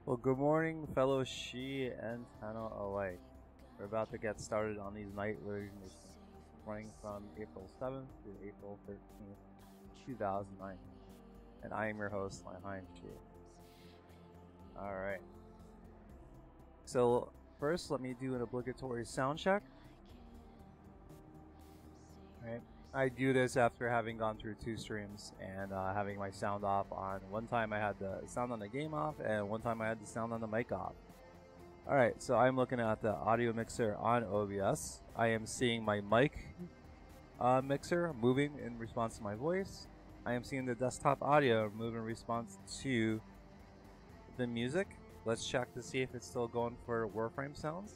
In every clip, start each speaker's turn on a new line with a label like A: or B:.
A: Well, good morning, fellow She and Tana alike. We're about to get started on these Nightwave missions, running from April 7th to April 13th, 2009. And I am your host, Lionheim She. Alright. So, first, let me do an obligatory sound check. Alright. I do this after having gone through 2 streams and having my sound off on. One time I had the sound on the game off, and one time I had the sound on the mic off. Alright, so I'm looking at the audio mixer on OBS. I am seeing my mic mixer moving in response to my voice. I am seeing the desktop audio move in response to the music. Let's check to see if it's still going for Warframe sounds.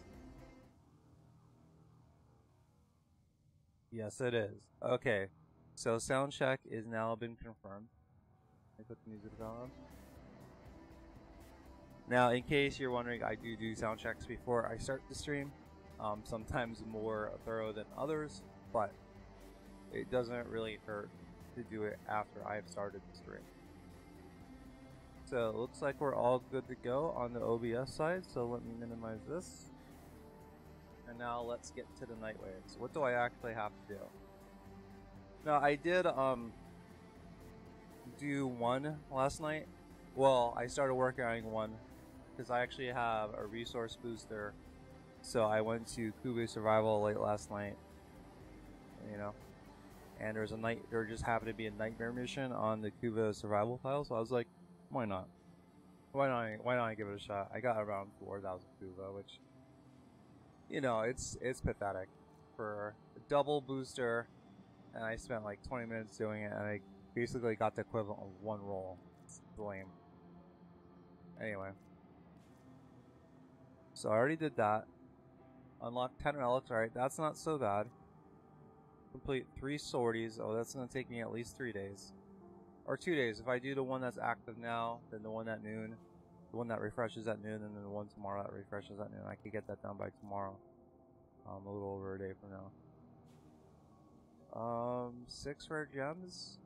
A: Yes, it is. Okay, so sound check is now been confirmed. Let me put the music on. Now, in case you're wondering, I do sound checks before I start the stream. Sometimes more thorough than others, but it doesn't really hurt to do it after I've started the stream. So it looks like we're all good to go on the OBS side, so let me minimize this. And now let's get to the Nightwave. So what do I actually have to do? Now I did do one last night. Well, I started working on one because I actually have a resource booster. So I went to Kube Survival late last night. You know, and there just happened to be a nightmare mission on the Kube Survival tile. So I was like, why not? Why not give it a shot? I got around 4,000 Kube, which, you know, it's pathetic for a double booster, and I spent like 20 minutes doing it, and I basically got the equivalent of 1 roll. It's lame. Anyway, so I already did that. Unlock 10 relics. Alright, that's not so bad. Complete 3 sorties. Oh, that's going to take me at least 3 days. Or 2 days. If I do the one that's active now, then the one at noon, the one that refreshes at noon, and then the one tomorrow that refreshes at noon. I could get that done by tomorrow. A little over a day from now. 6 rare gems.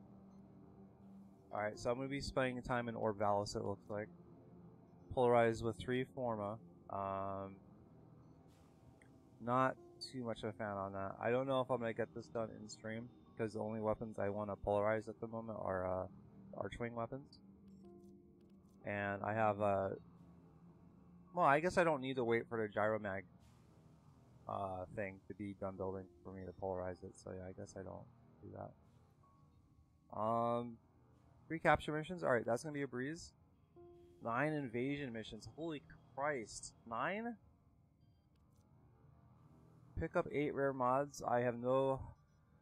A: Alright, so I'm going to be spending time in Orvalis, it looks like. Polarized with 3 Forma. Not too much of a fan on that. I don't know if I'm going to get this done in stream, because the only weapons I want to polarize at the moment are Archwing weapons. And I have well, I guess I don't need to wait for the Gyromag thing to be done building for me to polarize it, so yeah, I guess I don't do that. 3 capture missions. Alright, that's gonna be a breeze. 9 invasion missions. Holy Christ. 9? Pick up 8 rare mods. I have no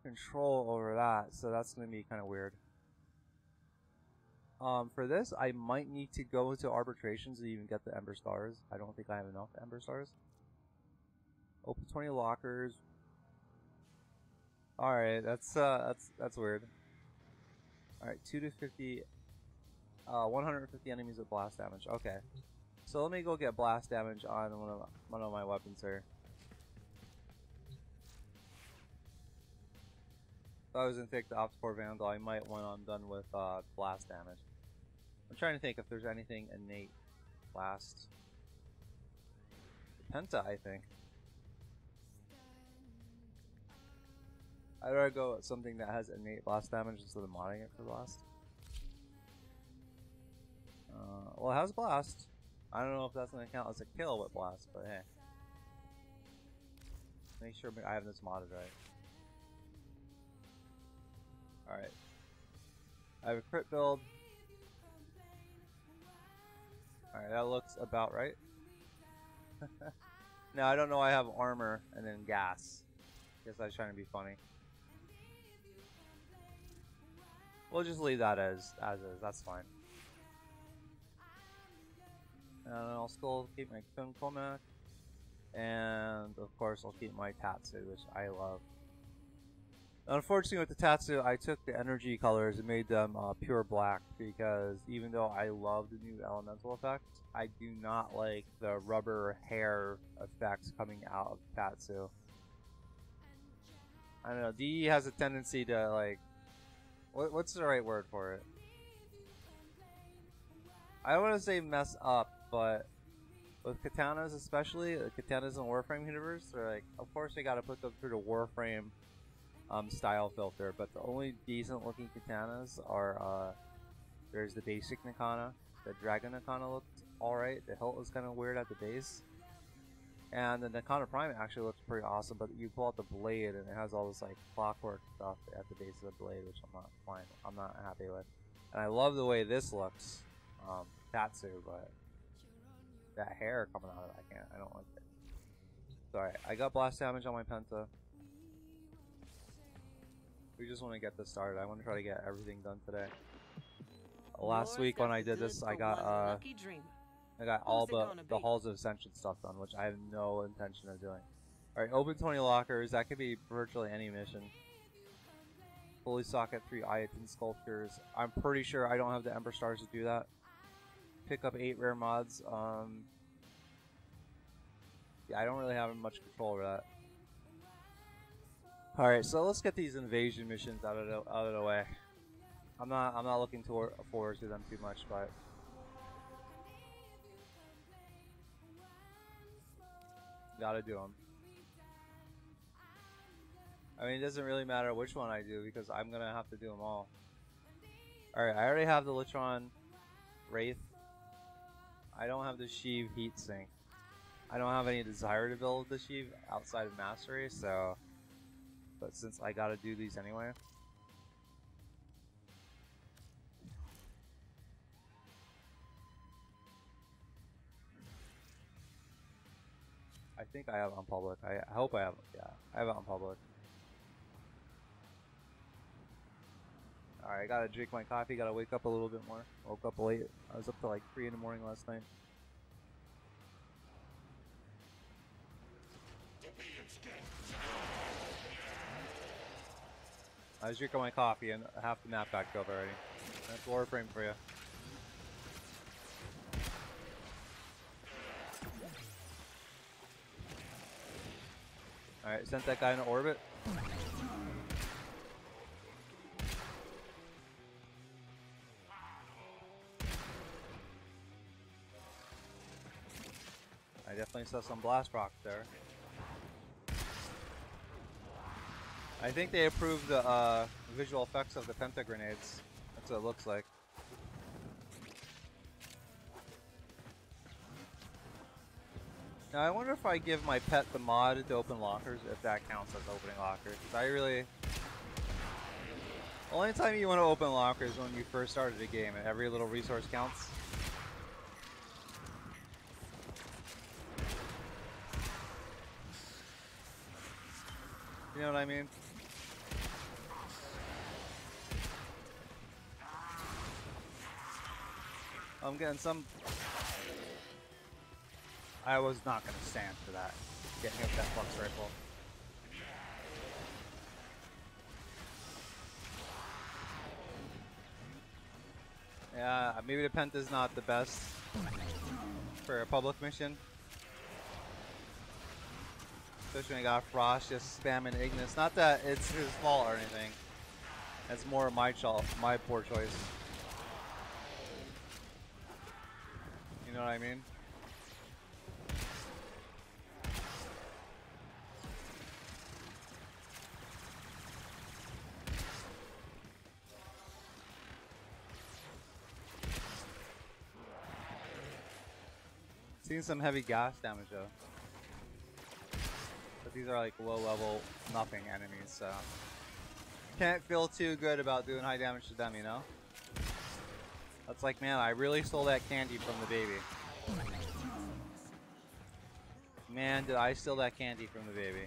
A: control over that, so that's gonna be kind of weird. For this, I might need to go into arbitrations to even get the Ember Stars. I don't think I have enough Ember Stars. Open 20 lockers. Alright, that's weird. Alright, 2 to 50, 150 enemies with blast damage. Okay. So let me go get blast damage on one of my weapons here. If I was going to take the Opticore Vandal, I might want I'm done with blast damage. I'm trying to think if there's anything innate blast. Penta, I think. I'd rather go with something that has innate blast damage instead of modding it for blast. Well, it has blast. I don't know if that's going to count as a kill with blast, but hey. Make sure I have this modded right. Alright. I have a crit build. Alright, that looks about right. Now, I don't know, I have armor and then gas. Guess I was trying to be funny. We'll just leave that as is, that's fine. And I'll still keep my Kunkomak. And, of course, I'll keep my Tatsu, which I love. Unfortunately, with the Tatsu, I took the energy colors and made them pure black, because even though I love the new elemental effects, I do not like the rubber hair effects coming out of Tatsu. I don't know, DE has a tendency to, like, what's the right word for it? I don't want to say mess up, but with katanas, especially the katanas in Warframe universe, they're like, of course they gotta put them through the Warframe style filter. But the only decent looking katanas are there's the basic Nakana. The Dragon Nakana looked alright. The hilt was kind of weird at the base. And the Nakana Prime actually looks pretty awesome, but you pull out the blade and it has all this like clockwork stuff at the base of the blade, which I'm not happy with. And I love the way this looks, Tatsu, but that hair coming out of it, I don't like it. Sorry, I got blast damage on my Penta. We just want to get this started. I want to try to get everything done today. Last week when I did this, I got all but the Halls of Ascension stuff done, which I have no intention of doing. Alright, open 20 lockers. That could be virtually any mission. Fully socket 3 Ayatin sculptures. I'm pretty sure I don't have the Ember Stars to do that. Pick up 8 rare mods. Yeah, I don't really have much control over that. Alright, so let's get these invasion missions out of the way. I'm not looking forward to them too much, but gotta do them. I mean, it doesn't really matter which one I do because I'm gonna have to do them all. Alright, I already have the Lutron Wraith. I don't have the Sheev Heatsink. I don't have any desire to build the Sheev outside of Mastery, so... But since I gotta do these anyway... I think I have it on public. I hope I have it. Yeah, I have it on public. Alright, I gotta drink my coffee, gotta wake up a little bit more. Woke up late. I was up till like 3 in the morning last night. I was drinking my coffee and half the map got killed already. That's Warframe for you. Alright, sent that guy into orbit. I definitely saw some blast rocks there. I think they approved the visual effects of the Penta grenades. That's what it looks like. Now I wonder if I give my pet the mod to open lockers, if that counts as opening lockers. I really... The only time you want to open lockers is when you first started the game and every little resource counts. You know what I mean? I'm getting some... I was not going to stand for that. Getting hit with that flux rifle. Yeah, maybe the Penta's not the best for a public mission. Especially when I got Frost just spamming Ignis. Not that it's his fault or anything. It's more my poor choice. You know what I mean? Seeing some heavy gas damage though. But these are like low level nothing enemies, so can't feel too good about doing high damage to them, you know? That's like, man, I really stole that candy from the baby. Man, did I steal that candy from the baby.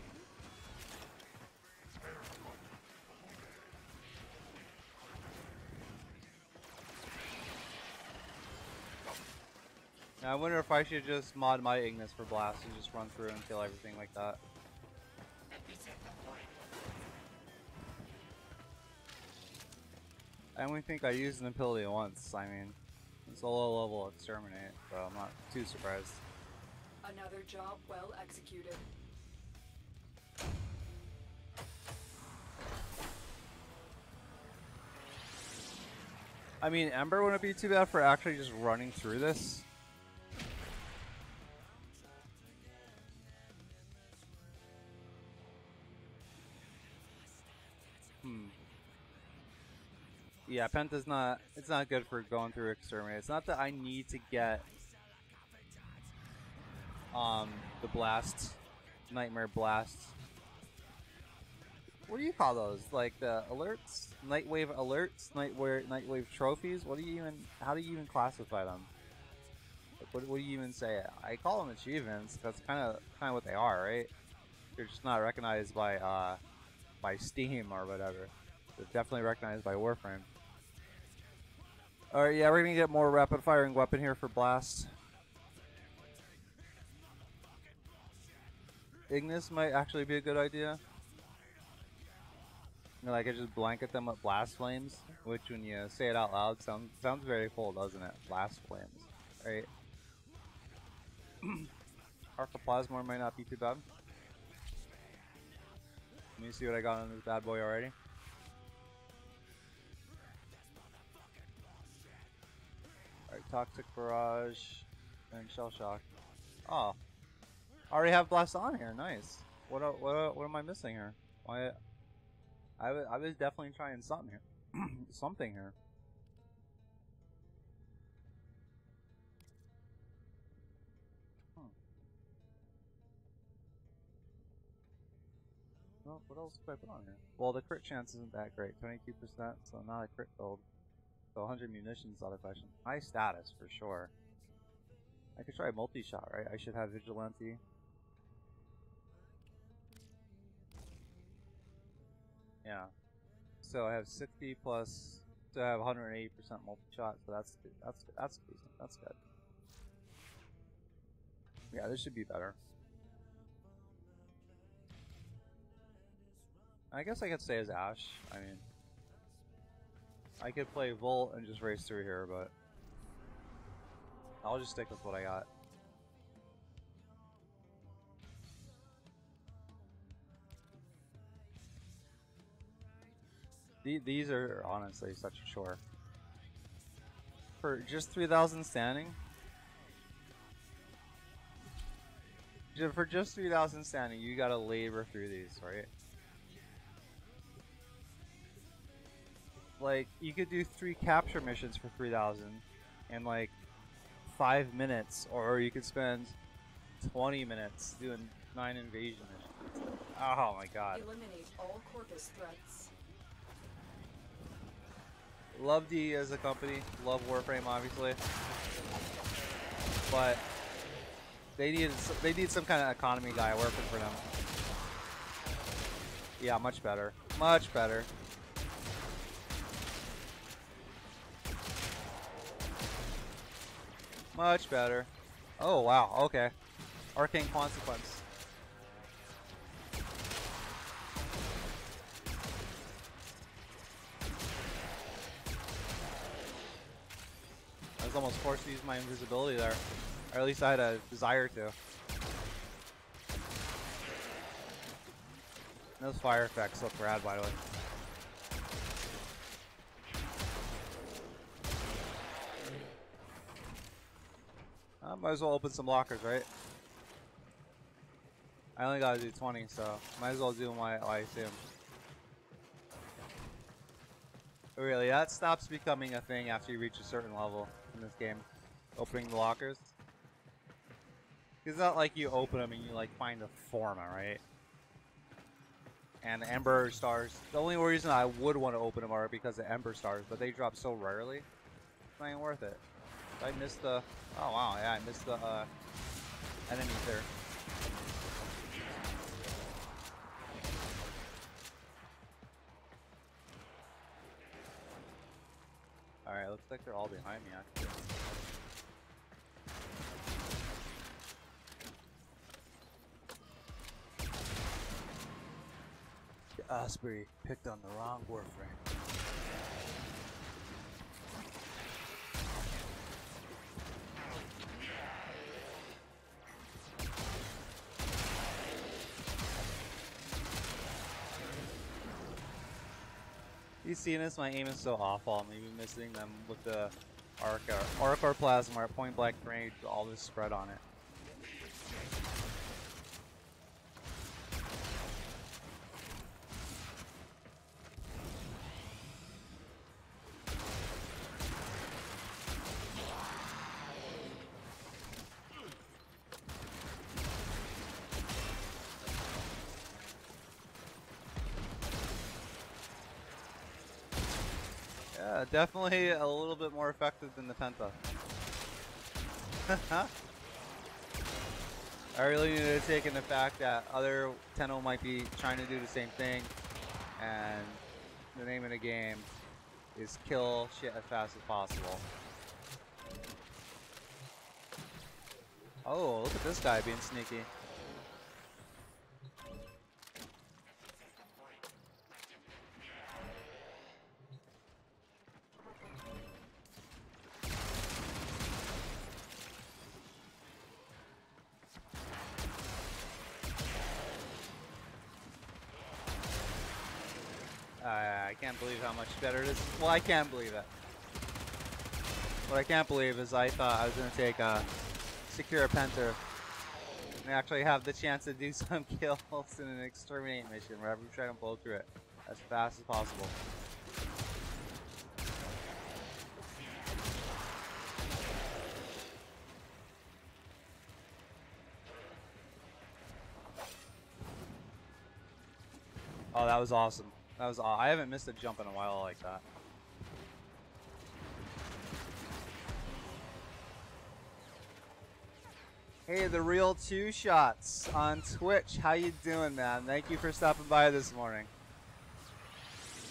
A: Now, I wonder if I should just mod my Ignis for Blast and just run through and kill everything like that. I only think I used an ability once. I mean, it's a low level exterminate, so I'm not too surprised.
B: Another job well executed.
A: I mean, Ember wouldn't be too bad for actually just running through this. Yeah, Penta's not. It's not good for going through Exterminate. It's not that I need to get the blast, Nightmare Blast. What do you call those? Like the alerts, Nightwave alerts, Nightwave trophies. What do you even? How do you even classify them? Like, what do you even say? I call them achievements. That's kind of what they are, right? They're just not recognized by Steam or whatever. They're definitely recognized by Warframe. Alright, yeah, we're gonna get more rapid firing weapon here for blast. Ignis might actually be a good idea. You know, like I just blanket them with blast flames, which when you say it out loud sounds very cool, doesn't it? Blast flames, right? Arcoplasmor might not be too bad. Let me see what I got on this bad boy already. Alright, Toxic Barrage and Shell Shock. Oh, I already have Blast on here. Nice. What am I missing here? Why? I was definitely trying something here. Something here. Well, what else did I put on here? Well, the crit chance isn't that great. 22%, so not a crit build. So 100 munitions out of question. High status for sure. I could try a multi-shot, right? I should have Vigilante. Yeah. So I have 60 plus. So I have 180% multi-shot. So that's decent. That's good. Yeah, this should be better. I guess I could stay as Ash. I mean, I could play Volt and just race through here, but I'll just stick with what I got. These are honestly such a chore. For just 3,000 standing? For just 3,000 standing, you gotta labor through these, right? Like, you could do 3 capture missions for 3,000 in like 5 minutes, or you could spend 20 minutes doing 9 invasion missions. Oh my god.
B: Eliminate all Corpus threats.
A: Love D as a company, love Warframe obviously, but they need some kind of economy guy working for them. Yeah, much better, much better. Much better. Oh wow, okay. Arcane Consequence. I was almost forced to use my invisibility there. Or at least I had a desire to. Those fire effects look rad, by the way. Might as well open some lockers, right? I only gotta do 20, so might as well do them while I see them. Really, that stops becoming a thing after you reach a certain level in this game. Opening the lockers. It's not like you open them and you like find a Forma, right? And the Ember Stars. The only reason I would want to open them are because of Ember Stars, but they drop so rarely. It's not even worth it. I missed the... Oh wow, yeah, I missed the enemies there. Alright, looks like they're all behind me actually. Osprey picked on the wrong Warframe. You seen this? My aim is so awful. I'm even missing them with the arc or plasma at point blank range, all this spread on it. Definitely a little bit more effective than the Penta. I really need to take into fact that other Tenno might be trying to do the same thing, and the name of the game is kill shit as fast as possible. Oh, look at this guy being sneaky. I can't believe how much better it is. Well, I can't believe it. What I can't believe is I thought I was going to take a secure Penta and actually have the chance to do some kills in an exterminate mission where I'm trying to blow through it as fast as possible. Oh, that was awesome. That was I haven't missed a jump in a while like that. Hey, the real Two Shots on Twitch. How you doing, man? Thank you for stopping by this morning.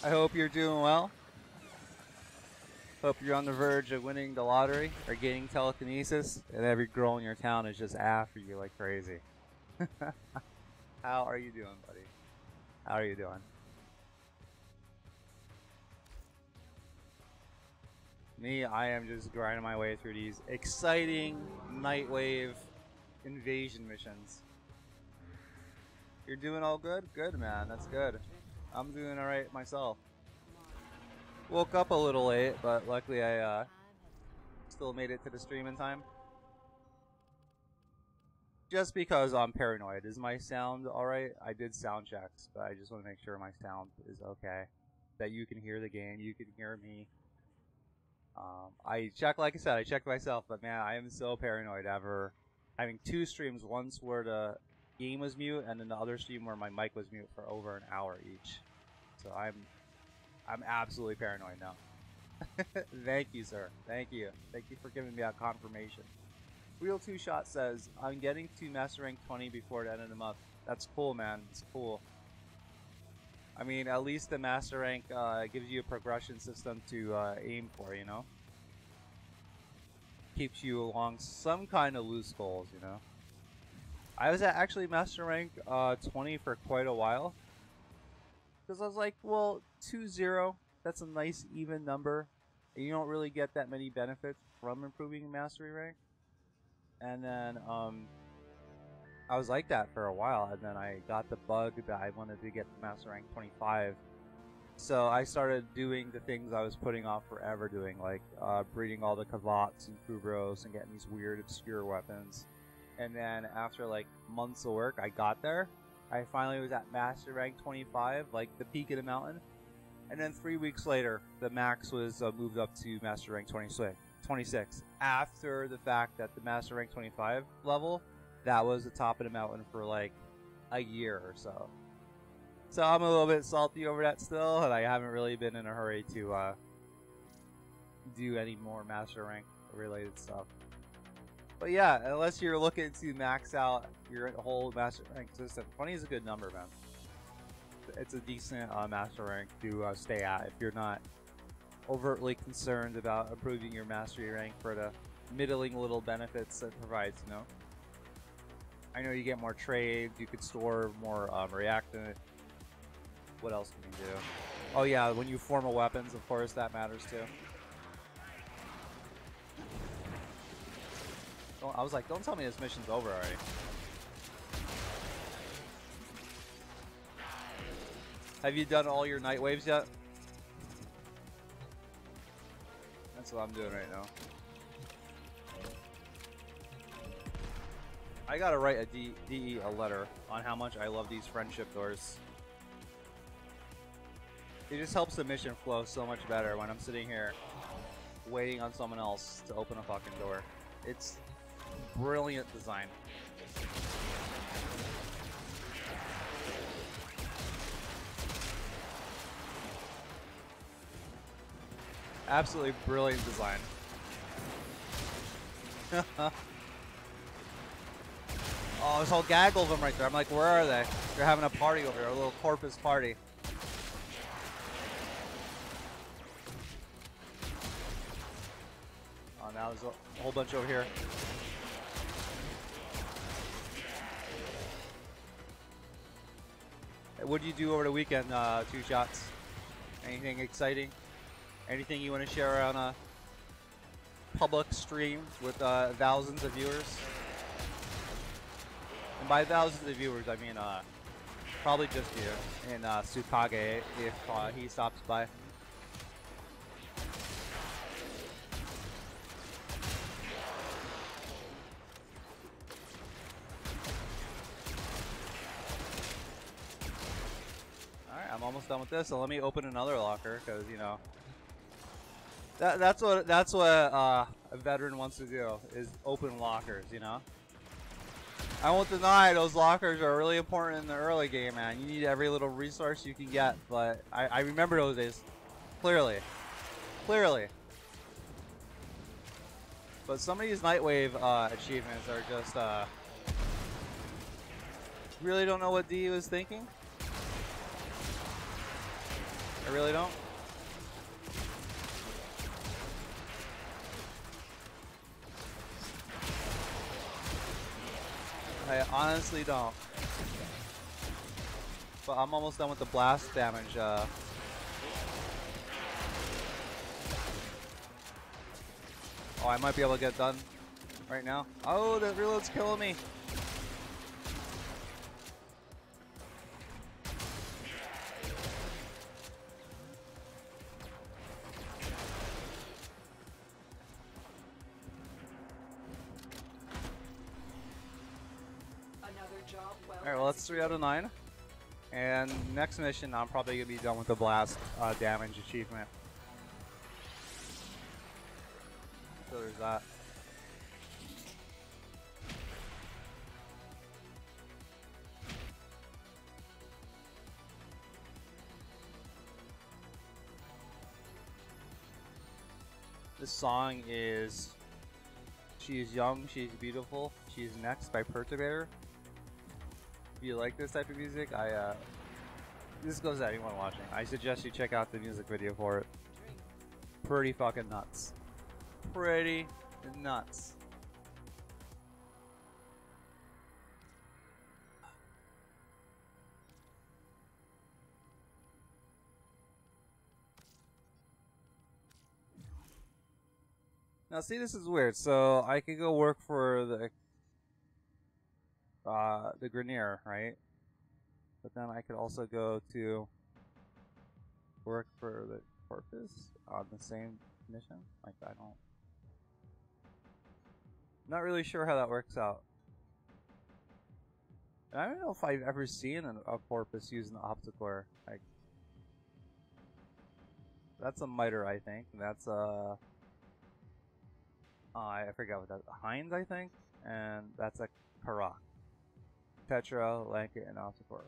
A: I hope you're doing well. Hope you're on the verge of winning the lottery or getting telekinesis, and every girl in your town is just after you like crazy. How are you doing, buddy? How are you doing? Me, I am just grinding my way through these exciting Nightwave invasion missions. You're doing all good? Good, man. That's good. I'm doing alright myself. Woke up a little late, but luckily I still made it to the stream in time. Just because I'm paranoid. Is my sound alright? I did sound checks, but I just want to make sure my sound is okay. That you can hear the game, you can hear me. I checked, like I said, I checked myself, but man, I am so paranoid ever having two streams, once where the game was mute, and then the other stream where my mic was mute for over an hour each. So I'm absolutely paranoid now. Thank you, sir. Thank you. Thank you for giving me that confirmation. Real Two Shot says, I'm getting to Master Rank 20 before the end of the month. That's cool, man. It's cool. I mean, at least the Master Rank gives you a progression system to aim for, you know? Keeps you along some kind of loose goals, you know? I was at actually Master Rank 20 for quite a while. Because I was like, well, 2-0, that's a nice even number. And you don't really get that many benefits from improving your mastery rank. And then, I was like that for a while, and then I got the bug that I wanted to get to Master Rank 25. So I started doing the things I was putting off forever doing, like breeding all the Kavats and Kubros and getting these weird, obscure weapons. And then after like months of work, I got there. I finally was at Master Rank 25, like the peak of the mountain. And then 3 weeks later, the max was moved up to Master Rank 26. After the fact that the Master Rank 25 level, that was the top of the mountain for like a year or so. So I'm a little bit salty over that still, and I haven't really been in a hurry to do any more Master Rank related stuff. But yeah, unless you're looking to max out your whole Master Rank system, 20 is a good number, man. It's a decent Master Rank to stay at if you're not overtly concerned about improving your Mastery rank for the middling little benefits it provides, you know? I know you get more trades, you could store more reactant. What else can you do? Oh yeah, when you form a weapons, of course, that matters too. Oh, I was like, don't tell me this mission's over already. Have you done all your night waves yet? That's what I'm doing right now. I gotta write a DE a letter on how much I love these friendship doors. It just helps the mission flow so much better when I'm sitting here waiting on someone else to open a fucking door. It's brilliant design. Absolutely brilliant design. Oh, there's a whole gaggle of them right there. I'm like, where are they? They're having a party over here, a little corpus party. Oh, now there's a whole bunch over here. What did you do over the weekend, Two Shots? Anything exciting? Anything you want to share on a public stream with thousands of viewers? And by thousands of viewers, I mean probably just you and Tsukage if he stops by. Alright, I'm almost done with this, so let me open another locker, because, you know, that's what a veteran wants to do, is open lockers, you know? I won't deny those lockers are really important in the early game, man. You need every little resource you can get, but I remember those days. Clearly. Clearly. But some of these Nightwave achievements are just, really don't know what D was thinking. I really don't. I honestly don't. But I'm almost done with the blast damage. Oh, I might be able to get done right now. Oh, that reload's killing me. Alright, well that's 3 out of 9. And next mission, I'm probably going to be done with the blast damage achievement. So there's that. This song is She is Young, She is Beautiful, She is Next by Perturbator. If you like this type of music, this goes to anyone watching. I suggest you check out the music video for it. Pretty fucking nuts. Pretty nuts. Now see, this is weird. So I could go work for the Grenier, right? But then I could also go to work for the Corpus on the same mission. Like, I don't... Not really sure how that works out. And I don't know if I've ever seen a Corpus using the Opticore. Like, that's a Miter, I think. That's a... I forgot what that... Heinz, I think? And that's a Karak. Petra, Lankit, and Opticore.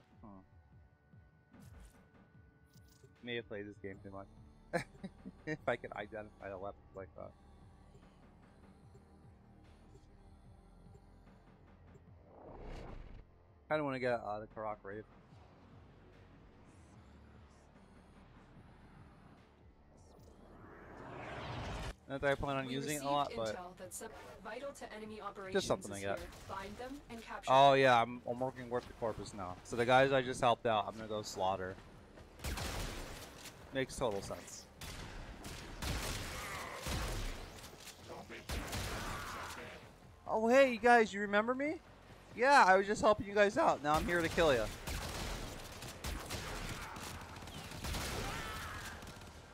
A: May have played this game too much. If I could identify the weapons like that. Kinda wanna get the Karak raid. Not that I plan on using it a lot, but just something to get. Oh yeah, I'm working with the Corpus now. So the guys I just helped out, I'm gonna go slaughter. Makes total sense. Oh hey, you guys, you remember me? Yeah, I was just helping you guys out. Now I'm here to kill you.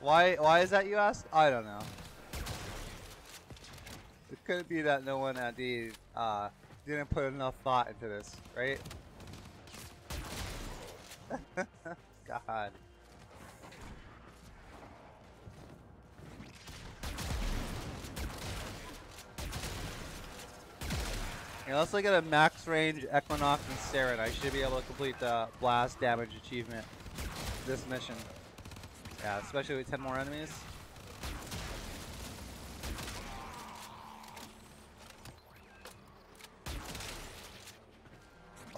A: Why is that, you ask? I don't know. It could be that no one at D didn't put enough thought into this, right? God. Yeah, let's look at a max range Equinox and Saren. I should be able to complete the blast damage achievement this mission. Yeah, especially with 10 more enemies.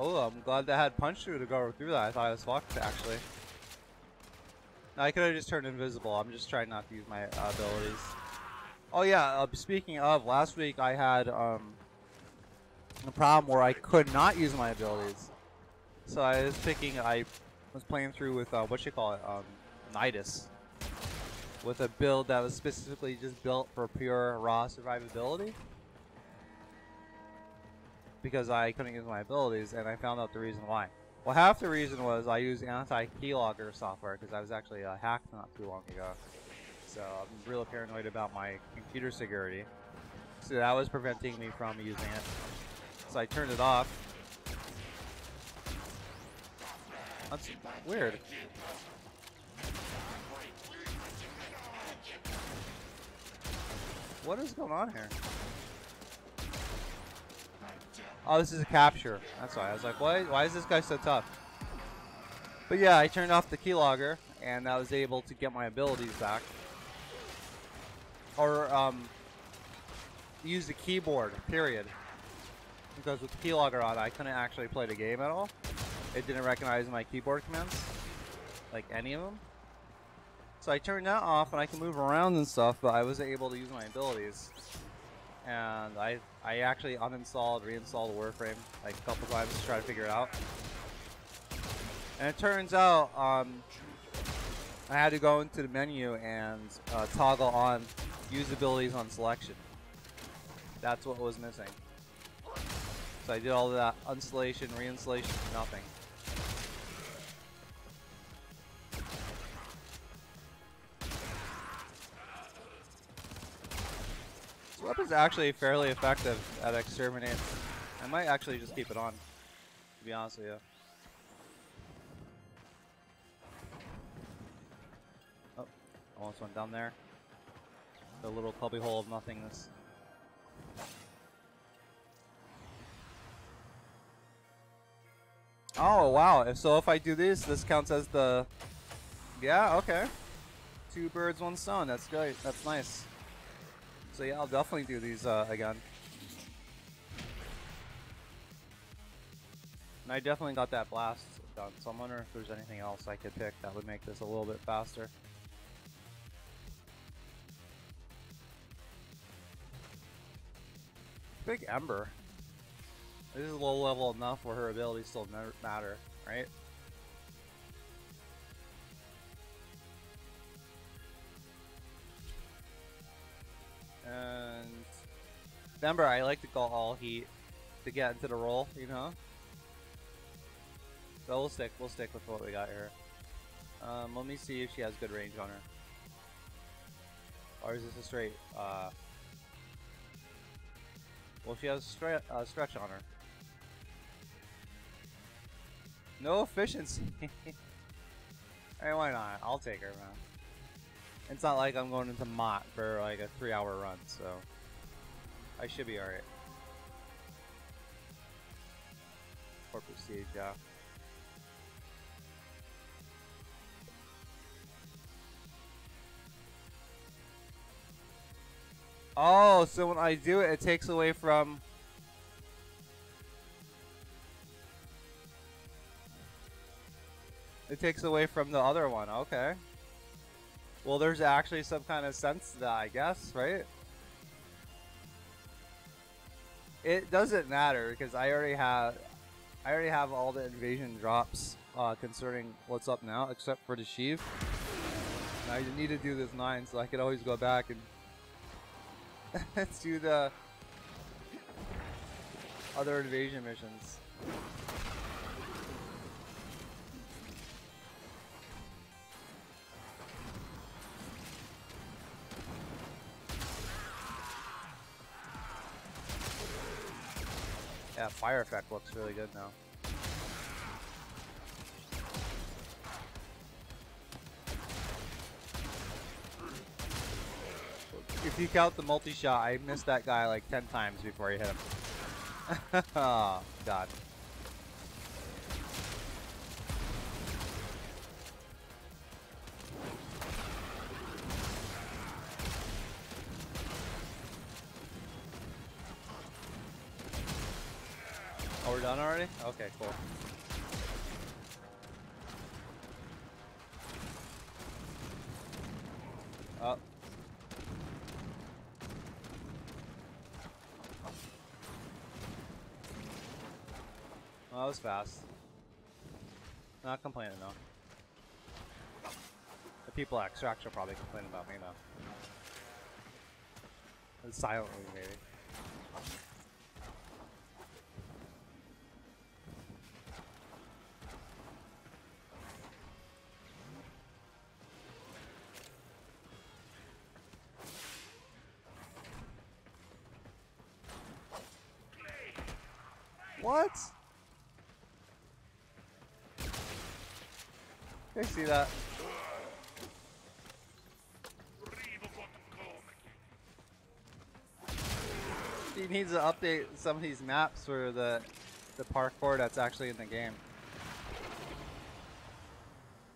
A: Oh, I'm glad that I had punch through to go through that. I thought I was fucked, actually. I could have just turned invisible. I'm just trying not to use my abilities. Oh yeah, speaking of, last week I had a problem where I could not use my abilities. So I was playing through with, Nidus. With a build that was specifically just built for pure raw survivability. Because I couldn't use my abilities, and I found out the reason why. Well, half the reason was I used anti-keylogger software because I was actually hacked not too long ago. So I'm real paranoid about my computer security. So that was preventing me from using it. So I turned it off. That's weird. What is going on here? Oh, this is a capture. That's why. I was like, why is this guy so tough? But yeah, I turned off the keylogger, and I was able to get my abilities back. Or, use the keyboard, period. Because with the keylogger on, I couldn't actually play the game at all. It didn't recognize my keyboard commands. Like, any of them. So I turned that off, and I can move around and stuff, but I wasn't able to use my abilities. And I actually uninstalled, reinstalled Warframe like a couple times to try to figure it out. And it turns out I had to go into the menu and toggle on use abilities on selection. That's what was missing. So I did all of that installation, reinstallation, nothing. This weapon's actually fairly effective at exterminating. I might actually just keep it on, to be honest with you. Oh, almost went down there. The little cubby hole of nothingness. Oh wow! So if I do this counts as the. Yeah, okay. 2 birds, 1 stone. That's great. That's nice. So yeah, I'll definitely do these again. And I definitely got that blast done, so I'm wondering if there's anything else I could pick that would make this a little bit faster. Big Ember. This is low level enough where her abilities still matter, right? And Ember, I like to go all heat to get into the roll, you know. So we'll stick with what we got here. Let me see if she has good range on her. Or is this a straight? Well, she has stretch on her. No efficiency. Hey, why not? I'll take her, man. It's not like I'm going into Mott for like a 3-hour run, so I should be alright. Corporate Siege, yeah. Oh, so when I do it, it takes away from... It takes away from the other one, okay. Well, there's actually some kind of sense to that, I guess, right? It doesn't matter, because I already have all the invasion drops concerning what's up now, except for the Sheev. And I need to do this 9, so I could always go back and let's do the other invasion missions. Yeah, fire effect looks really good now. If you count the multi-shot, I missed that guy like 10 times before he hit him. Oh, God. Oh, we're done already? Okay, cool. Oh. Well, that was fast. Not complaining though. The people at Extraction will probably complain about me though. Silently, maybe. What? I see that. He needs to update some of these maps for the parkour that's actually in the game.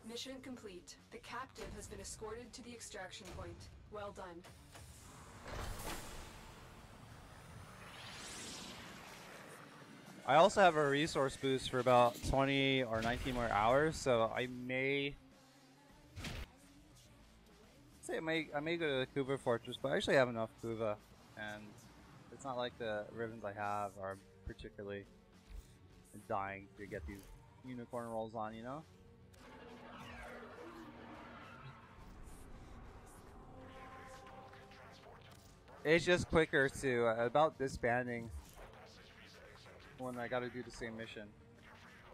B: Mission complete. The captive has been escorted to the extraction point. Well done.
A: I also have a resource boost for about 20 or 19 more hours, so I may say I may go to the Kuva Fortress, but I actually have enough Kuva, and it's not like the ribbons I have are particularly dying to get these unicorn rolls on, you know? It's just quicker to about disbanding when I gotta do the same mission.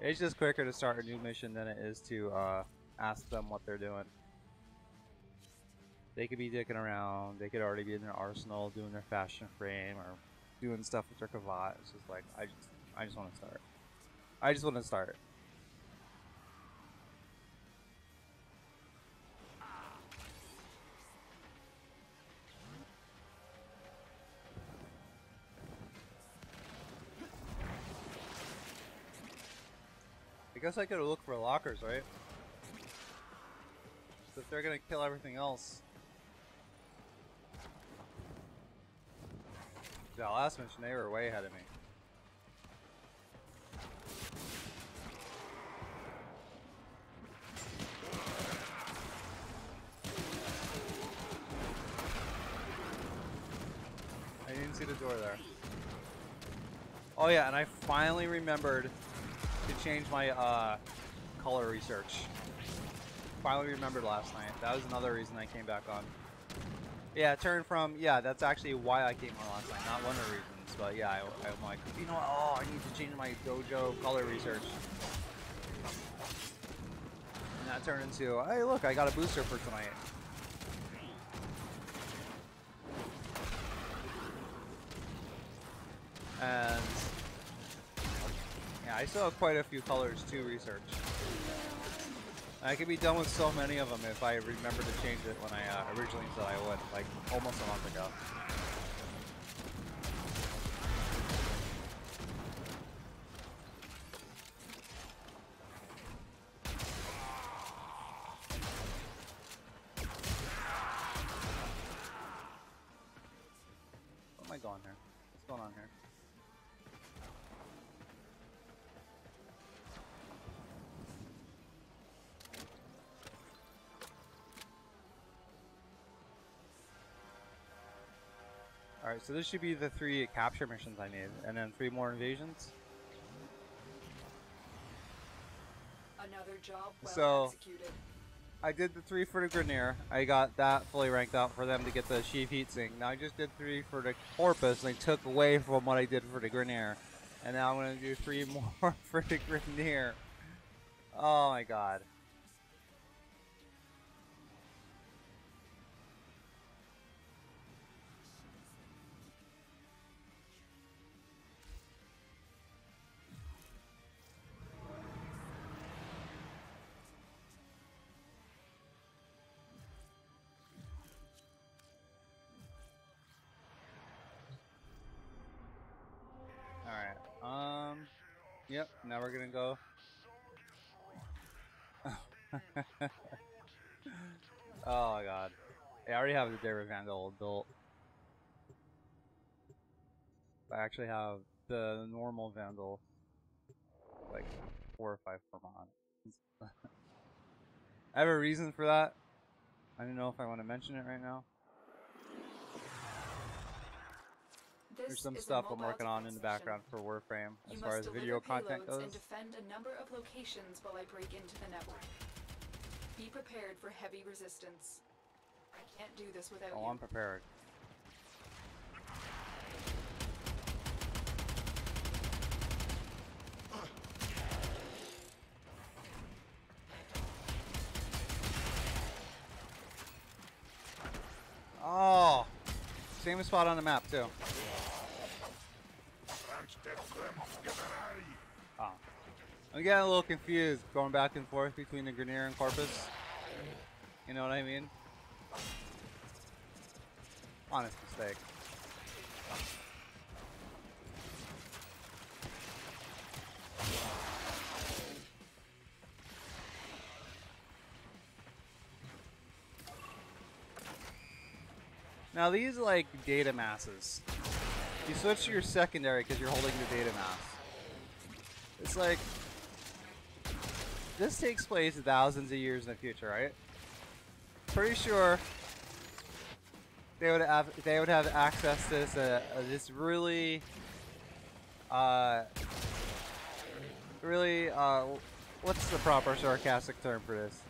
A: It's just quicker to start a new mission than it is to ask them what they're doing. They could be dicking around, they could already be in their arsenal doing their fashion frame or doing stuff with their kavat. It's just like I just want to start. I just want to start. I guess I could look for lockers, right? So if they're gonna kill everything else. Yeah, last mission they were way ahead of me. I didn't see the door there. Oh yeah, and I finally remembered to change my color research. Finally remembered last night. That was another reason I came back on. Yeah, turn from, yeah, that's actually why I came on last night. Not one of the reasons, but yeah, I'm like, you know what, oh, I need to change my dojo color research. And that turned into, hey look, I got a booster for tonight. And yeah, I still have quite a few colors to research. I could be done with so many of them if I remember to change it when I originally said I would, like almost a month ago. What am I going here? What's going on here? Alright, so this should be the 3 capture missions I need, and then 3 more invasions.
B: Another job well executed.
A: I did the 3 for the Grenier. I got that fully ranked out for them to get the Sheath Heatsink. Now I just did 3 for the Corpus, and I took away from what I did for the Grenier. And now I'm going to do 3 more for the Grenier. Oh my god. Alright, yep, now we're gonna go. Oh my god. I already have the David Vandal adult. I actually have the normal Vandal like 4 or 5 per mod. I have a reason for that. I don't know if I want to mention it right now. There's some stuff I'm working on in the background for Warframe as far as video content goes.
B: And defend a number of locations while I break into the network. Be prepared for heavy resistance. I can't do this without you.
A: Oh, I'm prepared. Oh, same spot on the map too. Oh. I'm getting a little confused going back and forth between the Grenier and Corpus. You know what I mean? Honest mistake. Now these are like data masses. You switch to your secondary because you're holding the data mass. It's like this takes place thousands of years in the future, right? Pretty sure they would have access to this really what's the proper sarcastic term for this?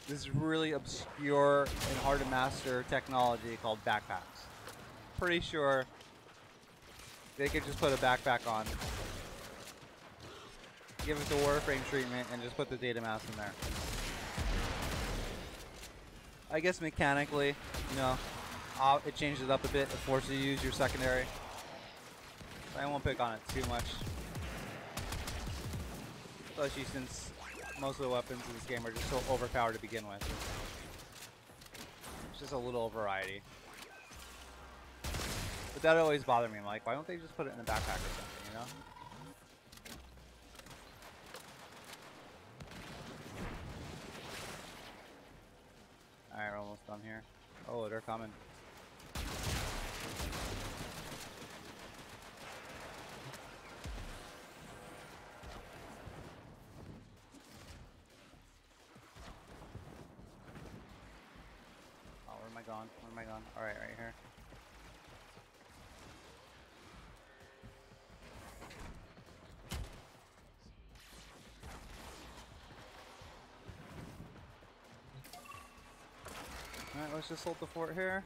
A: This really obscure and hard to master technology called backpacks. Pretty sure they could just put a backpack on, give it the Warframe treatment, and just put the data mass in there. I guess mechanically, you know, it changes it up a bit. It forces you to use your secondary. So I won't pick on it too much. Especially since most of the weapons in this game are just so overpowered to begin with. It's just a little variety. But that always bothered me. I'm like, why don't they just put it in the backpack or something, you know? Alright, we're almost done here. Oh, they're coming. Oh, where am I gone? Where am I gone? Alright, right here. Alright, let's just hold the fort here.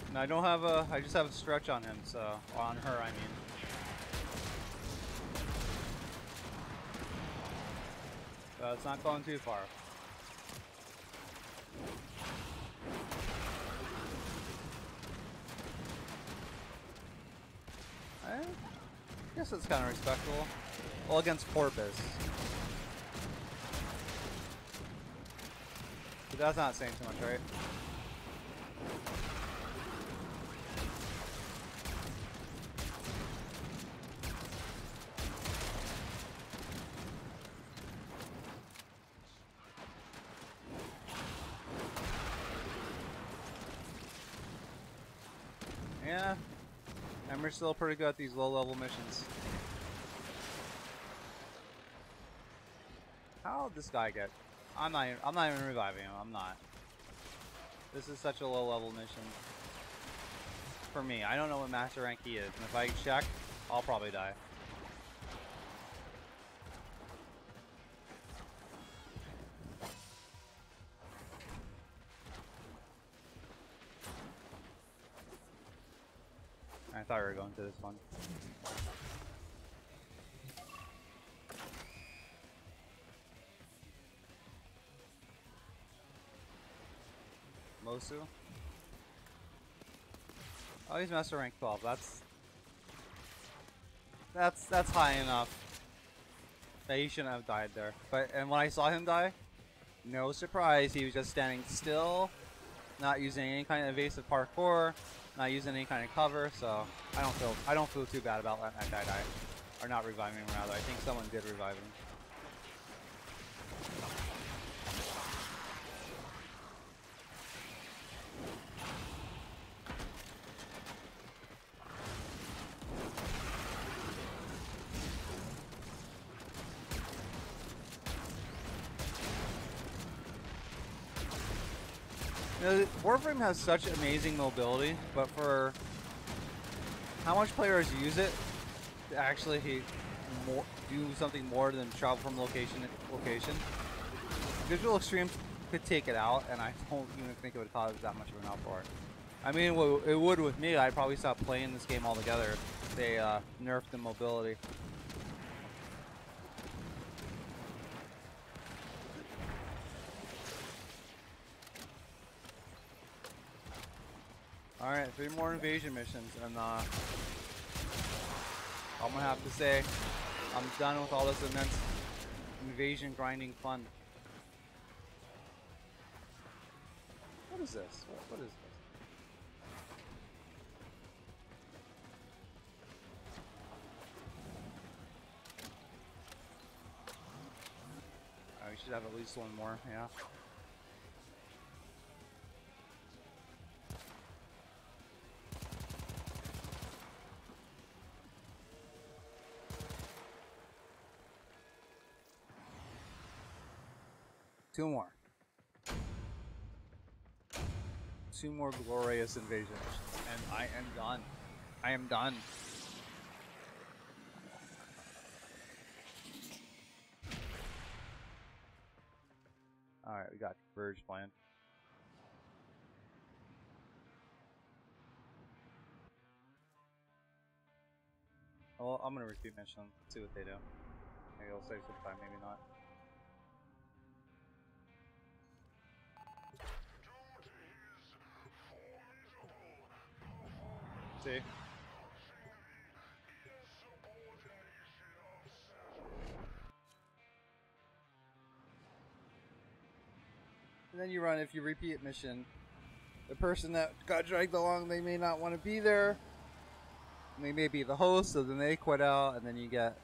A: And I don't have a, I just have a stretch on him, so, or on her, I mean. So it's not going too far. I guess it's kind of respectable. Well, against Corpus. But that's not saying too much, right? Yeah. And we're still pretty good at these low-level missions. How did this guy get? I'm not even reviving him. I'm not. This is such a low-level mission. For me, I don't know what master rank he is, and if I check, I'll probably die. I thought we were going to this one. Mosu? Oh, he's master rank 12. That's high enough. That he shouldn't have died there. But and when I saw him die, no surprise, he was just standing still, not using any kind of evasive parkour, not using any kind of cover, so I don't feel too bad about letting that guy die. Or not reviving him, rather. I think someone did revive him. You know, Warframe has such amazing mobility, but for how much players use it to actually do something more than travel from location to location, Visual Extreme could take it out, and I don't even think it would cause that much of an uproar. I mean, it would with me. I'd probably stop playing this game altogether if they nerfed the mobility. Alright, 3 more invasion missions, and I'm gonna have to say, I'm done with all this immense invasion grinding fun. What is this? What is this? We should have at least one more, yeah. Two more. 2 more glorious invasions, and I am done. I am done. Alright, we got Converge planned. Well, I'm gonna repeat mission, see what they do. Maybe it'll save some time, maybe not. See? And then you run, if you repeat mission, the person that got dragged along, they may not want to be there. They may be the host, so then they quit out, and then you get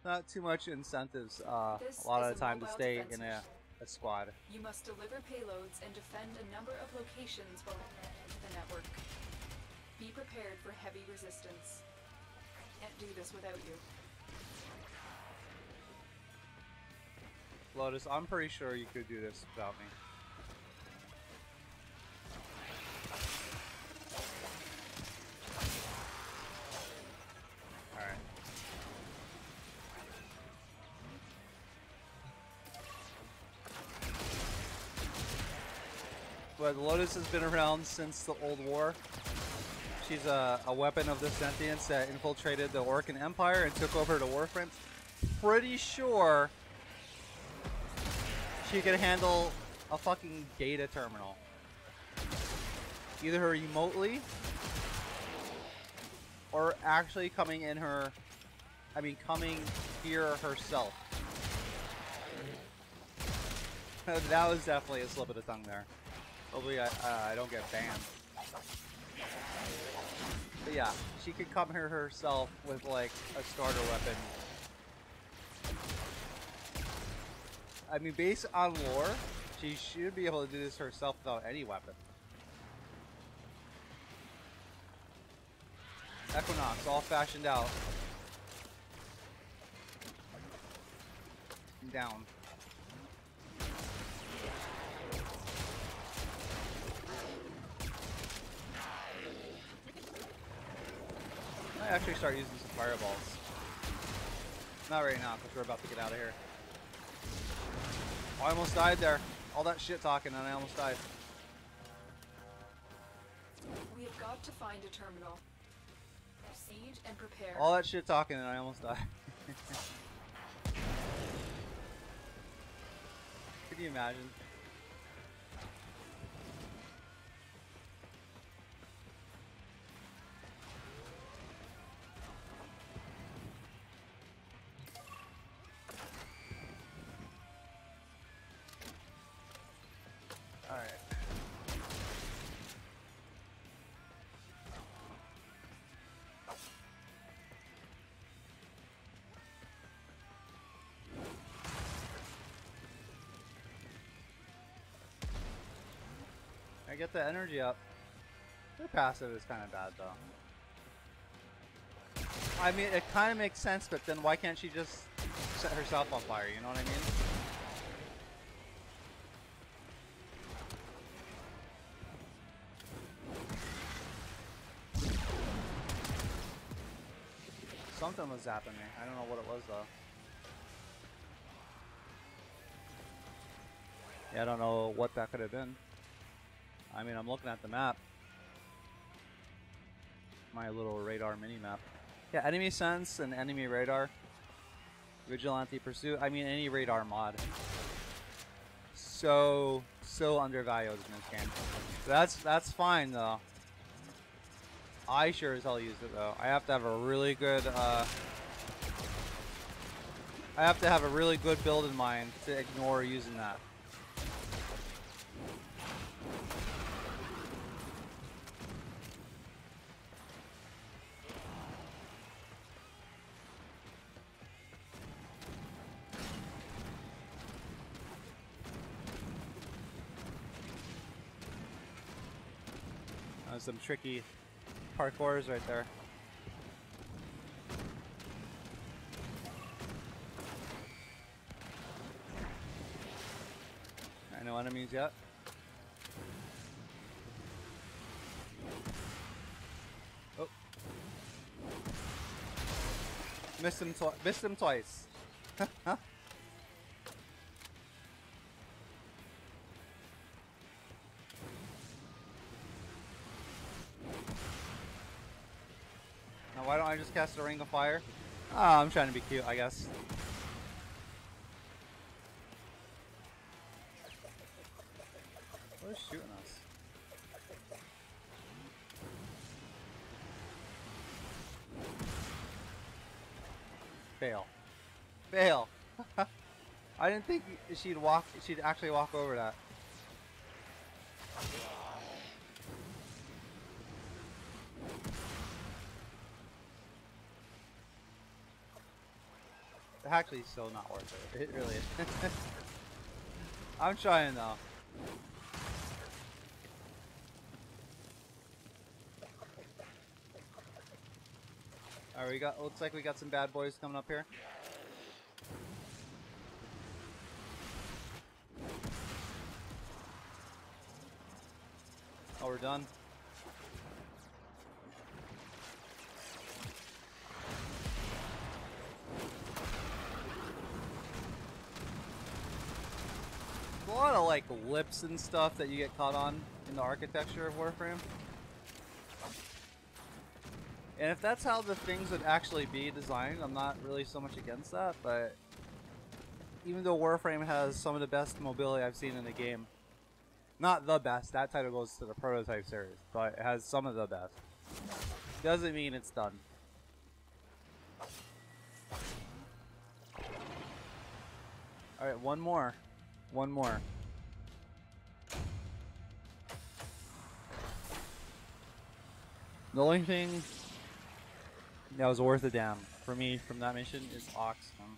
A: not too much incentives a lot of the time to stay in a squad.
B: You must deliver payloads and defend a number of locations while into the network. Be prepared for heavy resistance. Can't do this without you.
A: Lotus, I'm pretty sure you could do this without me. Alright. But Lotus has been around since the Old War. She's a weapon of the sentience that infiltrated the Orcan Empire and took over the Warframe. Pretty sure she could handle a fucking data terminal. Either remotely or actually coming in her, coming here herself. That was definitely a slip of the tongue there. Hopefully I don't get banned. But yeah, she could come here herself with like a starter weapon. I mean, based on lore, she should be able to do this herself without any weapon. Equinox, all fashioned out. Down. I might actually start using some fireballs. Not right now, because we're about to get out of here. Oh, I almost died there. All that shit talking and I almost died.
B: We have got to find a terminal. Proceed and prepare.
A: All that shit talking and I almost died. Can you imagine? Alright. get the energy up. Her passive is kind of bad though. I mean, it kind of makes sense, but then why can't she just set herself on fire? You know what I mean? Something was zapping me. I don't know what it was though. Yeah, I don't know what that could have been. I mean, I'm looking at the map. My little radar mini map. Yeah, enemy sense and enemy radar. Vigilante pursuit. I mean, any radar mod. So undervalued in this game. That's fine though. I sure as hell use it though. I have to have a really good build in mind to ignore using that. Some tricky parkours right there. No enemies yet. Oh. Missed him twice. Why don't I just cast a ring of fire? Ah, I'm trying to be cute, I guess. What is shooting us? Fail. Fail. I didn't think she'd actually walk over that. Actually, so not worth it. It really is. I'm trying though. Alright, looks like we got some bad boys coming up here. Oh, we're done. A lot of like lips and stuff that you get caught on in the architecture of Warframe. And if that's how the things would actually be designed, I'm not really so much against that, but even though Warframe has some of the best mobility I've seen in the game, not the best, that title goes to the prototype series, but it has some of the best. Doesn't mean it's done. Alright, one more. One more. The only thing that was worth a damn for me from that mission is Oxium.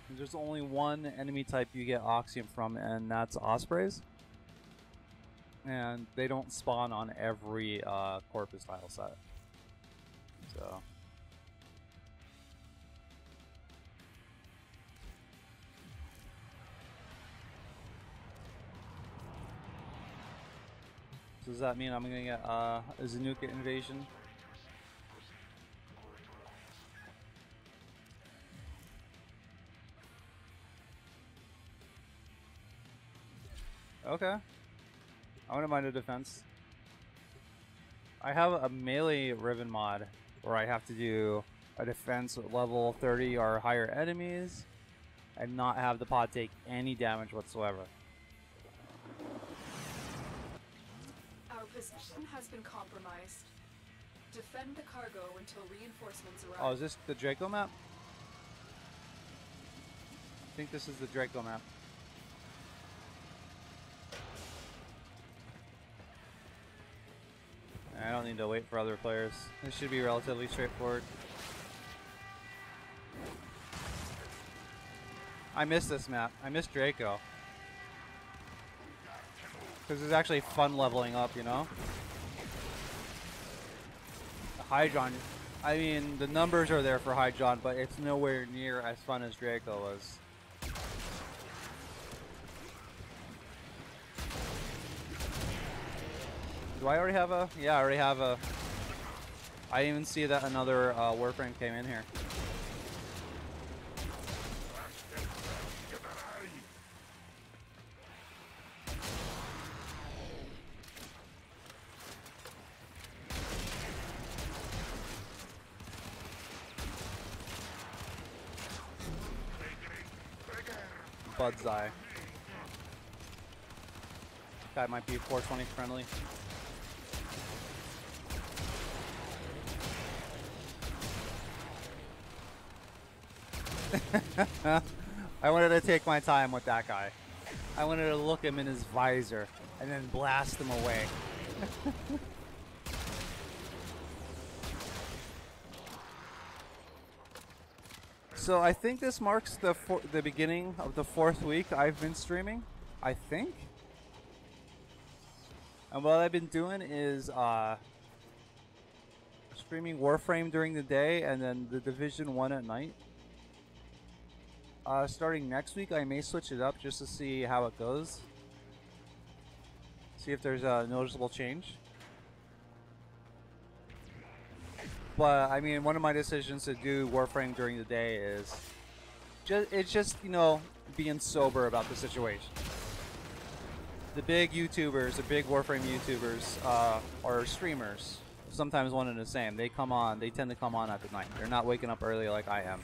A: There's only one enemy type you get Oxium from, and that's Ospreys. And they don't spawn on every Corpus tile set. So. Does that mean I'm gonna get a Zanuka invasion? Okay. I wouldn't mind a defense. I have a melee Riven mod where I have to do a defense with level 30 or higher enemies and not have the pod take any damage whatsoever.
B: Our position has been compromised. Defend the cargo until reinforcements arrive.
A: Oh, is this the Draco map? I think this is the Draco map. I don't need to wait for other players. This should be relatively straightforward. I missed this map. I missed Draco. Because it's actually fun leveling up, you know? The Hydron, I mean, the numbers are there for Hydron, but it's nowhere near as fun as Draco was. Do I already have a? Yeah, I already have a. I didn't even see that another Warframe came in here. Bud's Eye. Guy might be 420 friendly. I wanted to take my time with that guy. I wanted to look him in his visor and then blast him away. So I think this marks the beginning of the 4th week I've been streaming. I think. And what I've been doing is streaming Warframe during the day and then the Division 1 at night. Starting next week, I may switch it up just to see how it goes. See if there's a noticeable change. But I mean, one of my decisions to do Warframe during the day is it's just, you know, being sober about the situation. The big YouTubers, the big Warframe YouTubers, or streamers, sometimes one and the same. They tend to come on at the night. They're not waking up early like I am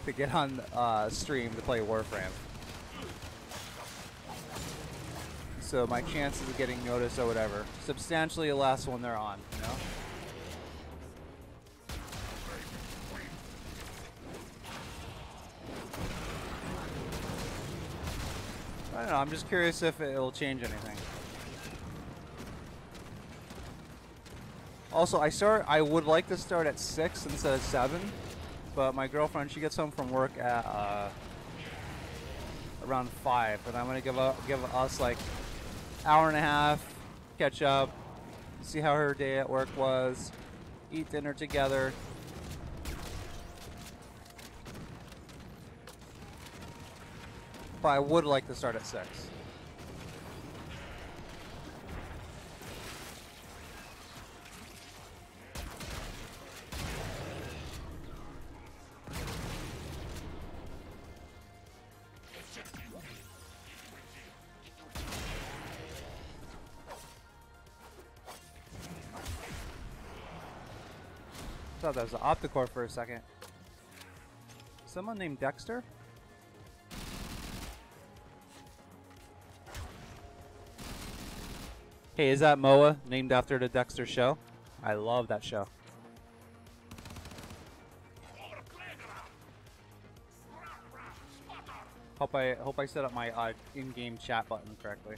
A: to get on stream to play Warframe. So my chances of getting noticed or whatever substantially less when they're on, you know? I don't know, I'm just curious if it'll change anything. Also, I would like to start at 6 instead of 7. But my girlfriend, she gets home from work at around 5, and I'm gonna give us like hour and a half, catch up, see how her day at work was, eat dinner together. But I would like to start at 6. I thought that was an Opticore for a second. Someone named Dexter? Hey, is that Moa named after the Dexter show? I love that show. Hope I set up my in-game chat button correctly.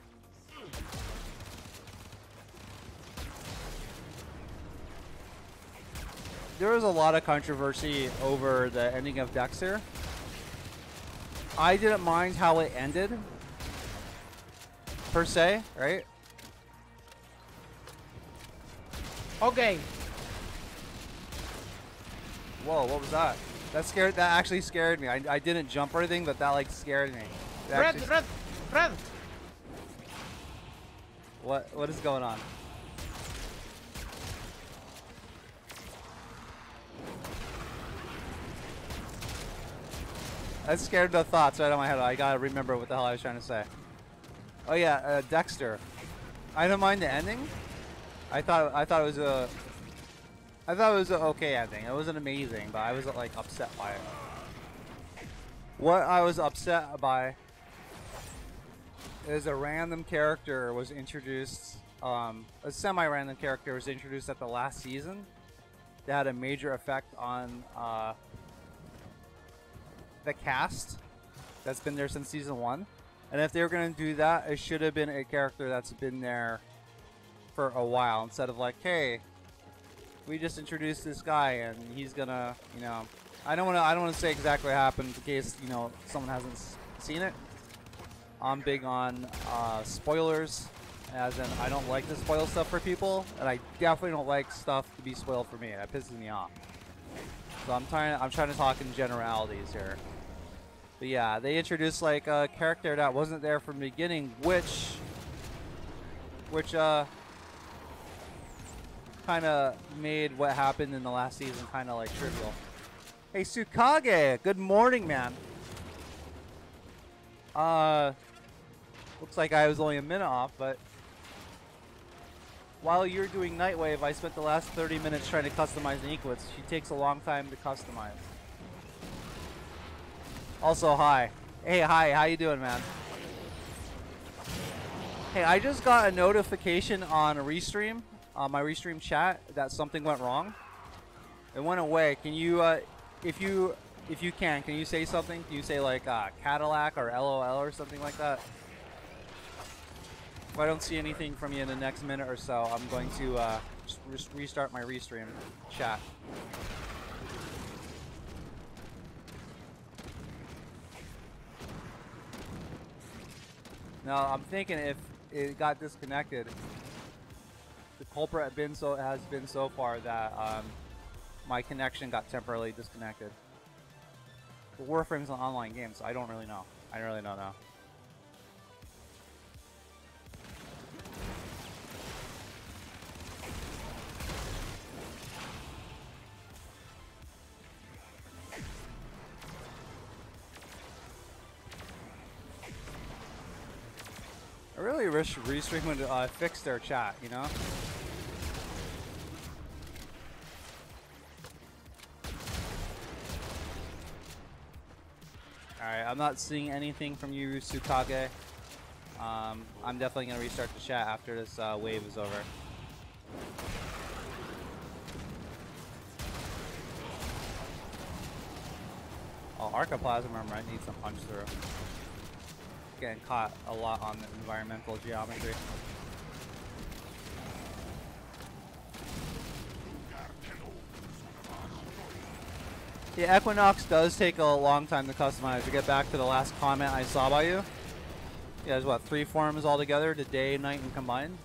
A: There was a lot of controversy over the ending of Dexter. I didn't mind how it ended, per se, right?
C: Okay.
A: Whoa, what was that? That actually scared me. I didn't jump or anything, but that like scared me.
C: Red.
A: What is going on? That scared the thoughts right out of my head. I gotta remember what the hell I was trying to say. Oh yeah, Dexter. I didn't mind the ending. I thought it was a okay ending. It wasn't amazing, but I wasn't like upset by it. What I was upset by is a random character was introduced. A semi-random character was introduced at the last season that had a major effect on the cast that's been there since season 1. And if they were going to do that, it should have been a character that's been there for a while, instead of like, hey, we just introduced this guy and he's gonna, you know, I don't want to say exactly what happened in case, you know, someone hasn't seen it. I'm big on spoilers, As in, I don't like to spoil stuff for people, and I definitely don't like stuff to be spoiled for me. That pisses me off. So I'm trying to talk in generalities here. But yeah, they introduced like a character that wasn't there from the beginning, which kind of made what happened in the last season kind of like trivial. Hey Tsukage, good morning, man. Looks like I was only a minute off, but while you're doing Nightwave, I spent the last 30 minutes trying to customize Aniquitz. She takes a long time to customize. Also, hi. Hey, hi, how you doing, man? Hey, I just got a notification on a restream, on my restream chat, that something went wrong. It went away. Can you, if you can you say something? Can you say like Cadillac or LOL or something like that? If I don't see anything from you in the next minute or so, I'm going to just restart my restream chat. Now I'm thinking if it got disconnected, the culprit has been so far that my connection got temporarily disconnected. But Warframe's an online game, so I don't really know. I don't really know now. I really wish Restream would fix their chat, you know? Alright, I'm not seeing anything from you, Tsukage. I'm definitely going to restart the chat after this wave is over. Oh, Archoplasm armor, I need some punch through. Getting caught a lot on the environmental geometry. Yeah, Equinox does take a long time to customize. To get back to the last comment I saw by you. Yeah, there's what, 3 forms altogether, the day, night, and combined?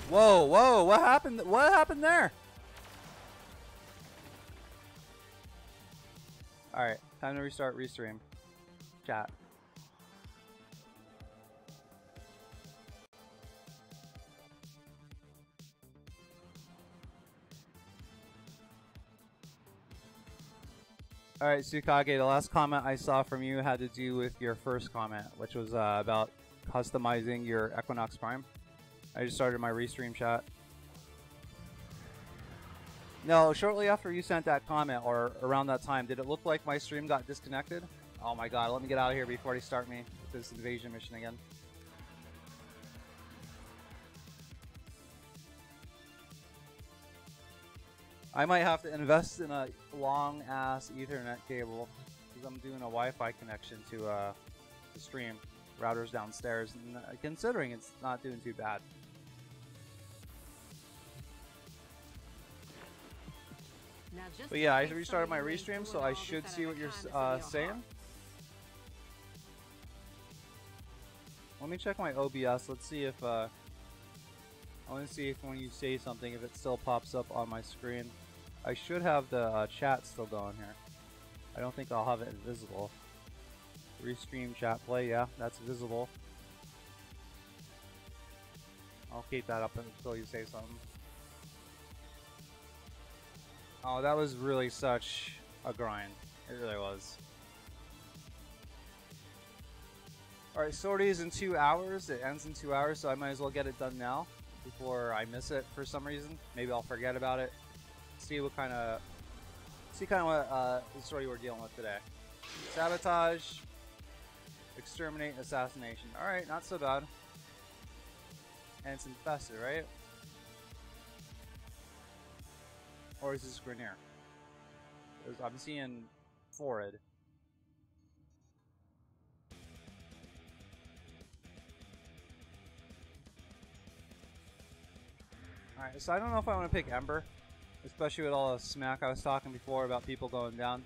A: Whoa, whoa, what happened? What happened there? Alright, time to restart restream. Chat. Alright, Tsukage, the last comment I saw from you had to do with your first comment, which was about customizing your Equinox Prime. I just started my restream chat. No, shortly after you sent that comment, or around that time, did it look like my stream got disconnected? Oh my god, let me get out of here before they start me with this invasion mission again. I might have to invest in a long-ass Ethernet cable, because I'm doing a Wi-Fi connection to the stream. Router's downstairs, and considering it's not doing too bad. But yeah, I restarted my restream, so I should see what you're saying. Let me check my OBS. Let's see if I want to see if when you say something, if it still pops up on my screen. I should have the chat still going here. I don't think I'll have it visible. Restream chat play, yeah, that's visible. I'll keep that up until you say something. Oh, that was really such a grind. It really was. Alright, sorties in 2 hours. It ends in 2 hours, so I might as well get it done now before I miss it for some reason. Maybe I'll forget about it. See what kind of story we're dealing with today. Sabotage, exterminate, assassination. Alright, not so bad. And it's infested, right? Or is this Grenier? I'm seeing Forid. Alright, so I don't know if I want to pick Ember. Especially with all the smack I was talking before about people going down.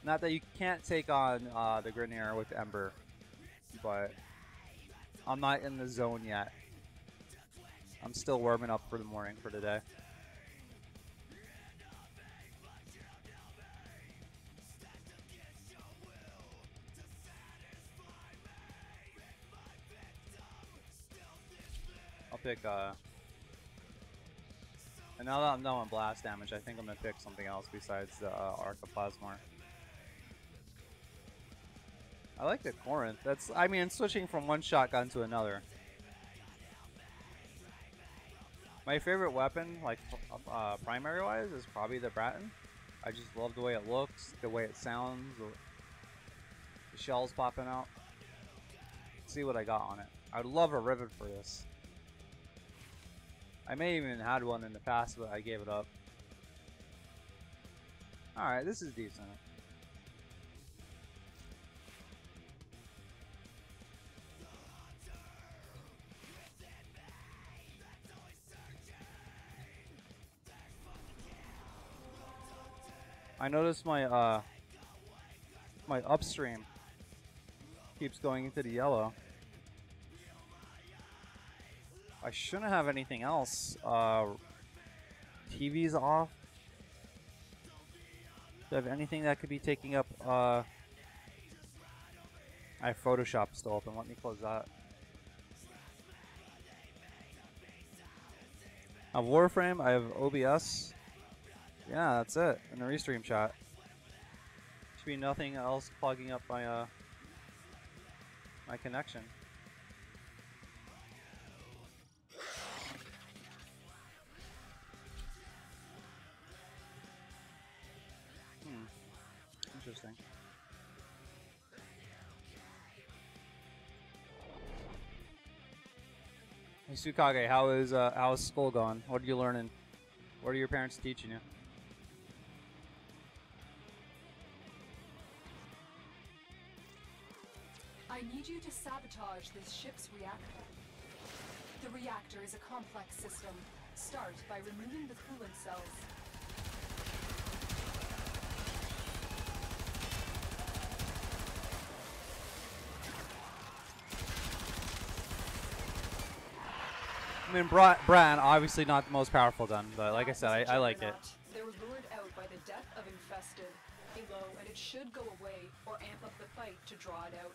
A: Not that you can't take on the Grineer with Ember, but I'm not in the zone yet. I'm still warming up for the morning for today. I'll pick and now that I'm done with blast damage, I think I'm gonna pick something else besides the Arcoplasmor. I like the Corinth. That's, I mean, switching from one shotgun to another. My favorite weapon, like primary-wise, is probably the Bratton. I just love the way it looks, the way it sounds, the shells popping out. Let's see what I got on it. I would love a rivet for this. I may even had one in the past, but I gave it up. Alright, this is decent. I noticed my my upstream keeps going into the yellow. I shouldn't have anything else. TV's off. Do I have anything that could be taking up? I have Photoshop still open. Let me close that. I have Warframe. I have OBS. Yeah, that's it. And the restream chat. Should be nothing else plugging up my my connection. Interesting. Hey Tsukage, how is school going? What are you learning? What are your parents teaching you?
B: I need you to sabotage this ship's reactor. The reactor is a complex system. Start by removing the coolant cells.
A: I mean, Bran, obviously not the most powerful gun, but like I said, I like it.
B: They were lured out by the death of Infested. Halo, and it should go away or amp up the fight to draw it out.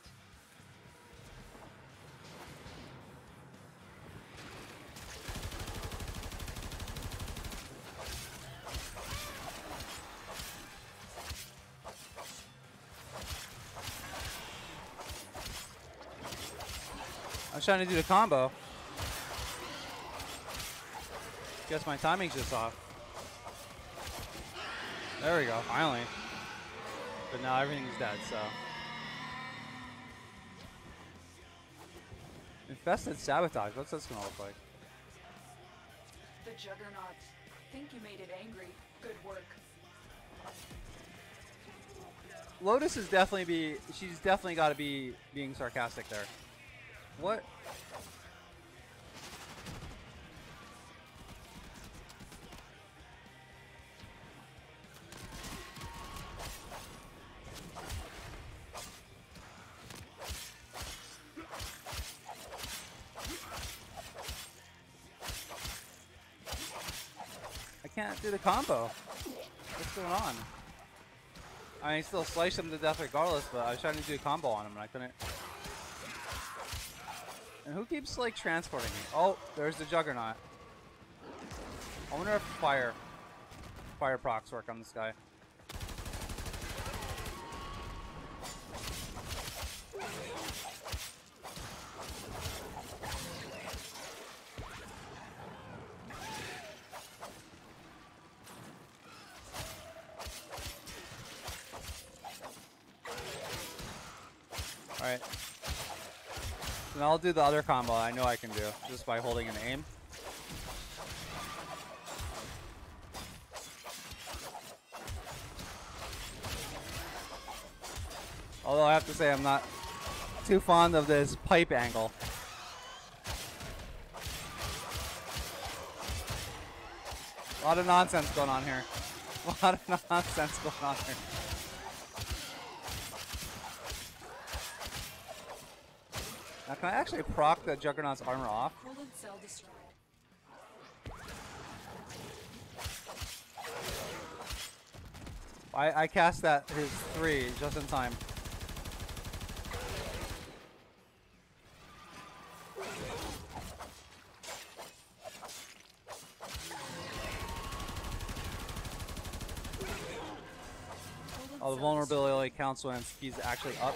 A: I was trying to do the combo. Guess my timing's just off. There we go, finally. But now everything's dead, so. Infested Sabotage, what's this gonna look like?
B: The Juggernaut. Think you made it angry. Good work.
A: Lotus is definitely she's definitely gotta be being sarcastic there. What? I can't do the combo. What's going on? I mean, still slice him to death regardless, but I was trying to do a combo on him and I couldn't. And who keeps like transporting me? Oh, there's the Juggernaut. I wonder if fire procs work on this guy. Alright. And I'll do the other combo I know I can do, just by holding an aim. Although I have to say I'm not too fond of this pipe angle. A lot of nonsense going on here. A lot of nonsense going on here. Now, can I actually proc the Juggernaut's armor off?
B: Coolant cell destroyed.
A: I cast that his 3 just in time. Oh, the vulnerability only counts when he's actually up.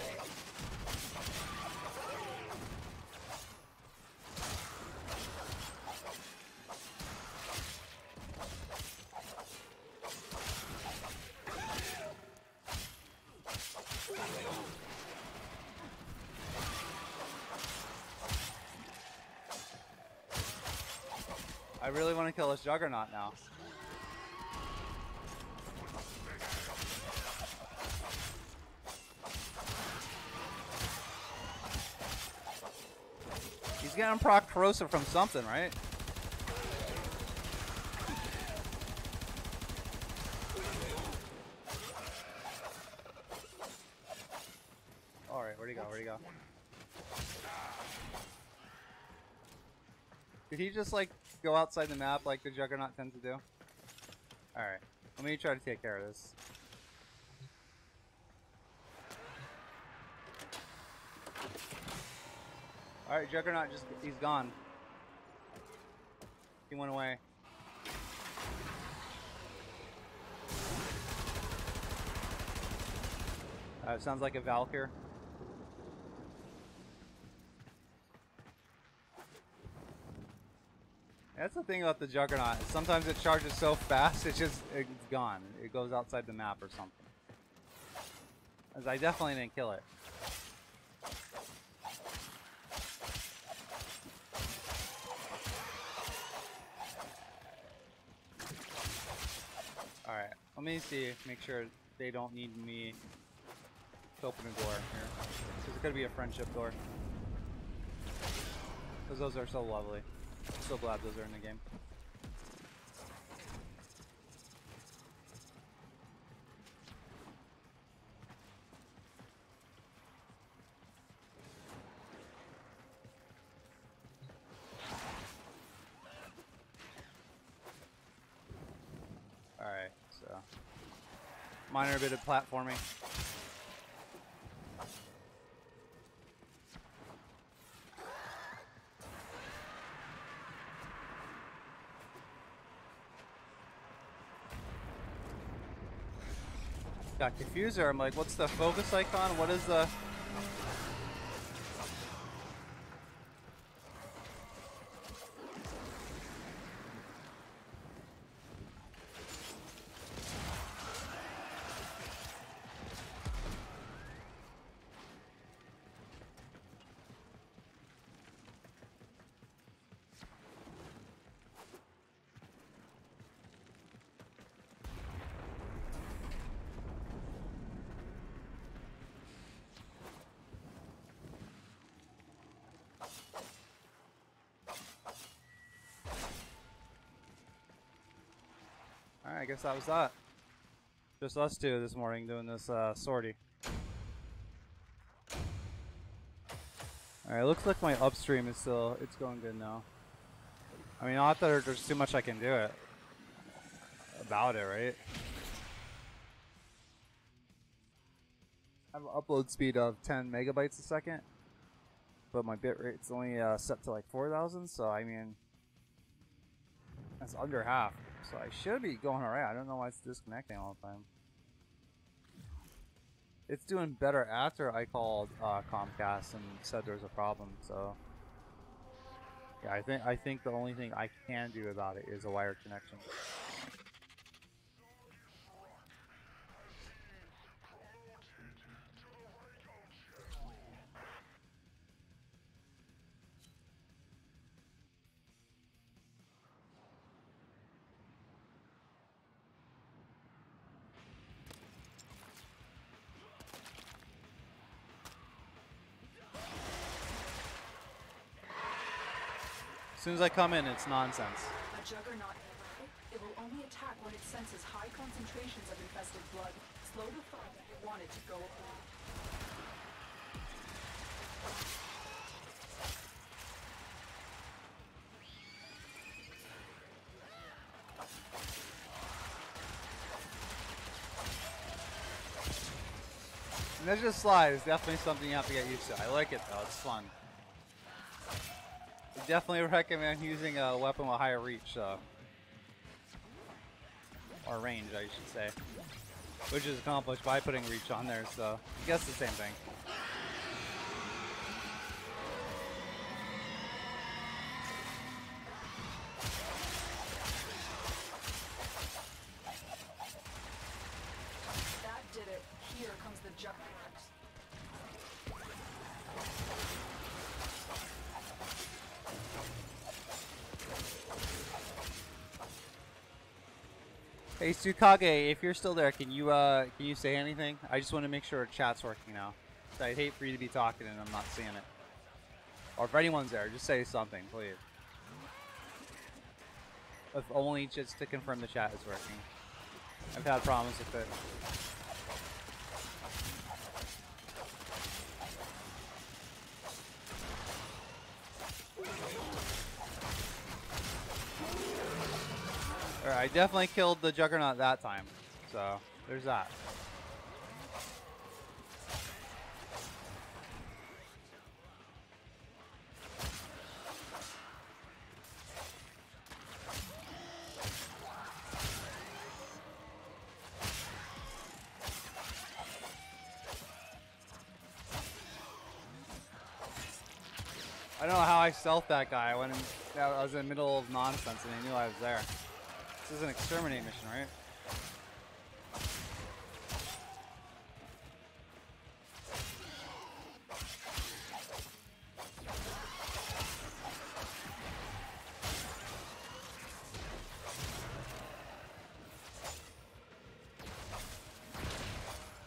A: I really want to kill this Juggernaut now. He's getting proc corrosive from something, right? Alright, where'd he go? Where'd he go? Did he just like go outside the map like the Juggernaut tends to do? Alright, let me try to take care of this. Alright, Juggernaut he's gone. He went away. It sounds like a Valkyr. That's the thing about the Juggernaut. Sometimes it charges so fast, it's gone. It goes outside the map or something. As I definitely didn't kill it. Alright, let me see, make sure they don't need me to open a door here. Because it could be a friendship door. Because those are so lovely. I'm so glad those are in the game. Alright, so minor bit of platforming. Got Diffuser. I'm like, what's the focus icon? What is the... Alright, I guess that was that. Just us two this morning doing this sortie. Alright, looks like my upstream is still, it's going good now. I mean, not that there's too much I can do about it, right? I have an upload speed of 10 megabytes a second, but my bit rate's only set to like 4,000, so I mean, that's under half. So I should be going alright. I don't know why it's disconnecting all the time. It's doing better after I called Comcast and said there's a problem. So yeah, I think the only thing I can do about it is a wired connection. As soon as I come in, it's nonsense.
B: A Juggernaut nearby. It will only attack when it senses high concentrations of infested blood. Slow the fight if you want it to go away.
A: Ninja slide is definitely something you have to get used to. I like it though, it's fun. I definitely recommend using a weapon with higher reach, or range, I should say. Which is accomplished by putting reach on there, so I guess the same thing.
B: That did it. Here comes the juggernaut.
A: Hey Tsukage, if you're still there, can you say anything? I just want to make sure chat's working now. So I'd hate for you to be talking and I'm not seeing it. Or if anyone's there, just say something, please. If only just to confirm the chat is working. I've had problems with it. Alright, I definitely killed the Juggernaut that time, so there's that. I don't know how I stealthed that guy when I was in the middle of nonsense and he knew I was there. This is an exterminate mission, right?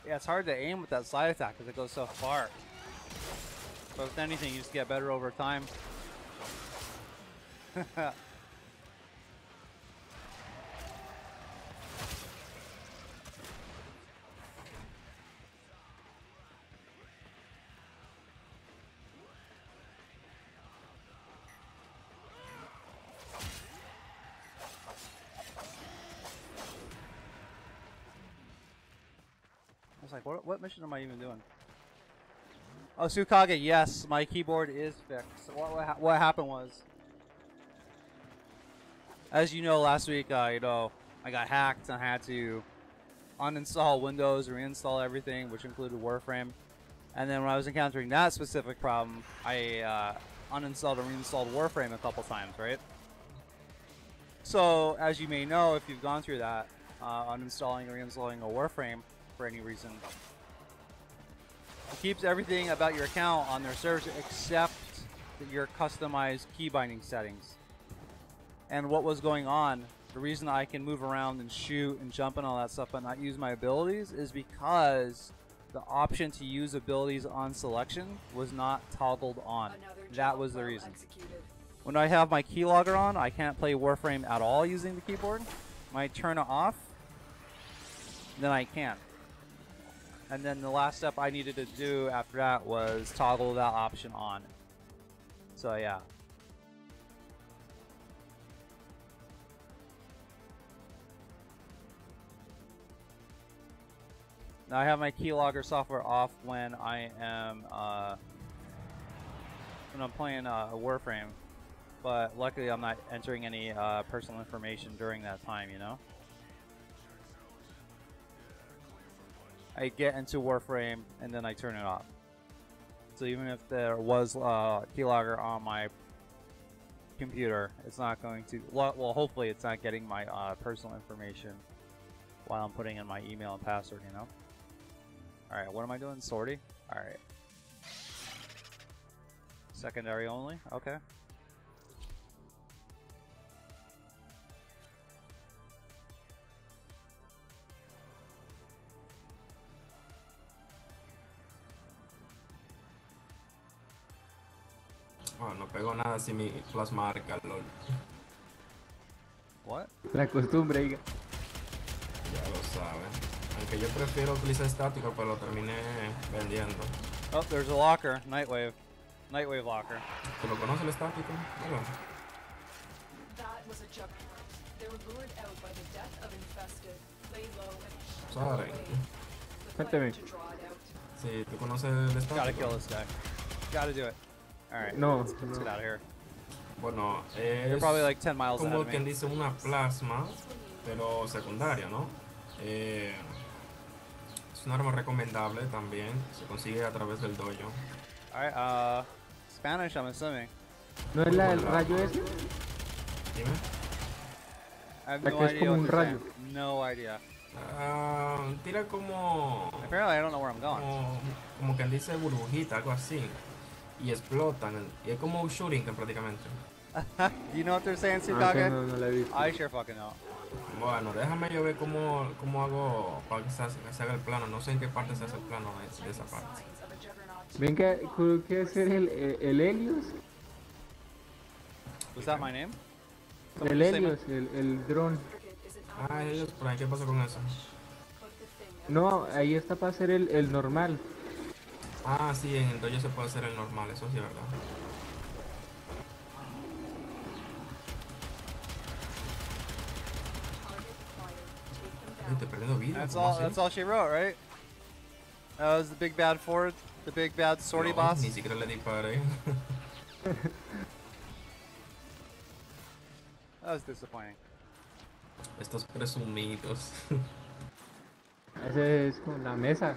A: Yeah, it's hard to aim with that slide attack because it goes so far. But with anything, you just get better over time. I was like, what mission am I even doing? Oh, Tsukage, yes, my keyboard is fixed. What happened was, as you know, last week, I got hacked and I had to uninstall Windows, reinstall everything, which included Warframe. And then when I was encountering that specific problem, I uninstalled and reinstalled Warframe a couple times, right? So, as you may know, if you've gone through that, uninstalling or reinstalling a Warframe for any reason, it keeps everything about your account on their servers except your customized key binding settings. And what was going on, the reason I can move around and shoot and jump and all that stuff but not use my abilities is because the option to use abilities on selection was not toggled on. That was the reason. When I have my keylogger on, I can't play Warframe at all using the keyboard. When I turn it off, then I can. And then the last step I needed to do after that was toggle that option on. So yeah. Now I have my keylogger software off when I am when I'm playing Warframe, but luckily I'm not entering any personal information during that time, you know? I get into Warframe and then I turn it off. So even if there was keylogger on my computer, it's not going to, well hopefully it's not getting my personal information while I'm putting in my email and password, you know? Alright, what am I doing? Sortie? Alright. Secondary only? Okay.
D: Oh, no pego nada si mi plasma arca, lol.
A: What?
C: La costumbre, diga.
D: Ya lo saben. Aunque yo prefiero utilizar estático, pero lo terminé vendiendo.
A: Oh, there's a locker. Nightwave. Nightwave locker.
D: ¿Tú lo conoces el estático? Bueno.
B: That was a juggernaut. They were lured out by the death of infested. Lay low and
D: Sorry.
B: the
C: Cuénteme.
B: plan to draw it out.
D: Sí, ¿tú conoces el estático?
A: Gotta kill this guy. Gotta do it. Alright.
C: No,
A: Let's
C: no.
A: get out of here.
D: Bueno,
A: You're
D: es
A: probably like 10 miles ahead
D: como
A: of
D: quien
A: me.
D: dice una plasma, pero secundaria, ¿no? Es un arma recomendable también. Se consigue a través del dojo.
A: Alright, Spanish, I'm assuming.
C: ¿No es la del rayo ese?
D: Dime.
A: I have
C: La
A: no
C: que es
A: idea
C: como
A: what
C: un
A: they're
C: rayo.
A: saying. No idea.
D: Tira como...
A: Apparently, I don't know where I'm going.
D: Como quien dice burbujita, algo así. Y explotan. Y es como un shooting prácticamente.
A: Do you know what they're saying,
C: Ah,
A: Tsukage?
C: no, no la he visto.
A: I sure fucking know.
D: Bueno, déjame yo ver cómo hago para que se haga el plano. No sé en qué parte se hace el plano de esa parte.
B: Signs of a juggernaut.
C: Venga, creo que ese es el Helios.
A: Was that my name?
C: El Helios, el dron.
B: Cricket is an
D: Ah, ellos por ahí, ¿qué pasa con eso?
B: put the thing out.
C: No, ahí está para hacer el normal.
D: Ah, sí, en el dojo se puede hacer el normal, eso sí es verdad.
B: Target acquired. Take them
D: Ay,
B: down.
D: estoy perdiendo vida.
A: That's
D: ¿cómo
A: all.
D: así?
A: That's all she wrote, right? That was the big bad Ford, the big bad sortie
D: No,
A: boss.
D: Ni siquiera le disparé.
A: That was disappointing.
D: Estos presumidos.
C: Ese es con la mesa.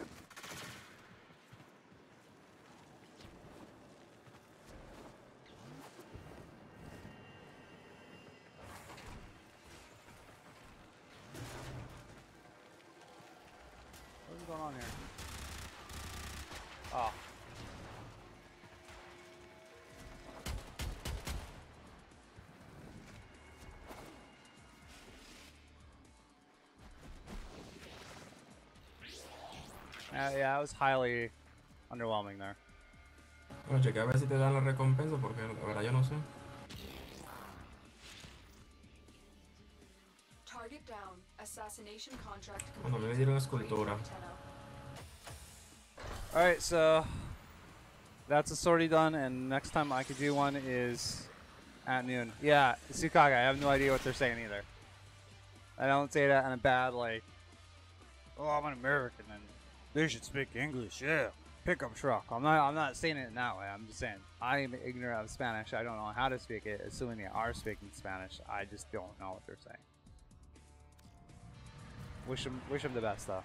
A: What's going on here? Oh. Yeah, it was highly underwhelming there.
D: Bueno, chequea a ver si te dan la recompensa, porque la verdad yo no sé.
B: Target down. Assassination contract
D: Bueno, a mí me
B: complete.
D: dieron
B: Great
D: escultura.
B: antenna.
A: Alright, so that's a sortie done, and next time I could do one is at noon. Yeah, Tsukage, I have no idea what they're saying either. I don't say that in a bad, like, oh, I'm an American and they should speak English, yeah. Pickup truck. I'm not saying it in that way. I'm just saying I'm ignorant of Spanish. I don't know how to speak it. Assuming they are speaking Spanish, I just don't know what they're saying. Wish them the best though.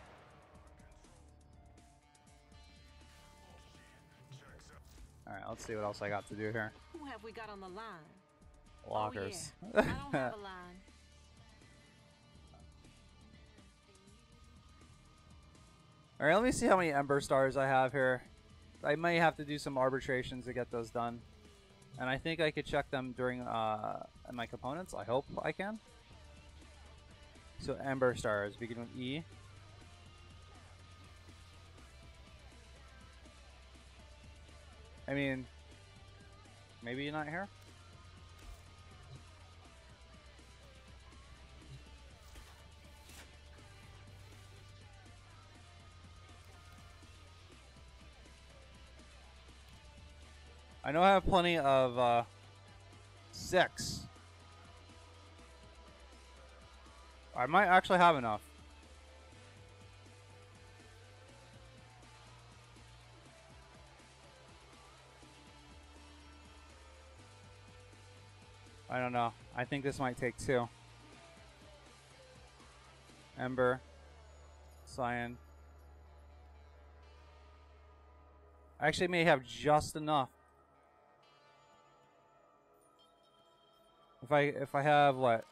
A: Alright, let's see what else I got to do here.
E: Who have we got on the line?
A: Lockers.
E: Oh, yeah. I don't have a line.
A: Alright, let me see how many Ember Stars I have here. I may have to do some arbitrations to get those done. And I think I could check them during my components. I hope I can. So Ember Stars, begin with E. I mean, maybe you're not here? I know I have plenty of 6. I might actually have enough. I don't know. I think this might take 2. Ember. Cyan. I actually may have just enough. If I have what?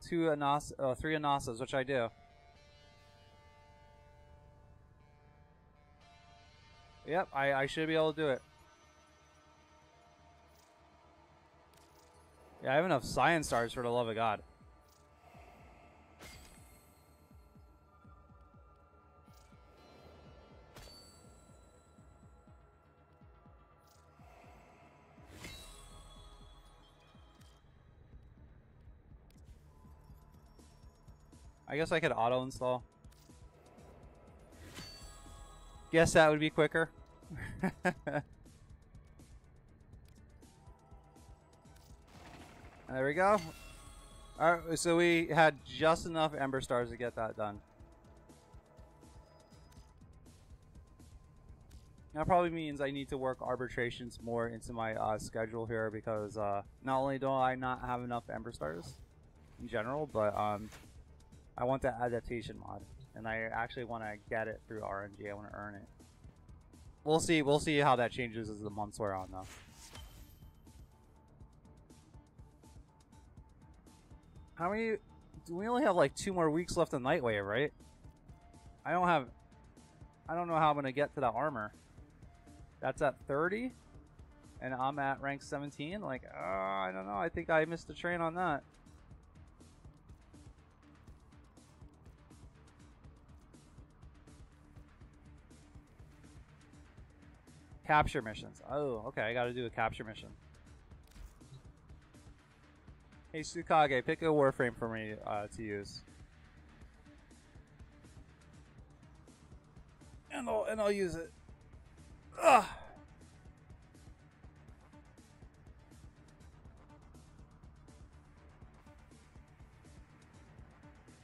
A: 3 Anasas, which I do. Yep, I should be able to do it. Yeah, I have enough Cyan Stars for the love of God. I guess I could auto install. Guess that would be quicker. There we go. Alright, so we had just enough Ember Stars to get that done. That probably means I need to work arbitrations more into my schedule here because not only do I not have enough Ember Stars in general, but I want the adaptation mod, and I actually want to get it through RNG. I want to earn it. We'll see. We'll see how that changes as the months wear on, though. How many? We only have like 2 more weeks left in Nightwave, right? I don't know how I'm gonna get to that armor. That's at 30, and I'm at rank 17. Like, I don't know. I think I missed the train on that. Capture missions. Oh, okay. I gotta do a capture mission. Hey, Tsukage, pick a Warframe for me to use. And I'll use it. Ugh.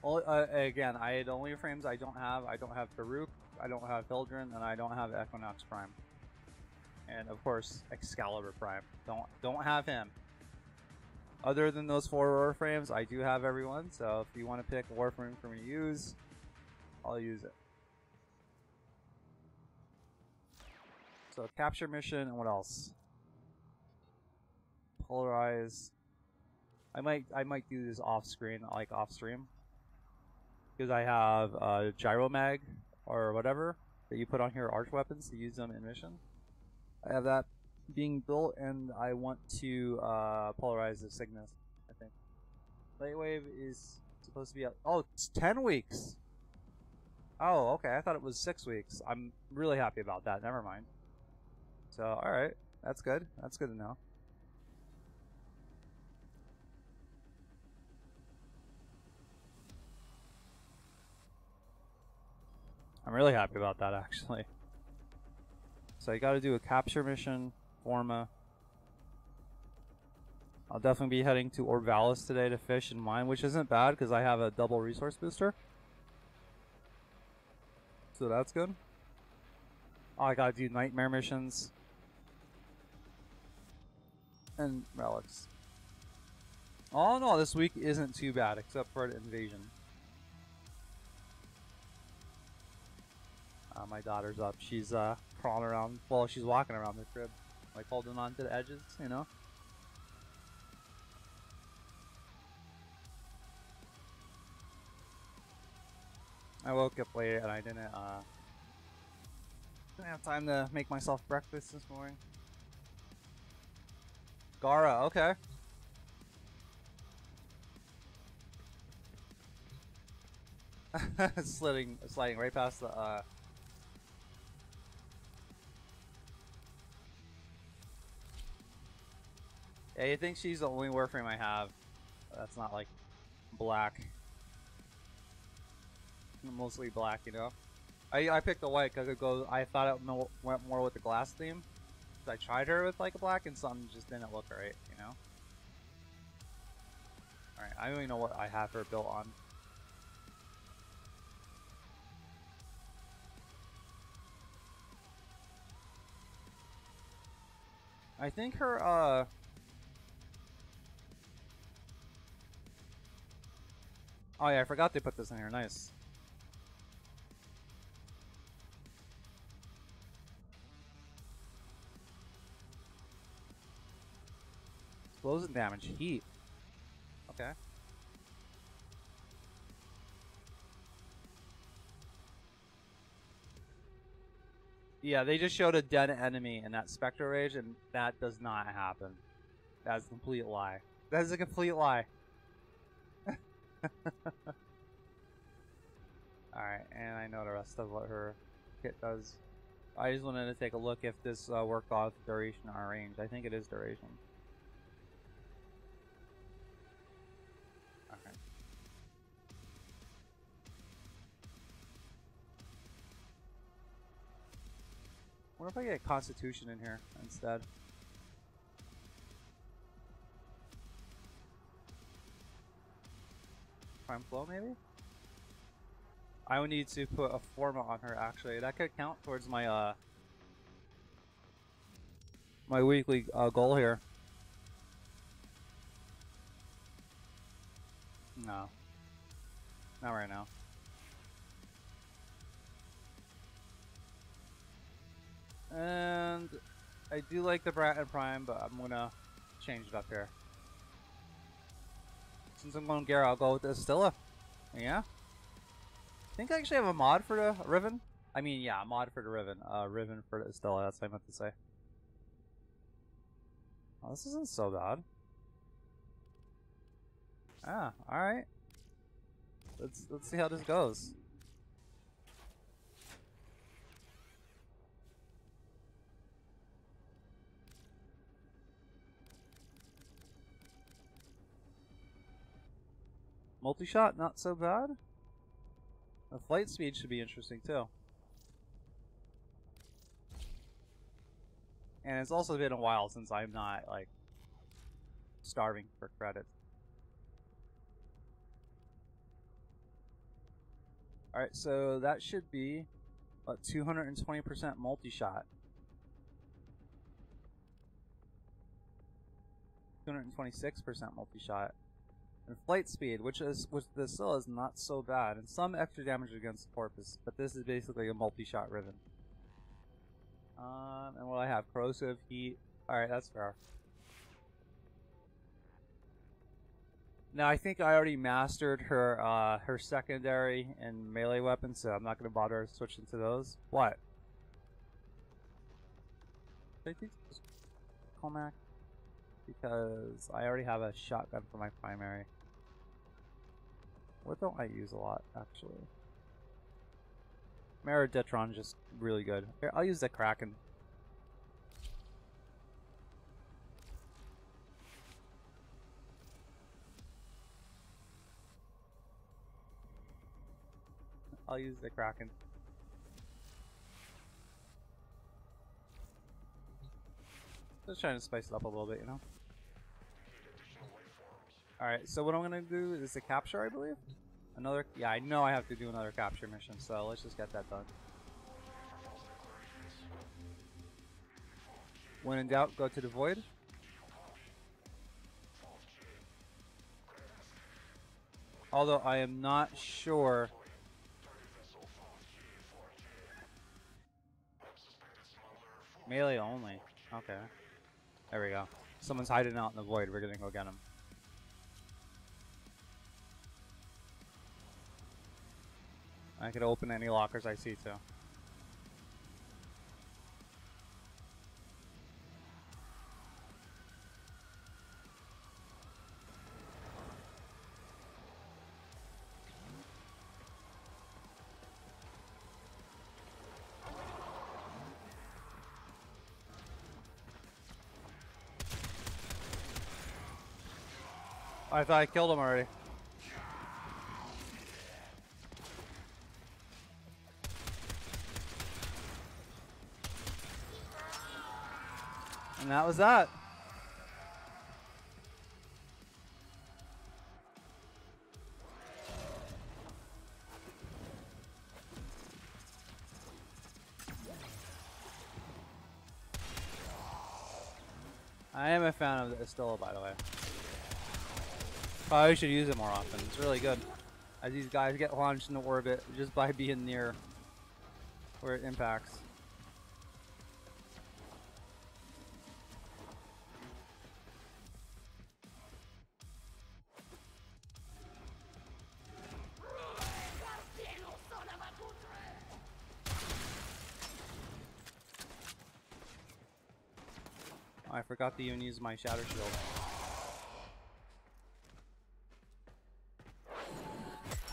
A: Well, again, the only frames I don't have Farouk, I don't have Hildren, and I don't have Equinox Prime. And of course, Excalibur Prime. Don't have him. Other than those 4 Warframes, I do have everyone. So if you want to pick a Warframe for me to use, I'll use it. So capture mission, and what else? Polarize. I might do this off screen, like off stream, because I have gyro mag or whatever that you put on your arch weapons to use them in mission. I have that being built, and I want to polarize the Cygnus. I think Nightwave is supposed to be out. Oh, it's 10 weeks. Oh, okay. I thought it was 6 weeks. I'm really happy about that. Never mind. So, alright. That's good. That's good to know. I'm really happy about that, actually. So, you gotta do a capture mission, Forma. I'll definitely be heading to Orvalis today to fish and mine, which isn't bad because I have a double resource booster. So, that's good. Oh, I gotta do nightmare missions. And relics. Oh no, this week isn't too bad except for the invasion. My daughter's up. She's crawling around. Well, she's walking around the crib, like holding on to the edges, you know. I woke up late and I didn't have time to make myself breakfast this morning. Gara, okay. sliding right past the Yeah, you think she's the only Warframe I have that's not like black. Mostly black, you know. I picked the white because it goes. I thought it went more with the glass theme. I tried her with like a black and something just didn't look right, you know. Alright, I don't even know what I have her built on. I think her oh yeah, I forgot they put this in here. Nice. Explosion damage, heat. Okay. Yeah, they just showed a dead enemy in that Spectre Rage, and that does not happen. That's a complete lie. That is a complete lie. Alright, and I know the rest of what her kit does. I just wanted to take a look if this worked off duration or range. I think it is duration. What if I get Constitution in here instead? Prime Flow, maybe? I would need to put a Forma on her, actually. That could count towards my, my weekly goal here. No. Not right now. And I do like the Brat and Prime, but I'm gonna change it up here. Since I'm going Gera, I'll go with the Estilla. Yeah. I think I actually have a mod for the Riven. I mean, yeah, a mod for the Riven. Riven for the Estilla, that's what I meant to say. Oh, this isn't so bad. Ah, alright. Let's see how this goes. Multi-shot, not so bad. The flight speed should be interesting too. And it's also been a while since I'm not, like, starving for credit. Alright, so that should be a 220% multi-shot. 226% multi-shot. And flight speed, which this still is not so bad, and some extra damage against the Porpoise, but this is basically a multi-shot Riven. And what I have, corrosive, heat. Alright, that's fair. Now I think I already mastered her her secondary and melee weapons, so I'm not gonna bother switching to those. What? I think it's Comac. Because I already have a shotgun for my primary. What don't I use a lot, actually? Meridetron is just really good. Here, I'll use the Kraken. I'll use the Kraken. Just trying to spice it up a little bit, you know? Alright, so what I'm gonna do is a capture, I believe? Another, yeah, I know I have to do another capture mission, so let's just get that done. When in doubt, go to the Void. Although I am not sure. Melee only. Okay. There we go. Someone's hiding out in the Void. We're gonna go get him. I could open any lockers I see too. I thought I killed him already. And that was that. I am a fan of the Estilla, by the way. Probably should use it more often. It's really good. As these guys get launched into orbit just by being near where it impacts. Oh, I forgot to even use my Shatter Shield.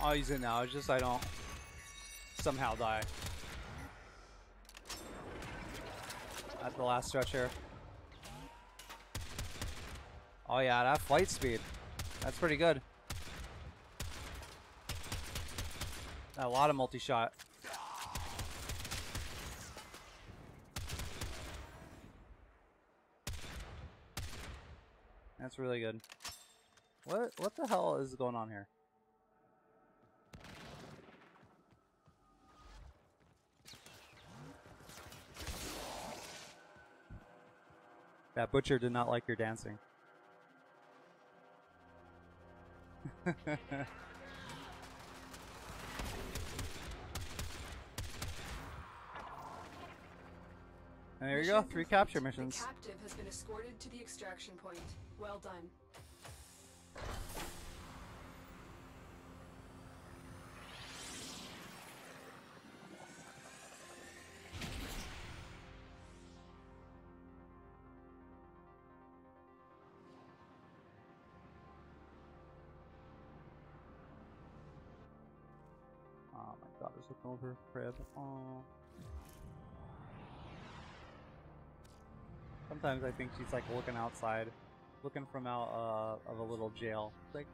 A: I'll use it now, it's just I don't somehow die. At the last stretch here. Oh yeah, that flight speed. That's pretty good. A lot of multi-shot. That's really good. What the hell is going on here? That butcher did not like your dancing. And there you go, 3 capture missions.
B: The captive has been escorted to the extraction point. Well done.
A: Oh, my daughter's looking over her crib. Oh. Sometimes I think she's like looking outside, looking from out of a little jail. It's like,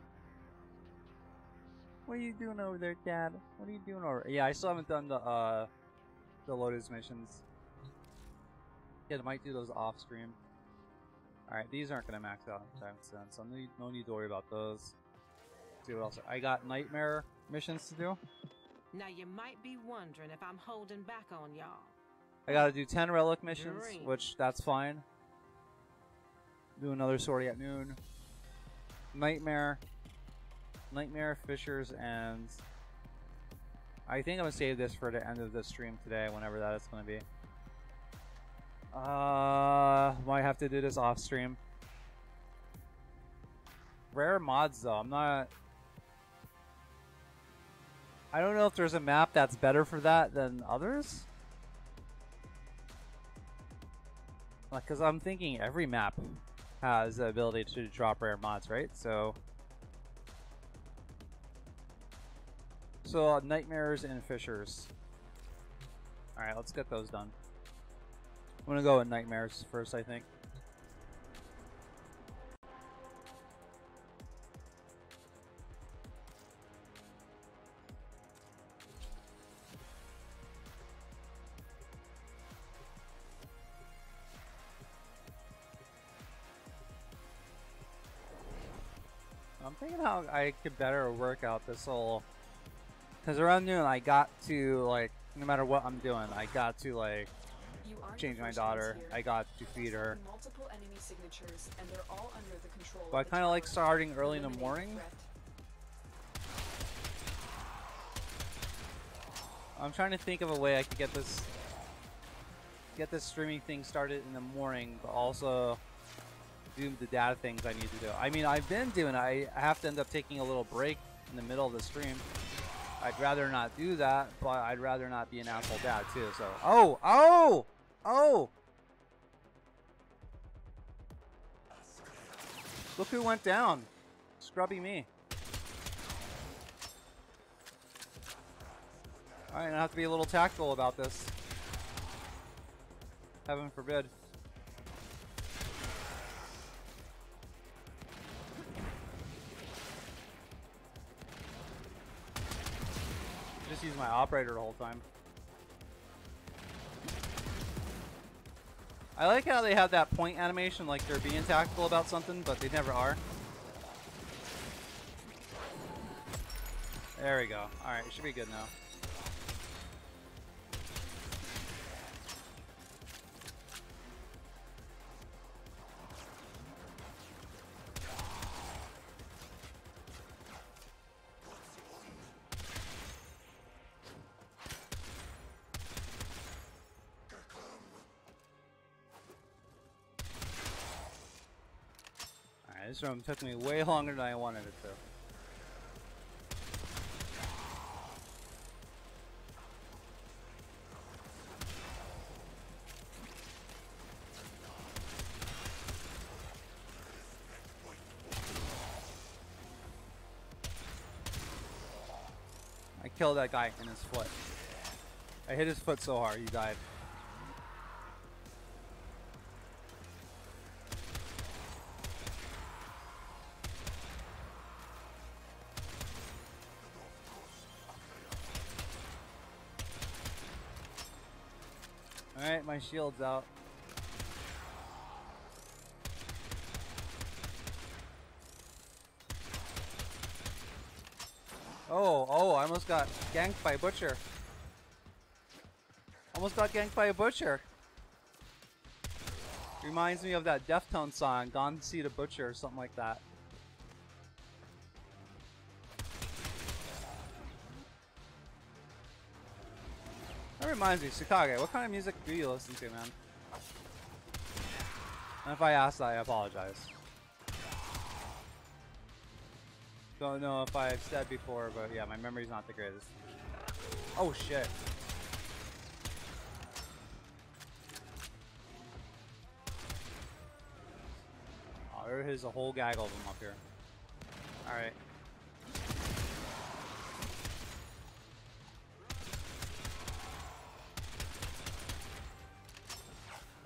A: what are you doing over there, Dad? What are you doing over? Yeah, I still haven't done the Lotus missions. Yeah, I might do those off stream. All right, these aren't gonna max out anytime soon, so no need to worry about those. Let's see what else I got. Nightmare missions to do.
E: Now you might be wondering if I'm holding back on y'all.
A: I gotta do 10 relic missions,
E: Great.
A: which that's fine. Do another sortie at noon. Nightmare, Fishers, and I think I'm gonna save this for the end of the stream today, whenever that is gonna be. Might have to do this off stream. Rare mods though, I don't know if there's a map that's better for that than others. Like, cause I'm thinking every map has the ability to drop rare mods, right? So Nightmares and Fishers. Alright, let's get those done. I'm gonna go with Nightmares first, I think. I'm thinking how I could better work out this whole, because around noon I got to, like, no matter what I'm doing, I got to, like, change my daughter. I got to feed her.
B: Multiple enemy signatures, and they're all under the control.
A: But I kind of like starting early in the morning. I'm trying to think of a way I could get this streaming thing started in the morning, but also do the data things I need to do. I mean, I've been doing it. I have to end up taking a little break in the middle of the stream. I'd rather not do that, but I'd rather not be an asshole dad too. So, oh! Look who went down. Scrubby me. Alright, I have to be a little tactful about this. Heaven forbid. Just use my operator the whole time. I like how they have that point animation, like they're being tactical about something, but they never are. There we go. Alright, it should be good now. This room took me way longer than I wanted it to. I killed that guy in his foot. I hit his foot so hard he died. Alright, my shield's out. Oh, I almost got ganked by a butcher. Almost got ganked by a butcher. Reminds me of that Deftones song, Gone to See the Butcher, or something like that. That reminds me, Tsukage, what kind of music do you listen to, man? And if I asked that, I apologize. Don't know if I've said before, but yeah, my memory's not the greatest. Oh shit. Oh, there's a whole gaggle of them up here. Alright.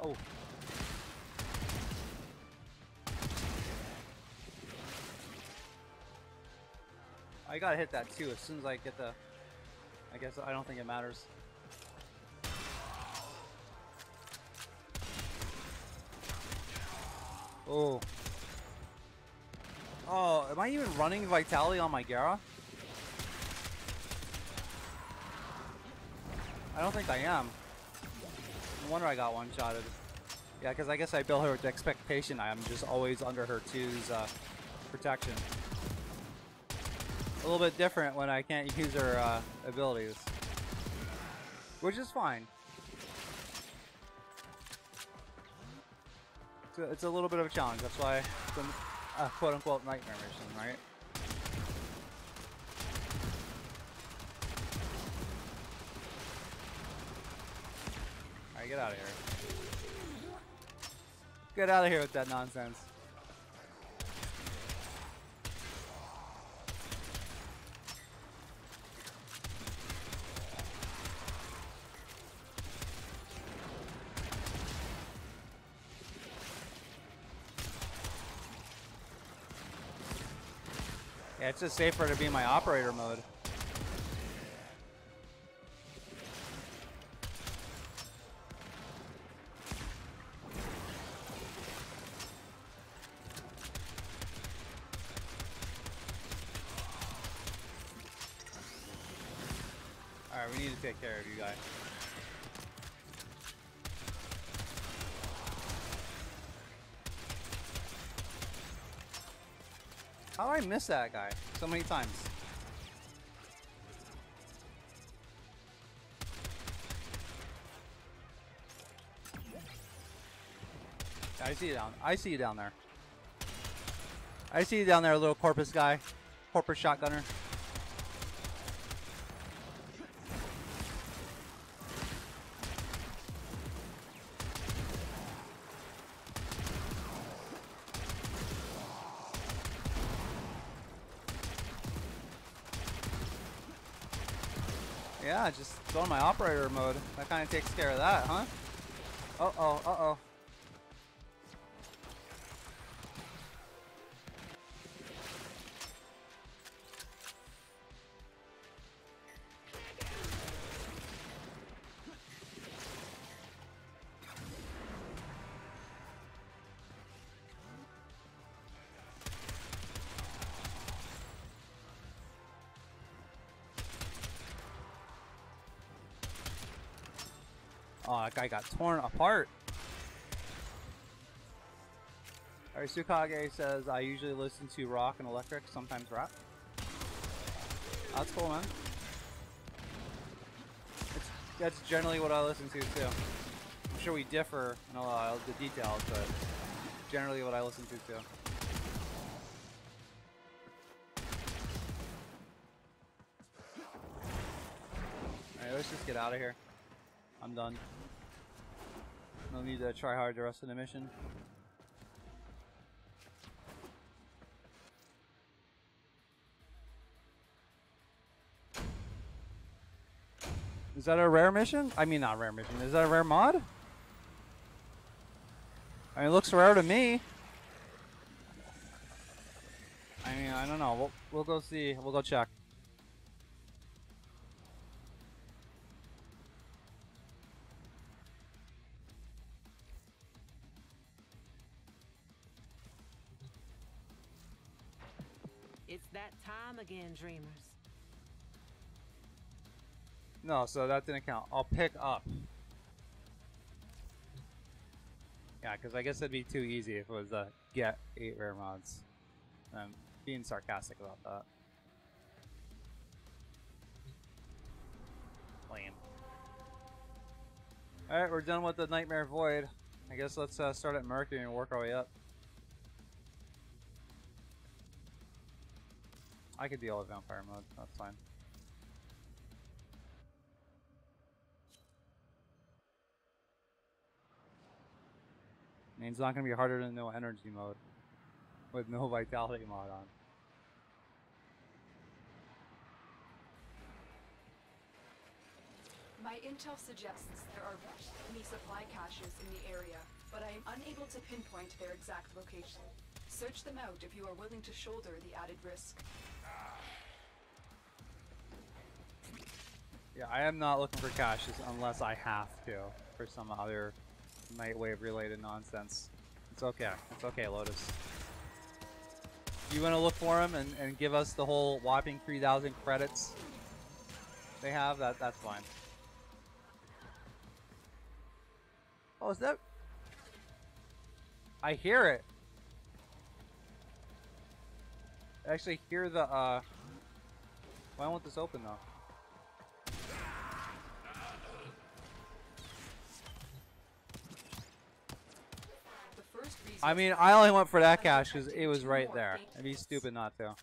A: Oh. I gotta hit that too as soon as I get the... I guess I don't think it matters. Oh. Oh, am I even running Vitality on my Gara? I don't think I am. No wonder I got one-shotted. Yeah, because I guess I built her with the expectation I'm just always under her 2's protection. A little bit different when I can't use her abilities. Which is fine. It's a little bit of a challenge. That's why it's a quote-unquote nightmare mission, right? Alright, get out of here. Get out of here with that nonsense. Yeah, it's just safer to be in my operator mode. Alright, we need to take care of you guys. How did I miss that guy so many times? I see you down. I see you down there. I see you down there, little corpus guy. Corpus shotgunner. Yeah, just go in my operator mode. That kind of takes care of that, huh? Uh-oh, uh-oh. Oh, that guy got torn apart. Alright, Tsukage says, I usually listen to rock and electric, sometimes rap. That's cool, man. That's generally what I listen to, too. I'm sure we differ in a lot of the details, but generally what I listen to, too. Alright, let's just get out of here. I'm done. No need to try hard the rest of the mission. Is that a rare mission? I mean, not rare mission. Is that a rare mod? I mean, it looks rare to me. I mean, I don't know. We'll go see. We'll go check.
E: It's that time again, dreamers.
A: No, so that didn't count. I'll pick up. Yeah, because I guess it'd be too easy if it was get 8 rare mods. I'm being sarcastic about that. Lame. Alright, we're done with the Nightmare Void. I guess let's start at Mercury and work our way up. I could deal with Vampire mode, that's fine. I mean, it's not going to be harder than no energy mode with no vitality mod on.
B: My intel suggests there are many supply caches in the area, but I am unable to pinpoint their exact location. Search them out if you are willing to shoulder the added risk.
A: Yeah, I am not looking for caches unless I have to for some other Nightwave related nonsense. It's okay. It's okay, Lotus. You want to look for them and give us the whole whopping 3,000 credits they have? That's fine. Oh, is that? I hear it. I actually hear the, why won't this open though? I mean, I only went for that cache because it was right there. I'd be stupid not to.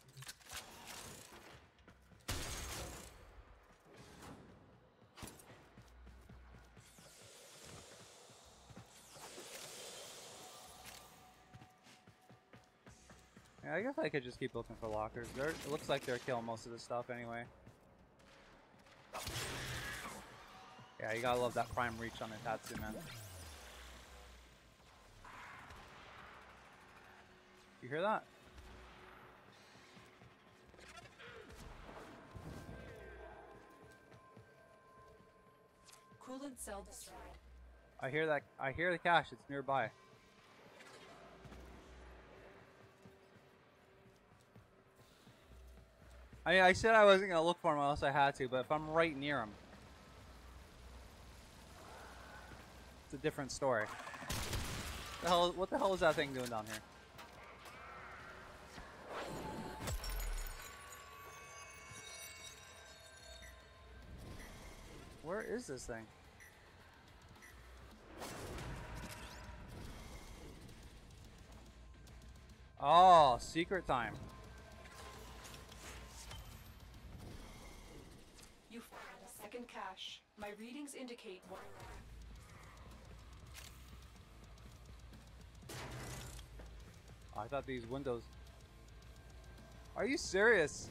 A: Yeah, I guess I could just keep looking for lockers. It looks like they're killing most of the stuff anyway. Yeah, you gotta love that prime reach on the Tatsu, man. You hear that?
B: Coolant cell destroyed.
A: I hear that. I hear the cache. It's nearby. I mean, I said I wasn't gonna look for him unless I had to, but if I'm right near him, it's a different story. What the hell is that thing doing down here? Where is this thing? Oh, secret time.
B: You found a second cache. My readings indicate one.
A: Oh, I thought these windows. Are you serious?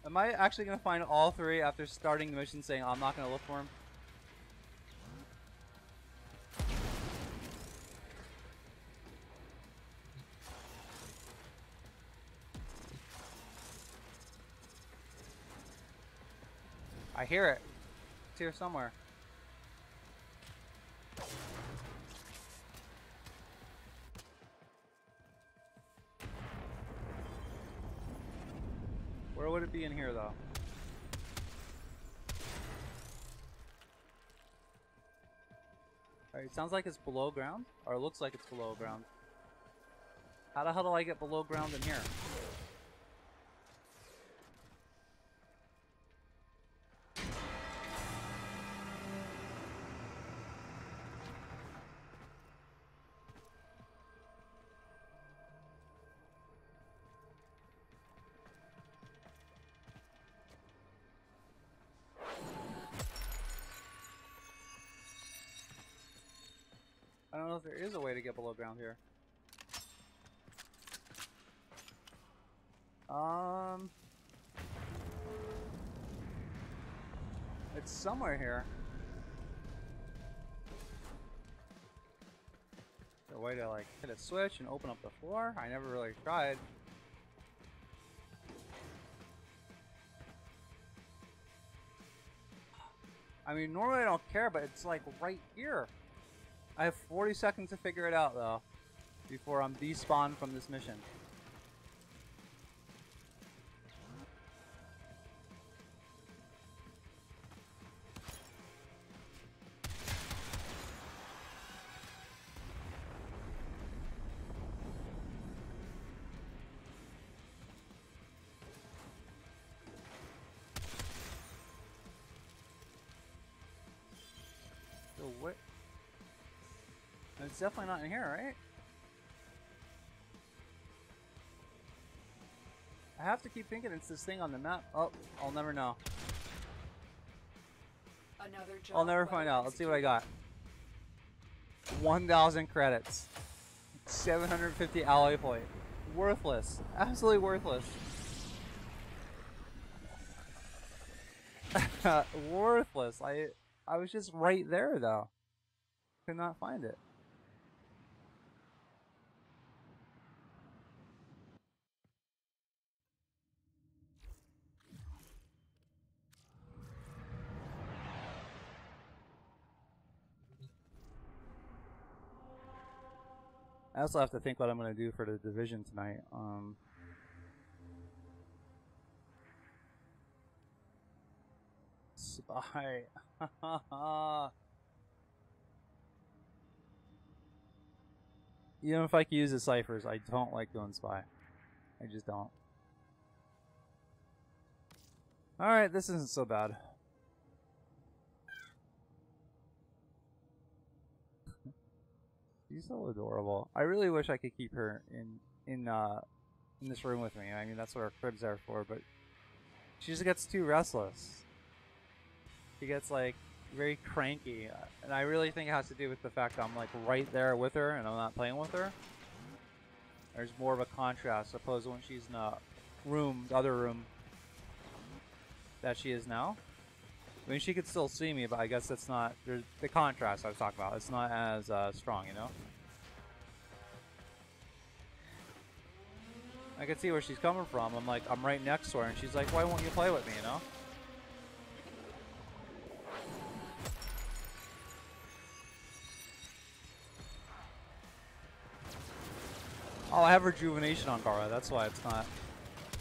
A: Am I actually gonna find all 3 after starting the mission saying I'm not gonna look for him? I hear it. It's here somewhere. Where would it be in here, though? Alright, it sounds like it's below ground, or it looks like it's below ground. How the hell do I get below ground in here? I don't know if there is a way to get below ground here. It's somewhere here. Is there a way to like hit a switch and open up the floor? I never really tried. I mean, normally I don't care, but it's like right here. I have 40 seconds to figure it out, though, before I'm despawned from this mission. It's definitely not in here, right? I have to keep thinking it's this thing on the map. Oh, I'll never know.
B: Another job
A: I'll never
B: well
A: find out. Let's see what I
B: executed.
A: got. 1,000 credits. 750 alloy point. Worthless. Absolutely worthless. Worthless. I was just right there though. Could not find it. I also have to think what I'm going to do for the division tonight. Spy. Even if I can use the ciphers, I don't like doing spy. I just don't. Alright, this isn't so bad. She's so adorable. I really wish I could keep her in this room with me. I mean, that's what our cribs are for, but she just gets too restless. She gets like very cranky, and I really think it has to do with the fact that I'm like right there with her and I'm not playing with her. There's more of a contrast opposed to when she's in the room, the other room that she is now. I mean, she could still see me, but I guess that's not the contrast I was talking about. It's not as strong, you know. I can see where she's coming from. I'm right next to her, and she's like, "Why won't you play with me?" You know. Oh, I have rejuvenation on Gara. That's why it's not.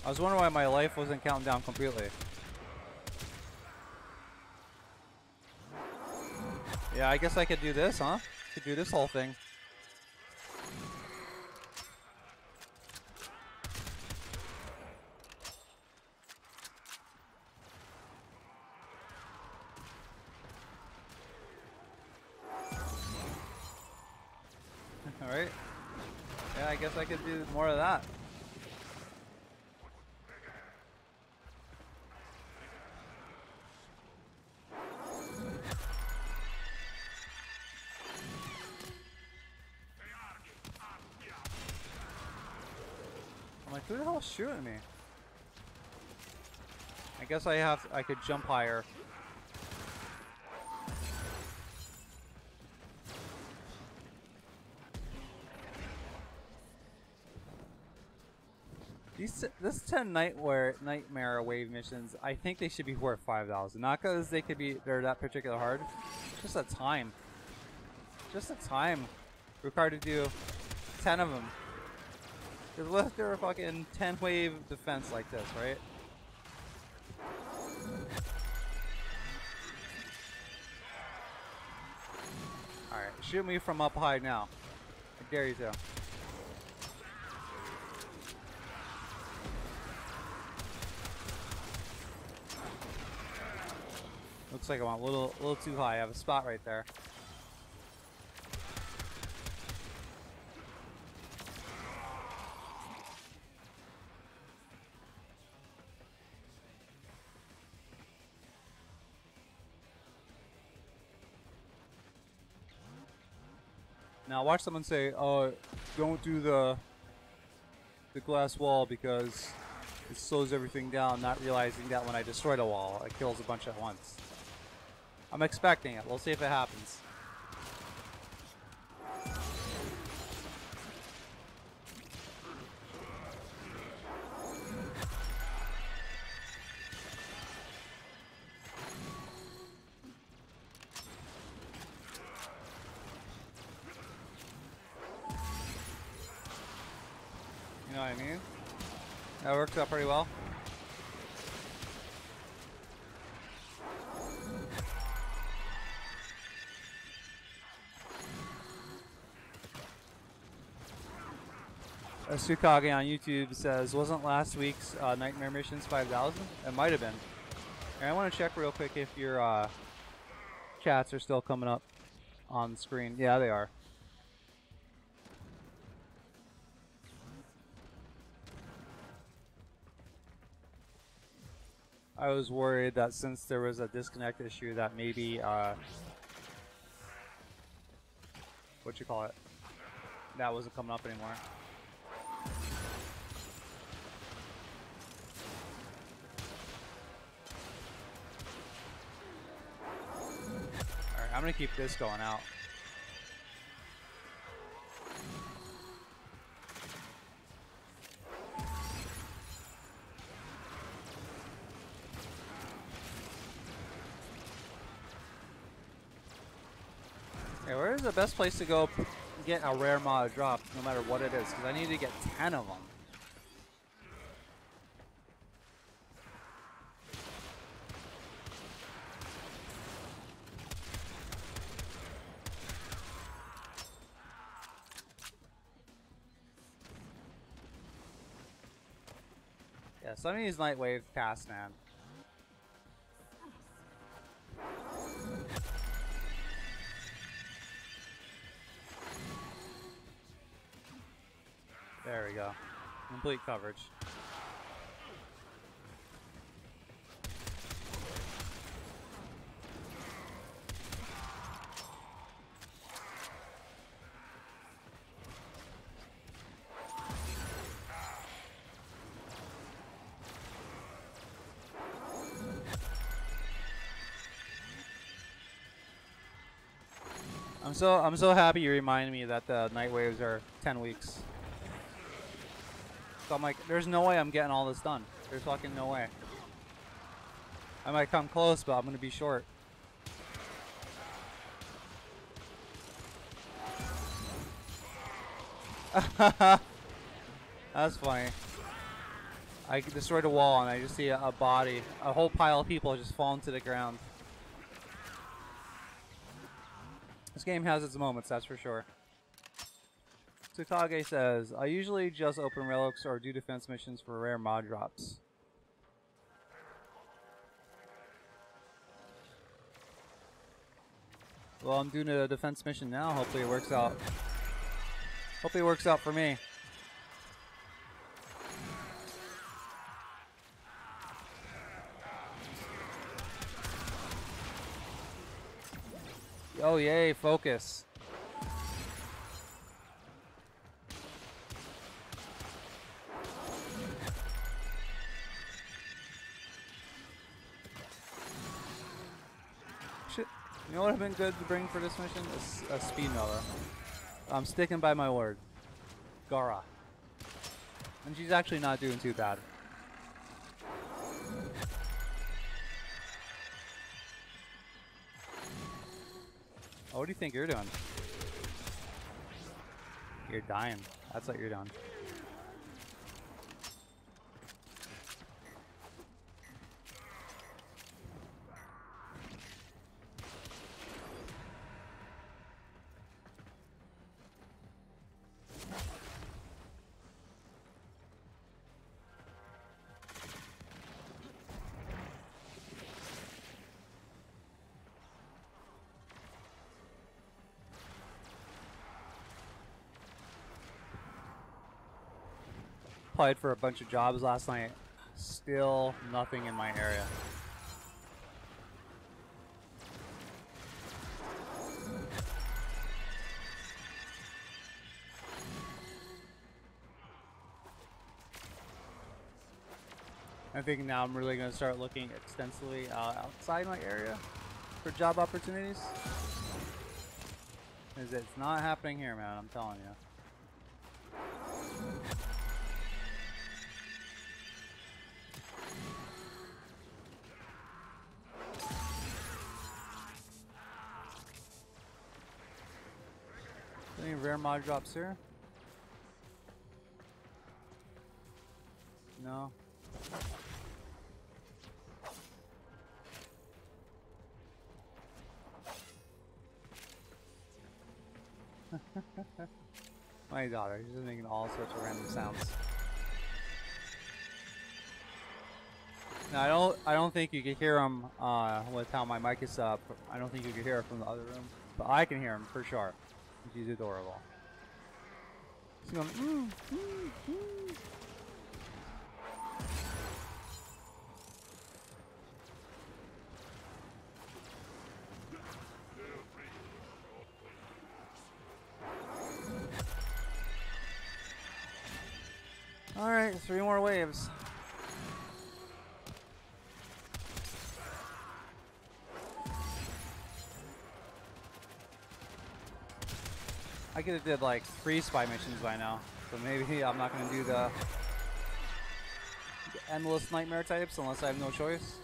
A: I was wondering why my life wasn't counting down completely. Yeah, I guess I could do this, huh? Could do this whole thing. Alright. Yeah, I guess I could do more of that. I'm like, who the hell is shooting me? I guess I could jump higher. This 10 nightmare wave missions, I think they should be worth 5,000. Not because they're that particular hard. Just a time. Just a time required to do 10 of them. Because what if they're a fucking 10 wave defense like this, right? Alright, shoot me from up high now. I dare you to. Looks like I'm a little too high. I have a spot right there. Now watch someone say, "Oh, don't do the glass wall because it slows everything down," not realizing that when I destroy the wall, it kills a bunch at once. I'm expecting it. We'll see if it happens. You know what I mean? That works out pretty well. Sukage on YouTube says, wasn't last week's Nightmare Missions 5,000? It might have been. And I want to check real quick if your chats are still coming up on the screen. Yeah, they are. I was worried that since there was a disconnect issue that maybe what you call it, that wasn't coming up anymore. Alright, I'm gonna keep this going out. Okay, where is the best place to go get a rare mod drop, no matter what it is? Because I need to get 10 of them. Yeah, some of these Nightwave pass, man. There we go. Complete coverage. I'm so happy you reminded me that the night waves are 10 weeks. So I'm like, there's no way I'm getting all this done. There's fucking no way. I might come close, but I'm gonna be short. That's funny. I destroyed a wall and I just see a body, a whole pile of people just falling to the ground. This game has its moments, that's for sure. Tsukage says, I usually just open relics or do defense missions for rare mod drops. Well, I'm doing a defense mission now. Hopefully it works out. Hopefully it works out for me. Oh, yay, focus. Shit. You know what would have been good to bring for this mission? A speed mellow. I'm sticking by my word. Gara. And she's actually not doing too bad. Oh, what do you think you're doing? You're dying. That's what you're doing. Applied for a bunch of jobs last night. Still nothing in my area. I think now I'm really going to start looking extensively outside my area for job opportunities. Because it's not happening here, man, I'm telling you. Any rare mod drops here? No. My daughter, she's just making all sorts of random sounds. Now, I don't think you can hear them with how my mic is set up. I don't think you can hear it from the other room, but I can hear them for sure. She's adorable. She's going, Alright, 3 more waves. I could have did like 3 spy missions by now, so maybe I'm not going to do the endless nightmare types unless I have no choice.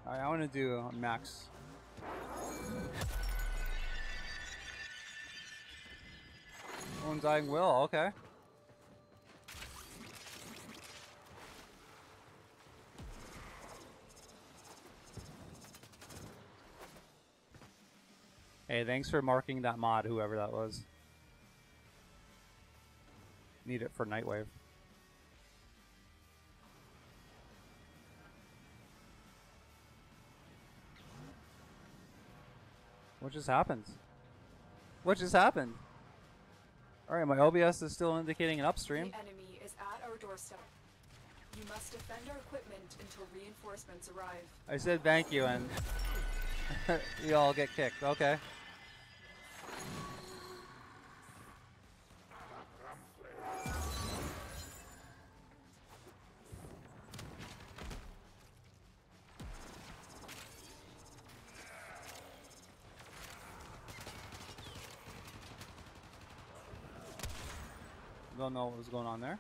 A: Alright, I want to do max. Undying Will, okay. Hey, thanks for marking that mod, whoever that was. Need it for Nightwave. What just happened? What just happened? Alright, my OBS is still indicating an upstream.
B: The enemy is at our doorstep. You must defend our equipment until reinforcements arrive.
A: I said thank you and you all get kicked. Okay. Don't know what was going on there.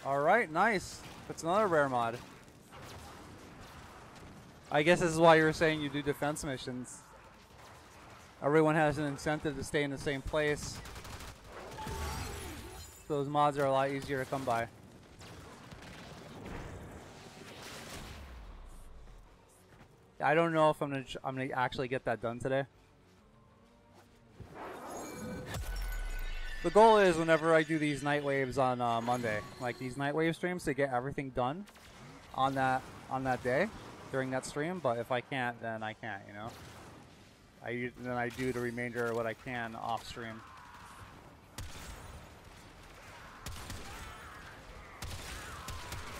A: Alright, nice. That's another rare mod. I guess this is why you were saying you do defense missions. Everyone has an incentive to stay in the same place. Those mods are a lot easier to come by. I don't know if I'm gonna actually get that done today. The goal is whenever I do these night waves on Monday, like these night wave streams, to get everything done on that day during that stream. But if I can't, then I can't. You know, then I do the remainder of what I can off stream.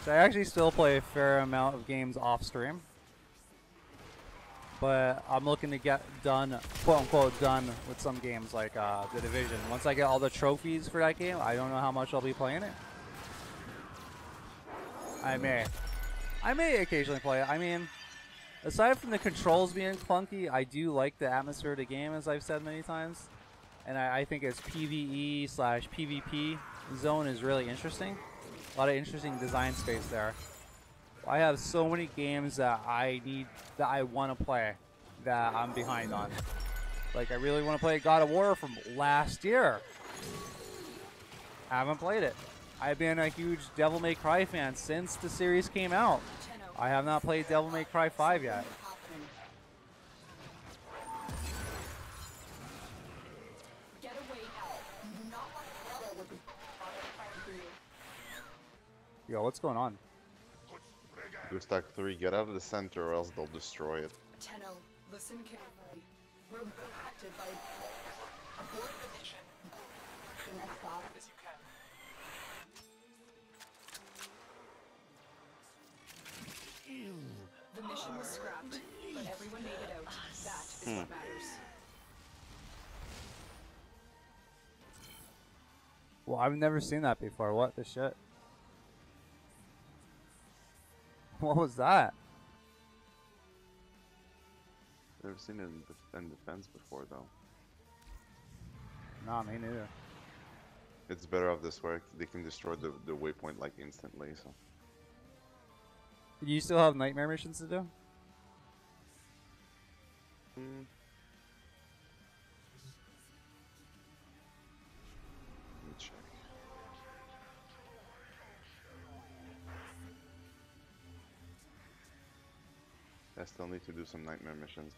A: So I actually still play a fair amount of games off stream. But I'm looking to get done, quote unquote, done with some games like The Division. Once I get all the trophies for that game, I don't know how much I'll be playing it. I may occasionally play it. I mean, aside from the controls being clunky, I do like the atmosphere of the game, as I've said many times. And I think its PvE/PvP zone is really interesting. A lot of interesting design space there. I have so many games that I want to play that I'm behind on. Like, I really want to play God of War from last year. Haven't played it. I've been a huge Devil May Cry fan since the series came out. I have not played Devil May Cry 5 yet. Yo, what's going on?
F: Stack 3, get out of the center or else they'll destroy it.
B: Tenno, listen carefully. We're impacted by abort the mission. As fast as you can. The mission was scrapped, but everyone made it out. That is what matters.
A: Well, I've never seen that before. What the shit? What was that?
F: Never seen it in defense before though.
A: Nah, me neither.
F: It's better off this way. They can destroy the waypoint like instantly. So.
A: Do you still have nightmare missions to do?
F: Let me check. I still need to do some nightmare missions.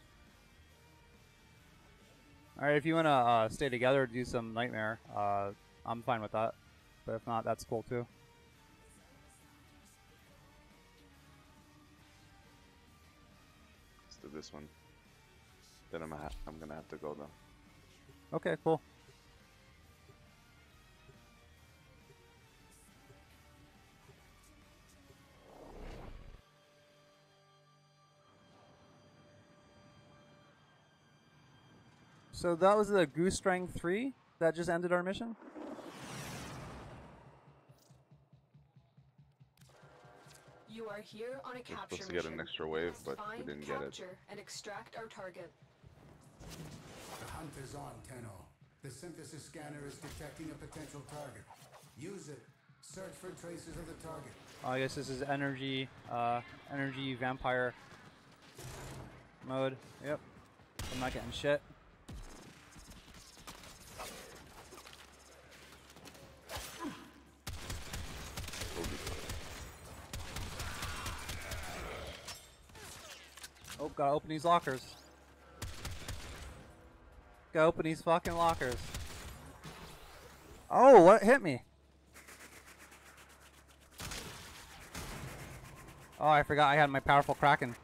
A: Alright, if you want to stay together and do some nightmare, I'm fine with that. But if not, that's cool too.
F: Let's do this one. then I'm gonna have to go though.
A: Okay, cool. So that was the Goose Strength 3 that just ended our mission?
B: You are here on a
F: We're
B: capture
F: supposed to get an
B: mission.
F: extra wave,
B: Must
F: but we
B: find,
F: didn't get it.
B: capture, and extract our target.
G: The hunt is on, Tenno. The synthesis scanner is detecting a potential target. Use it. Search for traces of the target.
A: Oh, I guess this is energy, energy vampire mode. Yep. I'm not getting shit. Oh, gotta open these lockers. Gotta open these fucking lockers. Oh, what hit me? Oh, I forgot I had my powerful Kraken.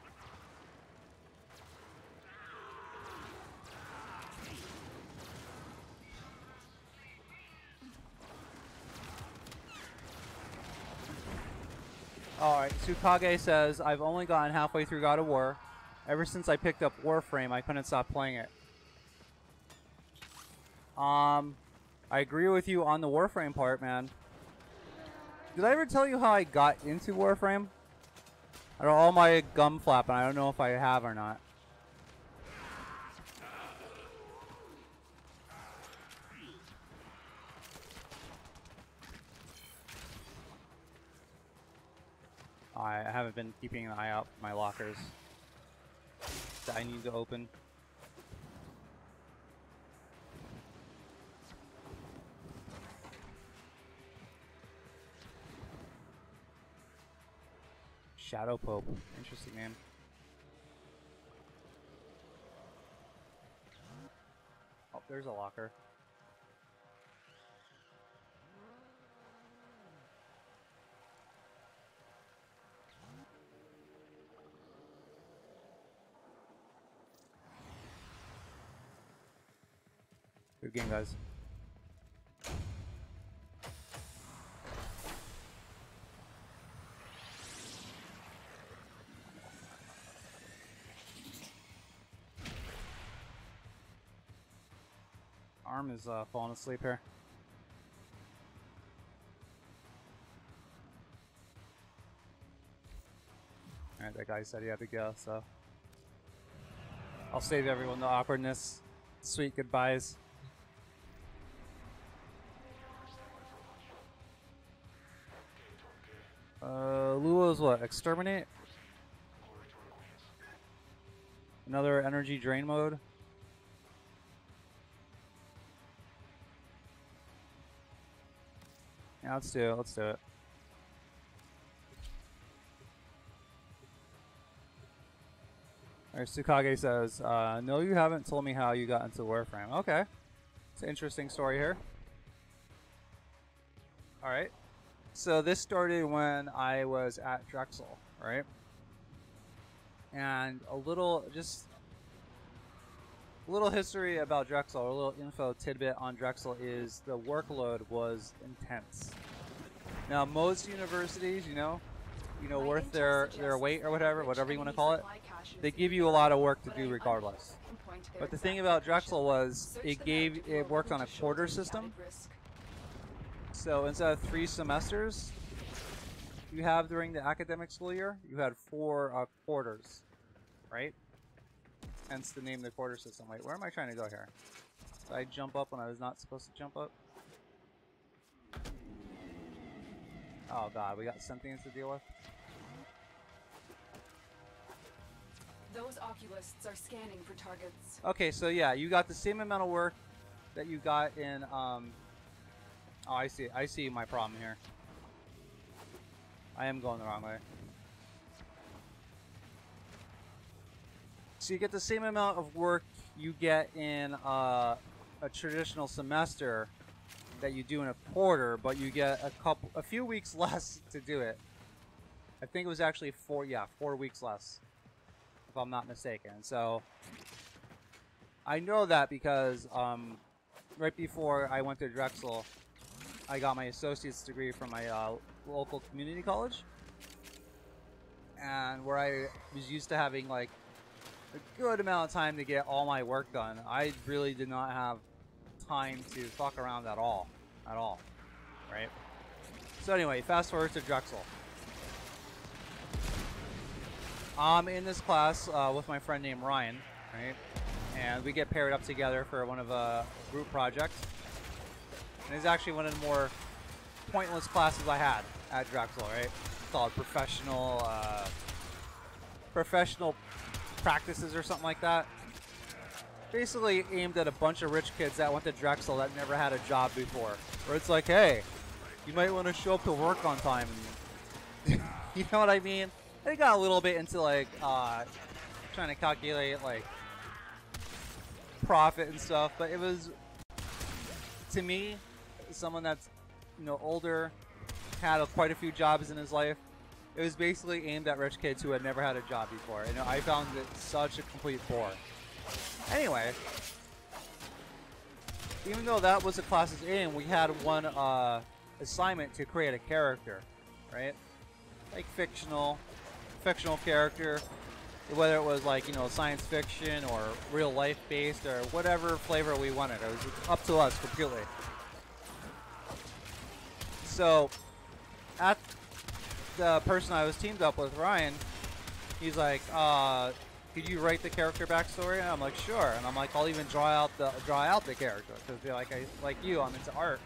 A: Alright, Tsukage says, I've only gotten halfway through God of War. Ever since I picked up Warframe, I couldn't stop playing it. I agree with you on the Warframe part, man. Did I ever tell you how I got into Warframe? I don't all my gum flapping. I don't know if I have or not. I haven't been keeping an eye out for my lockers that I need to open. Shadow Pope. Interesting name. Oh, there's a locker. Good game, guys. Arm is falling asleep here. Alright, that guy said he had to go, so I'll save everyone the awkwardness. Sweet goodbyes. Luo's what? Exterminate? Another energy drain mode? Yeah, let's do it. Let's do it. Alright, Tsukage says, no, you haven't told me how you got into Warframe. Okay. It's an interesting story here. Alright. So this started when I was at Drexel, right? And a little history about Drexel, a little info tidbit on Drexel is the workload was intense. Now most universities, you know, worth their weight or whatever you want to call it, they give you a lot of work to do regardless. But the thing about Drexel was it worked on a quarter system. So instead of 3 semesters you have during the academic school year, you had 4 quarters, right? Hence the name of the quarter system. Wait, where am I trying to go here? Did I jump up when I was not supposed to jump up? Oh god, we got something to deal with.
B: Those oculists are scanning for targets.
A: Okay, so yeah, you got the same amount of work that you got in Oh, I see my problem here. I am going the wrong way. So you get the same amount of work you get in a traditional semester that you do in a quarter, but you get a few weeks less to do it. I think it was actually 4 weeks less, if I'm not mistaken. So I know that because right before I went to Drexel, I got my associate's degree from my local community college, and where I was used to having like a good amount of time to get all my work done, I really did not have time to fuck around at all, right? So anyway, fast forward to Drexel. I'm in this class with my friend named Ryan, right? And we get paired up together for one of a group project. And it's actually one of the more pointless classes I had at Drexel, right? It's called professional practices or something like that. Basically aimed at a bunch of rich kids that went to Drexel that never had a job before. Where it's like, hey, you might want to show up to work on time. And you know what I mean? It got a little bit into like trying to calculate like profit and stuff, but it was, to me, someone that's, you know, older, had quite a few jobs in his life. It was basically aimed at rich kids who had never had a job before, and I found it such a complete bore. Anyway, even though that was the class's aim, we had one assignment to create a character, right? Like fictional character, whether it was like, you know, science fiction or real life based or whatever flavor we wanted. It was up to us completely. So, at the person I was teamed up with, Ryan, he's like, could you write the character backstory? And I'm like, sure. And I'm like, I'll even draw out the character, because like you, I'm into art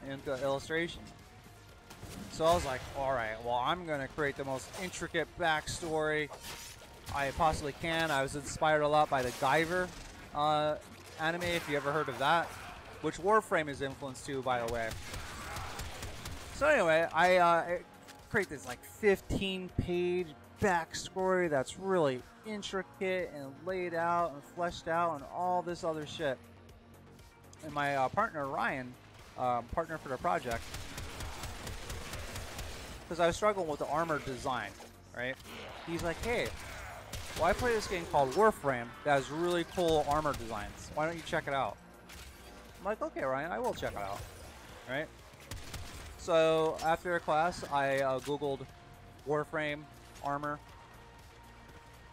A: and into illustration. So I was like, all right, well, I'm gonna create the most intricate backstory I possibly can. I was inspired a lot by the Guyver anime, if you ever heard of that, which Warframe is influenced to, by the way. So anyway, I create this like 15-page backstory that's really intricate and laid out and fleshed out and all this other shit. And my partner Ryan, partner for the project, because I was struggling with the armor design, right? He's like, hey, well, I play this game called Warframe that has really cool armor designs. Why don't you check it out? I'm like, okay, Ryan, I will check it out, right? So after class, I Googled Warframe armor,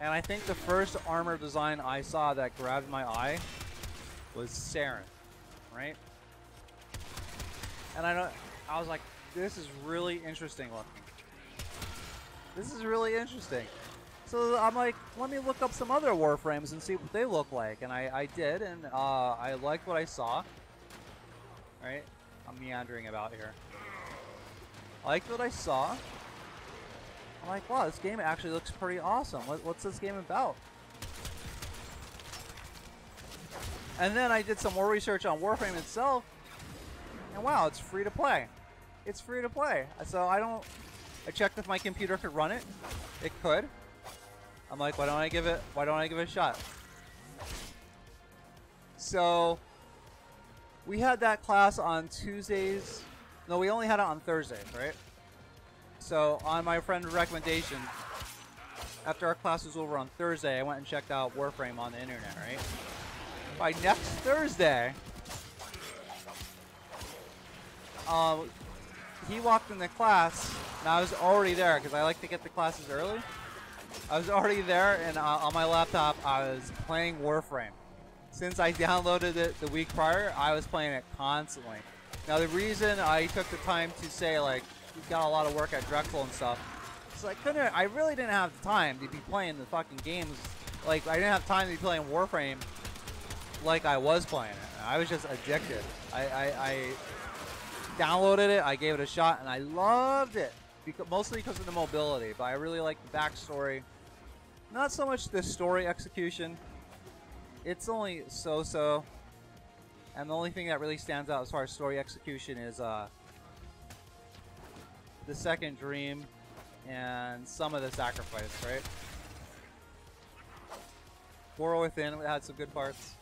A: and I think the first armor design I saw that grabbed my eye was Saren, right? And I was like, this is really interesting looking. This is really interesting. So I'm like, let me look up some other Warframes and see what they look like. And I did, and I liked what I saw. Right? I'm meandering about here. I liked what I saw. I'm like, wow, this game actually looks pretty awesome. What's this game about? And then I did some more research on Warframe itself. And wow, it's free to play. It's free to play. So I checked if my computer could run it. It could. I'm like, why don't I give it a shot? So we had that class on Tuesdays. No, we only had it on Thursdays, right? So on my friend's recommendation, after our class was over on Thursday, I went and checked out Warframe on the internet, right? By next Thursday, he walked in the class, and I was already there because I like to get the classes early. I was already there, and on my laptop, I was playing Warframe. Since I downloaded it the week prior, I was playing it constantly. Now, the reason I took the time to say, like, we got a lot of work at Drexel and stuff, is I really didn't have the time to be playing the fucking games. Like, I didn't have time to be playing Warframe like I was playing it. I was just addicted. I downloaded it, I gave it a shot, and I loved it. Mostly because of the mobility, but I really like the backstory. Not so much the story execution. It's only so-so. And the only thing that really stands out as far as story execution is the second dream and some of the sacrifice, right? War Within had some good parts,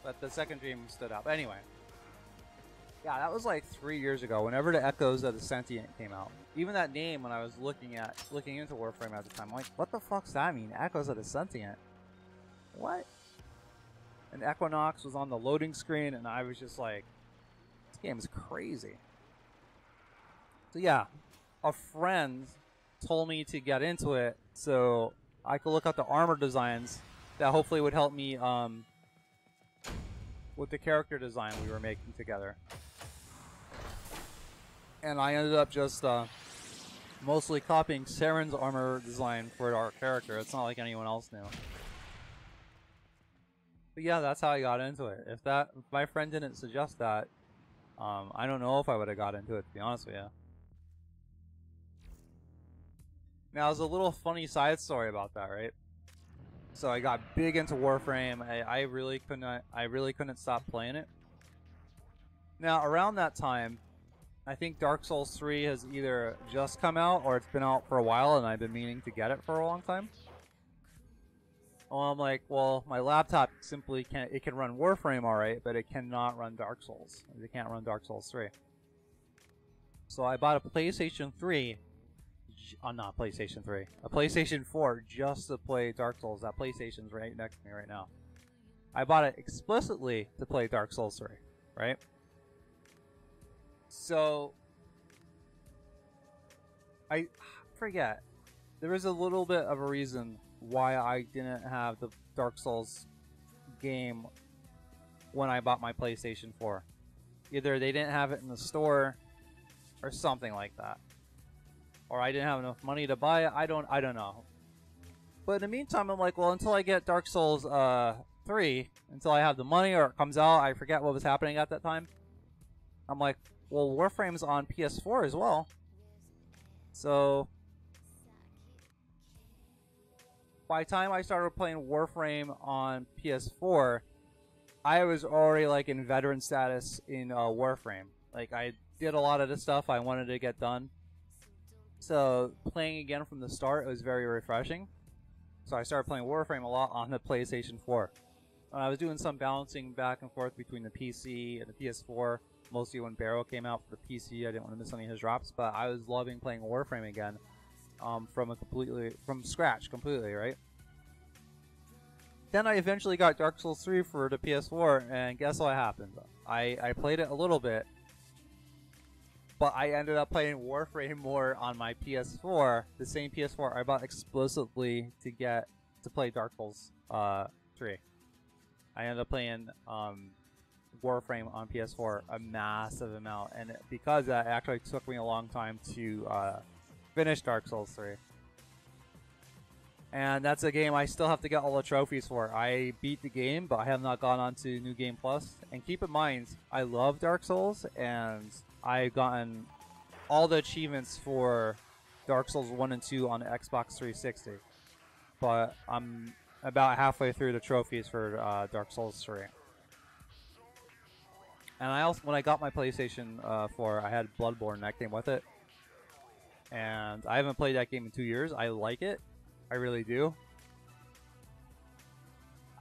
A: but the second dream stood out. But anyway. Yeah, that was like 3 years ago, whenever the Echoes of the Sentient came out. Even that name, when I was looking into Warframe at the time, I'm like, what the fuck's that mean? Echoes of the Sentient? What? and Equinox was on the loading screen, and I was just like, this game is crazy. So yeah, a friend told me to get into it so I could look at the armor designs that hopefully would help me with the character design we were making together. And I ended up just mostly copying Saren's armor design for our character. It's not like anyone else knew. But yeah, that's how I got into it. If my friend didn't suggest that, I don't know if I would have got into it, to be honest with you. Now, there's a little funny side story about that, right? So I got big into Warframe. I really couldn't stop playing it. Now, around that time, I think Dark Souls 3 has either just come out or it's been out for a while, and I've been meaning to get it for a long time. Well, I'm like, well, my laptop simply can't. It can run Warframe alright, but it cannot run Dark Souls. It can't run Dark Souls 3. So I bought a PlayStation 3. Not PlayStation 3. A PlayStation 4 just to play Dark Souls. That PlayStation's right next to me right now. I bought it explicitly to play Dark Souls 3, right? So I forget. There was a little bit of a reason why I didn't have the Dark Souls game when I bought my PlayStation 4. Either they didn't have it in the store or something like that. Or I didn't have enough money to buy it. I don't know. But in the meantime, I'm like, well, until I get Dark Souls 3, until I have the money or it comes out, I forget what was happening at that time. I'm like, well, Warframe's on PS4 as well. So by the time I started playing Warframe on PS4, I was already like in veteran status in Warframe. Like I did a lot of the stuff I wanted to get done. So playing again from the start was very refreshing. So I started playing Warframe a lot on the PlayStation 4. I was doing some balancing back and forth between the PC and the PS4. Mostly when Barrow came out for the PC, I didn't want to miss any of his drops. But I was loving playing Warframe again, from scratch completely, right? Then I eventually got Dark Souls 3 for the PS4, and guess what happened? I played it a little bit. But I ended up playing Warframe more on my PS4, the same PS4 I bought explicitly to play Dark Souls 3. I ended up playing Warframe on PS4 a massive amount, and because that actually took me a long time to finish Dark Souls 3. And that's a game I still have to get all the trophies for. I beat the game, but I have not gone on to New Game Plus. And keep in mind, I love Dark Souls, and I've gotten all the achievements for Dark Souls 1 and 2 on the Xbox 360. But I'm about halfway through the trophies for Dark Souls 3. And I also, when I got my PlayStation 4, I had Bloodborne that came with it. And I haven't played that game in 2 years. I like it. I really do.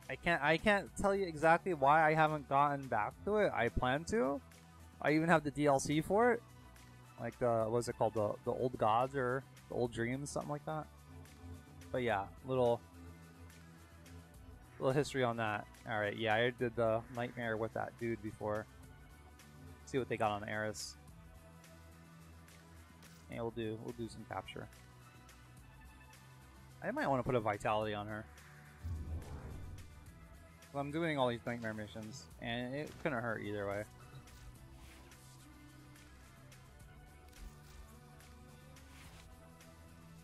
A: I can't tell you exactly why I haven't gotten back to it. I plan to. I even have the DLC for it. Like the, what is it called? The Old Gods or the Old Dreams, something like that. But yeah, little history on that. Alright, yeah, I did the Nightmare with that dude before. See what they got on Eris. And we'll do some capture. I might want to put a Vitality on her. Well, I'm doing all these Nightmare missions, and it couldn't hurt either way.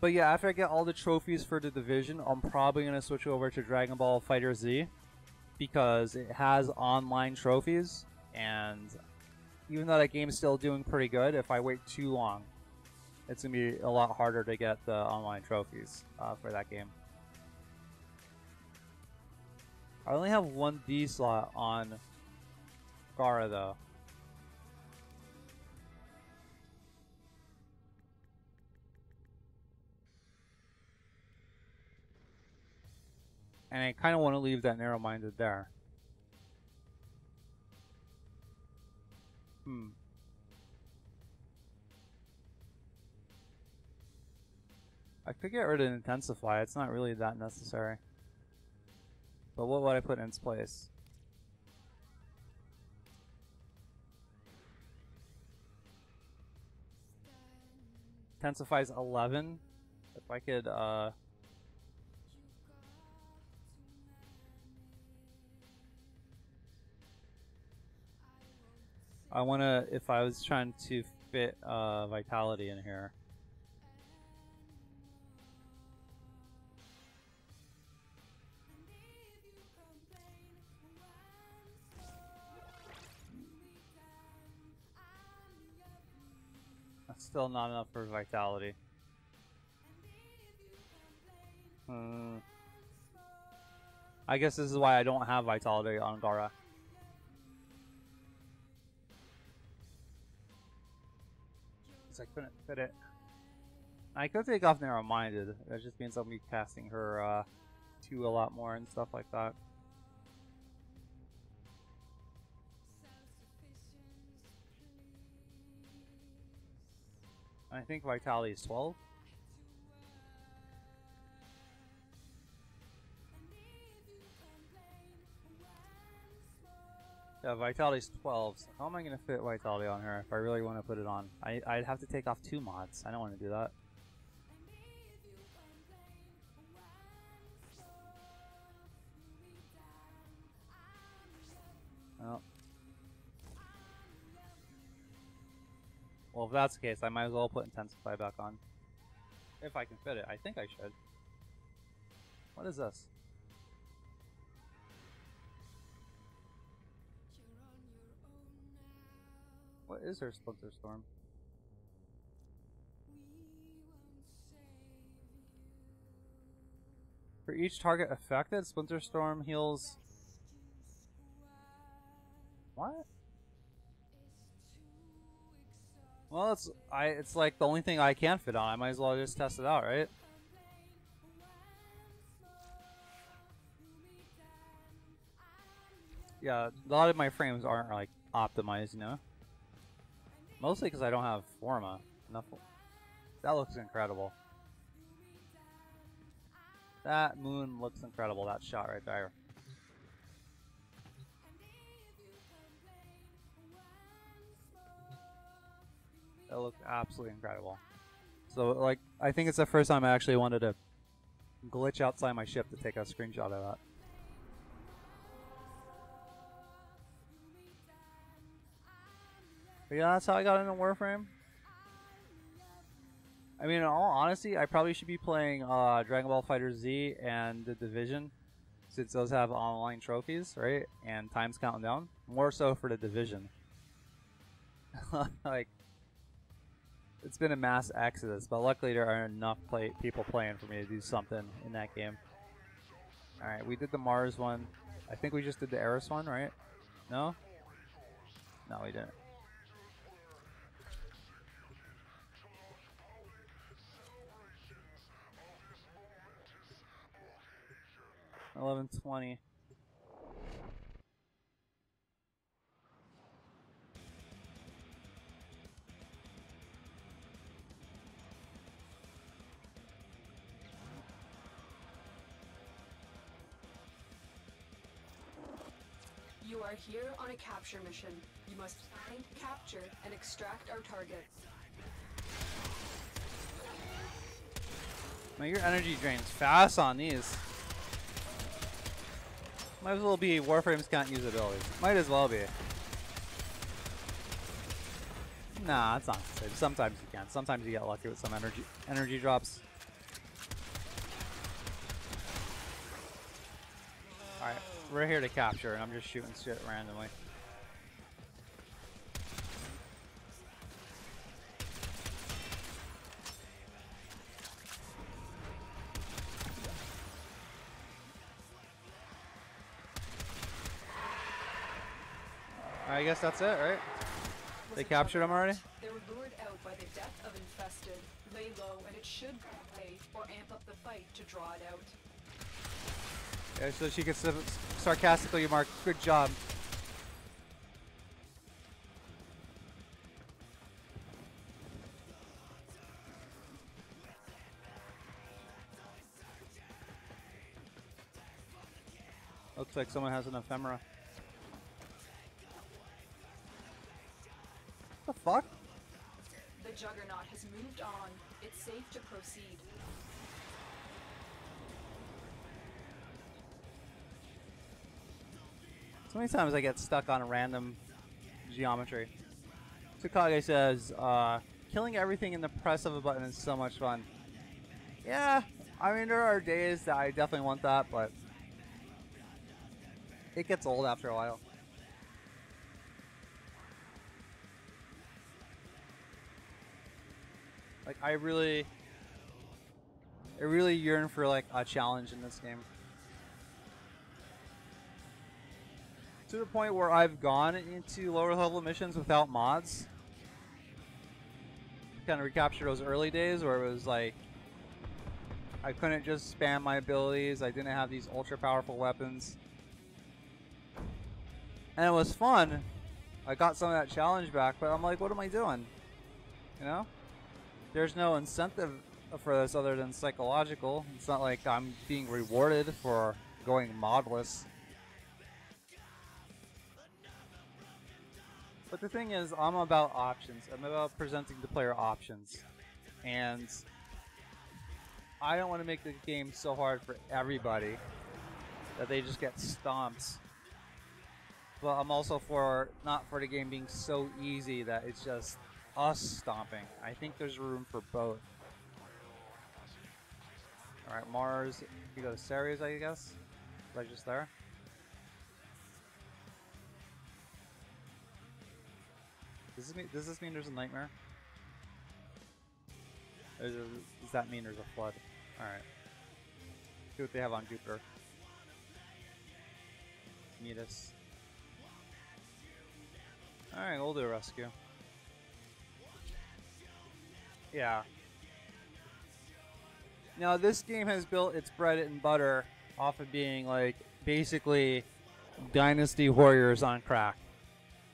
A: But yeah, after I get all the trophies for the Division, I'm probably going to switch over to Dragon Ball FighterZ, because it has online trophies, and even though that game's still doing pretty good, if I wait too long, it's going to be a lot harder to get the online trophies for that game. I only have one D slot on Gara though. And I kind of want to leave that narrow-minded there. I could get rid of Intensify. It's not really that necessary. But what would I put in its place? intensifies 11. If I could, I wanna, if I was trying to fit vitality in here. That's still not enough for vitality. I guess this is why I don't have vitality on Gara. I couldn't fit it. I could take off narrow-minded. That just means I'll be casting her 2 a lot more and stuff like that. I think vitality is 12. Yeah, vitality is 12. So how am I going to fit vitality on her if I really want to put it on? I'd have to take off 2 mods. I don't want to do that. Well, if that's the case, I might as well put Intensify back on. If I can fit it. I think I should. What is this? What is her Splinter Storm? For each target affected, Splinter Storm heals... What? Well, it's like the only thing I can fit on. I might as well just test it out, right? Yeah, a lot of my frames aren't like optimized, you know? Mostly because I don't have Forma. Enough. That looks incredible. That moon looks incredible, that shot right there. That looked absolutely incredible. So, like, I think it's the first time I actually wanted to glitch outside my ship to take a screenshot of that. But yeah, that's how I got into Warframe. I mean, in all honesty, I probably should be playing Dragon Ball FighterZ and The Division, since those have online trophies, right? And times counting down. More so for The Division. Like, it's been a mass exodus, but luckily there are enough people playing for me to do something in that game. Alright, we did the Mars one. I think we just did the Eris one, right? No? No, we didn't. $11.20.
B: You are here on a capture mission. You must find, capture, and extract our target.
A: Man, your energy drains fast on these. Might as well be Warframes can't use abilities. Might as well be. Nah, that's not the same. Sometimes you can. Sometimes you get lucky with some energy drops. Alright, we're here to capture, and I'm just shooting shit randomly. I guess that's it, right? They captured him already?
B: They were lured out by the death of infested. Lay low, and it should play or amp up the fight to draw it out.
A: Yeah, so she gets sarcastically remark, good job. Looks like someone has an ephemera. What the fuck?
B: The Juggernaut has moved on. safe to proceed.
A: So many times I get stuck on random geometry. Tsukage says, killing everything in the press of a button is so much fun. Yeah, I mean, there are days that I definitely want that, but it gets old after a while. Like, I really yearn for, like, a challenge in this game. To the point where I've gone into lower level missions without mods. Kind of recapture those early days where it was like I couldn't just spam my abilities. I didn't have these ultra powerful weapons. And it was fun. I got some of that challenge back, but I'm like, what am I doing? You know? There's no incentive for this other than psychological. It's not like I'm being rewarded for going modless. But the thing is, I'm about options. I'm about presenting the player options. And I don't want to make the game so hard for everybody that they just get stomped. But I'm also not for the game being so easy that it's just us stomping. I think there's room for both. Alright, Mars. You go to Ceres, I guess? Was I just there? Does this mean there's a nightmare? Does that mean there's a flood? Alright. See what they have on Jupiter. Metis. Alright, we'll do a rescue. Yeah. Now this game has built its bread and butter off of being like basically Dynasty Warriors on crack.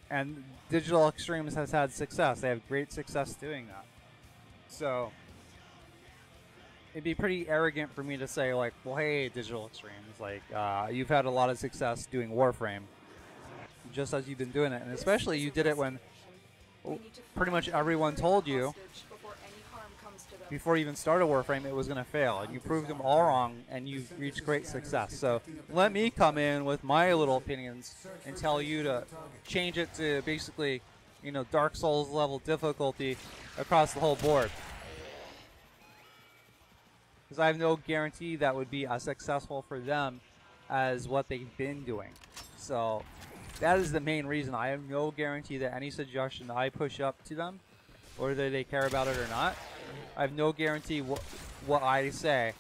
A: And Digital Extremes has had success. They have great success doing that. So it'd be pretty arrogant for me to say like, well, hey, Digital Extremes, like you've had a lot of success doing Warframe, just as you've been doing it, and especially you did it when pretty much everyone told you before you even started Warframe it was going to fail, and you proved them all wrong, and you've reached great success. So let me come in with my little opinions and tell you to change it to basically, you know, Dark Souls level difficulty across the whole board. Because I have no guarantee that would be as successful for them as what they've been doing. So that is the main reason. I have no guarantee that any suggestion I push up to them, whether they care about it or not, I have no guarantee what I say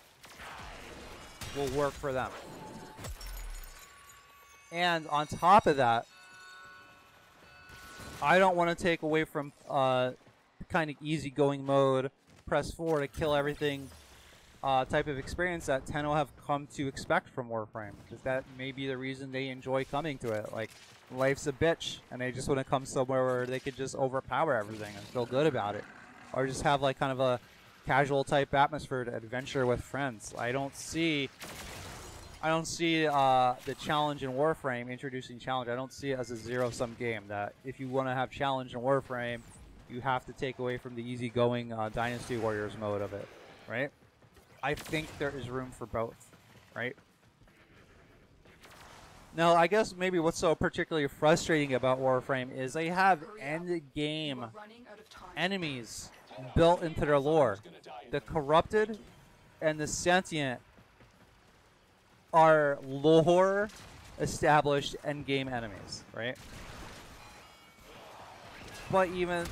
A: will work for them. And on top of that, I don't want to take away from kind of easygoing mode, press 4 to kill everything type of experience that Tenno have come to expect from Warframe. Because that may be the reason they enjoy coming to it. Like, life's a bitch, and they just want to come somewhere where they could just overpower everything and feel good about it. Or just have like kind of a casual type atmosphere to adventure with friends. I don't see the challenge in Warframe, introducing challenge. I don't see it as a zero-sum game. That if you want to have challenge in Warframe, you have to take away from the easygoing Dynasty Warriors mode of it, right? I think there is room for both, right? Now, I guess maybe what's so particularly frustrating about Warframe is they have end-game enemies built into their lore. The corrupted and the sentient are lore established endgame enemies, right? But even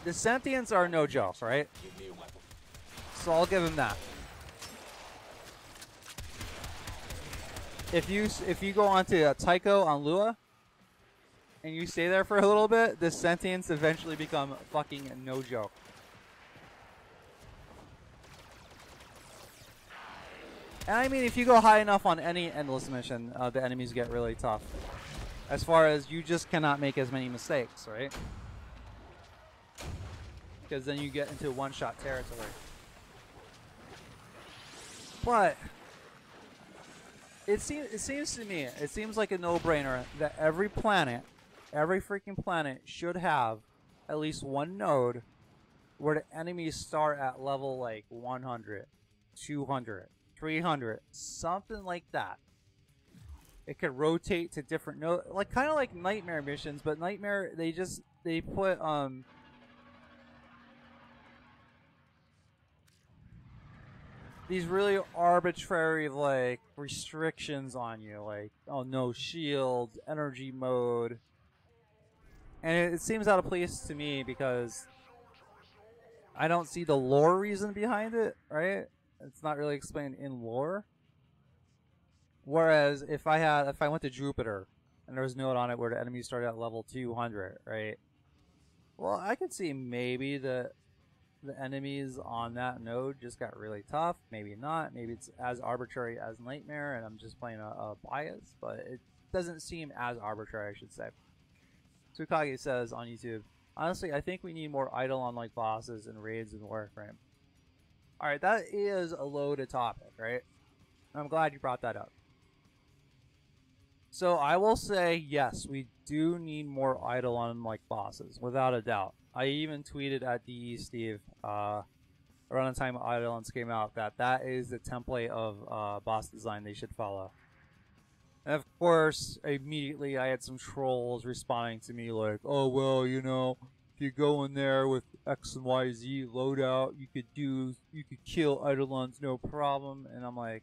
A: the sentients are no joke, right? So I'll give them that. If you go onto Tycho on Lua and you stay there for a little bit, the sentients eventually become fucking no joke. And I mean, if you go high enough on any endless mission, the enemies get really tough. As far as you just cannot make as many mistakes, right? Because then you get into one-shot territory. But it seems to me, it seems like a no-brainer that every freaking planet should have at least one node where the enemies start at level like 100, 200, 300, something like that. It could rotate to different like kind of like Nightmare missions, but Nightmare they put these really arbitrary like restrictions on you, like oh no shield, energy mode, and it seems out of place to me because I don't see the lore reason behind it. Right? It's not really explained in lore. Whereas if I went to Jupiter and there was a note on it where the enemies started at level 200, right? Well, I could see maybe the enemies on that node just got really tough. Maybe not. Maybe it's as arbitrary as Nightmare, and I'm just playing a bias. But it doesnn't seem as arbitrary, I should say. Tsukage says on YouTube, honestly, I think we need more Eidolon-like bosses and raids in Warframe. Alright, that is a loaded topic, right? I'm glad you brought that up. So I will say, yes, we do need more Eidolon-like bosses, without a doubt. I even tweeted at DE Steve around the time Eidolons came out that is the template of boss design they should follow. And of course, immediately I had some trolls responding to me like, oh, well, you know, if you go in there with X and Y, Z loadout, you could kill Eidolons, no problem. And I'm like,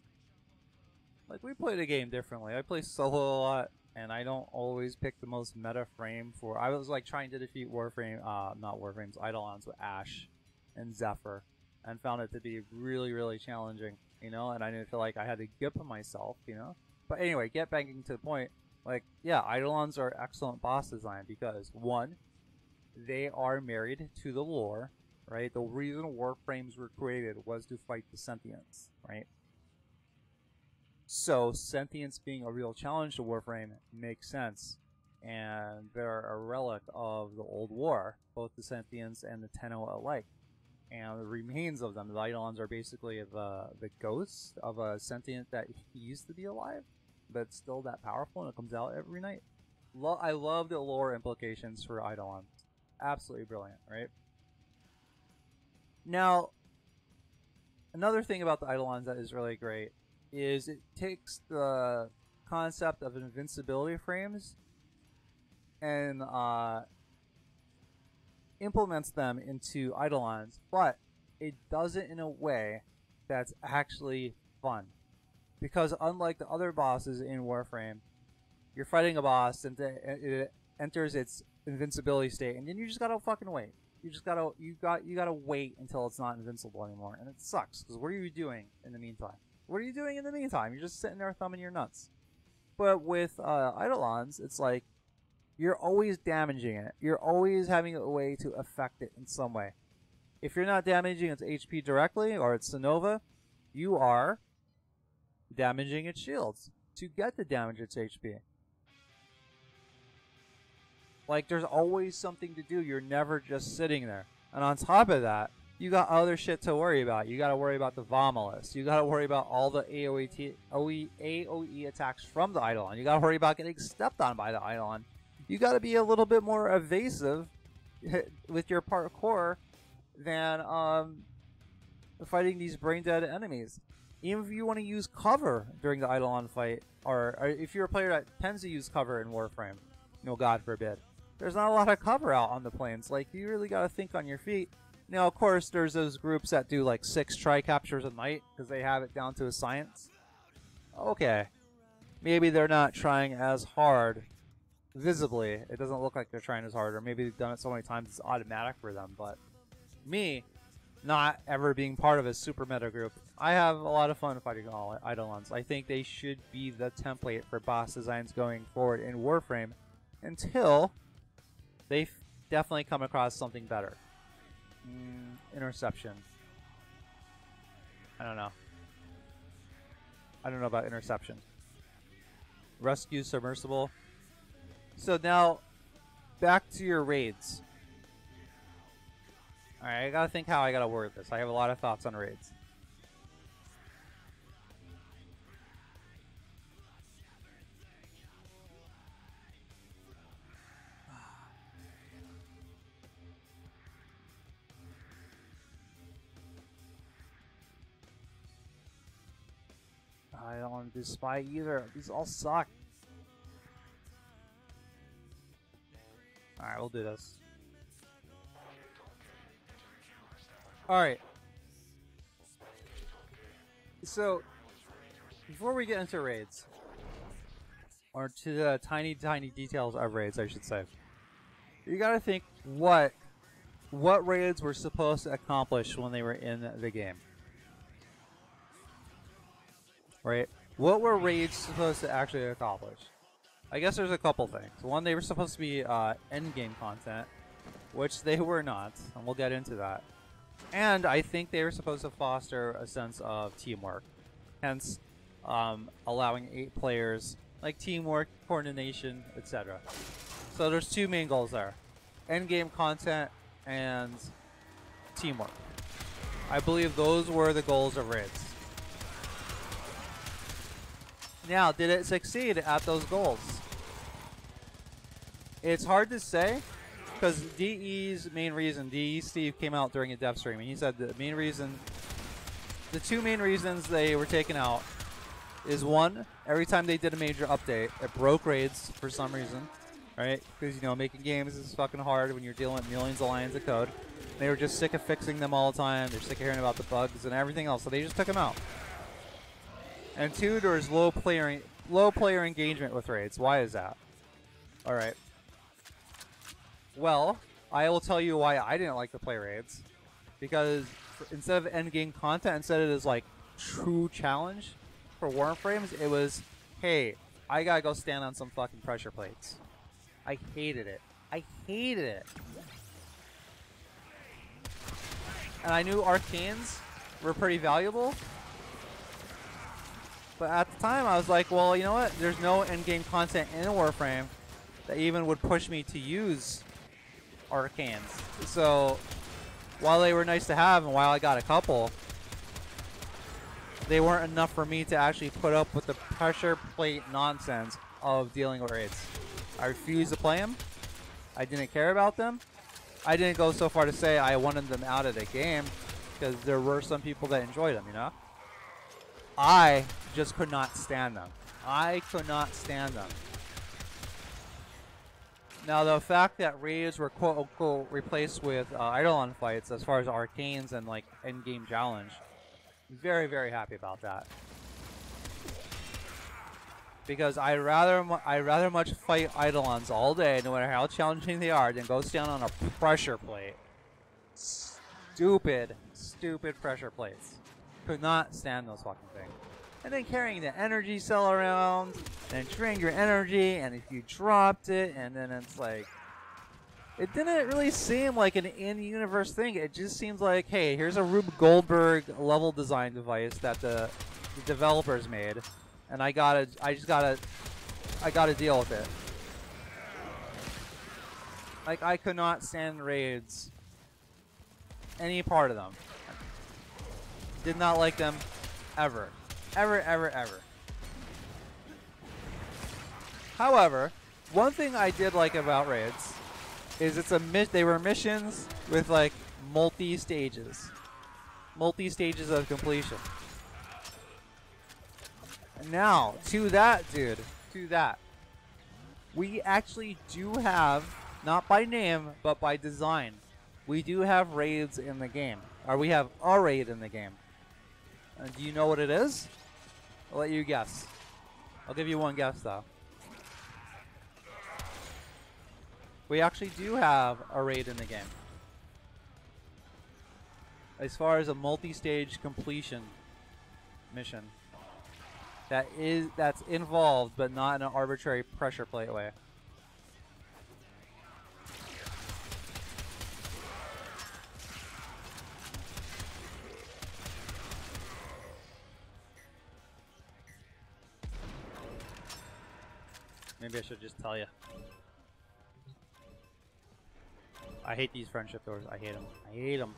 A: we play the game differently. I play solo a lot, and I don't always pick the most meta frame for. I was like trying to defeat Warframe, not Warframes, Eidolons with Ash and Zephyr, and found it to be really, really challenging, you know. And I didn't feel like I had to gip myself, you know. But anyway, get back to the point. Like, yeah, Eidolons are excellent boss design because one, they are married to the lore, right? The reason Warframes were created was to fight the sentients, right? So, sentience being a real challenge to Warframe makes sense. And they're a relic of the old war, both the sentients and the Tenno alike. And the remains of them, the Eidolons are basically the ghosts of a sentient that used to be alive, but still that powerful, and it comes out every night. I love the lore implications for Eidolons. Absolutely brilliant, right? Now, another thing about the Eidolons that is really great is it takes the concept of invincibility frames and implements them into Eidolons, but it does it in a way that's actually fun. Because unlike the other bosses in Warframe, you're fighting a boss and it enters its invincibility state, and then you just gotta fucking wait. You gotta wait until it's not invincible anymore, and it sucks. Because what are you doing in the meantime? What are you doing in the meantime? You're just sitting there thumbing your nuts. But with Eidolons, it's like you're always damaging it. You're always having a way to affect it in some way. If you're not damaging its HP directly or its Sonova, you are damaging its shields to get to damage its HP. Like, there's always something to do. You're never just sitting there. And on top of that, you got other shit to worry about. You gotta worry about the Vomalus. You gotta worry about all the AoE attacks from the Eidolon. You gotta worry about getting stepped on by the Eidolon. You gotta be a little bit more evasive with your parkour than fighting these brain-dead enemies. Even if you want to use cover during the Eidolon fight, or if you're a player that tends to use cover in Warframe, no, God forbid, there's not a lot of cover out on the plains. Like, you really gotta think on your feet. Now, of course, there's those groups that do like 6 tri-captures a night because they have it down to a science. Okay. Maybe they're not trying as hard visibly. It doesn't look like they're trying as hard, or maybe they've done it so many times it's automatic for them. But me, not ever being part of a super meta group, I have a lot of fun fighting all Eidolons. I think they should be the template for boss designs going forward in Warframe until they definitely come across something better. Interception. I don't know. I don't know about interception. Rescue submersible. So now, back to your raids. Alright, I gotta think how I gotta word this. I have a lot of thoughts on raids. want to do spy either. These all suck. Alright, we'll do this. Alright. So, before we get into raids, or to the tiny details of raids, I should say, you gotta think what raids were supposed to accomplish when they were in the game. Right? What were raids supposed to actually accomplish? I guess there's a couple things. One, they were supposed to be endgame content, which they were not, and we'll get into that. And I think they were supposed to foster a sense of teamwork, hence allowing 8 players, like teamwork, coordination, etc. So there's 2 main goals there: endgame content and teamwork. I believe those were the goals of raids. Now, did it succeed at those goals? It's hard to say, because DE Steve came out during a dev stream, and he said the 2 main reasons they were taken out is, one, every time they did a major update, it broke raids for some reason, right? Because, you know, making games is fucking hard when you're dealing with millions of lines of code. They were just sick of fixing them all the time. They're sick of hearing about the bugs and everything else, so they just took them out. And 2, there's low player engagement with raids. Why is that? Alright. Well, I will tell you why I didn't like to play raids. Because instead of endgame content, instead of this like true challenge for Warframes, it was, hey, I gotta go stand on some fucking pressure plates. I hated it. I hated it. And I knew arcanes were pretty valuable. But at the time, I was like, well, you know what? There's no endgame content in Warframe that even would push me to use arcanes. So, while they were nice to have, and while I got a couple, they weren't enough for me to actually put up with the pressure plate nonsense of dealing with raids. I refused to play them. I didn't care about them. I didn't go so far to say I wanted them out of the game, because there were some people that enjoyed them, you know? I just could not stand them. I could not stand them. Now, the fact that raids were quote-unquote replaced with Eidolon fights as far as arcanes and like endgame challenge, very, very happy about that. Because I'd rather much fight Eidolons all day, no matter how challenging they are, than go stand on a pressure plate. Stupid pressure plates. Could not stand those fucking things. And then carrying the energy cell around, and drain your energy, and if you dropped it, and then it's like, it didn't really seem like an in-universe thing. It just seems like, hey, here's a Rube Goldberg level design device that the developers made, and I gotta deal with it. Like, I could not stand raids, any part of them. Did not like them, ever. Ever. However, one thing I did like about raids is they were missions with like multi-stages of completion. And now, to that, we actually do have, not by name, but by design, we do have raids in the game. Or we have a raid in the game. Do you know what it is? I'll let you guess. I'll give you one guess, though. We actually do have a raid in the game. As far as a multi-stage completion mission. That's involved, but not in an arbitrary pressure plate way. Maybe I should just tell you. I hate these friendship doors. I hate them. I hate them.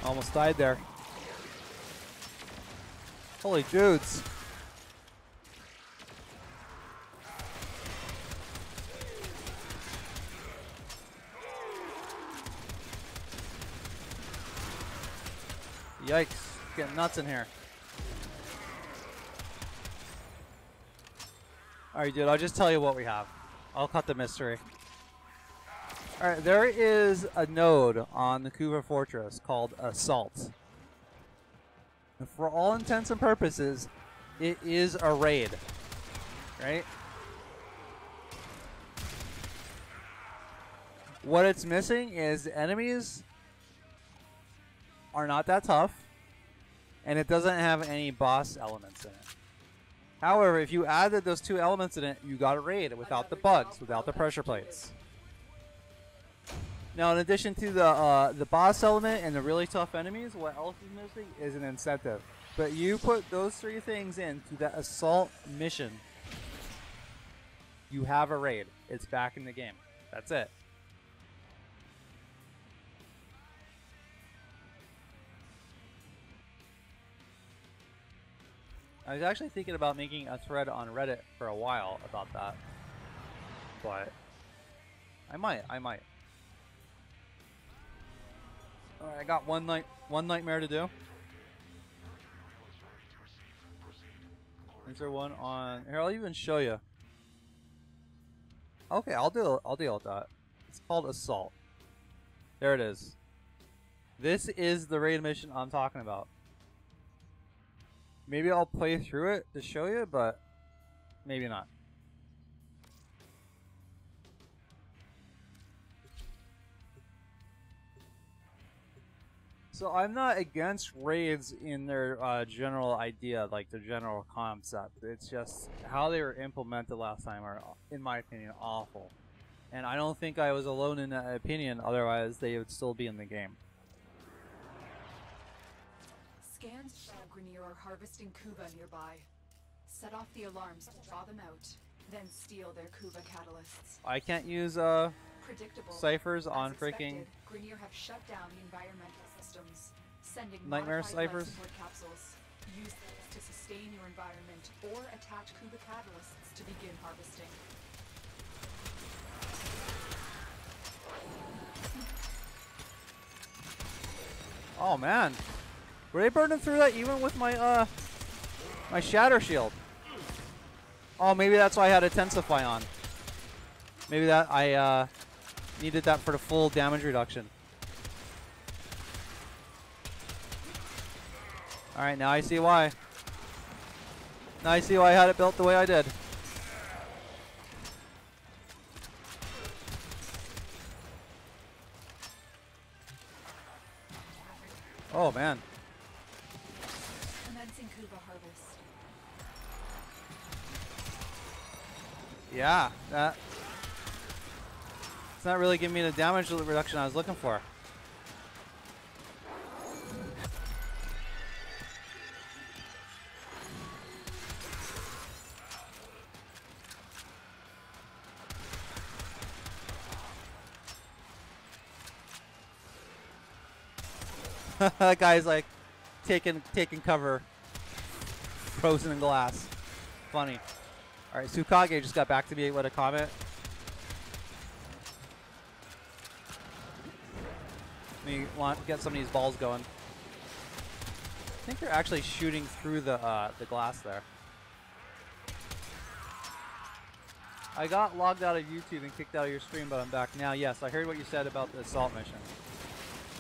A: Almost died there. Holy dudes. Yikes. Getting nuts in here. Alright, dude, I'll just tell you what we have. I'll cut the mystery. Alright, there is a node on the Kuva Fortress called Assault. And for all intents and purposes, it is a raid. Right? What it's missing is the enemies are not that tough, and it doesn't have any boss elements in it. However, if you added those two elements in it, you got a raid without the bugs, without the pressure plates. Now, in addition to the boss element and the really tough enemies, what else is missing is an incentive. But you put those three things into that assault mission, you have a raid. It's back in the game. That's it. I was actually thinking about making a thread on Reddit for a while about that, but I might. Alright, I got one nightmare to do. Is there one on here? I'll even show you. Okay, I'll deal with that. It's called Assault. There it is. This is the raid mission I'm talking about. Maybe I'll play through it to show you, but maybe not. So I'm not against raids in their general idea, like their general concept. It's just how they were implemented last time are, in my opinion, awful. And I don't think I was alone in that opinion, otherwise they would still be in the game.
B: Scans show Grenier are harvesting Kuba nearby. Set off the alarms to draw them out, then steal their Kuba catalysts.
A: I can't use
B: Predictable.
A: ciphers on
B: As
A: freaking
B: expected, Grenier have shut down the environmental systems, sending
A: Nightmare
B: modified life
A: ciphers?
B: support capsules. Use these to sustain your environment or attach Kuba catalysts to begin harvesting.
A: Oh man, were they burning through that even with my my shatter shield? Oh, maybe that's why I had Intensify on. Maybe that I needed that for the full damage reduction. All right, now I see why. Now I see why I had it built the way I did. Oh man.
B: Commencing Kuba harvest.
A: Yeah, that. It's not really giving me the damage reduction I was looking for. That guy's like taking cover, frozen in glass. Funny. All right, Tsukage just got back to me with a comment. Me want to get some of these balls going. I think they're actually shooting through the glass there. I got logged out of YouTube and kicked out of your stream, but I'm back now. Yes, I heard what you said about the assault mission.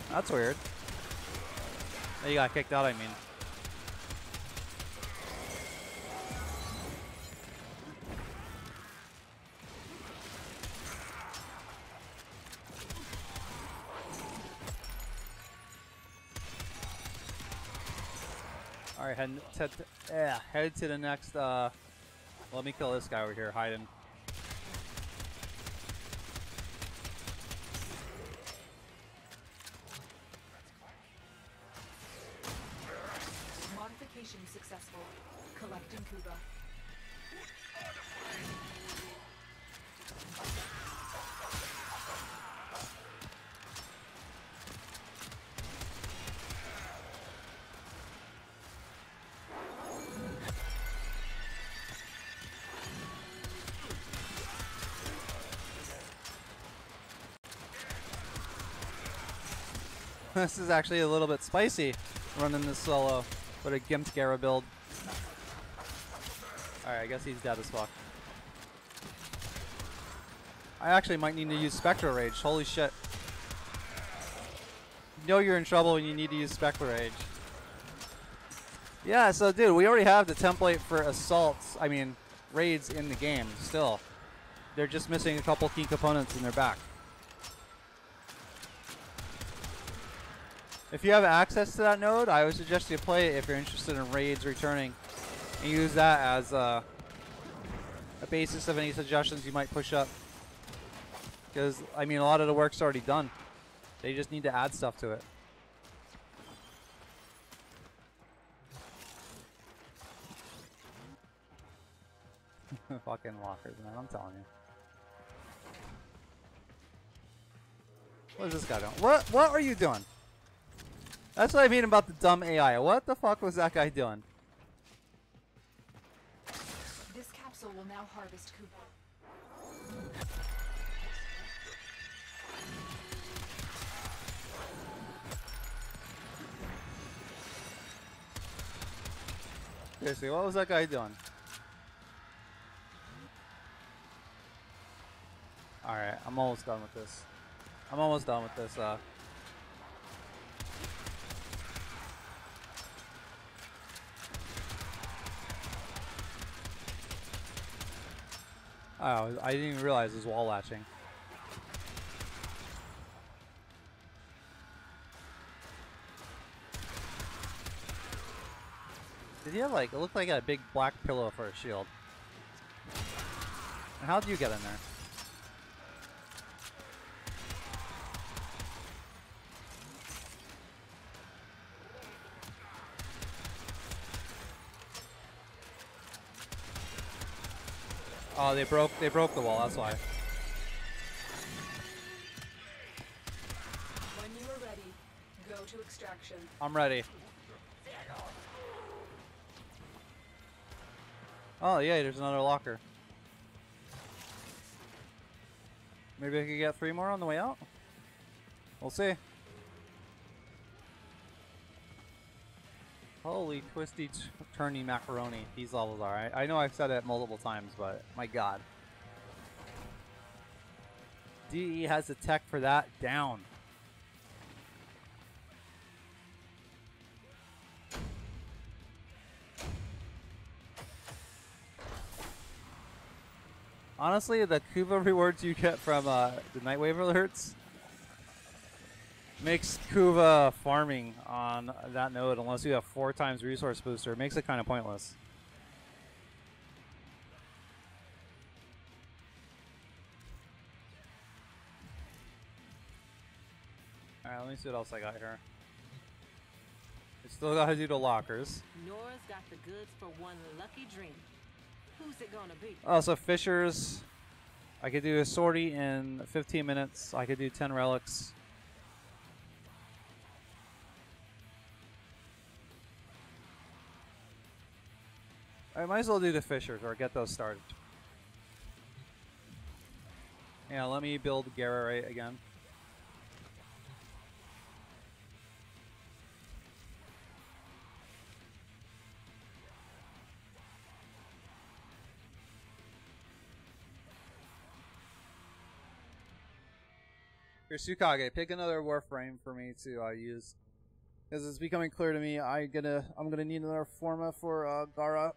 A: That's weird. Oh, you got kicked out, I mean. All right, head to the next. Let me kill this guy over here, hiding.
B: Modification successful. Collecting Kuba.
A: This is actually a little bit spicy, running this solo with a Gimped Gara build. Alright, I guess he's dead as fuck. I actually might need to use Spectral Rage. Holy shit. You know you're in trouble when you need to use Spectral Rage. Yeah, so dude, we already have the template for assaults, I mean, raids in the game still. They're just missing a couple key components and they're back. If you have access to that node, I would suggest you play it if you're interested in raids returning. And use that as a basis of any suggestions you might push up. Because, I mean, a lot of the work's already done. They just need to add stuff to it. Fucking lockers, man, I'm telling you. What is this guy doing? What are you doing? That's what I mean about the dumb AI. What the fuck was that guy doing?
B: This capsule will now harvest Kubo.
A: Seriously, what was that guy doing? Alright, I'm almost done with this. I'm almost done with this, Oh, I didn't even realize it was wall latching. Did he have like, it looked like a big black pillow for a shield. And how'd you get in there? Oh, they broke the wall, that's why.
B: When you are ready, go to extraction.
A: I'm ready. Oh yeah, there's another locker. Maybe I could get 3 more on the way out? We'll see. Holy twisty turny macaroni. These levels are. I know I've said it multiple times, but my god. DE has the tech for that down. Honestly, the Kuva rewards you get from the Nightwave alerts makes Kuva farming on that node, unless you have 4 times resource booster, makes it kind of pointless. Alright, let me see what else I got here. I still gotta do the lockers.
E: Nora's got the goods for one lucky dream. Who's it gonna be?
A: Oh, so Fishers. I could do a sortie in 15 minutes. I could do 10 relics. I might as well do the Fishers or get those started. Yeah, let me build Gara right again. Here, Sukage, pick another Warframe for me to use, because it's becoming clear to me I'm gonna need another Forma for Gara.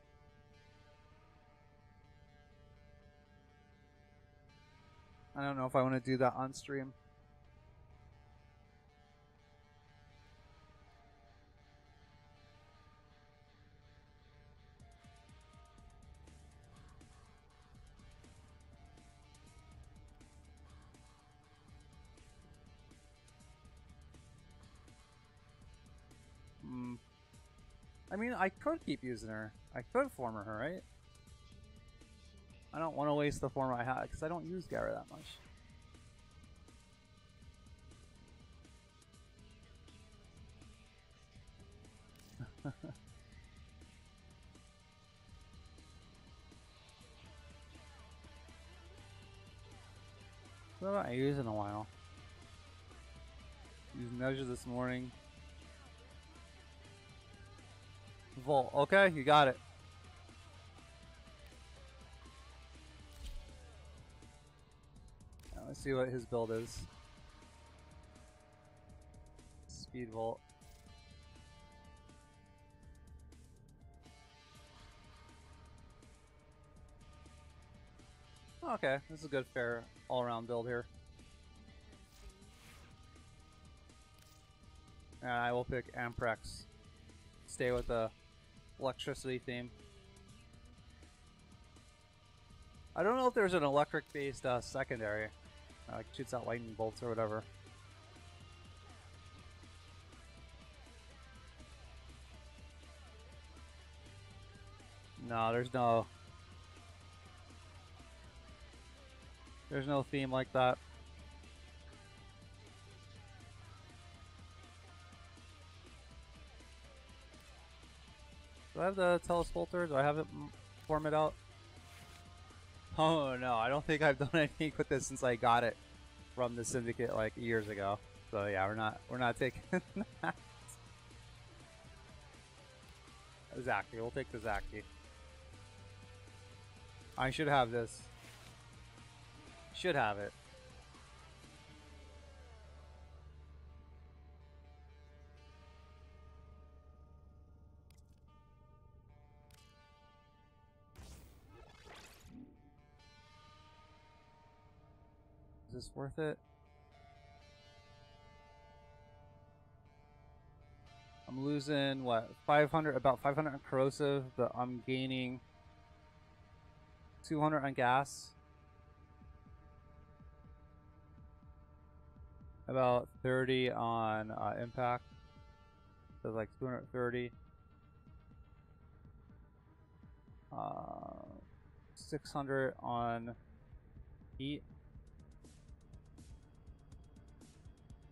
A: I don't know if I want to do that on stream. I mean, I could keep using her. I could former her, right? I don't want to waste the former I have, because I don't use Gara that much. What have I used in a while? Use measure this morning. Volt. Okay, you got it. Now let's see what his build is. Speed Volt. Okay, this is a good, fair, all-around build here. And I will pick Amprex. Stay with the electricity theme. I don't know if there's an electric-based secondary. Like shoots out lightning bolts or whatever. No, there's no theme like that. Do I have the telespulter? Do I have it form it out? Oh no, I don't think I've done anything with this since I got it from the Syndicate like years ago. So yeah, we're not taking that. Zaki, we'll take the Zaki. I should have this. Should have it. Is this worth it? I'm losing what, 500, about 500 on corrosive, but I'm gaining 200 on gas. About 30 on impact. So like 230. 600 on heat.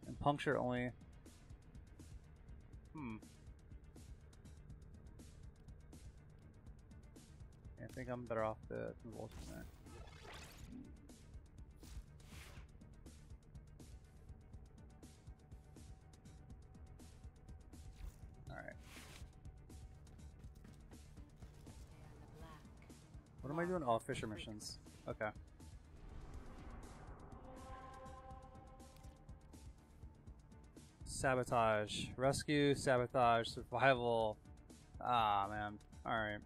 A: And puncture only. I think I'm better off the convulsion there. Alright. What am I doing? Oh, Fisher missions. Okay. Sabotage. Rescue, sabotage, survival. Ah, man. Alright.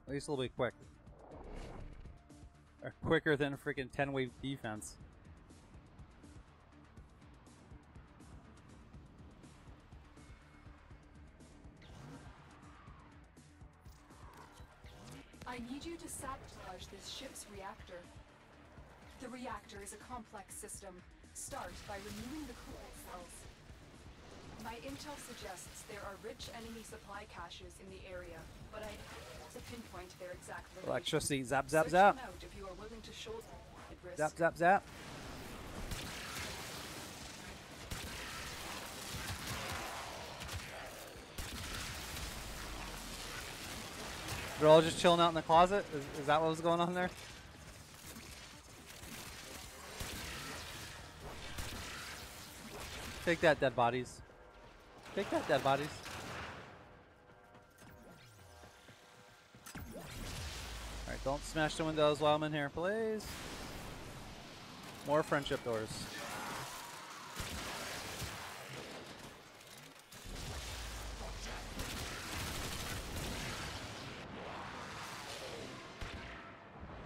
A: At least it'll be quick. Or quicker than freaking 10-wave defense.
B: I need you to sabotage this ship's reactor. The reactor is a complex system. Start by removing the coolant cells. My intel suggests there are rich enemy supply caches in the area, but I have to pinpoint their exact location.
A: Electricity, zap, zap,
B: Search
A: zap.
B: them out if you are willing to shoulder risk.
A: Zap, zap, zap. They're all just chilling out in the closet? Is that what was going on there? Take that, dead bodies. Take that, dead bodies. Alright, don't smash the windows while I'm in here, please. More friendship doors.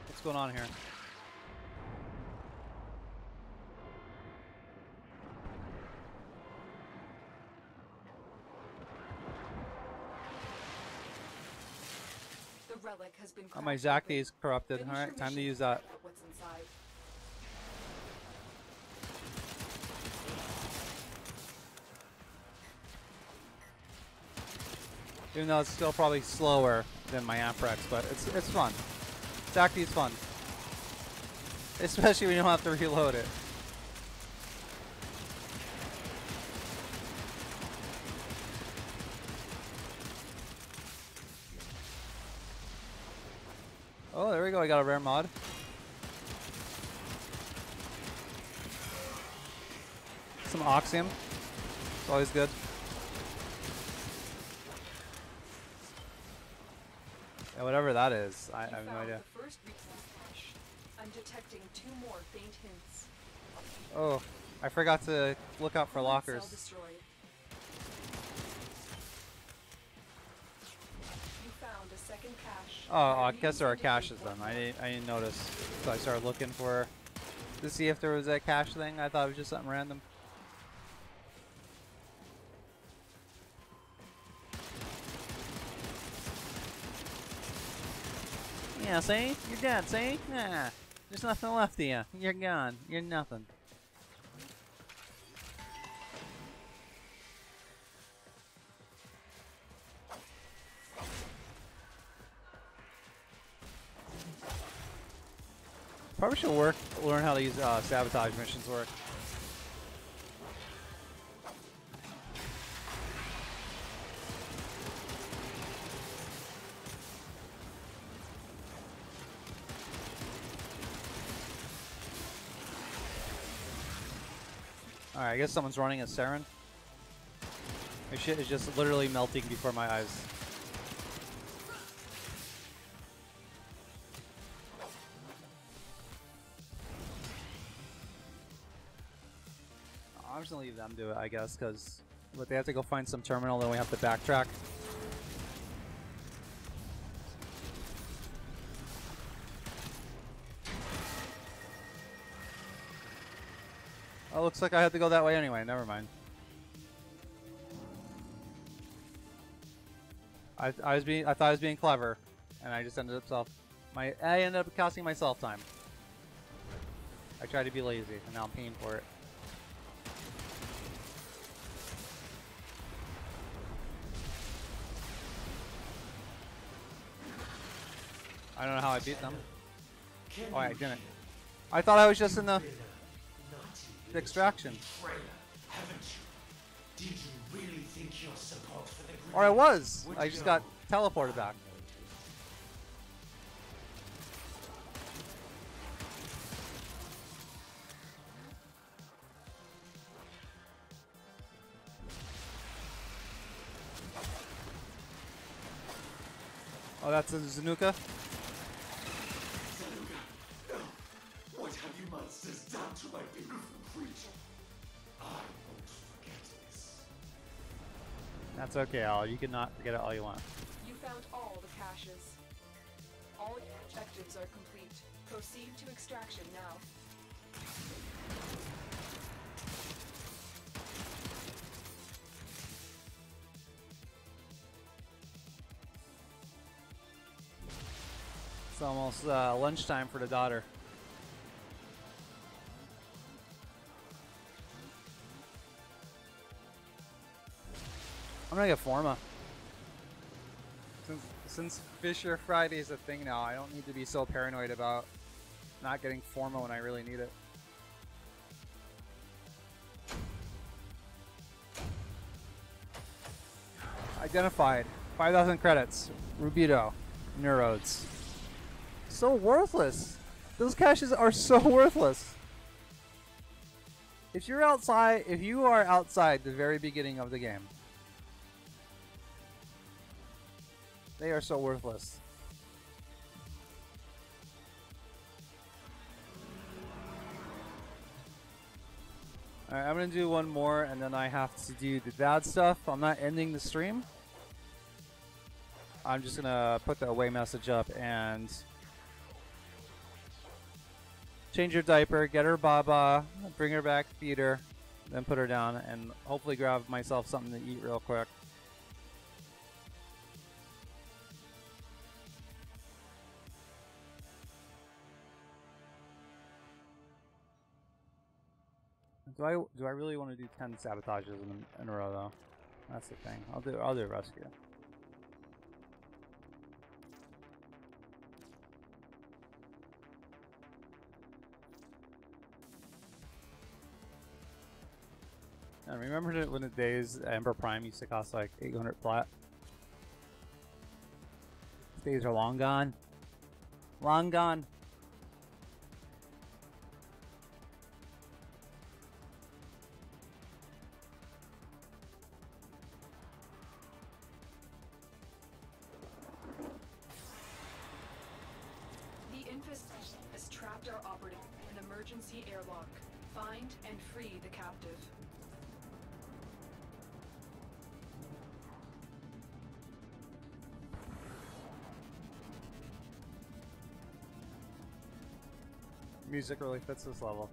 A: What's going on here?
B: The relic has been
A: Oh, my
B: cracked
A: Zaki is corrupted.
B: Finish
A: Alright,
B: your
A: time to
B: mission
A: use that.
B: and what's inside.
A: Even though it's still probably slower than my Amprex, but it's fun. Zaki is fun. Especially when you don't have to reload it. there we go. I got a rare mod. Some Oxium. It's always good. Yeah, whatever that is, I have no idea.
B: The first cache. I'm detecting 2 more faint hints.
A: Oh, I forgot to look out for
B: Cell
A: lockers.
B: destroyed. You found a second cache.
A: Oh, I guess there are caches then. I didn't notice, so I started looking for to see if there was a cache thing. I thought it was just something random. Yeah, see? You're dead, see? Nah. There's nothing left of you. You're gone. You're nothing. Probably should learn how these sabotage missions work. Alright, I guess someone's running a Saren. My shit is just literally melting before my eyes. I'm just gonna leave them do it, I guess, because they have to go find some terminal, then we have to backtrack. Oh, looks like I had to go that way anyway. Never mind. I thought I was being clever, and I just ended up I ended up costing myself time. I tried to be lazy, and now I'm paying for it. I don't know how I beat them. Oh, I didn't. I thought I was just in the extraction.
H: Did you really think your support for the group
A: Or I was. I just got teleported back. Oh, that's a Zanuka?
H: What have you monsters done to my beautiful creature? I won't forget this.
A: That's okay, Al. You can not forget it all you want.
B: You found all the caches. All your objectives are complete. Proceed to extraction now.
A: It's almost lunchtime for the daughter. I'm gonna get Forma. Since Fisher Friday is a thing now, I don't need to be so paranoid about not getting Forma when I really need it. Identified. 5,000 credits. Rubito. Neurodes. So worthless. Those caches are so worthless. If you are outside the very beginning of the game, they are so worthless. Alright, I'm gonna do one more and then I have to do the bad stuff. I'm not ending the stream. I'm just gonna put the away message up and change her diaper, get her Baba, bring her back, feed her, then put her down, and hopefully grab myself something to eat real quick. Do I really want to do 10 sabotages in a row though? That's the thing. I'll do a rescue. I remember when the days Ember Prime used to cost like 800 plat. These days are long gone. Long gone.
B: The infestation has trapped our operative in an emergency airlock. Find and free the captive.
A: Music really fits this level.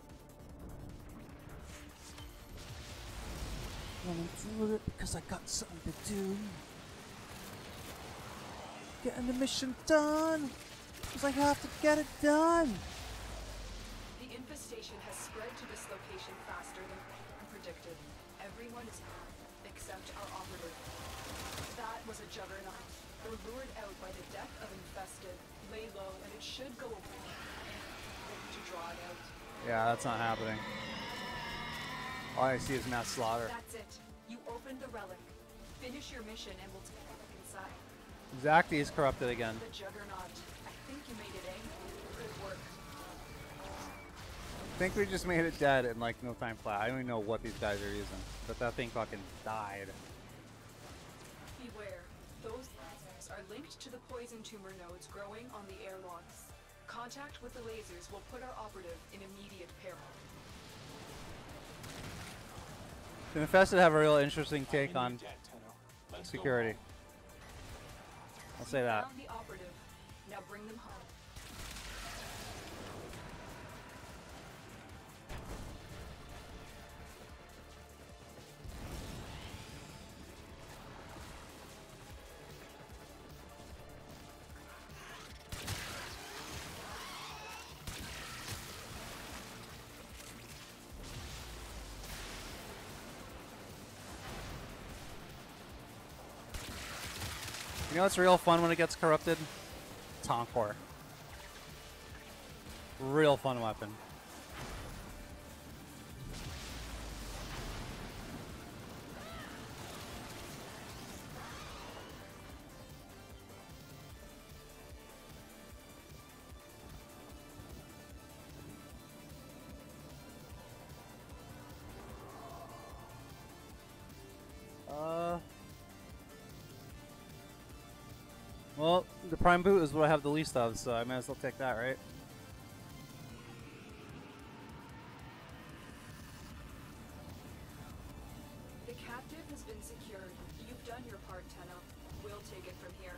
A: Wanna do it because I got something to do. Getting the mission done because I have to get it done.
B: The infestation has spread to this location faster than predicted. Everyone is except our operative. That was a juggernaut. We're lured out by the death of infested. Lay low and it should go away. To draw it out.
A: Yeah, that's not happening. All I see is mass slaughter.
B: That's it. You opened the relic. Finish your mission and we'll take a look inside.
A: Zacti is corrupted again.
B: The juggernaut. I think you made it, eh? Good work.
A: I think we just made it dead in like no time flat. I don't even know what these guys are using, but that thing fucking died.
B: Beware. Those lasers are linked to the poison tumor nodes growing on the airlocks. Contact with the lasers will put our operative in immediate peril.
A: The Infested have a real interesting take on security. I'll say that.
B: Found the operative. Now bring them home.
A: You know what's real fun when it gets corrupted? Tonkor. Real fun weapon. Well, the prime boot is what I have the least of, so I might as well take that, right?
B: The captive has been secured. You've done your part, Tenno. We'll take it from here.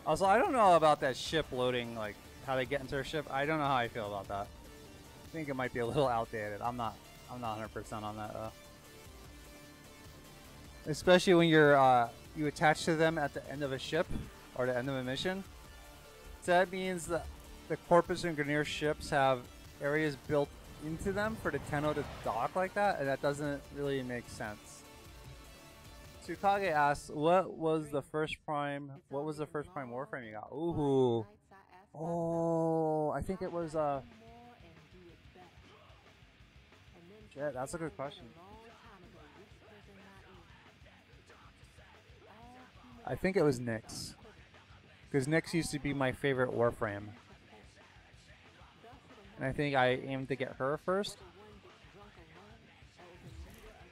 A: Also, I don't know about that ship loading, like how they get into their ship. I don't know how I feel about that. I think it might be a little outdated. I'm not 100% on that though. Especially when you're you attach to them at the end of a ship or the end of a mission. So that means that the Corpus and Grineer ships have areas built into them for the Tenno to dock like that, and that doesn't really make sense. Tsukage asks, what was the first prime Warframe you got? Ooh. Oh, I think it was shit, that's a good question. I think it was Nyx. Because Nyx used to be my favorite Warframe. And I think I aimed to get her first.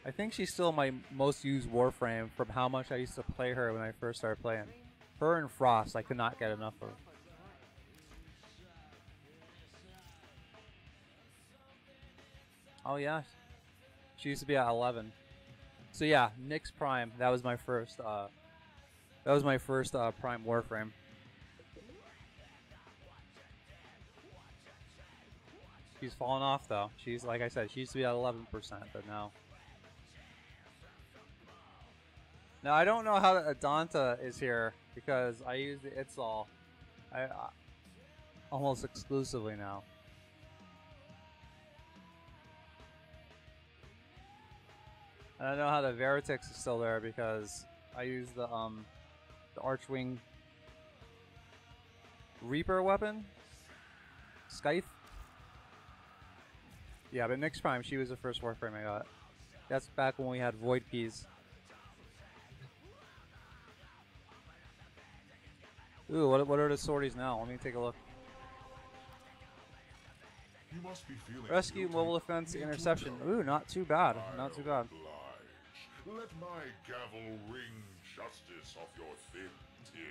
A: I think she's still my most used Warframe from how much I used to play her when I first started playing. Her and Frost I could not get enough of. Oh yeah. She used to be at 11. So yeah, Nyx Prime, that was my first Prime Warframe. She's fallen off though. She's, like I said, she used to be at 11%, but now. Now I don't know how the Adanta is here because I use the Itzal almost exclusively now. And I know how the Veritix is still there because I use the Archwing Reaper weapon? Scythe? Yeah, but Nyx Prime, she was the first Warframe I got. That's back when we had Void Keys. Ooh, what are the sorties now? Let me take a look.
H: You must be feeling
A: Rescue,
H: guilty.
A: mobile defense,
H: Me too,
A: interception.
H: Tony.
A: Ooh, not too bad.
H: I
A: Not too bad.
H: oblige. Let my gavel wring justice off your thin tin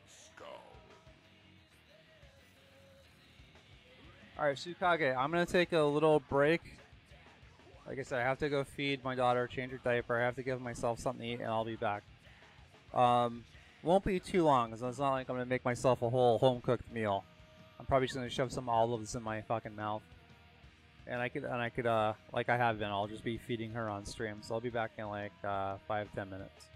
H: skull.
A: Alright, Tsukage, I'm gonna take a little break. Like I said, I have to go feed my daughter, change her diaper. I have to give myself something to eat, and I'll be back. Won't be too long, because it's not like I'm gonna make myself a whole home-cooked meal. I'm probably just gonna shove some olives in my fucking mouth. And I could, like I have been, I'll just be feeding her on stream. So I'll be back in like 5-10 minutes.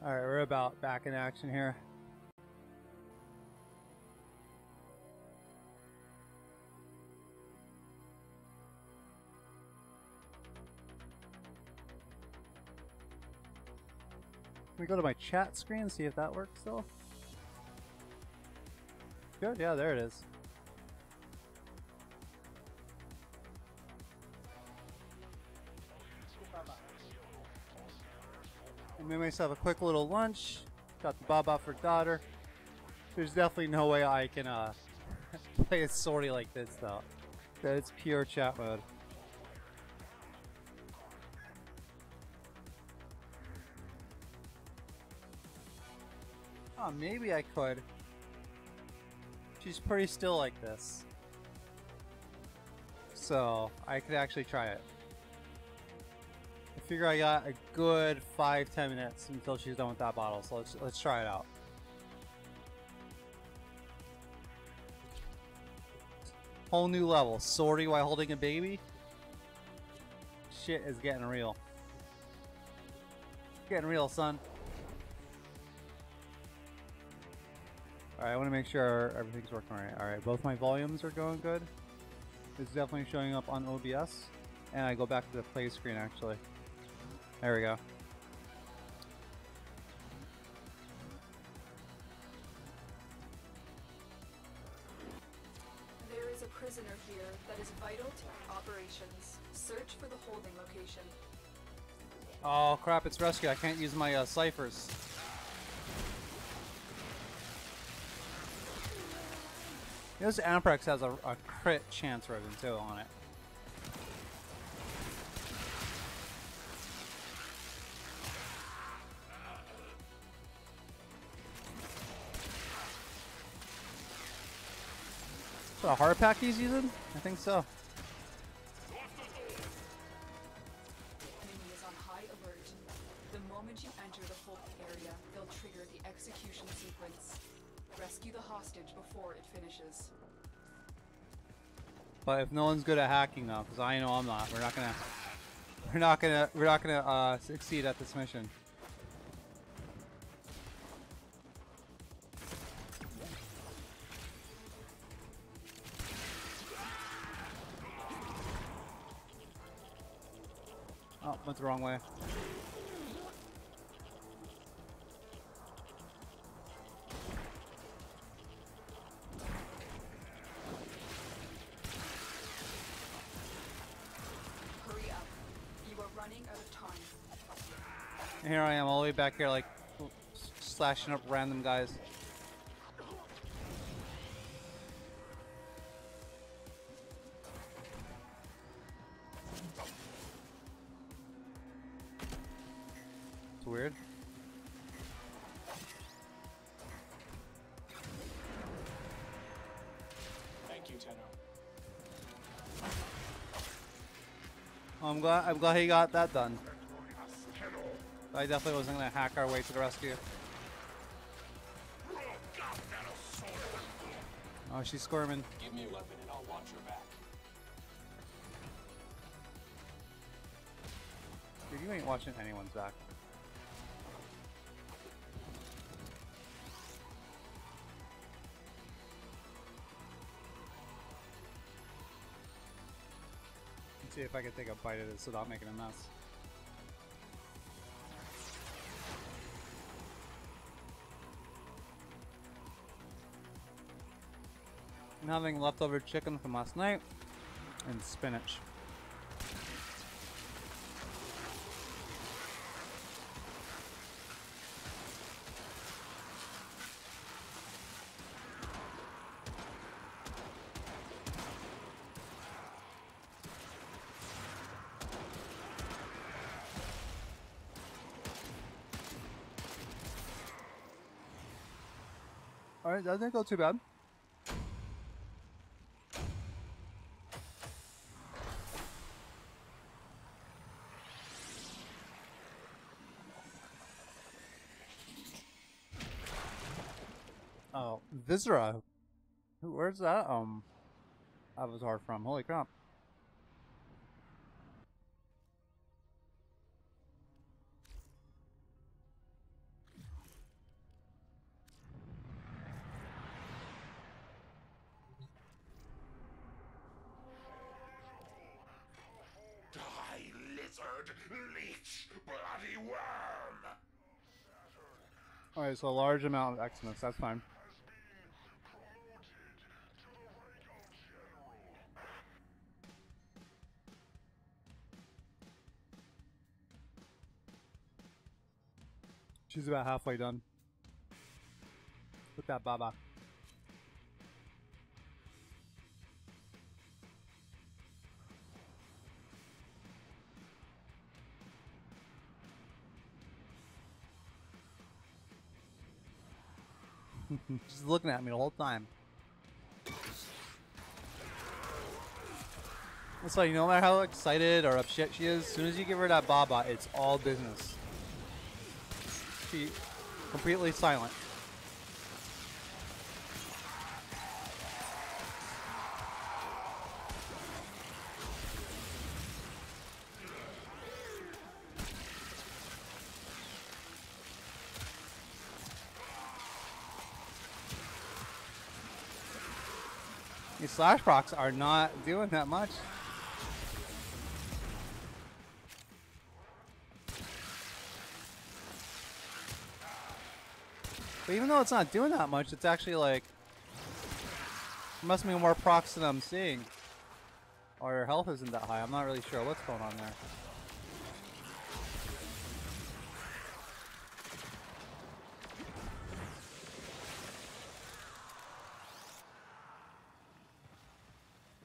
A: Alright, we're about back in action here. Let me go to my chat screen and see if that works still. Good, yeah, there it is. I made myself a quick little lunch. Got the baba for daughter. There's definitely no way I can play a sortie like this though. It's pure chat mode. Oh, maybe I could. She's pretty still like this. So, I could actually try it. I figure I got a good 5-10 minutes until she's done with that bottle, so let's try it out. Whole new level. Sortie while holding a baby? Shit is getting real. Getting real, son. Alright, I want to make sure everything's working right. Alright, both my volumes are going good. It's definitely showing up on OBS. And I go back to the play screen actually. There we go.
B: There is a prisoner here that is vital to operations. Search for the holding location.
A: Oh crap, it's rescue. I can't use my ciphers. This Amprex has a crit chance rating too on it. Is that a hard pack he's using? I think so.
B: Enemy is on high alert. The moment you enter the holding area, they'll trigger the execution sequence. Rescue the hostage before it finishes.
A: But if no one's good at hacking though, because I know I'm not, we're not gonna succeed at this mission. Oh, went the wrong way.
B: Hurry up. You are running out of time.
A: And here I am all the way back here like slashing up random guys. It's weird.
I: Thank you, Tenno.
A: I'm glad he got that done. I definitely wasn't gonna hack our way to the rescue. Oh, she's squirming.
I: Give me a weapon and I'll watch your back.
A: Dude, you ain't watching anyone's back. Let's see if I can take a bite of this without making a mess. I'm having leftover chicken from last night and spinach. Alright, that didn't go too bad. Oh, Viscera. Where's that avatar from? Holy crap.
H: bastard! Leech! Bloody worm!
A: Alright, so a large amount of Xmas, that's fine. She's about halfway done with that baba. She's looking at me the whole time. So you know, no matter how excited or upset she is, as soon as you give her that baba, it's all business. She completely silent. These slash procs are not doing that much. But even though it's not doing that much, it's actually like there must be more procs than I'm seeing. Or her health isn't that high. I'm not really sure what's going on there.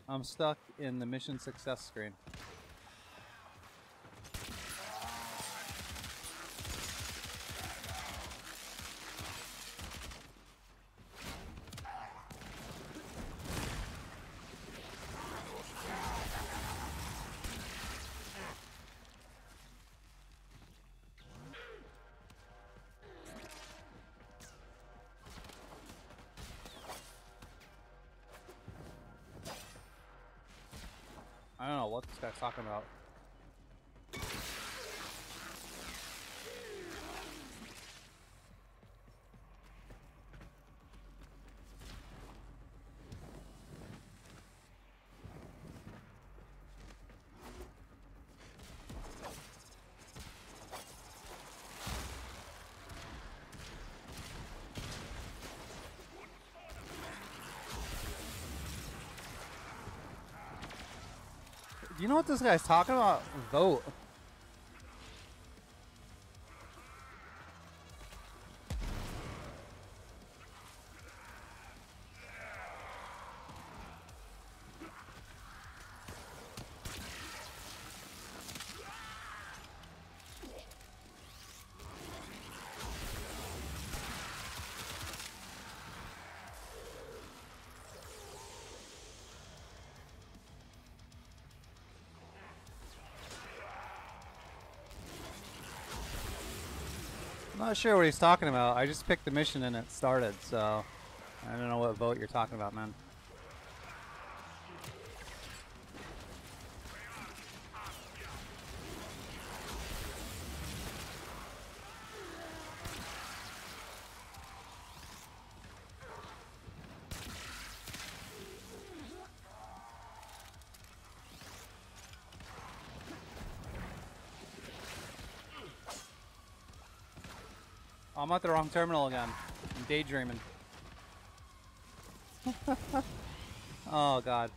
A: I'm stuck in the mission success screen. I don't know what this guy's talking about. Do you know what this guy's talking about? Vote. I'm not sure what he's talking about. I just picked the mission and it started, so I don't know what vote you're talking about, man. Oh, I'm at the wrong terminal again. I'm daydreaming. Oh, God.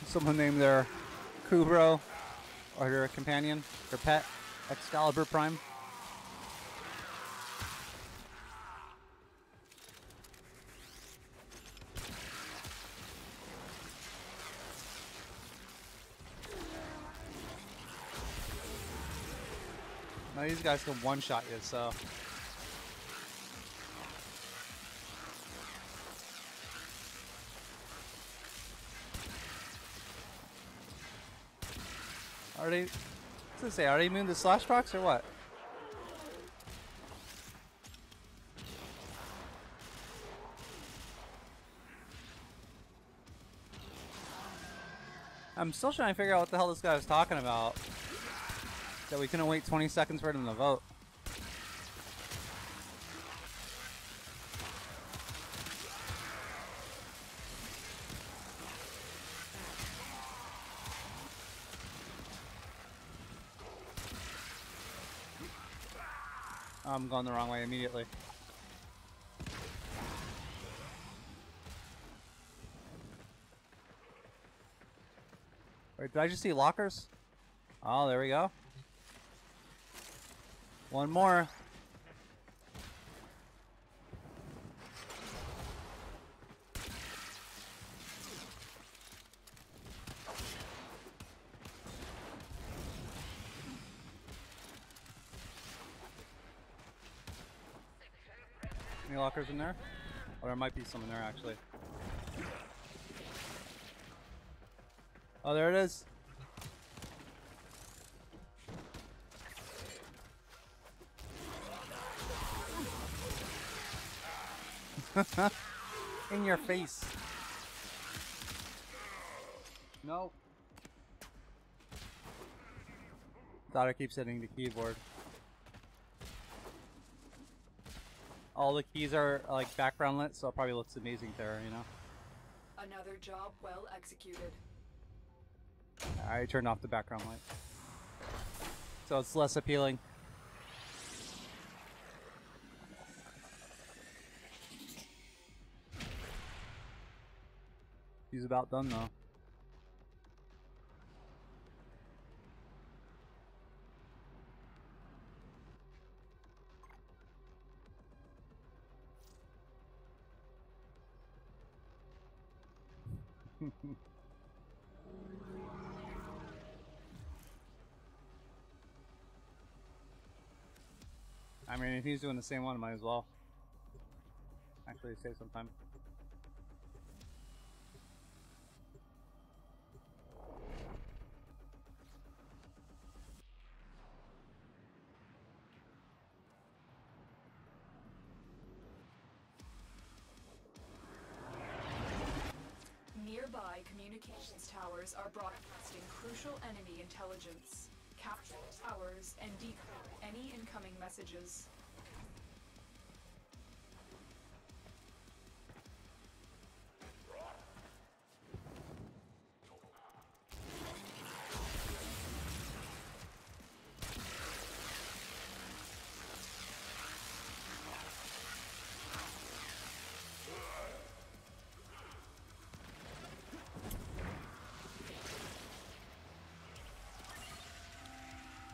A: Someone named their Kubro, or their companion, their pet, Excalibur Prime. Now these guys can one-shot you, so... Are they, what's it say, are they immune to slash procs or what? I'm still trying to figure out what the hell this guy was talking about. That we couldn't wait 20 seconds for him to vote. I'm going the wrong way immediately. Wait, did I just see lockers? Oh, there we go. One more. Any lockers in there? Oh, there might be some in there actually. Oh, there it is. In your face. No. Thought I keeps hitting the keyboard. All the keys are like background lit, so it probably looks amazing there, you know?
B: Another job well executed.
A: I turned off the background light. So it's less appealing. He's about done though. I mean, if he's doing the same one, might as well actually save some time.
B: Nearby communications towers are broadcasting crucial enemy intelligence. Capture the towers and decode any incoming messages.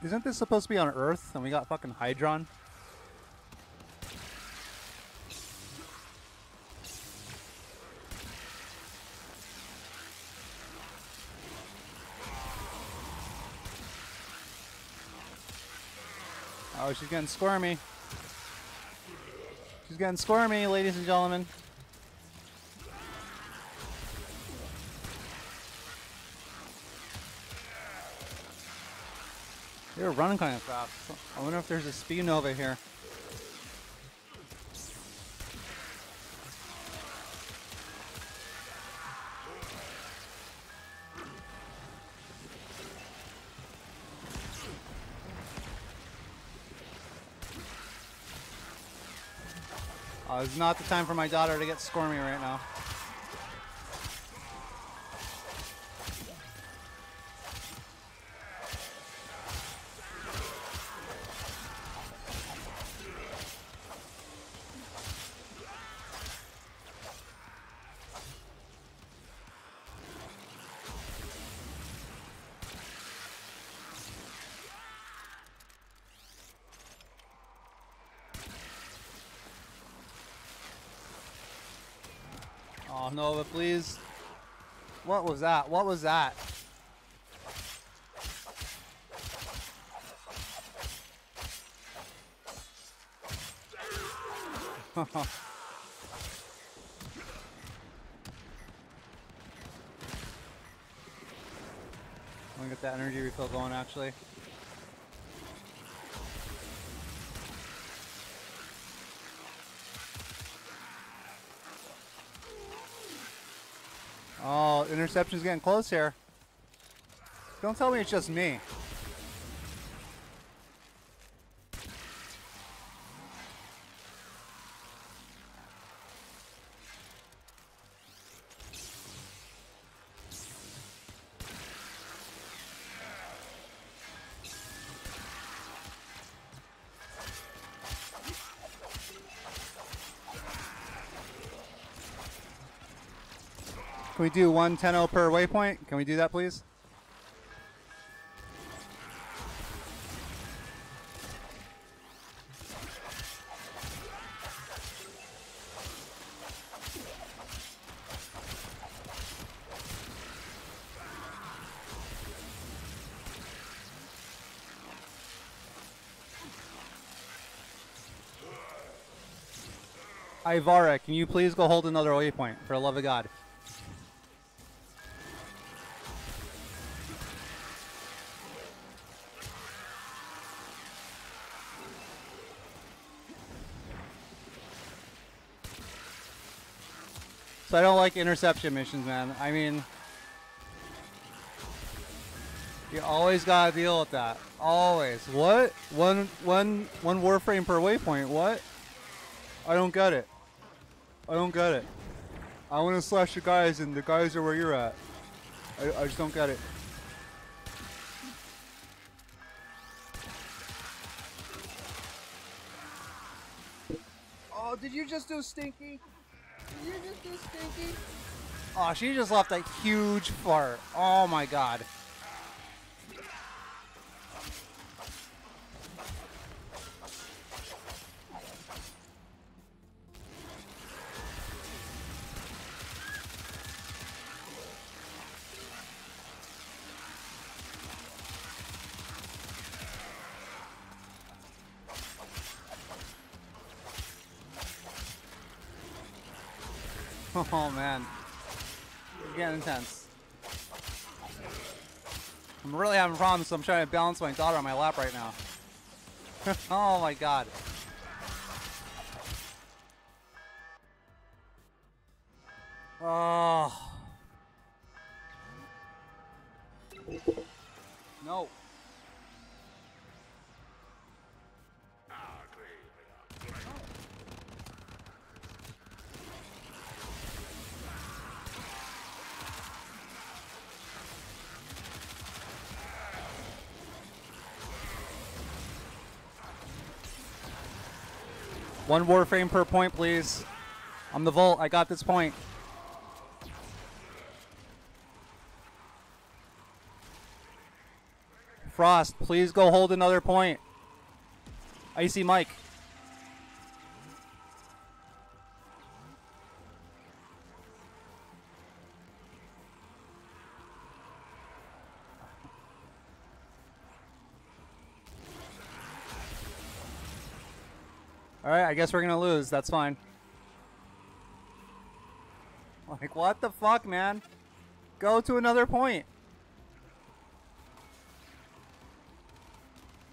A: Isn't this supposed to be on Earth and we got fucking Hydron? Oh, she's getting squirmy. She's getting squirmy, ladies and gentlemen. They're running kind of fast. I wonder if there's a speed nova here. It's not the time for my daughter to get squirmy right now. Oh, Nova, please. What was that? What was that? I'm gonna get that energy refill going, actually. Oh, interception's getting close here. Don't tell me it's just me. Can we do 110 per waypoint? Can we do that, please? Ivara, can you please go hold another waypoint, for the love of God? So I don't like interception missions, man. I mean, you always gotta deal with that. Always. What? One Warframe per waypoint. What? I don't get it. I don't get it. I want to slash the guys, and the guys are where you're at. I just don't get it. Oh, did you just do Stinky? Did you just do Stinky? Oh, she just left a huge fart. Oh my God. Oh man, it's getting intense. I'm really having problems, so I'm trying to balance my daughter on my lap right now. Oh my God. Oh. No. One Warframe per point, please. I'm the Volt. I got this point. Frost, please go hold another point. Icy Mike. Alright, I guess we're gonna lose. That's fine. Like, what the fuck, man? Go to another point.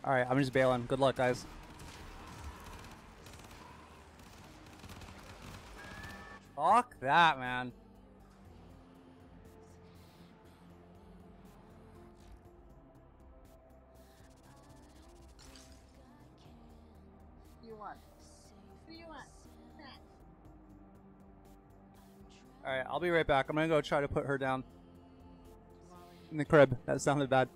A: Alright, I'm just bailing. Good luck, guys. Fuck that, man. What do you want? What do you want? Alright, I'll be right back. I'm gonna go try to put her down in the crib. That sounded bad.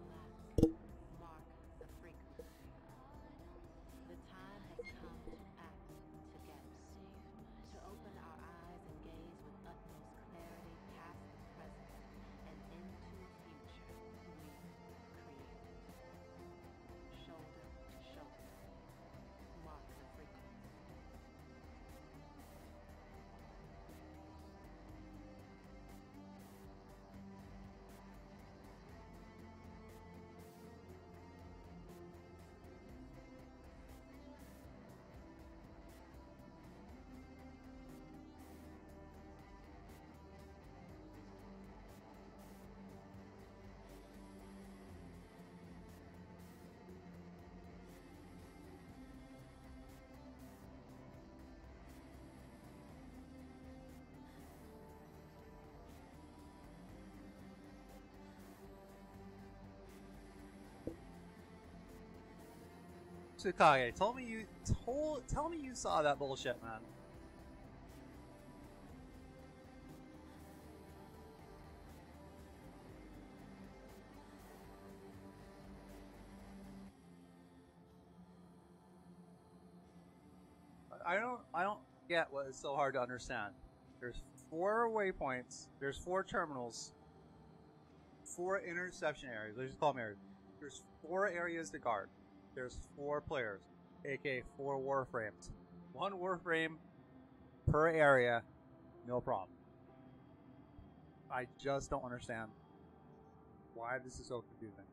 A: Tsukage, tell me you saw that bullshit, man. I don't get what is so hard to understand. There's 4 waypoints, there's 4 terminals, 4 interception areas, let's just call them areas. There's 4 areas to guard. There's 4 players, aka 4 warframes. 1 warframe per area, no problem. I just don't understand why this is so confusing.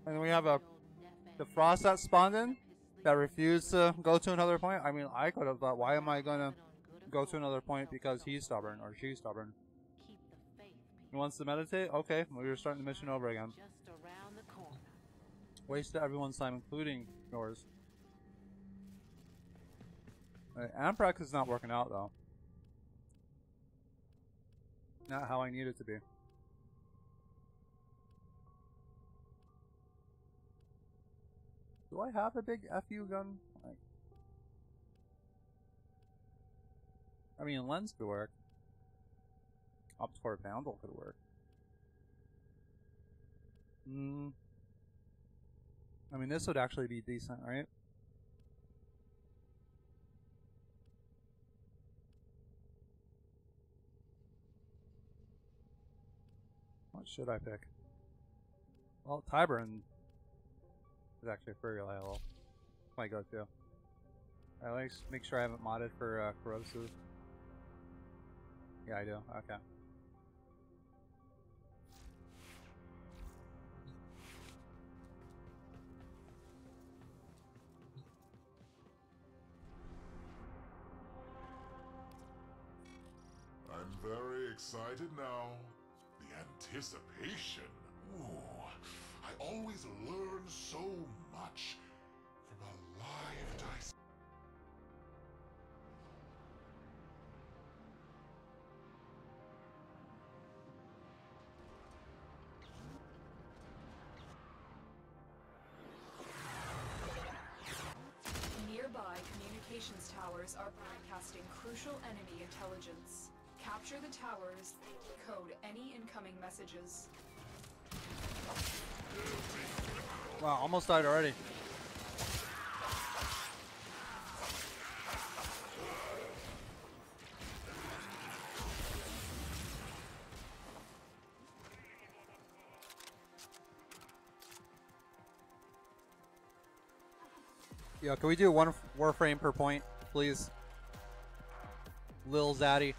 A: And we have the frost that spawned in that refused to go to another point. I mean, I could have thought, why am I gonna go to another point because he's stubborn or she's stubborn? He wants to meditate? Okay, well, we're starting the mission over again. Wasted everyone's time, including yours. Amprex is not working out though. Not how I need it to be. Do I have a big FU gun? Like, I mean, lens could work. Up toward Vandal could work. I mean, this would actually be decent, right? What should I pick? Well, Tyburn is actually pretty reliable. My go-to. I like to make sure I haven't modded for corrosive. Yeah, I do. Okay.
J: I'm very excited now. The anticipation. Ooh, I always learn so much from a live dice.
B: Nearby communications towers are broadcasting crucial enemy intelligence. Capture the towers, code any incoming messages.
A: Wow, almost died already. Yo, can we do 1 warframe per point, please? Lil Zaddy.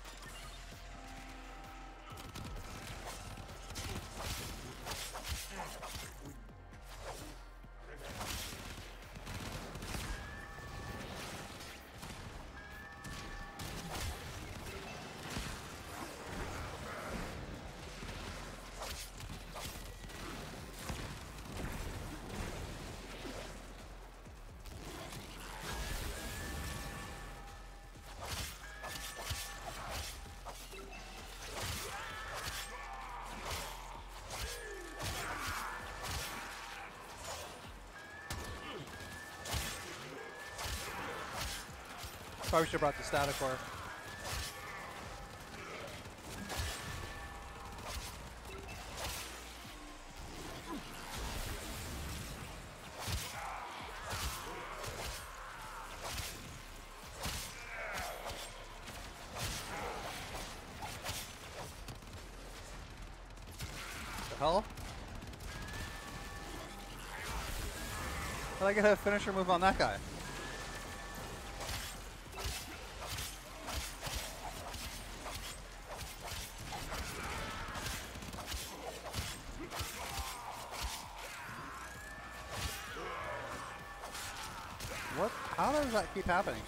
A: Probably should have brought the static core. The hell? How'd I get a finisher move on that guy? What? How does that keep happening?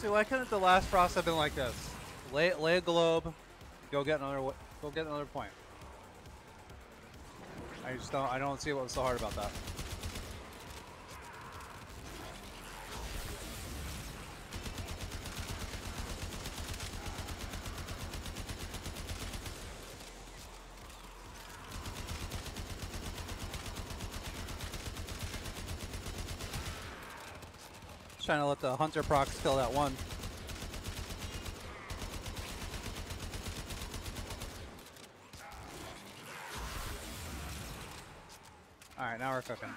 A: See, why couldn't the last process have been like this? Lay a globe, go get another point. I don't see what was so hard about that. Trying to let the hunter procs kill that one. Alright, now we're cooking.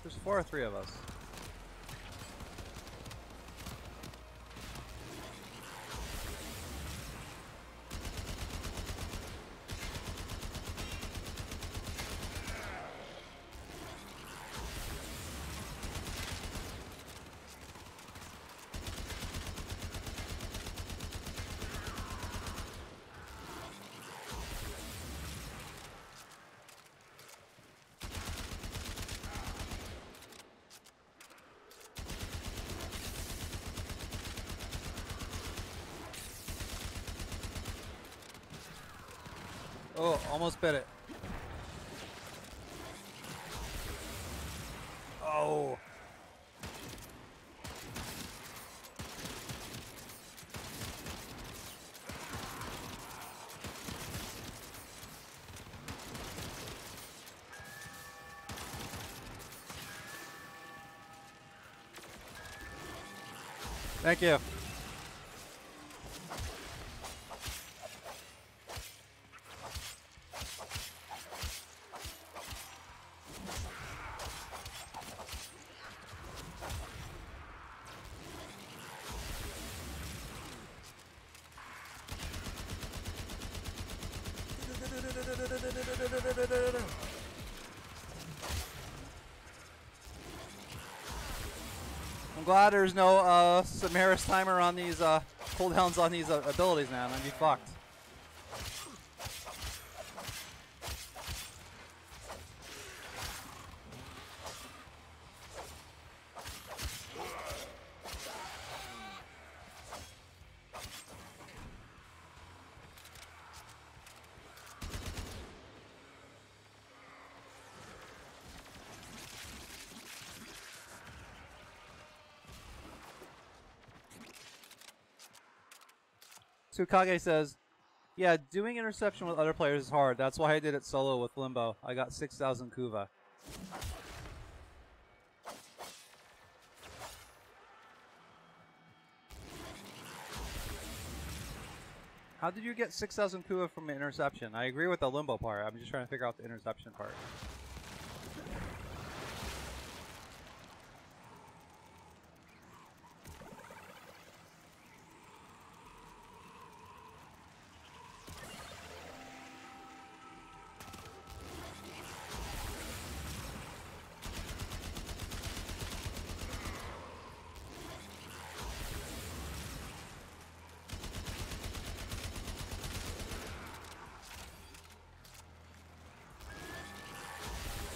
A: There's 4 or 3 of us. Oh, almost bit it. Oh. Thank you. I'm glad there's no Samaris timer on these cooldowns on these abilities, man. I'd be fucked. Tsukage says, yeah, doing interception with other players is hard. That's why I did it solo with Limbo. I got 6,000 Kuva. How did you get 6,000 Kuva from an interception? I agree with the Limbo part. I'm just trying to figure out the interception part.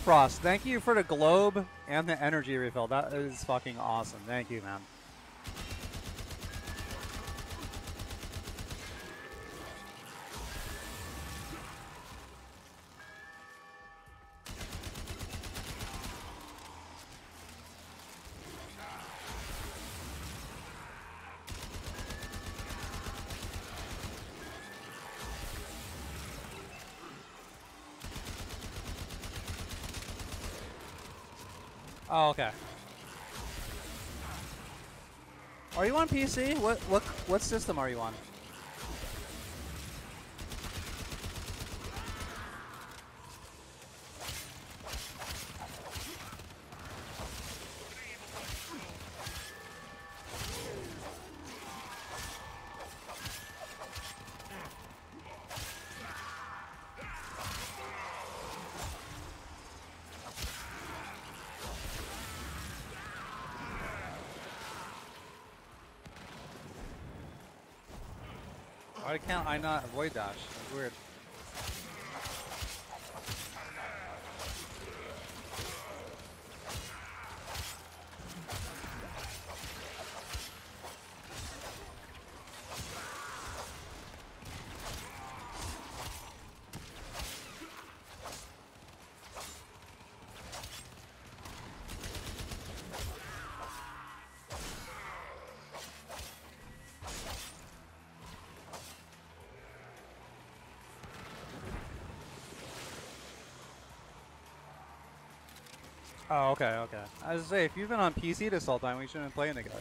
A: Frost, thank you for the globe and the energy refill. That is fucking awesome. Thank you, man. Oh, okay. Are you on PC? What system are you on? Why can't I not avoid dash? That's weird. Oh, okay, okay. I was gonna say, if you've been on PC this whole time, we shouldn't be playing together.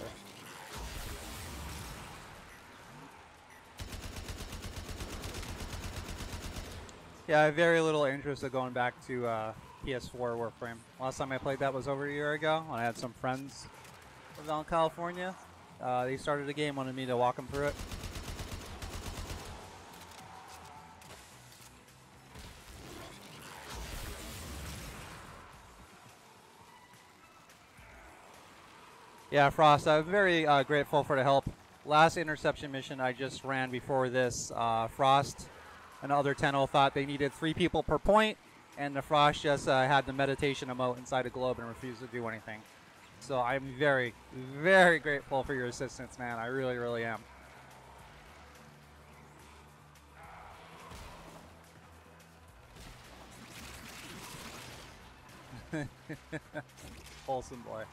A: Yeah, I have very little interest in going back to PS4 Warframe. Last time I played that was over a year ago when I had some friends out in California. They started the game, wanted me to walk them through it. Yeah, Frost, I'm very grateful for the help. Last interception mission I just ran before this, Frost and other Tenno thought they needed 3 people per point, and the Frost just had the meditation emote inside a globe and refused to do anything. So I'm very, very grateful for your assistance, man. I really, really am. Wholesome boy.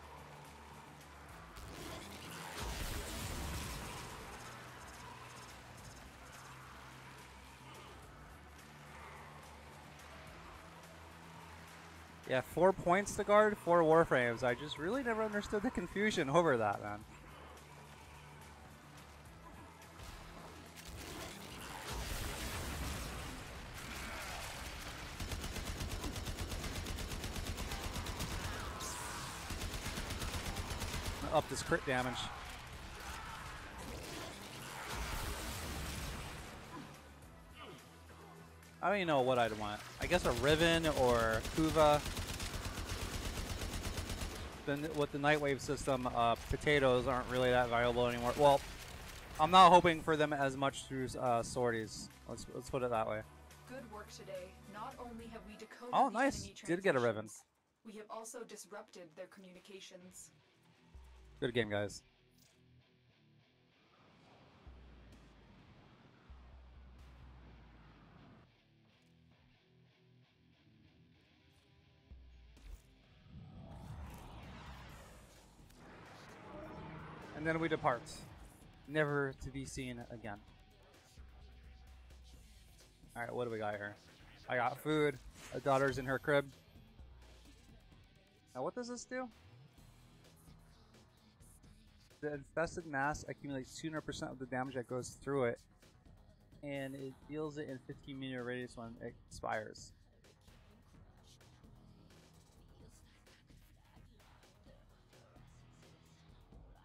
A: Yeah, 4 points to guard, 4 Warframes. I just really never understood the confusion over that, man. Up this crit damage. I don't even know what I'd want. I guess a Riven or Kuva. Then with the Nightwave system, potatoes aren't really that valuable anymore. Well, I'm not hoping for them as much through sorties. Let's put it that way.
B: Good work today. Not only have we decoded
A: Oh,
B: the
A: nice.
B: enemy
A: Did get a Riven.
B: transmissions, we have also disrupted their communications.
A: Good game, guys. And then we depart, never to be seen again. Alright, what do we got here? I got food. A daughter's in her crib. Now what does this do? The infested mass accumulates 200% of the damage that goes through it, and it deals it in 15-meter radius when it expires.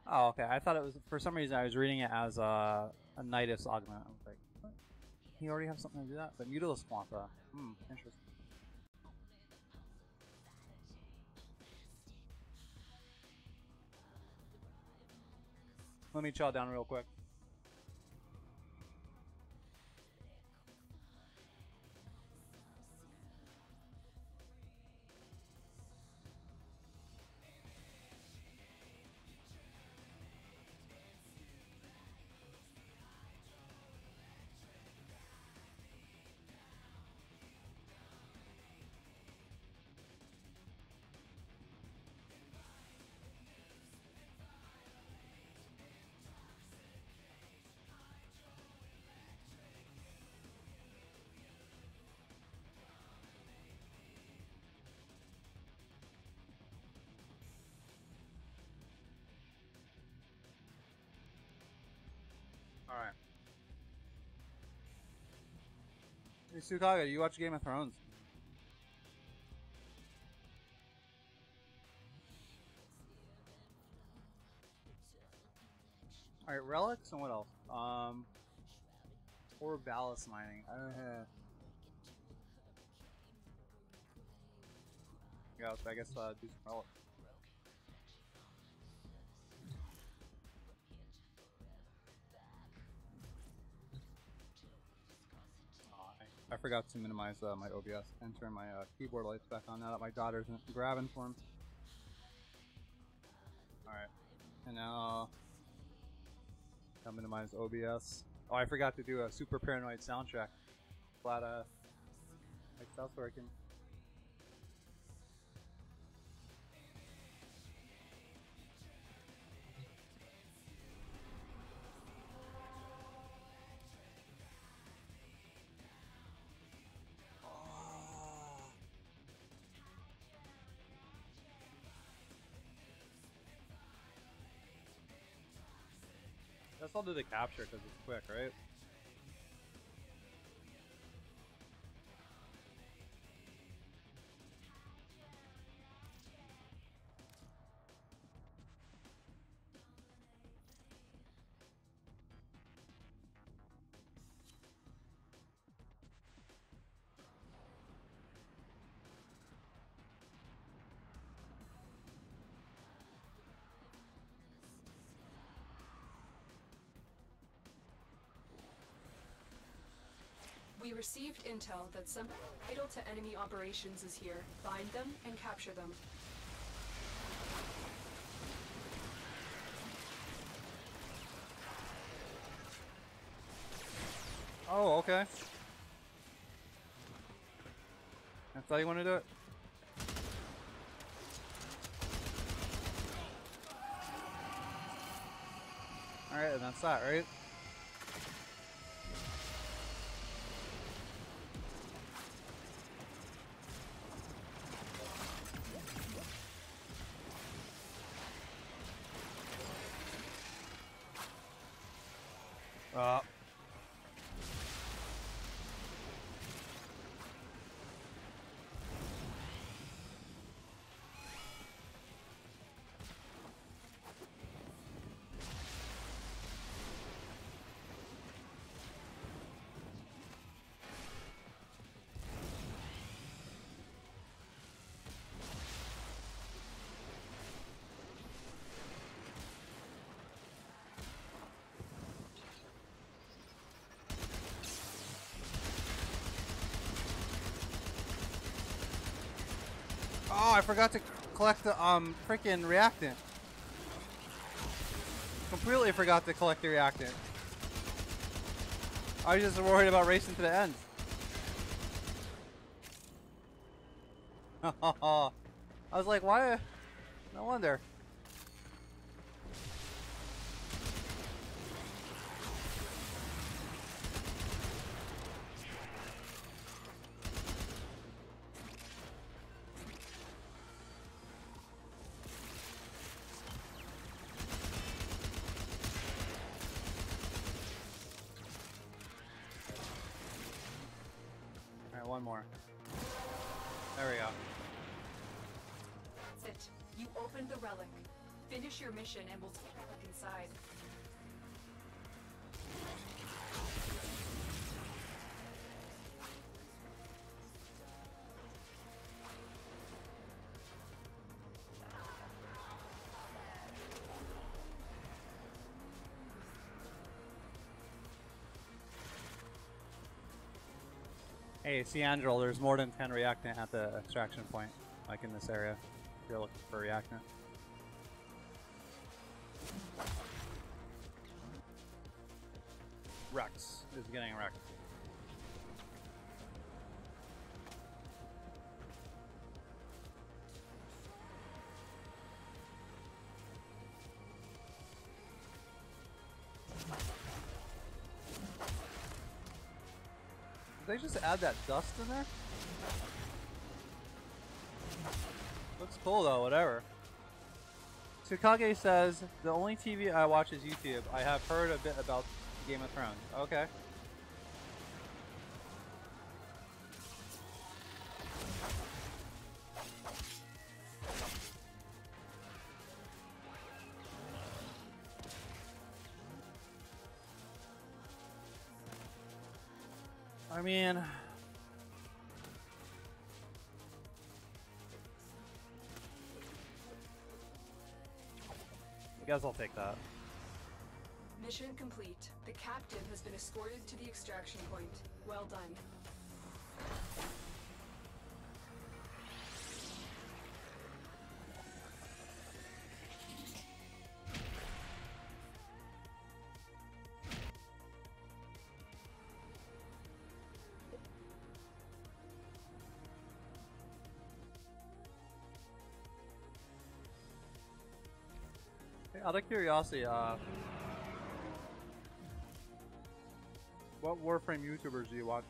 A: Oh, okay. I thought it was, for some reason, I was reading it as a Nidus augment. I was like, what? You already have something to do that? The Mutilus Quanta. Interesting. Let me chow down real quick. Alright. Hey, Sukaga, do you watch Game of Thrones? Alright, relics and what else? Or ballast mining. Yeah, I guess do some relics. I forgot to minimize my OBS and turn my keyboard lights back on now that my daughter isn't grabbing for him. Alright. And now I'll minimize OBS. Oh, I forgot to do a super paranoid soundtrack. Glad like that's working. Guess I'll do the capture because it's quick, right?
B: We received intel that some vital to enemy operations is here. Find them and capture them.
A: Oh, okay. That's how you want to do it? Alright, and that's that, right? Oh, I forgot to collect the freaking reactant. Completely forgot to collect the reactant. I was just worried about racing to the end. I was like, why? No wonder. Alright, one more. There we go.
B: That's it. You opened the relic. Finish your mission and we'll take a look inside.
A: Hey, see Angel, there's more than 10 reactant at the extraction point, like in this area, if you're looking for reactant. Rex is getting wrecked. Did they just add that dust in there? Looks cool though, whatever. Tsukage says, the only TV I watch is YouTube. I have heard a bit about Game of Thrones. Okay. I mean, I guess I'll take that.
B: Mission complete. The captain has been escorted to the extraction point. Well done.
A: Out of curiosity, what Warframe YouTubers do you watch?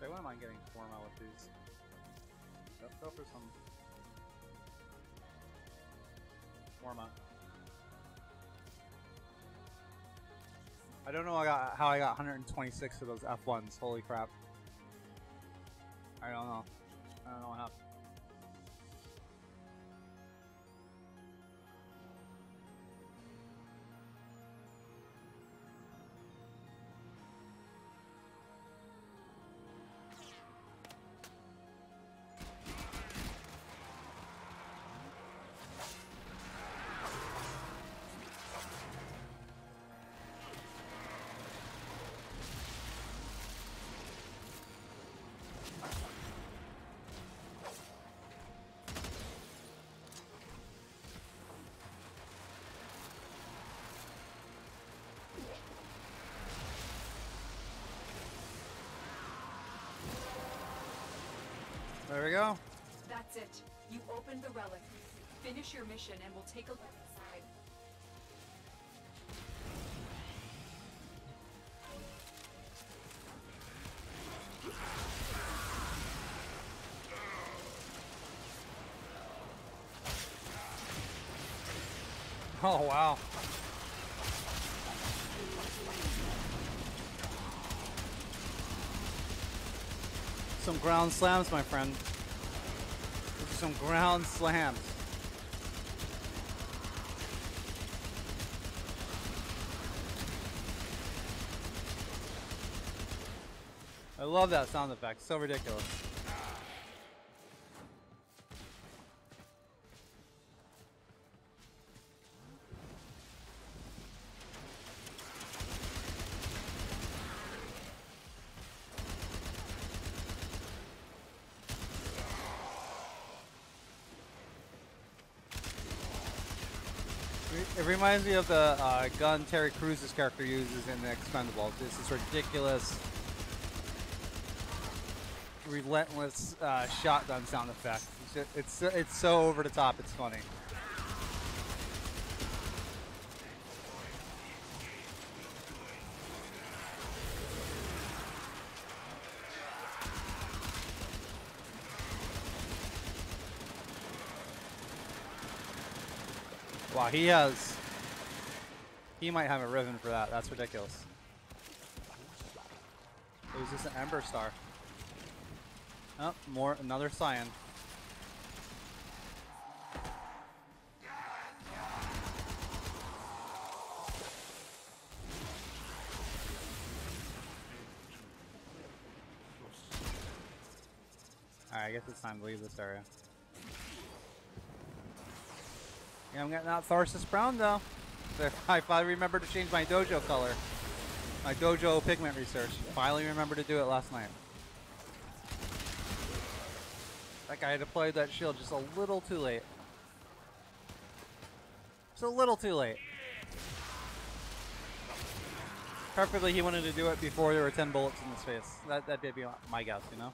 A: I wouldn't mind getting form out with these. Let's go for some Forma. I don't know how I got 126 of those F1s. Holy crap. I don't know. I don't know what happened. There we go.
B: That's it. You opened the relic. Finish your mission and we'll take a look inside.
A: Oh, wow. Some ground slams, my friend. Some ground slams. I love that sound effect. So ridiculous. It reminds me of the gun Terry Cruz's character uses in the Expendables. It's this ridiculous, relentless shotgun sound effect. It's so over the top. It's funny. Wow, he might have a ribbon for that. That's ridiculous. Oh, is this an Ember Star? Oh, another Cyan. Alright, I guess it's time to leave this area. Yeah, I'm getting that Tharsis Brown though. I finally remembered to change my dojo color. My dojo pigment research. Finally remembered to do it last night. That guy deployed that shield just a little too late. Just a little too late. Preferably he wanted to do it before there were 10 bullets in his face. That'd be my guess, you know?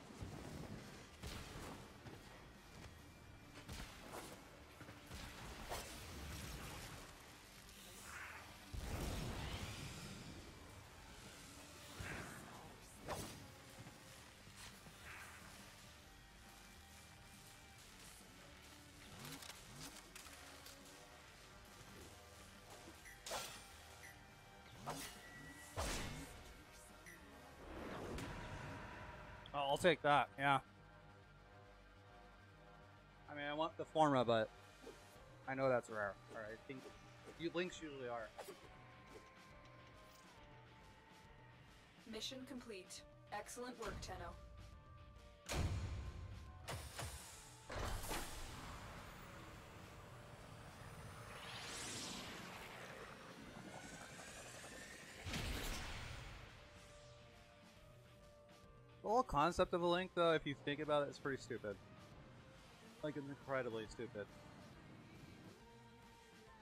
A: I'll take that, yeah. I mean, I want the Forma, but I know that's rare. Alright, I think links usually are.
B: Mission complete. Excellent work, Tenno.
A: The whole concept of a link, though, if you think about it, is pretty stupid. Like, incredibly stupid.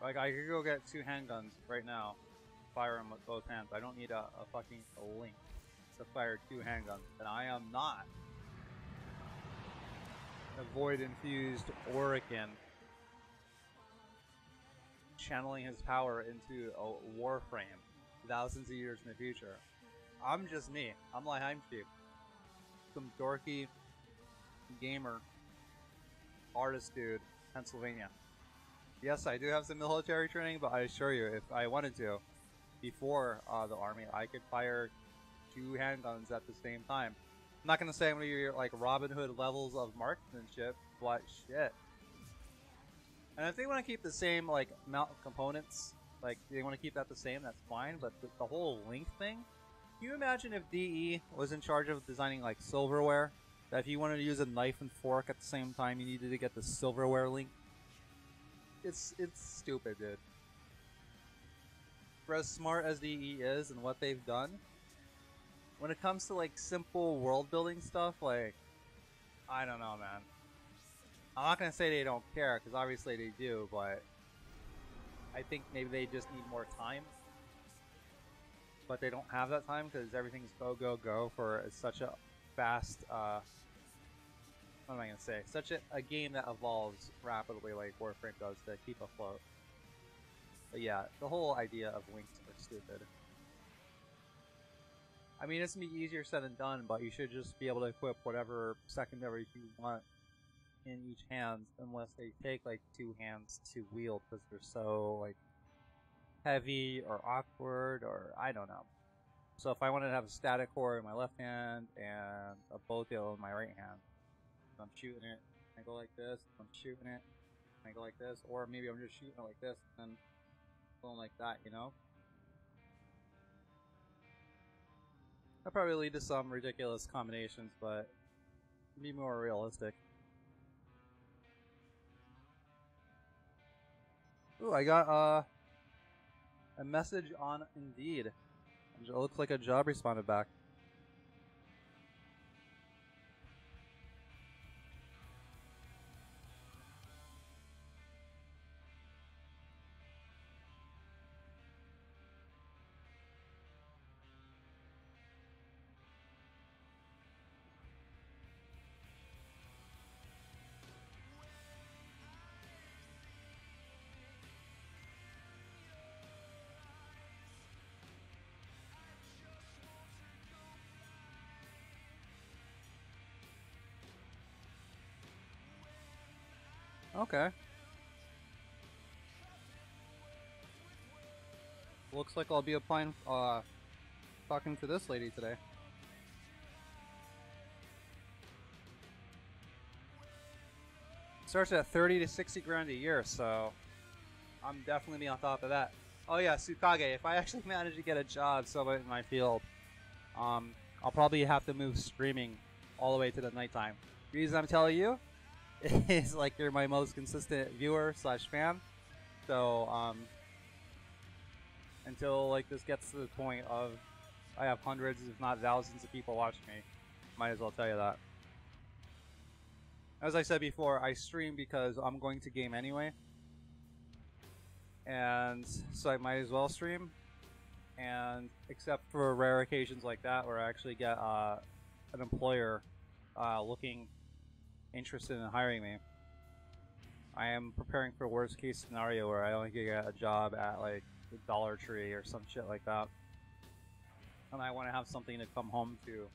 A: Like, I could go get 2 handguns right now, fire them with both hands. I don't need a fucking link to fire 2 handguns. And I am not a void-infused Orican channeling his power into a Warframe thousands of years in the future. I'm just me. I'm like, I'm cheap. Some dorky gamer artist dude, Pennsylvania. Yes, I do have some military training, but I assure you, if I wanted to, before the army, I could fire 2 handguns at the same time. I'm not gonna say I'm gonna be like Robin Hood levels of marksmanship, but shit. And if they want to keep the same like amount of components, like they want to keep that the same, that's fine. But the whole link thing, can you imagine if DE was in charge of designing like silverware? That if you wanted to use a knife and fork at the same time, you needed to get the silverware link. It's stupid, dude. For as smart as DE is and what they've done, when it comes to like simple world building stuff, like I don't know, man. I'm not gonna say they don't care, because obviously they do, but I think maybe they just need more time. But they don't have that time because everything's go, go, go for such a fast, what am I gonna say? Such a game that evolves rapidly like Warframe does to keep afloat. But yeah, the whole idea of links are stupid. I mean, it's gonna be easier said than done, but you should just be able to equip whatever secondaries you want in each hand, unless they take like 2 hands to wield because they're so like heavy or awkward or I don't know. So if I wanted to have a static core in my left hand and a bow tail in my right hand, I'm shooting it, I go like this, I'm shooting it, I go like this, or maybe I'm just shooting it like this and going like that, you know? That'll probably lead to some ridiculous combinations, but be more realistic. Ooh, I got a message on Indeed. It looks like a job responded back. Okay. Looks like I'll be applying, talking to this lady today. Starts at 30 to 60 grand a year, so I'm definitely be on top of that. Oh yeah, Tsukage, if I actually manage to get a job somewhere in my field, I'll probably have to move streaming all the way to the nighttime. The reason I'm telling you is like you're my most consistent viewer slash fan. So until like this gets to the point of I have hundreds if not thousands of people watching me, might as well tell you that. As I said before, I stream because I'm going to game anyway, and so I might as well stream. And except for rare occasions like that where I actually get an employer looking interested in hiring me, I am preparing for worst case scenario where I only get a job at like the Dollar Tree or some shit like that, and I want to have something to come home to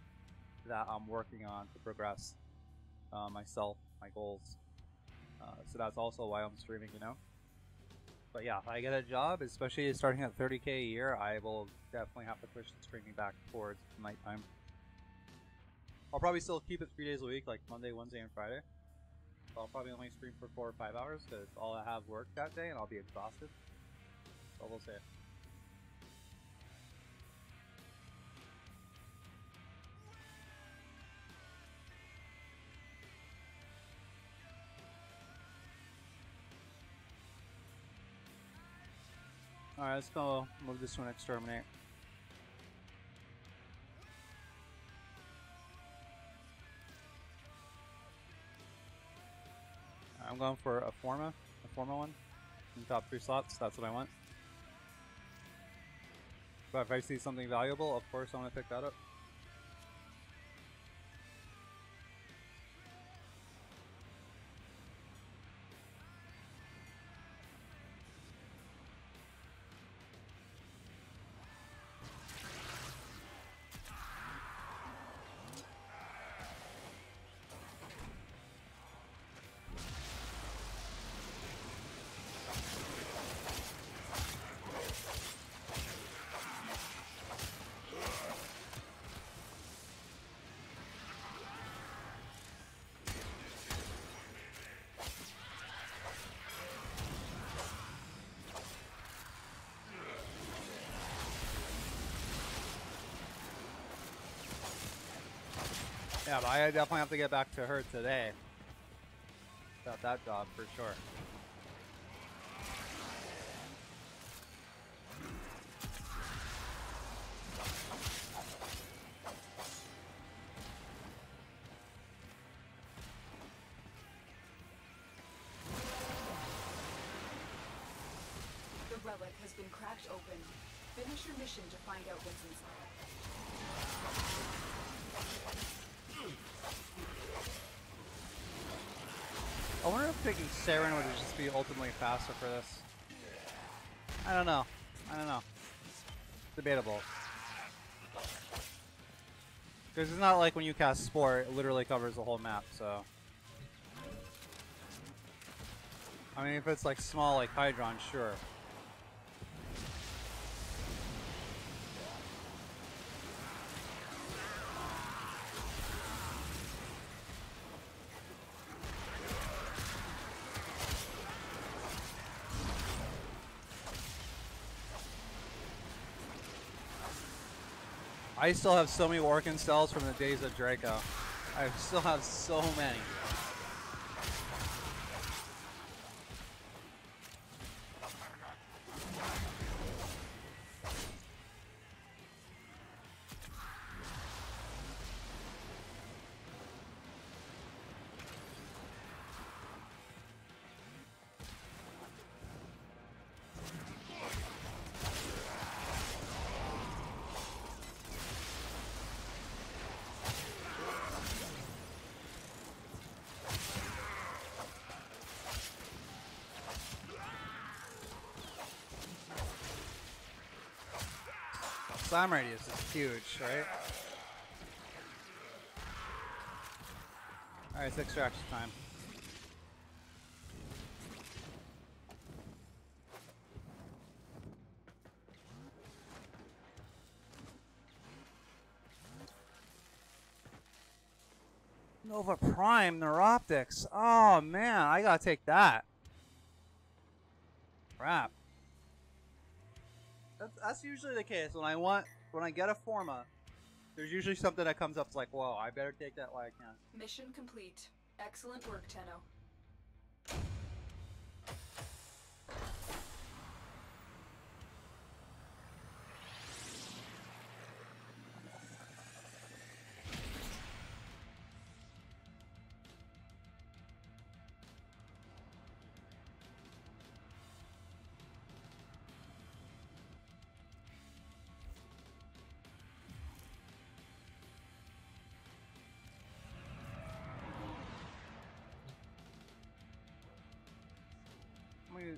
A: that I'm working on to progress myself, my goals. So that's also why I'm streaming, you know. But yeah, if I get a job, especially starting at 30K a year, I will definitely have to push the streaming back towards nighttime. I'll probably still keep it 3 days a week, like Monday, Wednesday, and Friday. So I'll probably only stream for 4 or 5 hours because all I have work that day and I'll be exhausted. So we'll see. Alright, let's go move this to an exterminate. I'm going for a Forma one in the top 3 slots. That's what I want. But if I see something valuable, of course I'm gonna pick that up. Yeah, but I definitely have to get back to her today. About that job for sure.
B: The relic has been cracked open. Finish your mission to find out what's inside.
A: I wonder if taking Saren would just be ultimately faster for this. I don't know. Debatable. Because it's not like when you cast Spore, it literally covers the whole map, so. I mean, if it's like small like Hydron, sure. I still have so many Orkin cells from the days of Draco. I still have so many. Slam radius is huge, right? Alright, it's extraction time. Nova Prime Neuroptics. Oh man, I gotta take that. Crap. That's usually the case when I get a Forma. There's usually something that comes up. It's like, whoa, I better take that while I can.
B: Mission complete. Excellent work, Tenno.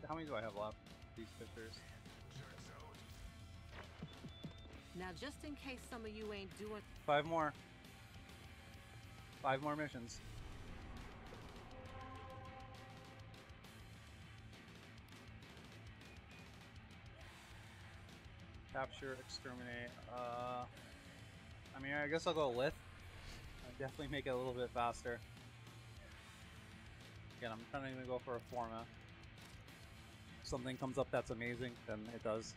A: How many do I have left? These pictures.
E: Now, just in case some of you ain't doing...
A: 5 more. 5 more missions. Capture, exterminate. I mean, I guess I'll go Lith. I'll definitely make it a little bit faster. Again, I'm trying to go for a Forma. If something comes up that's amazing, then it does.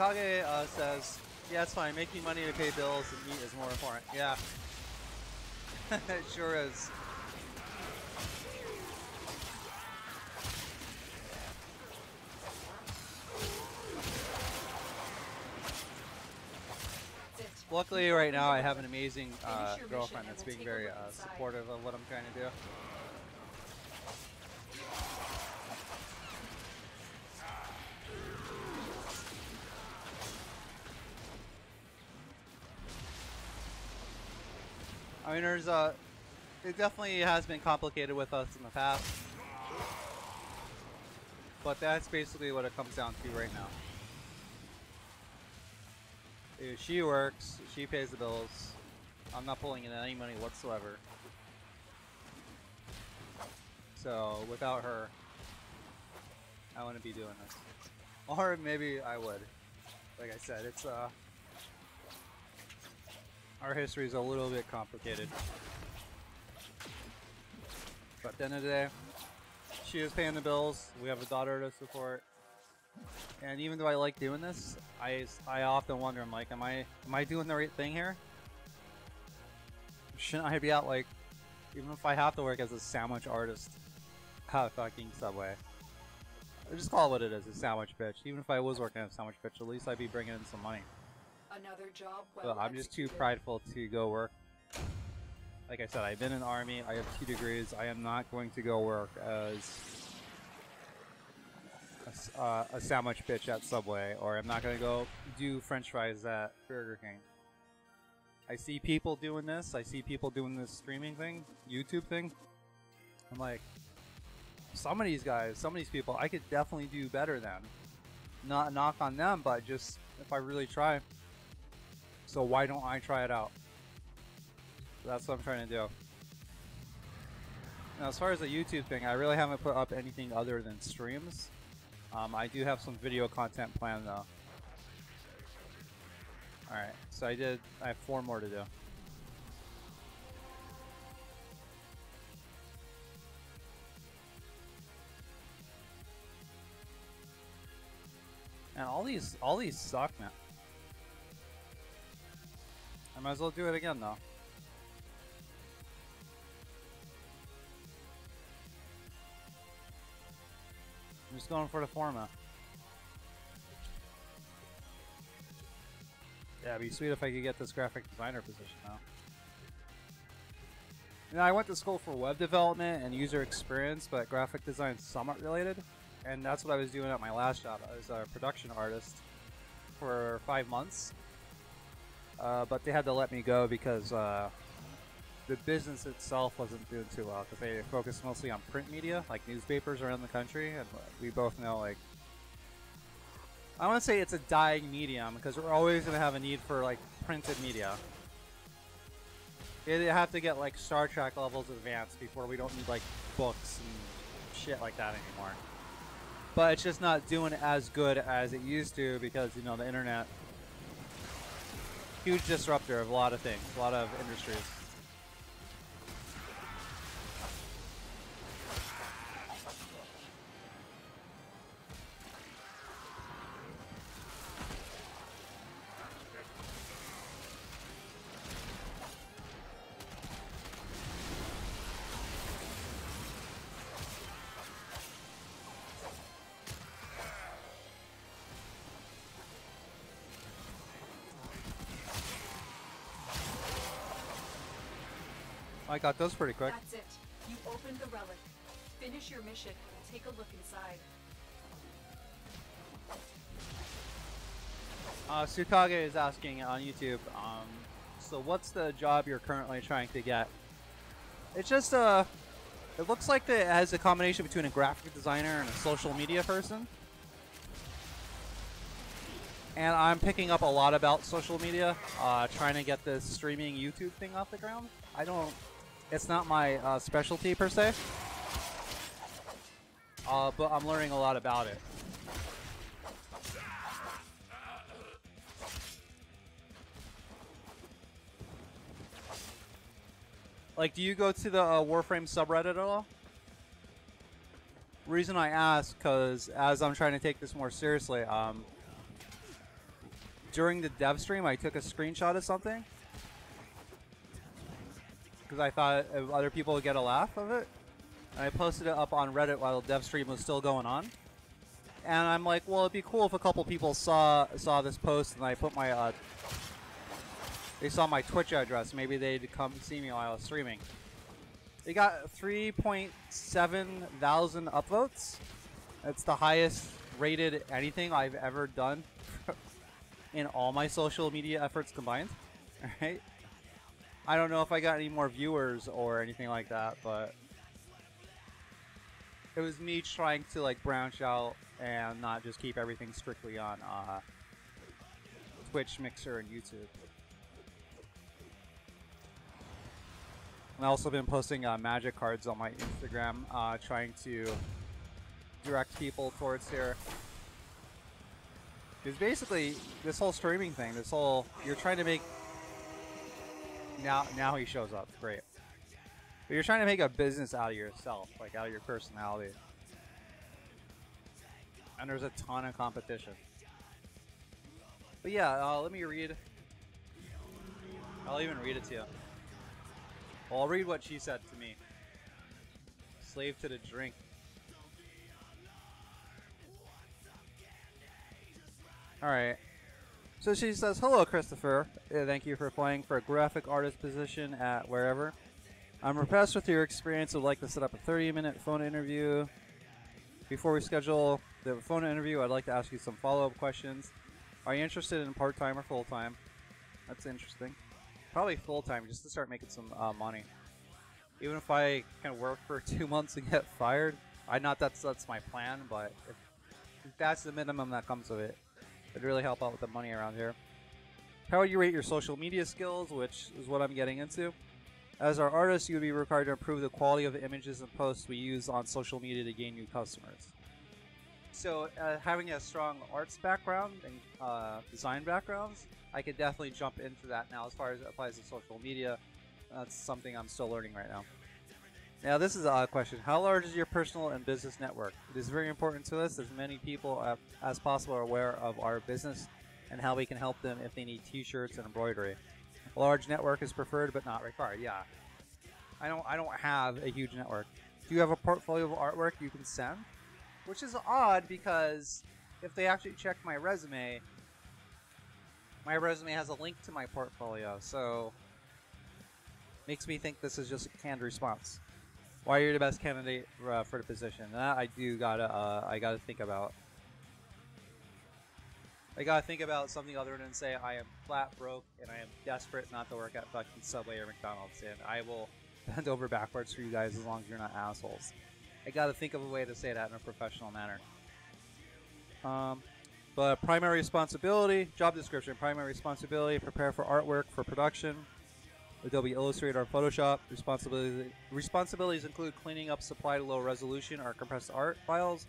A: Sukage says, yeah, it's fine. Making money to pay bills and eat is more important. Yeah. It sure is. Luckily, right now, I have an amazing girlfriend that's being very supportive of what I'm trying to do. I mean, there's it definitely has been complicated with us in the past, but that's basically what it comes down to right now. She works, she pays the bills. I'm not pulling in any money whatsoever. So without her, I wouldn't be doing this. Or maybe I would. Like I said, it's our history is a little bit complicated. But at the end of the day, she is paying the bills. We have a daughter to support. And even though I like doing this, I often wonder, I'm like, am I doing the right thing here? Shouldn't I be out, like, even if I have to work as a sandwich artist at fucking Subway? Or just call it what it is, a sandwich bitch. Even if I was working as a sandwich bitch, at least I'd be bringing in some money.
B: Another job
A: But I'm just too prideful to go work. Like I said, I've been in the army, I have 2 degrees, I am not going to go work as a sandwich bitch at Subway, or I'm not going to go do french fries at Burger King. I see people doing this, I see people doing this streaming thing, YouTube thing. I'm like, some of these guys, some of these people, I could definitely do better than. Not a knock on them, but just if I really try. So why don't I try it out? That's what I'm trying to do. Now, as far as the YouTube thing, I really haven't put up anything other than streams. I do have some video content planned though. Alright, so I have 4 more to do. And all these suck, man. I might as well do it again though. I'm just going for the format. Yeah, it'd be sweet if I could get this graphic designer position now. You know, I went to school for web development and user experience, but graphic design is somewhat related. And that's what I was doing at my last job. I was a production artist for 5 months. But they had to let me go because the business itself wasn't doing too well, because they focused mostly on print media, like newspapers around the country, and we both know, like, I want to say it's a dying medium, because we're always going to have a need for, like, printed media. It'd have to get, like, Star Trek levels advanced before we don't need, like, books and shit like that anymore. But it's just not doing as good as it used to, because, you know, the internet, huge disruptor of a lot of things, a lot of industries. I got those pretty quick.
B: That's it. You opened the relic. Finish your mission. Take a look inside.
A: Sukage is asking on YouTube, so what's the job you're currently trying to get? It's just it looks like it has a combination between a graphic designer and a social media person. And I'm picking up a lot about social media, trying to get this streaming YouTube thing off the ground. It's not my specialty per se, but I'm learning a lot about it. Like, do you go to the Warframe subreddit at all? Reason I ask, because as I'm trying to take this more seriously, during the dev stream, I took a screenshot of something because I thought other people would get a laugh of it. And I posted it up on Reddit while the dev stream was still going on. And I'm like, well, it'd be cool if a couple people saw this post, and I put my they saw my Twitch address. Maybe they'd come see me while I was streaming. It got 3.7 thousand upvotes. That's the highest rated anything I've ever done in all my social media efforts combined. Alright? I don't know if I got any more viewers or anything like that, but it was me trying to like branch out and not just keep everything strictly on Twitch, Mixer, and YouTube. I've also been posting magic cards on my Instagram, trying to direct people towards here. Because basically, this whole streaming thing, you're trying to make... Now he shows up, great. But you're trying to make a business out of yourself, like out of your personality. And there's a ton of competition. But yeah, let me read. I'll even read it to you. Well, I'll read what she said to me. Slave to the drink. Alright. So she says, hello, Christopher. Thank you for applying for a graphic artist position at wherever. I'm impressed with your experience. Would like to set up a 30-minute phone interview. Before we schedule the phone interview, I'd like to ask you some follow-up questions. Are you interested in part-time or full-time? That's interesting. Probably full-time, just to start making some money. Even if I can work for 2 months and get fired, not that's my plan, but if that's the minimum that comes of it, it'd really help out with the money around here. How would you rate your social media skills, which is what I'm getting into? As our artists, you would be required to improve the quality of the images and posts we use on social media to gain new customers. So, having a strong arts background and design backgrounds, I could definitely jump into that now. As far as it applies to social media, that's something I'm still learning right now. Now, this is a question. How large is your personal and business network? It is very important to us as many people as possible are aware of our business and how we can help them if they need t-shirts and embroidery. A large network is preferred but not required. Yeah. I don't have a huge network. Do you have a portfolio of artwork you can send? Which is odd because if they actually check my resume has a link to my portfolio, so makes me think this is just a canned response. Why are you the best candidate for the position? That I gotta think about. I gotta think about something other than say I am flat broke and I am desperate not to work at fucking Subway or McDonald's, and I will bend over backwards for you guys as long as you're not assholes. I gotta think of a way to say that in a professional manner. But primary responsibility, job description, primary responsibility, prepare for artwork for production, Adobe Illustrator or Photoshop. Responsibilities include cleaning up supplied low resolution or compressed art files.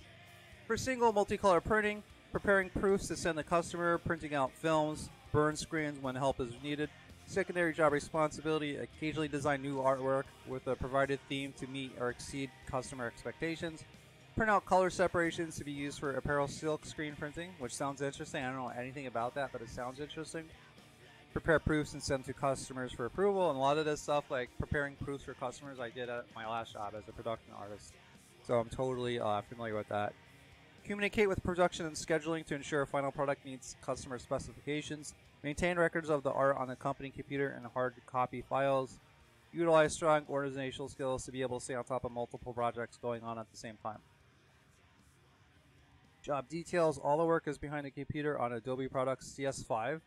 A: For single multicolor printing, preparing proofs to send the customer, printing out films, burn screens when help is needed. Secondary job responsibility, occasionally design new artwork with a provided theme to meet or exceed customer expectations. Print out color separations to be used for apparel silk screen printing, which sounds interesting. I don't know anything about that, but it sounds interesting. Prepare proofs and send to customers for approval. And a lot of this stuff, like preparing proofs for customers, I did at my last job as a production artist. So I'm totally familiar with that. Communicate with production and scheduling to ensure a final product meets customer specifications. Maintain records of the art on the company computer and hard copy files. Utilize strong organizational skills to be able to stay on top of multiple projects going on at the same time. Job details. All the work is behind the computer on Adobe Products CS5.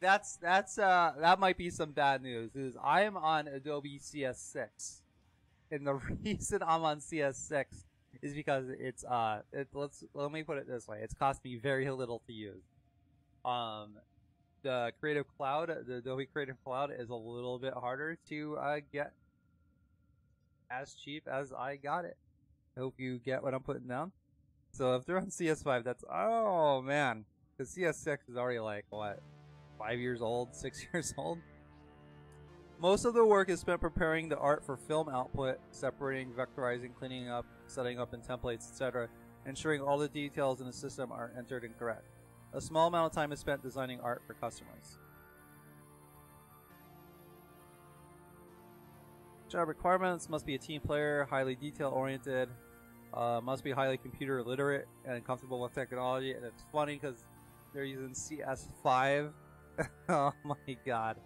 A: That might be some bad news. Is I am on Adobe CS6, and the reason I'm on CS6 is because it's let me put it this way: it's cost me very little to use. The Creative Cloud, the Adobe Creative Cloud, is a little bit harder to get as cheap as I got it. I hope you get what I'm putting down. So if they're on CS5, that's, oh man, because CS6 is already like, what, 5 years old, 6 years old? Most of the work is spent preparing the art for film output, separating, vectorizing, cleaning up, setting up in templates, etc., ensuring all the details in the system are entered and correct. A small amount of time is spent designing art for customers. Job requirements: must be a team player, highly detail-oriented, must be highly computer literate and comfortable with technology. And it's funny because they're using CS5. Oh my god.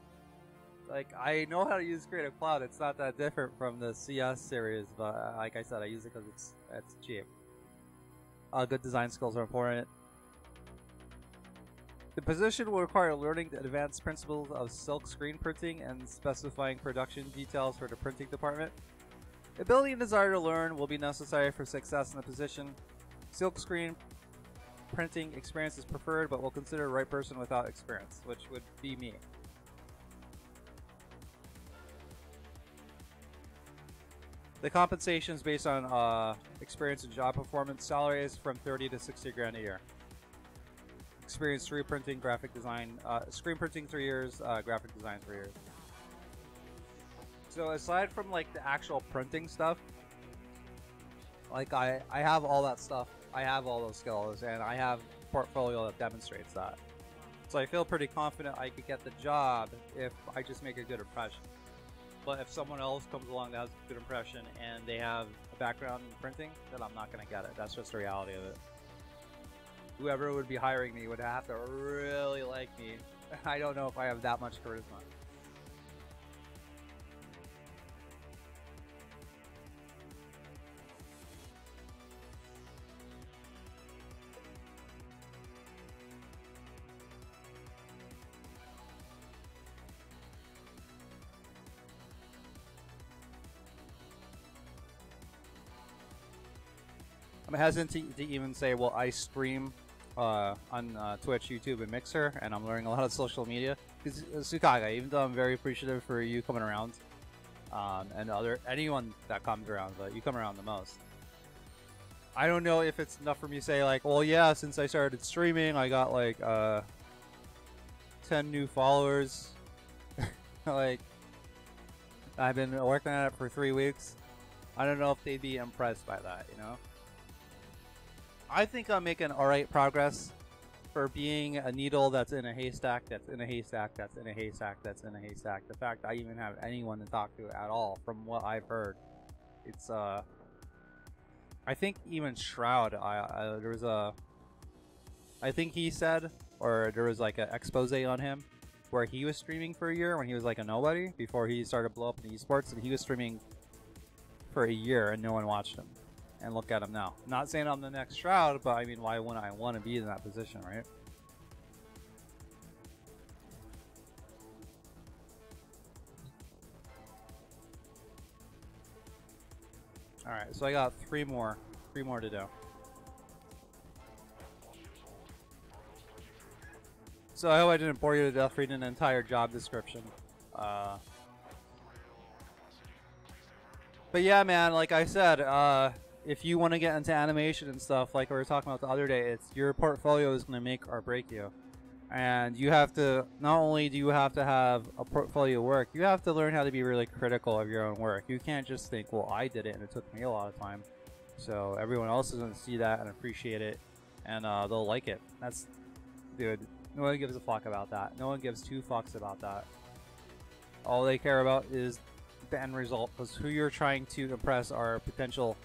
A: Like, I know how to use Creative Cloud. It's not that different from the CS series, but like I said, I use it because it's cheap. Good design skills are important. The position will require learning the advanced principles of silk screen printing and specifying production details for the printing department. Ability and desire to learn will be necessary for success in the position. Silk screen printing experience is preferred, but we'll consider the right person without experience, which would be me. The compensation is based on experience and job performance. Salary is from 30 to 60 grand a year. Experience 3 printing, graphic design, screen printing 3 years, graphic design 3 years. So aside from like the actual printing stuff, like I have all that stuff. I have all those skills, and I have a portfolio that demonstrates that. So I feel pretty confident I could get the job if I just make a good impression. But if someone else comes along that has a good impression and they have a background in printing, then I'm not going to get it. That's just the reality of it. Whoever would be hiring me would have to really like me. I don't know if I have that much charisma. I'm hesitant to even say, well, I stream on Twitch, YouTube, and Mixer, and I'm learning a lot of social media. Because Tsukage, even though I'm very appreciative for you coming around, and anyone that comes around, but you come around the most. I don't know if it's enough for me to say, like, well, yeah, since I started streaming, I got like 10 new followers. Like, I've been working at it for 3 weeks. I don't know if they'd be impressed by that, you know? I think I'm making alright progress for being a needle that's in a haystack, that's in a haystack, that's in a haystack, that's in a haystack. The fact I even have anyone to talk to at all, from what I've heard, it's I think even Shroud, there was I think he said, or there was like an expose on him, where he was streaming for a year when he was like a nobody, before he started to blow up in esports, and he was streaming for a year and no one watched him. And look at him now. Not saying I'm the next Shroud, but I mean, why wouldn't I want to be in that position, right? Alright, so I got three more to do. So I hope I didn't bore you to death reading an entire job description. But yeah, man, like I said, if you want to get into animation and stuff, like we were talking about the other day, it's your portfolio is going to make or break you. And you have to, not only do you have to have a portfolio work, you have to learn how to be really critical of your own work. You can't just think, well, I did it and it took me a lot of time. So everyone else is going to see that and appreciate it, and they'll like it. That's, dude, no one gives a fuck about that. No one gives 2 fucks about that. All they care about is the end result, because who you're trying to impress are potential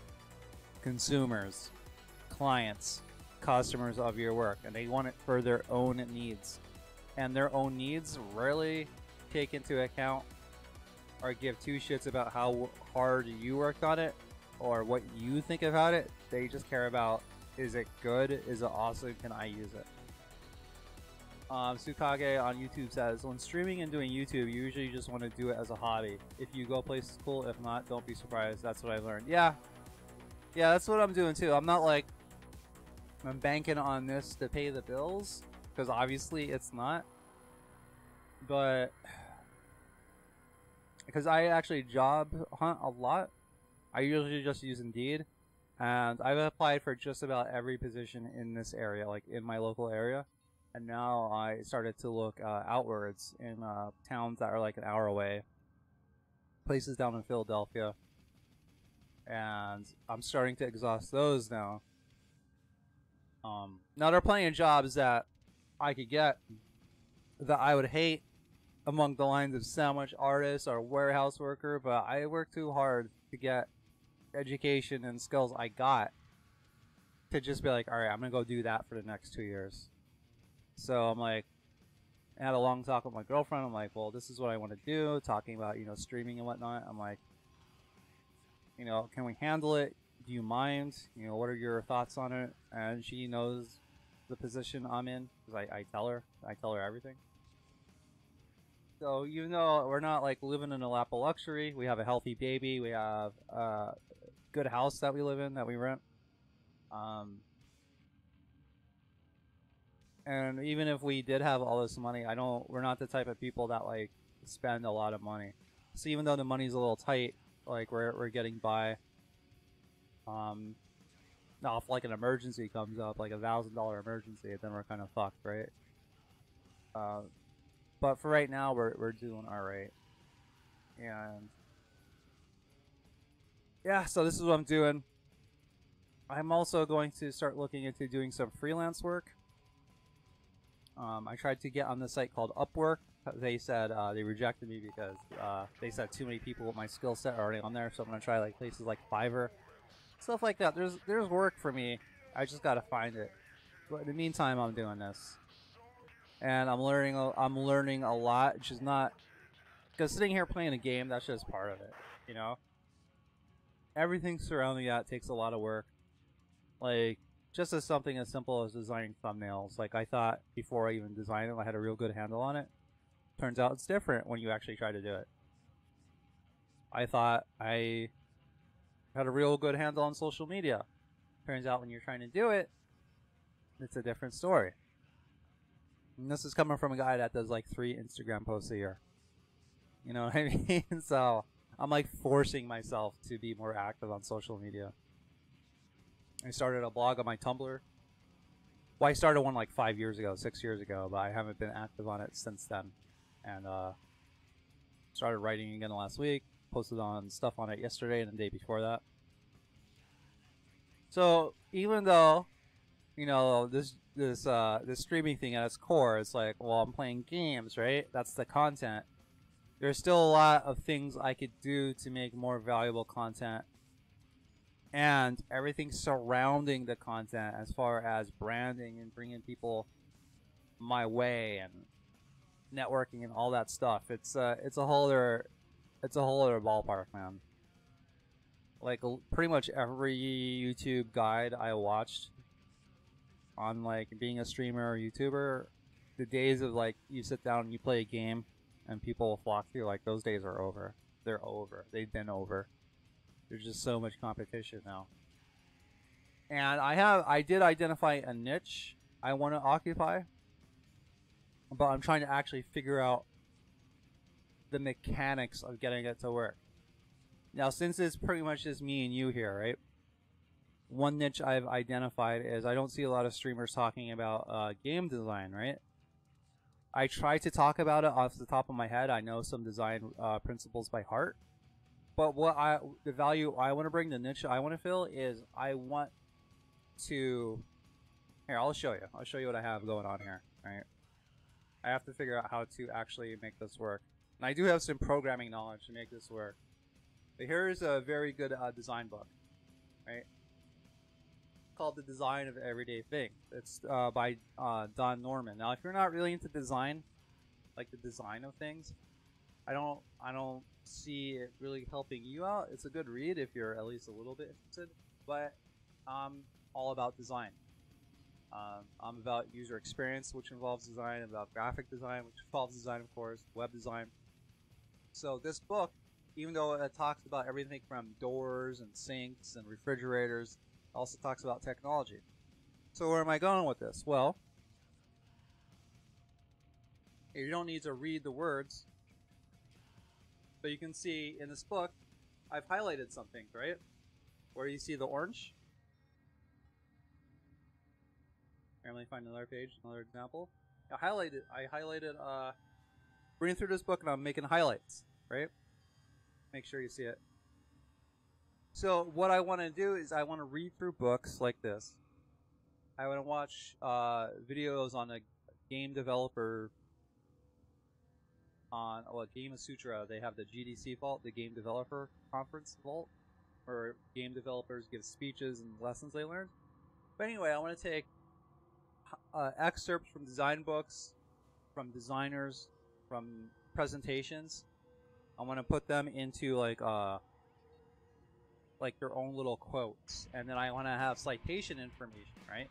A: consumers, clients, customers of your work, and they want it for their own needs. And their own needs rarely take into account or give 2 shits about how hard you worked on it or what you think about it. They just care about, is it good? Is it awesome? Can I use it? Tsukage on YouTube says, when streaming and doing YouTube, you usually just want to do it as a hobby. If you go places, cool. If not, don't be surprised. That's what I learned. Yeah, that's what I'm doing too. I'm not like, I'm banking on this to pay the bills, because obviously it's not. But because I actually job hunt a lot, I usually just use Indeed, and I've applied for just about every position in this area, like in my local area. And now I started to look outwards in towns that are like an hour away, places down in Philadelphia. And I'm starting to exhaust those now. Now there are plenty of jobs that I could get that I would hate among the lines of sandwich artist or warehouse worker, but I worked too hard to get education and skills I got to just be like, all right, I'm gonna go do that for the next 2 years. So I'm like, I had a long talk with my girlfriend. I'm like, well, this is what I want to do, talking about, you know, streaming and whatnot. I'm like, you know, can we handle it? Do you mind? You know, what are your thoughts on it? And she knows the position I'm in because I tell her everything. So even though we're not like living in a lap of luxury, we have a healthy baby, we have a good house that we live in, that we rent. And even if we did have all this money, we're not the type of people that like spend a lot of money. So even though the money's a little tight, like we're getting by. Now if like an emergency comes up, like $1,000 emergency, then we're kind of fucked, right? But for right now, we're doing all right. And yeah, so this is what I'm doing. I'm also going to start looking into doing some freelance work. I tried to get on the site called Upwork. They said they rejected me because they said too many people with my skill set are already on there. So I'm gonna try like places like Fiverr, stuff like that. There's work for me. I just gotta find it. But in the meantime, I'm doing this, and I'm learning a lot. Which is not because sitting here playing a game, that's just part of it. You know, everything surrounding that takes a lot of work. Like, just as something as simple as designing thumbnails. Like, I thought before I even designed them, I had a real good handle on it. Turns out it's different when you actually try to do it. I thought I had a real good handle on social media. Turns out when you're trying to do it, it's a different story. And this is coming from a guy that does like 3 Instagram posts a year. You know what I mean? So, I'm like forcing myself to be more active on social media. I started a blog on my Tumblr. Well, I started one like 5 years ago, 6 years ago, but I haven't been active on it since then. And started writing again last week. Posted on stuff on it yesterday and the day before that. So even though, you know, this streaming thing at its core, it's like, well, I'm playing games, right? That's the content. There's still a lot of things I could do to make more valuable content. And everything surrounding the content, as far as branding and bringing people my way and networking and all that stuff, it's a whole other ballpark, man. Like pretty much every YouTube guide I watched on like being a streamer or YouTuber, the days of like you sit down and you play a game and people will flock to you, like those days are over. They're over. They've been over. There's just so much competition now. And I did identify a niche I want to occupy, but I'm trying to actually figure out the mechanics of getting it to work. Now, since it's pretty much just me and you here, right? One niche I've identified is I don't see a lot of streamers talking about game design, right? I try to talk about it off the top of my head. I know some design principles by heart. But the value I want to bring, the niche I want to fill is I want to, here, I'll show you. I'll show you what I have going on here, right? I have to figure out how to actually make this work. And I do have some programming knowledge to make this work. But here's a very good design book, right? Called The Design of Everyday Things. It's by Don Norman. Now, if you're not really into design, like the design of things, I don't see it really helping you out. It's a good read if you're at least a little bit interested, but I'm all about design. I'm about user experience, which involves design, about graphic design, which involves design, of course, web design. So this book, even though it talks about everything from doors and sinks and refrigerators, it also talks about technology. So where am I going with this? Well, you don't need to read the words, but you can see in this book, I've highlighted some things, right? Where you see the orange. Here, let me find another page, another example. I highlighted, reading through this book and I'm making highlights, right? Make sure you see it. So what I want to do is I want to read through books like this. I want to watch videos on the game developer on Game of Sutra. They have the GDC vault, the Game Developer Conference vault, where game developers give speeches and lessons they learned. But anyway, I want to take excerpts from design books, from designers, from presentations. I want to put them into like their own little quotes, and then I want to have citation information, right?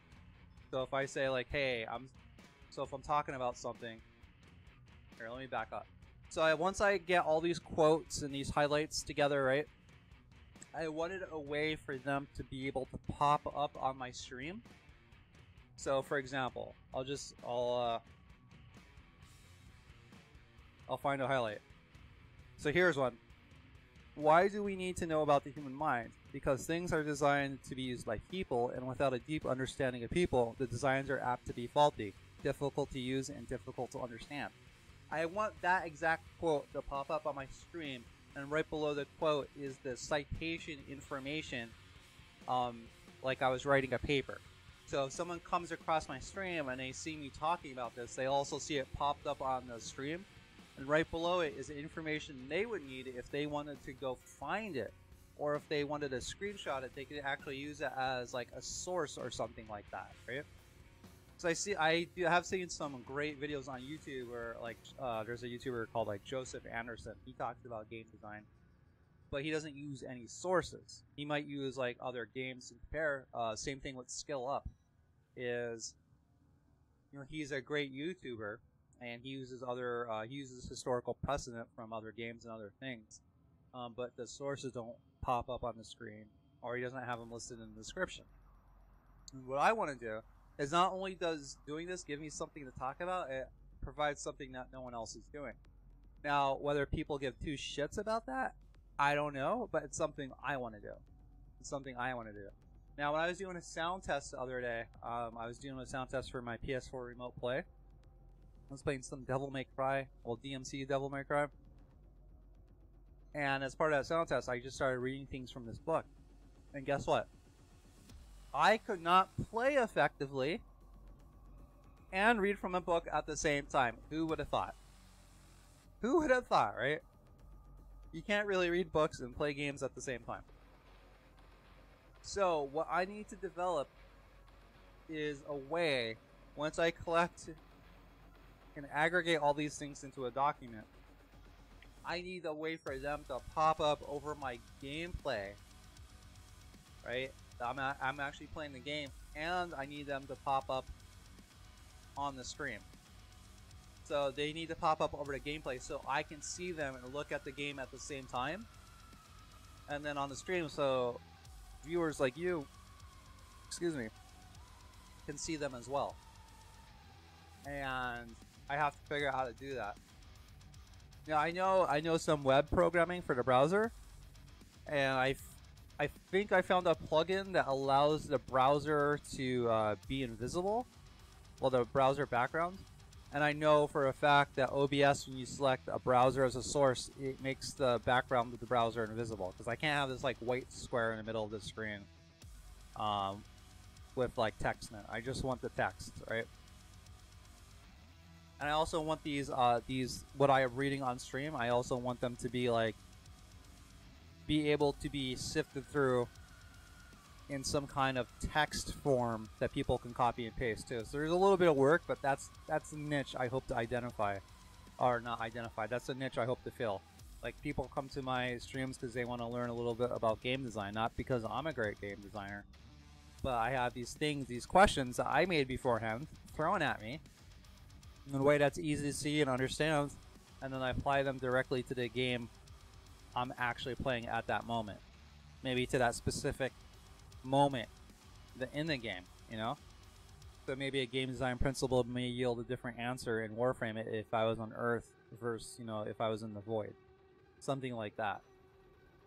A: So if I say like, hey, if I'm talking about something, here, let me back up. So once I get all these quotes and these highlights together, right, I wanted a way for them to be able to pop up on my stream. So for example, I'll find a highlight. So here's one. Why do we need to know about the human mind? Because things are designed to be used by people, and without a deep understanding of people, the designs are apt to be faulty, difficult to use, and difficult to understand. I want that exact quote to pop up on my stream, and right below the quote is the citation information, like I was writing a paper. So if someone comes across my stream and they see me talking about this, they also see it popped up on the stream. And right below it is the information they would need if they wanted to go find it. Or if they wanted to screenshot it, they could actually use it as like a source or something like that, right? So I have seen some great videos on YouTube where like there's a YouTuber called like Joseph Anderson. He talks about game design, but he doesn't use any sources. He might use like other games to compare. Same thing with Skill Up, is he's a great YouTuber. And he uses historical precedent from other games and other things, but the sources don't pop up on the screen, or he doesn't have them listed in the description. And what I want to do is not only does doing this give me something to talk about, it provides something that no one else is doing. Now, whether people give two shits about that, I don't know, but it's something I want to do. It's something I want to do. Now, when I was doing a sound test the other day, I was doing a sound test for my PS4 Remote Play. I was playing some Devil May Cry, DMC Devil May Cry. And as part of that sound test, I just started reading things from this book. And guess what? I could not play effectively and read from a book at the same time. Who would have thought? Who would have thought, right? You can't really read books and play games at the same time. So, what I need to develop is a way, once I collect and aggregate all these things into a document, I need a way for them to pop up over my gameplay, right? I'm actually playing the game, and I need them to pop up on the stream. So they need to pop up over the gameplay so I can see them and look at the game at the same time, and then on the stream so viewers like you, can see them as well. And I have to figure out how to do that. Now I know some web programming for the browser, and I think I found a plugin that allows the browser to be invisible, well, the browser background. And I know for a fact that OBS, when you select a browser as a source, it makes the background of the browser invisible, because I can't have this like white square in the middle of the screen with like text in it. I just want the text, right? And I also want these what I am reading on stream, I also want them to be like, be able to be sifted through in some kind of text form that people can copy and paste too. So there's a little bit of work, but that's a niche I hope to identify, or not identify. That's a niche I hope to fill. Like, people come to my streams because they want to learn a little bit about game design, not because I'm a great game designer, but I have these things, these questions that I made beforehand thrown at me in a way that's easy to see and understand, and then I apply them directly to the game I'm actually playing at that moment. Maybe to that specific moment in the game, you know? So maybe a game design principle may yield a different answer in Warframe if I was on Earth versus, if I was in the Void. Something like that.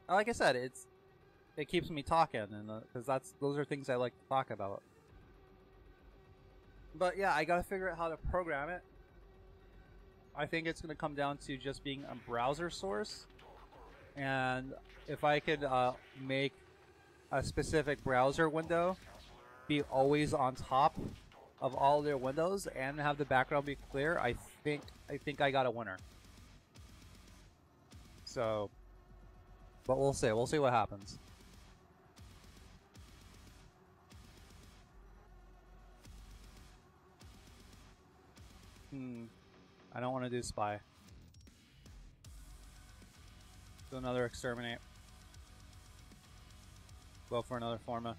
A: Like I said, it keeps me talking, and because those are things I like to talk about. But yeah, I gotta figure out how to program it. I think it's gonna come down to just being a browser source, and if I could make a specific browser window be always on top of all their windows and have the background be clear, I think I got a winner. So, but we'll see. We'll see what happens. I don't want to do spy. Do another exterminate. Go for another forma.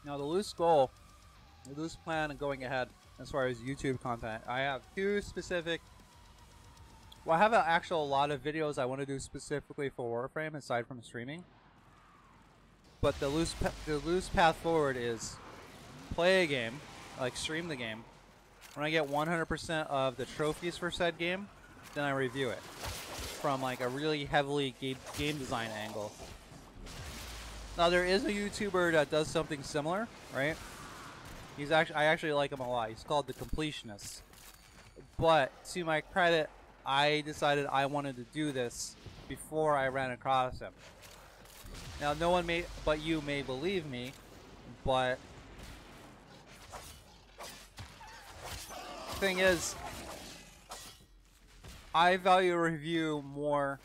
A: Now the loose goal, the loose plan of going ahead as far as YouTube content, I have two specific. Well, I have a lot of videos I want to do specifically for Warframe aside from streaming. But the loose path forward is play a game, like stream the game. When I get 100% of the trophies for said game, then I review it from like a really heavily game design angle. Now there is a YouTuber that does something similar, right? I actually like him a lot. He's called The Completionist. But to my credit, I decided I wanted to do this before I ran across him. Now no one but you may believe me, but the thing is, I value a review more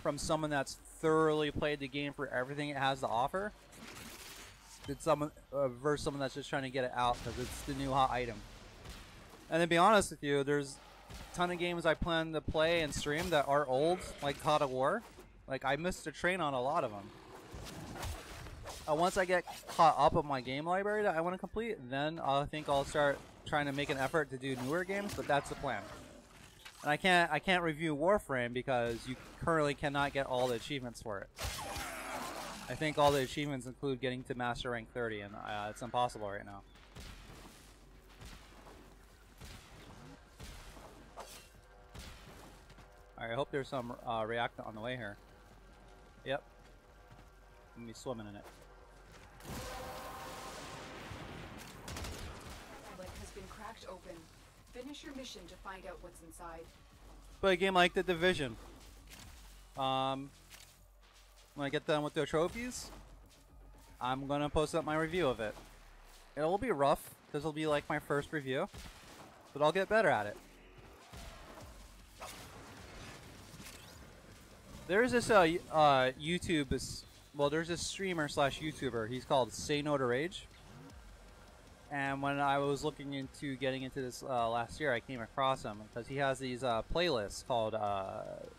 A: from someone that's thoroughly played the game for everything it has to offer than versus someone that's just trying to get it out because it's the new hot item. And to be honest with you, there's a ton of games I plan to play and stream that are old, like God of War. Like, I missed a train on a lot of them. Once I get caught up on my game library that I want to complete, then I think I'll start trying to make an effort to do newer games, but that's the plan. And I can't review Warframe because you currently cannot get all the achievements for it. I think all the achievements include getting to Master Rank 30, and it's impossible right now. Alright, I hope there's some reactant on the way here. Yep. I'm gonna be swimming in it.
B: Has been cracked open. Finish your mission to find out what's inside.
A: But a game like The Division. When I get done with the trophies, I'm gonna post up my review of it. It'll be rough because it'll be like my first review, but I'll get better at it. There's this there's this streamer slash YouTuber. He's called Say No to Rage. And when I was looking into getting into this last year, I came across him because he has these playlists called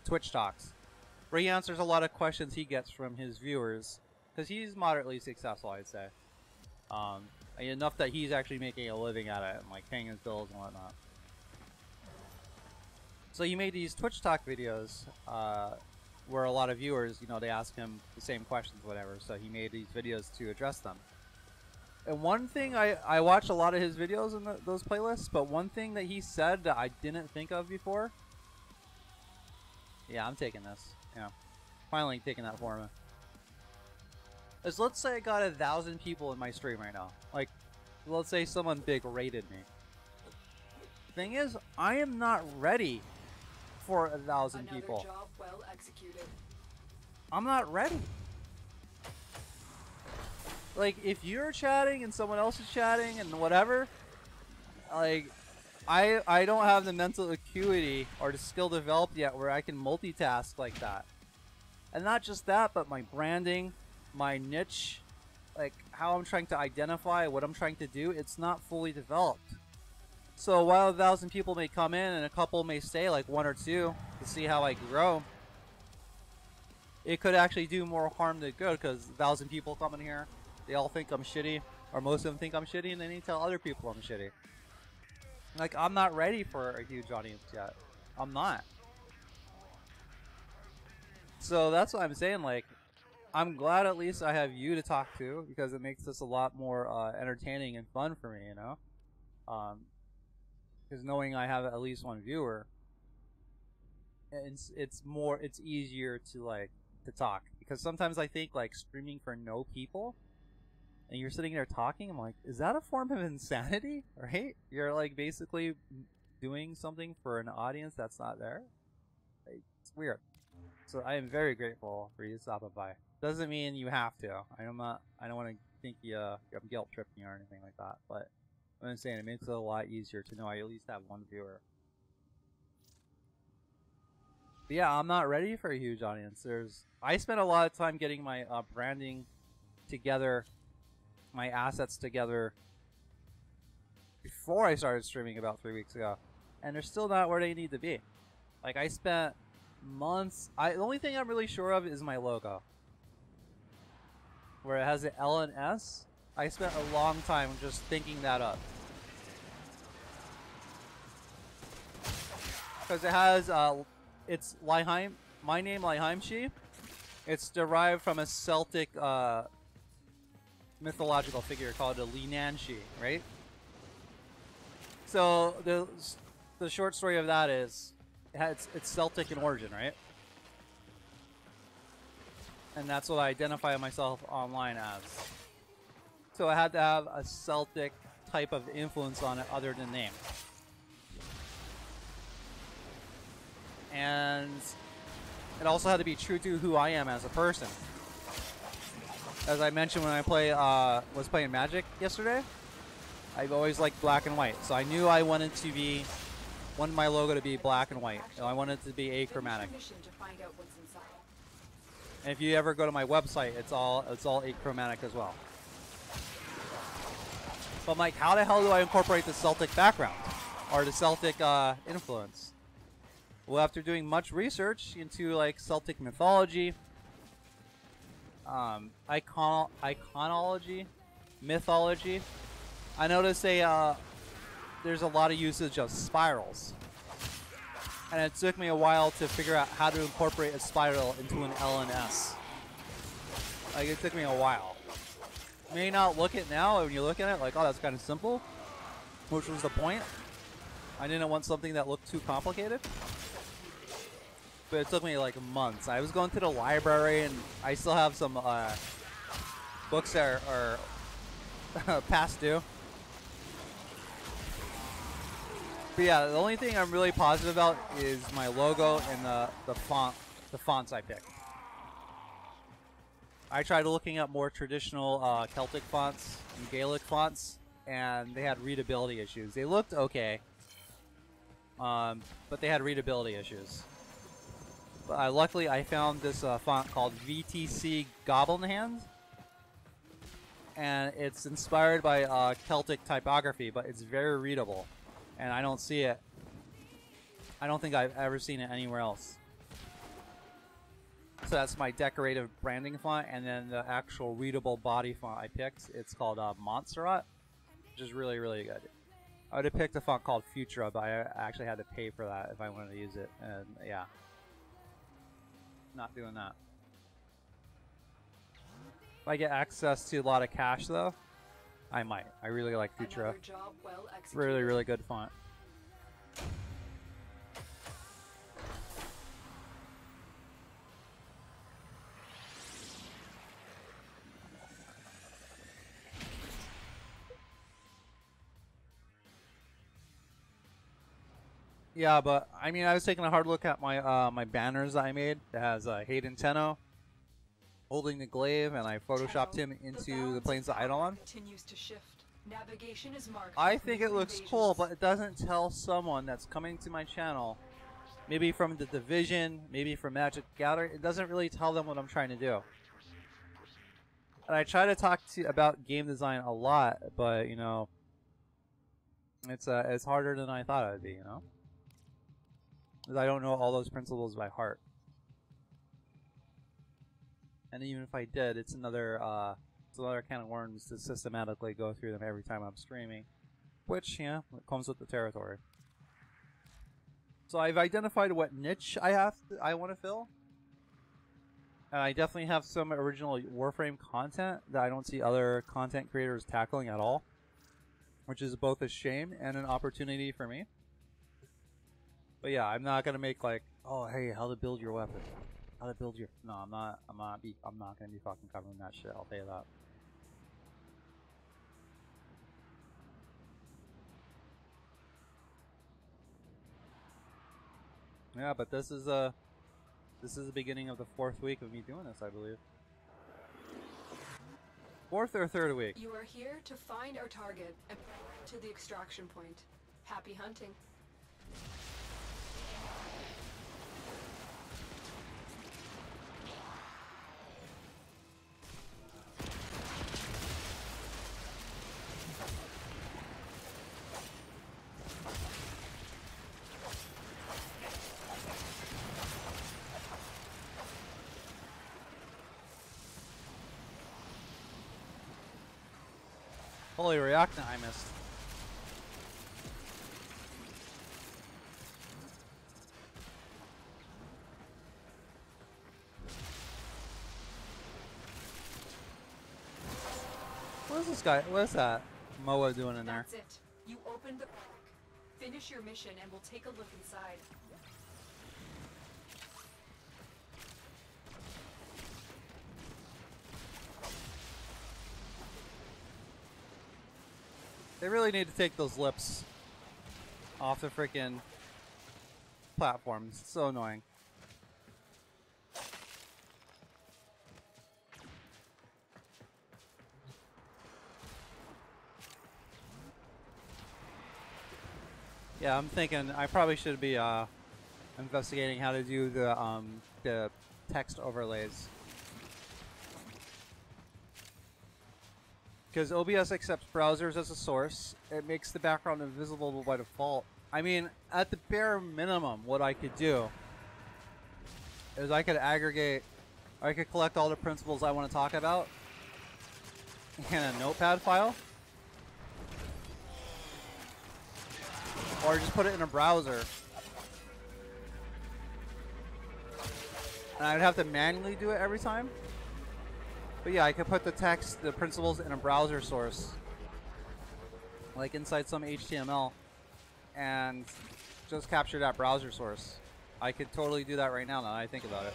A: Twitch Talks, where he answers a lot of questions he gets from his viewers, because he's moderately successful, I'd say. Enough that he's actually making a living at it and like paying his bills and whatnot. So he made these Twitch Talk videos where a lot of viewers, they ask him the same questions, whatever. So he made these videos to address them. And one thing, I watched a lot of his videos in those playlists, but one thing that he said that I didn't think of before. Yeah, I'm taking this. Yeah. Finally taking that format. Is let's say I got 1,000 people in my stream right now. Like, let's say someone big rated me. Thing is, I am not ready for 1,000 people.
B: Job well executed.
A: I'm not ready. Like, if you're chatting and someone else is chatting and whatever, like, I don't have the mental acuity or the skill developed yet where I can multitask like that. And not just that, but my branding, my niche, like how I'm trying to identify what I'm trying to do, it's not fully developed. So while 1,000 people may come in and a couple may stay, like 1 or 2, to see how I grow, it could actually do more harm than good because 1,000 people come in here. They all think I'm shitty, or most of them think I'm shitty, and then they tell other people I'm shitty. Like, I'm not ready for a huge audience yet. I'm not. So that's what I'm saying, like, I'm glad at least I have you to talk to, because it makes this a lot more entertaining and fun for me, because knowing I have at least one viewer, it's easier to talk. Because sometimes I think, like, streaming for no people, and you're sitting there talking, I'm like, is that a form of insanity? Right? You're like basically doing something for an audience that's not there. Like, It's weird. So I am very grateful for you stopping by. Doesn't mean you have to. I don't want to think I'm guilt tripping or anything like that. But I'm saying it makes it a lot easier to know I at least have one viewer. But yeah, I'm not ready for a huge audience. I spent a lot of time getting my branding together, my assets together before I started streaming about 3 weeks ago, and they're still not where they need to be. Like, I spent months. The only thing I'm really sure of is my logo, where it has the L and S. I spent a long time just thinking that up, because it has it's Lyheim. My name Lyheimshi. It's derived from a Celtic mythological figure called a Linanshi, right? So the short story of that is it's Celtic in origin, right? And that's what I identify myself online as. So I had to have a Celtic type of influence on it other than name. And it also had to be true to who I am as a person. As I mentioned when I was playing Magic yesterday, I've always liked black and white. So I knew I wanted my logo to be black and white. I wanted it to be achromatic. And if you ever go to my website, it's all achromatic as well. But I'm like, how the hell do I incorporate the Celtic background or the Celtic influence? Well, after doing much research into like Celtic mythology, iconology, mythology, I noticed there's a lot of usage of spirals. And it took me a while to figure out how to incorporate a spiral into an L and S. Like, it took me a while. You may not look it now when you look at it like, oh, that's kind of simple, which was the point. I didn't want something that looked too complicated. But it took me like months. I was going to the library, and I still have some books that are past due. But yeah, the only thing I'm really positive about is my logo and the fonts I picked. I tried looking at more traditional Celtic fonts and Gaelic fonts, and they had readability issues. They looked okay, but they had readability issues. But luckily, I found this font called VTC Goblin Hand, and it's inspired by Celtic typography, but it's very readable, and I don't see it. I don't think I've ever seen it anywhere else. So that's my decorative branding font, and then the actual readable body font I picked, it's called Montserrat, which is really, really good. I would have picked a font called Futura, but I actually had to pay for that if I wanted to use it, and yeah. Not doing that. If I get access to a lot of cash, though, I might. I really like Futura. Really, really good font. Yeah, but I mean, I was taking a hard look at my my banners that I made. That has Hayden Tenno holding the glaive, and I photoshopped him into the Plains of Eidolon. I think it looks cool, but it doesn't tell someone that's coming to my channel, maybe from the Division, maybe from Magic Gathering. It doesn't really tell them what I'm trying to do. And I try to talk about game design a lot, but you know, it's harder than I thought it would be. You know. I don't know all those principles by heart. And even if I did, it's another can of worms to systematically go through them every time I'm streaming. Which, yeah, it comes with the territory. So I've identified what niche I want to fill. And I definitely have some original Warframe content that I don't see other content creators tackling at all. Which is both a shame and an opportunity for me. But yeah, I'm not gonna make like, oh hey, how to build your weapon, how to build your. No, I'm not gonna be fucking covering that shit. I'll tell you that. Yeah, but this is This is the beginning of the 4th week of me doing this, I believe. 4th or 3rd week.
B: You are here to find our target and to the extraction point. Happy hunting.
A: Holy reactant I missed. What is this guy? What is that Moa doing in there?
B: That's it. You opened the pack. Finish your mission and we'll take a look inside.
A: They really need to take those lips off the freaking platforms. It's so annoying. Yeah, I'm thinking I probably should be investigating how to do the text overlays. Because OBS accepts browsers as a source, it makes the background invisible by default. I mean, at the bare minimum, what I could do is I could aggregate, I could collect all the principles I want to talk about in a notepad file. Or just put it in a browser. And I'd have to manually do it every time. But yeah, I could put the text, the principles in a browser source. Like inside some HTML. And just capture that browser source. I could totally do that right now that I think about it.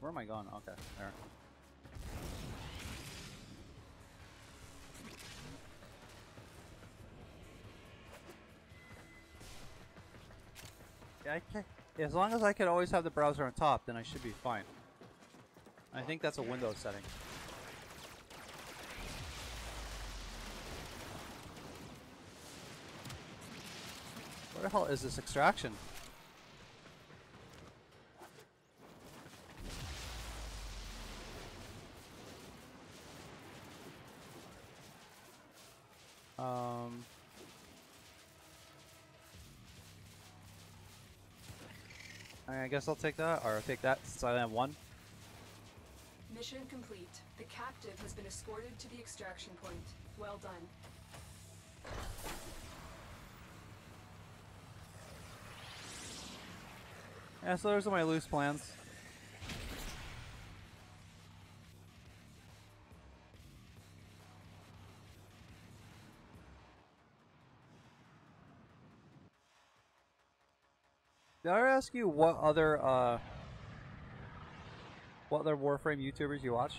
A: Where am I going? Okay, there. Yeah, I can. As long as I could always have the browser on top, then I should be fine. I think that's a Windows setting. Where the hell is this extraction? I guess I'll take that, or I'll take that since I have one.
B: Mission complete. The captive has been escorted to the extraction point. Well done.
A: Yeah, so those are my loose plans. Did I ever ask you what other Warframe YouTubers you watch?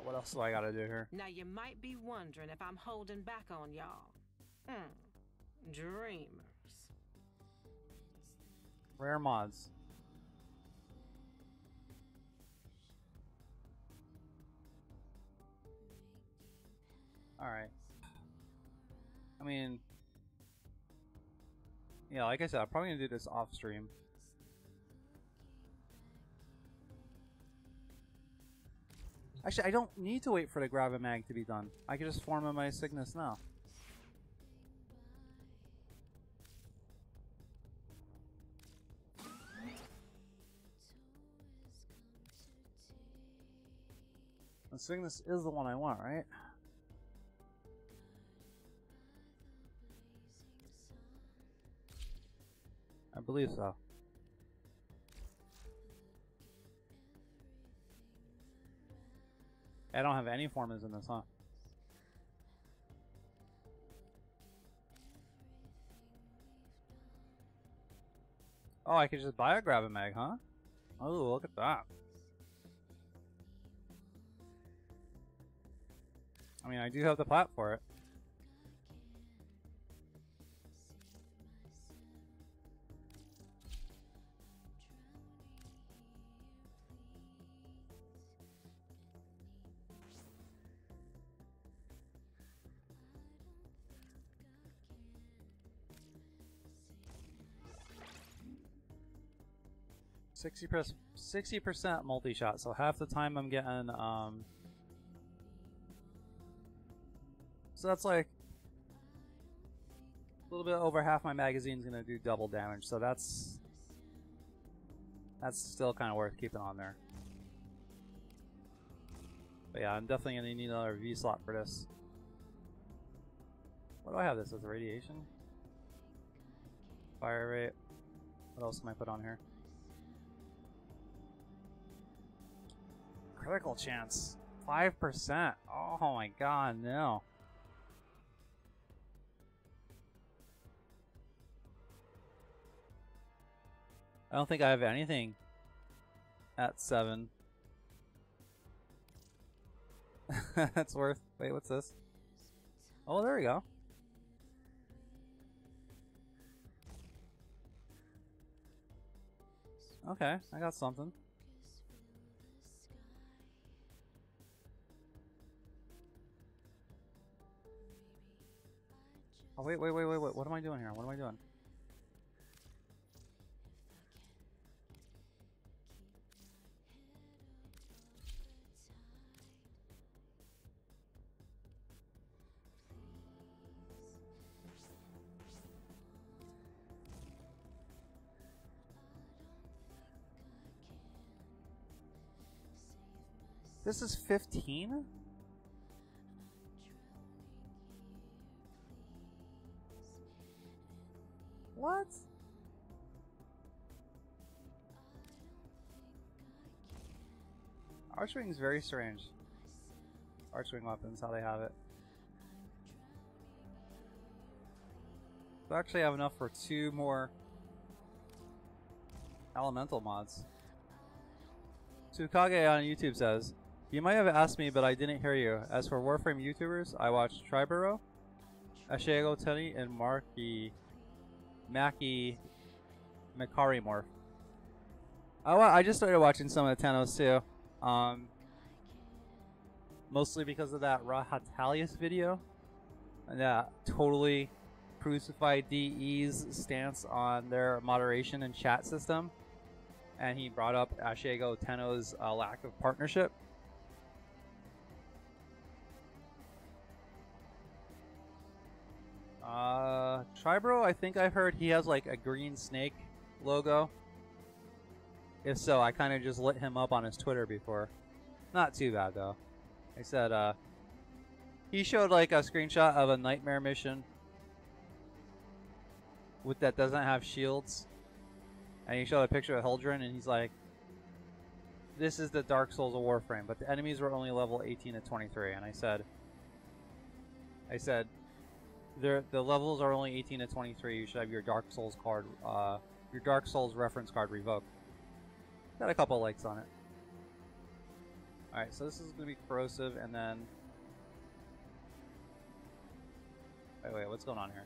A: What else do I gotta do here?
E: Now you might be wondering if I'm holding back on y'all. Dreamers.
A: Rare mods. Alright. I mean, yeah, like I said, I'm probably gonna do this off stream. Actually, I don't need to wait for the grab a mag to be done. I can just form in my Cygnus now. The Cygnus is the one I want, right? I believe so. I don't have any formers in this, huh? Oh, I could just buy a grab a mag, huh? Oh, look at that. I mean, I do have the plat for it. +60% 60% multi-shot, so half the time I'm getting so that's like a little bit over half my magazine's gonna do double damage, so that's still kind of worth keeping on there. But yeah, I'm definitely gonna need another V slot for this. What do I have this as? Radiation? Fire rate? What else can I put on here? Critical chance. 5%. Oh my god, no. I don't think I have anything at 7. That's worth... Wait, what's this? Oh, there we go. Okay, I got something. Oh, wait. What am I doing here? What am I doing? This is 15? What? Archwing is very strange. Archwing weapons, how they have it. So I actually have enough for 2 more elemental mods. Tsukage on YouTube says, "You might have asked me, but I didn't hear you. As for Warframe YouTubers, I watch Triburo, Ashiego Teni, and Maki Makari Morph. I just started watching some of the Tenos too. Mostly because of that Rahatalius video. And that totally crucified DE's stance on their moderation and chat system. And he brought up Ashiego Tenno's lack of partnership. Tribro, I think I heard he has like a green snake logo. If so, I kind of just lit him up on his Twitter before. Not too bad though. I said, he showed like a screenshot of a nightmare mission that doesn't have shields. And he showed a picture of Hildren and he's like, this is the Dark Souls of Warframe, but the enemies were only level 18 to 23. And I said, the levels are only 18 to 23. You should have your Dark Souls card, your Dark Souls reference card revoked. Got a couple likes on it. Alright, so this is going to be corrosive, and then... Wait, what's going on here?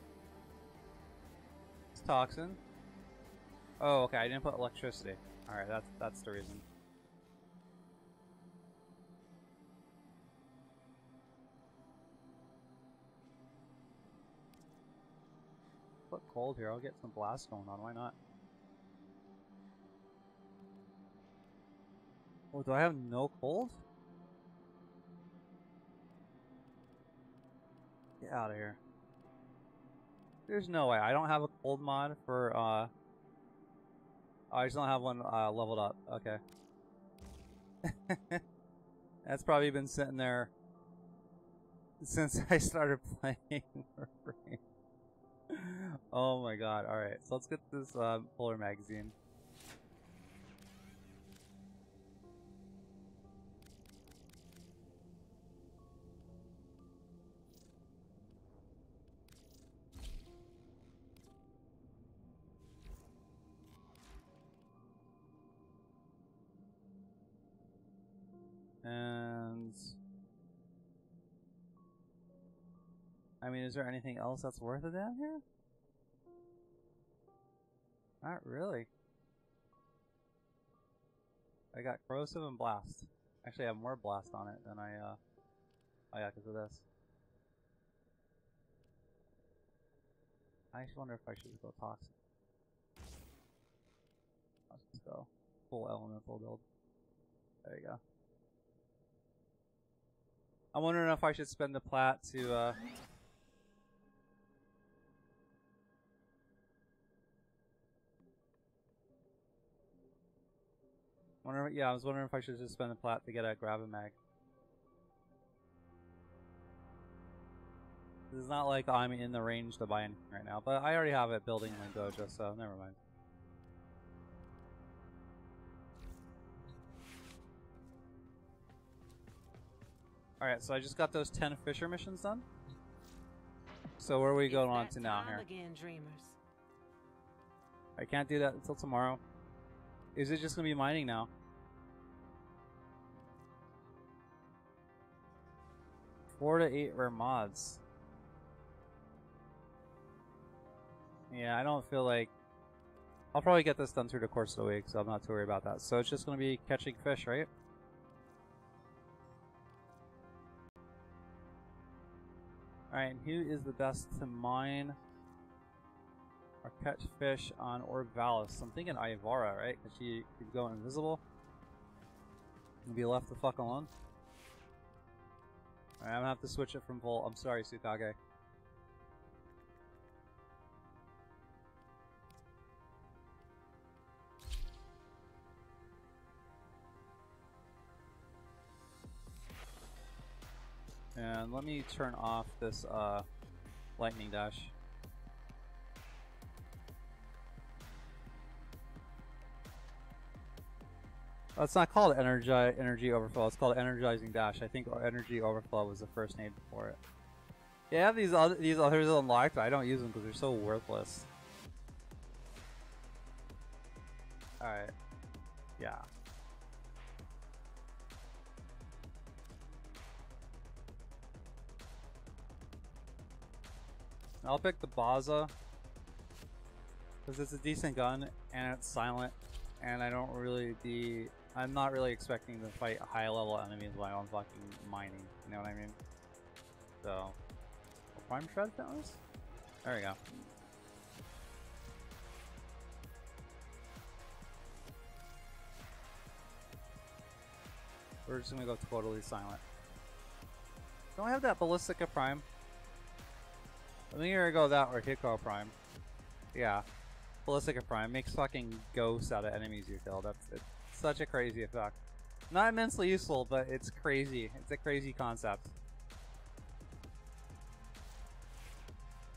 A: It's toxin. Oh, okay, I didn't put electricity. Alright, that's the reason. Put cold here, I'll get some blast going on, why not? Oh, do I have no cold? Get out of here. There's no way. I don't have a cold mod for, I just don't have one leveled up. Okay. That's probably been sitting there since I started playing Warframe. Oh my god. Alright, so let's get this polar magazine. I mean, is there anything else that's worth it down here? Not really. I got corrosive and blast. Actually, I have more blast on it than I, oh yeah, because of this. I just wonder if I should go toxic. Let's just go full elemental build. There you go. I'm wondering if I should spend the plat to, I was wondering if I should just spend the plat to get a grab a mag. It's not like I'm in the range to buy anything right now, but I already have it building in the dojo, so never mind. Alright, so I just got those 10 Fisher missions done. So where are we going on to now here?
E: Again, dreamers.
A: I can't do that until tomorrow. Is it just going to be mining now? Four to 8 rare mods. Yeah, I don't feel like... I'll probably get this done through the course of the week, so I'm not too worried about that. So it's just going to be catching fish, right? Alright, and who is the best to mine or catch fish on Orvalis? I'm thinking Ivara, right? Because she could go invisible and be left the fuck alone. Alright, I'm gonna have to switch it from Volt. I'm sorry, Tsukage. And let me turn off this lightning dash. Oh, it's not called energy overflow. It's called energizing dash. I think energy overflow was the first name for it. Yeah, I have these others unlocked, but I don't use them because they're so worthless. All right. Yeah. I'll pick the Baza because it's a decent gun and it's silent, and I'm not really expecting to fight high level enemies while I'm fucking mining. You know what I mean? So, prime shred fitness? There we go. We're just gonna go totally silent. Don't I have that Ballistica Prime? I think you're gonna go that or Hiko Prime. Yeah. Ballistica Prime makes fucking ghosts out of enemies you kill. It's such a crazy effect. Not immensely useful, but it's crazy. It's a crazy concept.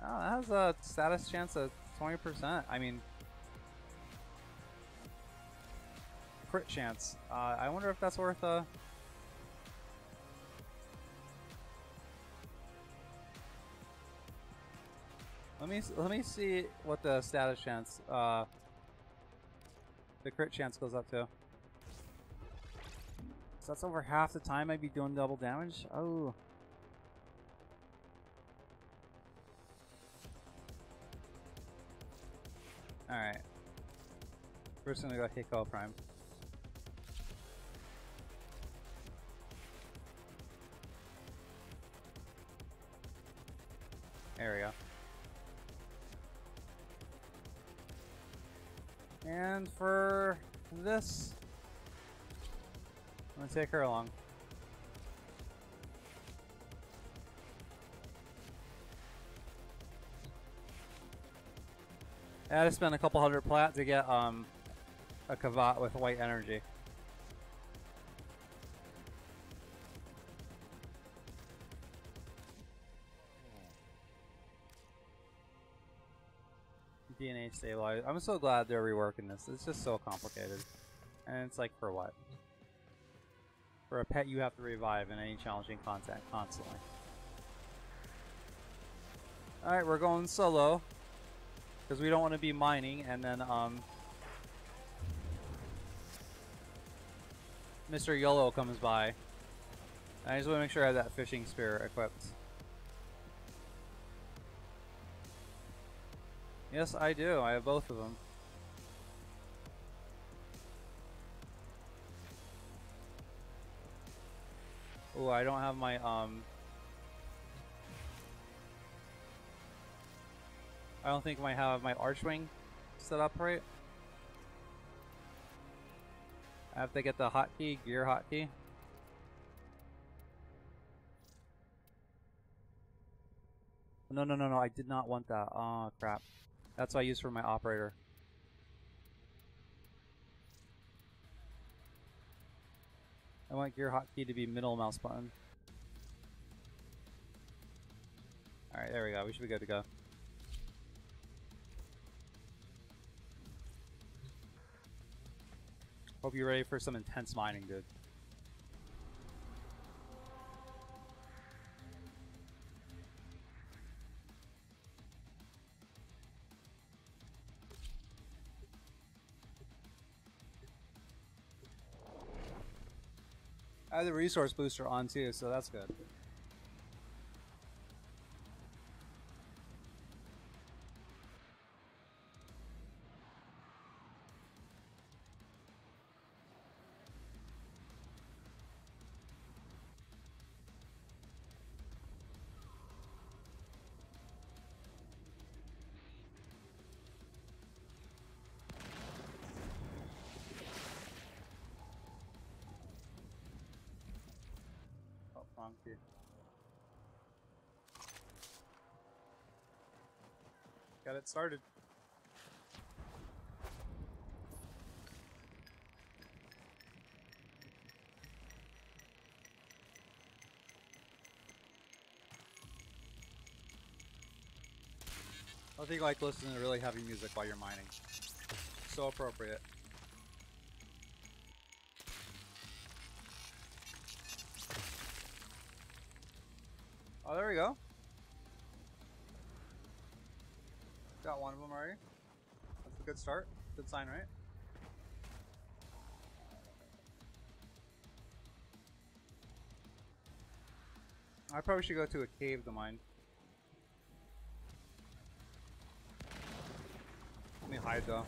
A: Oh, that has a status chance of 20%. I mean, crit chance. I wonder if that's worth a... Let me see what the status chance, the crit chance goes up to. So that's over half the time I'd be doing double damage. Oh. Alright. We're just gonna go Hiko Prime. There we go. And for this, I'm gonna take her along. I had to spend a couple hundred plat to get a Kavat with white energy. DNA stabilized. I'm so glad they're reworking this. It's just so complicated. And it's like, for what? For a pet you have to revive in any challenging content constantly. Alright, we're going solo. Because we don't want to be mining and then, Mr. YOLO comes by. I just want to make sure I have that fishing spear equipped. Yes, I do. I have both of them. Oh, I don't have my I don't think I have my Archwing set up right. I have to get the hotkey, gear hotkey. No, no, no, no, I did not want that. Oh, crap. That's what I use for my operator. I want gear hotkey to be middle mouse button. Alright, there we go. We should be good to go. Hope you're ready for some intense mining, dude. I have the resource booster on too, so that's good. Oh, wrong key. Got it started. I think like listening to really heavy music while you're mining. So appropriate. Oh, there we go. Got one of them already. That's a good start. Good sign, right? I probably should go to a cave to mine. Let me hide though.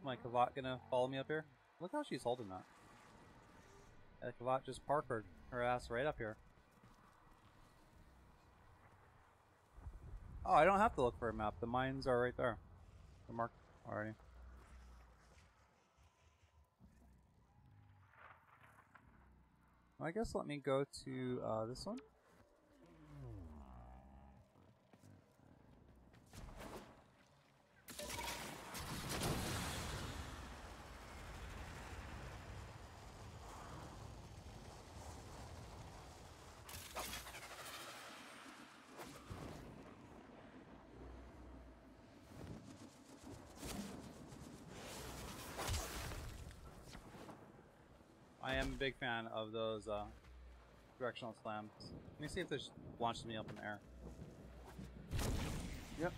A: My Kavat gonna follow me up here? Look how she's holding that. Yeah, Kavat just parkered her ass right up here. Oh, I don't have to look for a map. The mines are right there. They're marked already. I guess let me go to this one. I am a big fan of those directional slams. Let me see if this launches me up in the air. Yep.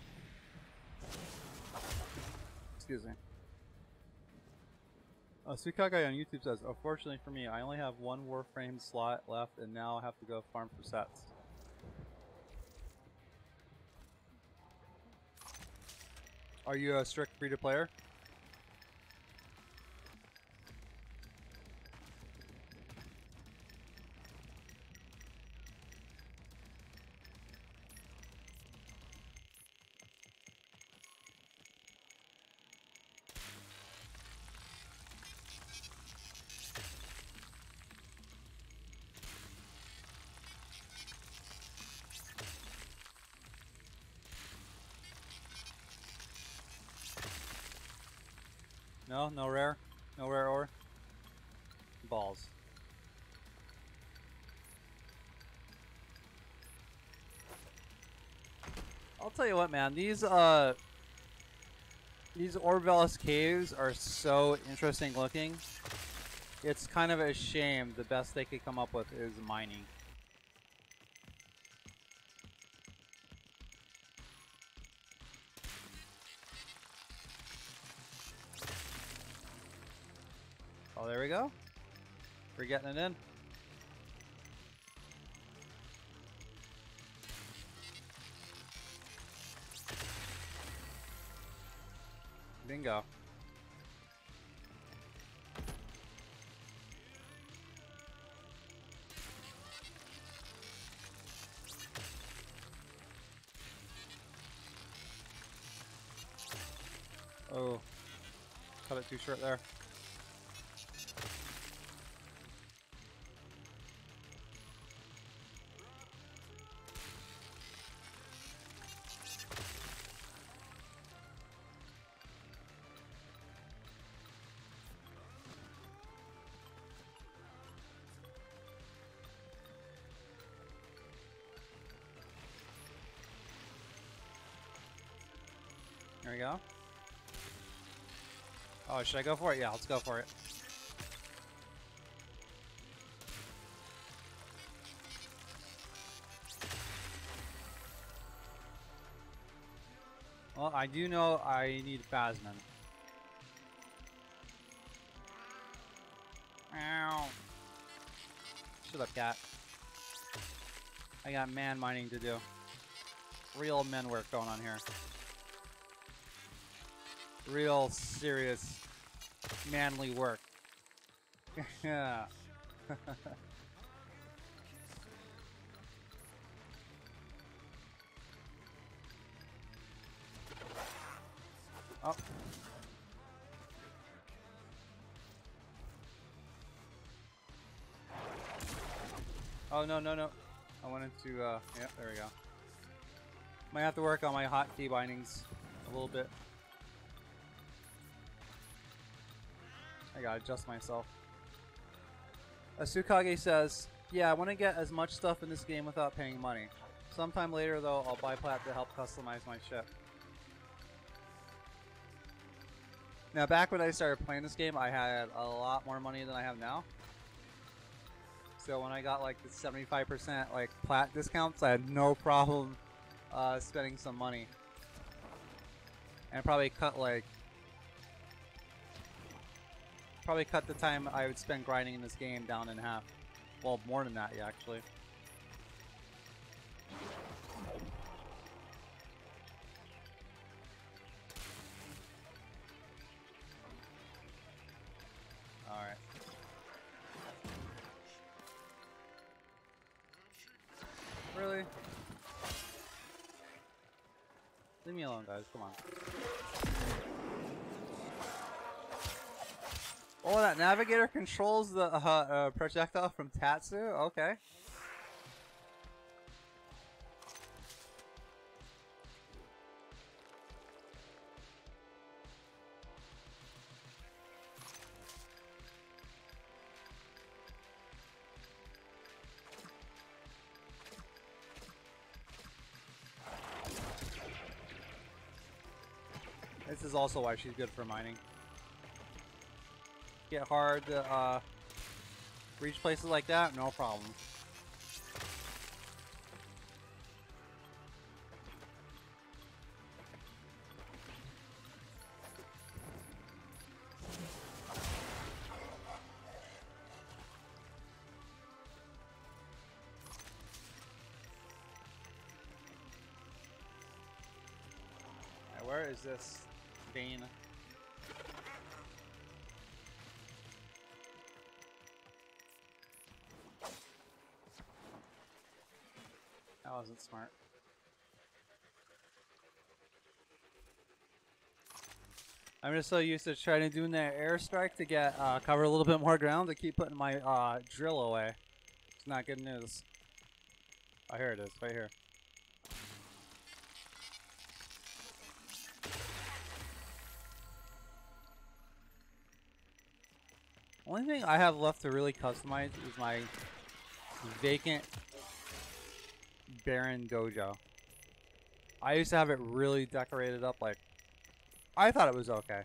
A: Excuse me. Sweet Cat Guy on YouTube says, unfortunately for me, I only have one Warframe slot left and now I have to go farm for sets. Are you a strict free-to-player? No? No rare? No rare ore? Balls. I'll tell you what, man. These Orbelis caves are so interesting looking. It's kind of a shame the best they could come up with is mining. Oh, there we go. We're getting it in. Bingo. Oh, cut it too short there. There we go. Oh, should I go for it? Yeah, let's go for it. Well, I do know I need Phasmin. Ow. Shut up, cat. I got man mining to do. Real men work going on here. Real serious manly work. Yeah. Oh. Oh, no, no, no. I wanted to, yeah, there we go. Might have to work on my hotkey bindings a little bit. I gotta adjust myself. Asukage says, yeah, I want to get as much stuff in this game without paying money. Sometime later, though, I'll buy plat to help customize my ship. Now, back when I started playing this game, I had a lot more money than I have now. So when I got like the 75% like plat discounts, I had no problem spending some money. And probably cut the time I would spend grinding in this game down in half. Well, more than that, yeah, actually. Alright. Really? Leave me alone, guys. Come on. Oh, that navigator controls the projectile from Tatsu? Okay. This is also why she's good for mining. Get hard to reach places like that, no problem. Right, where is this vein? That wasn't smart. I'm just so used to trying to doing that airstrike to get cover a little bit more ground to keep putting my drill away. It's not good news. Oh, here it is, right here. Only thing I have left to really customize is my vacant Baron Dojo. I used to have it really decorated up, like, I thought it was okay.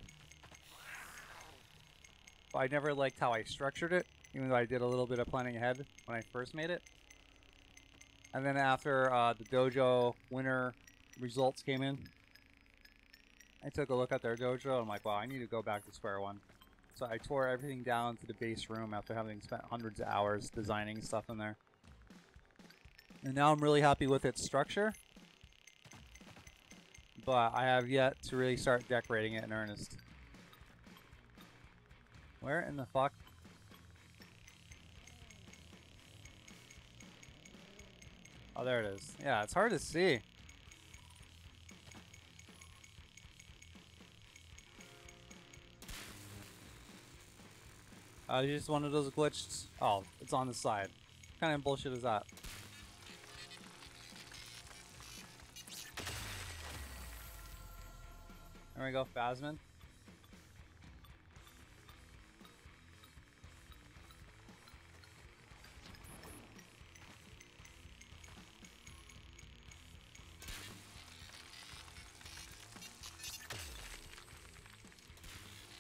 A: But I never liked how I structured it, even though I did a little bit of planning ahead when I first made it. And then after the dojo winter results came in, I took a look at their dojo and I'm like, wow, I need to go back to square one. So I tore everything down to the base room after having spent hundreds of hours designing stuff in there. And now I'm really happy with its structure. But I have yet to really start decorating it in earnest. Where in the fuck? Oh, there it is. Yeah, it's hard to see. Just one of those glitched. Oh, it's on the side. What kind of bullshit is that? There we go, Phasmin.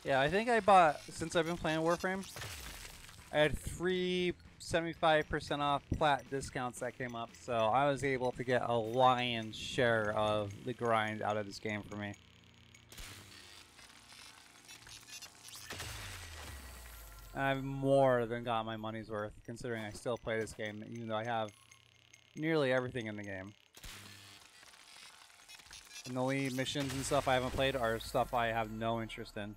A: Yeah, I think I bought, since I've been playing Warframe, I had 3 75% off plat discounts that came up, so I was able to get a lion's share of the grind out of this game for me. And I've more than got my money's worth, considering I still play this game, even though I have nearly everything in the game. And the only missions and stuff I haven't played are stuff I have no interest in.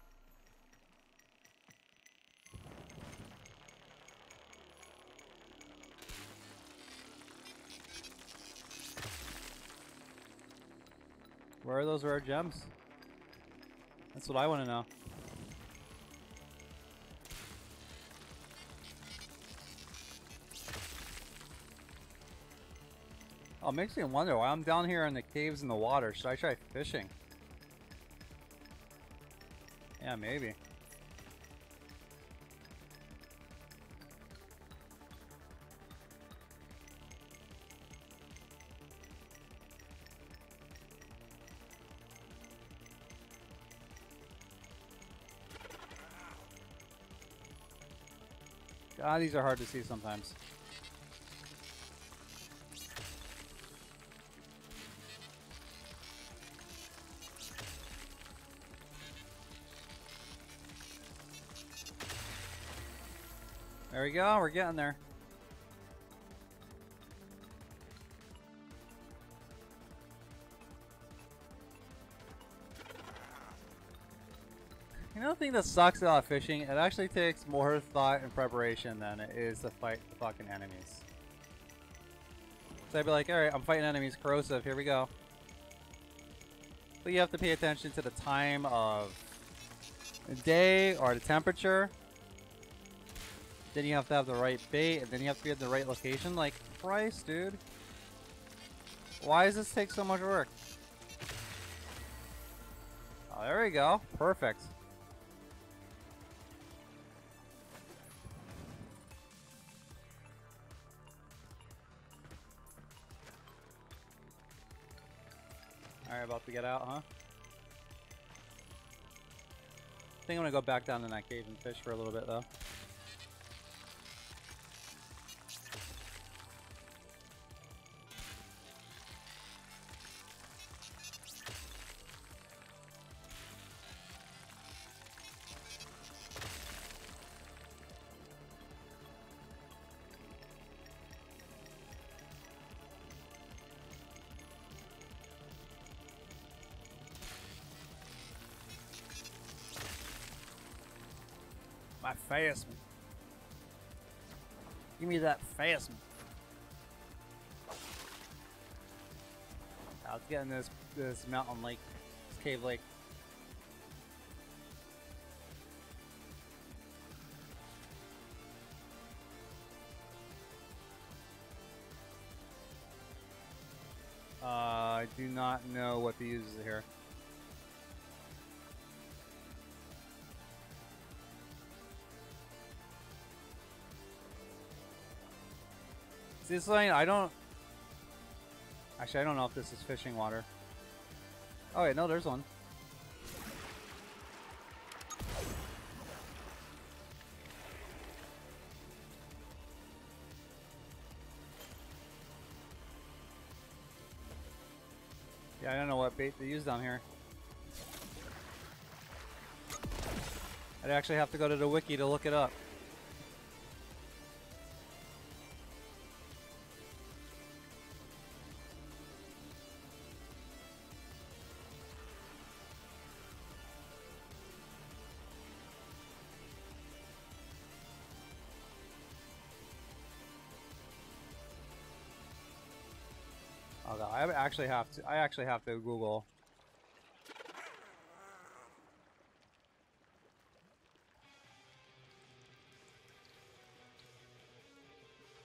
A: Where are those rare gems? That's what I want to know. Oh, it makes me wonder why I'm down here in the caves in the water. Should I try fishing? Yeah, maybe. God, these are hard to see sometimes. There we go, we're getting there. You know the thing that sucks about fishing? It actually takes more thought and preparation than it is to fight the fucking enemies. So I'd be like, alright, I'm fighting enemies, corrosive, here we go. But you have to pay attention to the time of the day or the temperature. Then you have to have the right bait, and then you have to be in the right location. Like, Christ, dude. Why does this take so much work? Oh, there we go. Perfect. Alright, about to get out, huh? I think I'm gonna go back down in that cave and fish for a little bit, though. My Phasmin. Give me that Phasmin. Let's get in this mountain lake, this cave lake. I do not know what the uses here. See this line? I don't... Actually, I don't know if this is fishing water. Oh wait, no, there's one. Yeah, I don't know what bait they use down here. I'd actually have to go to the wiki to look it up. Oh god, I actually have to. I actually have to Google.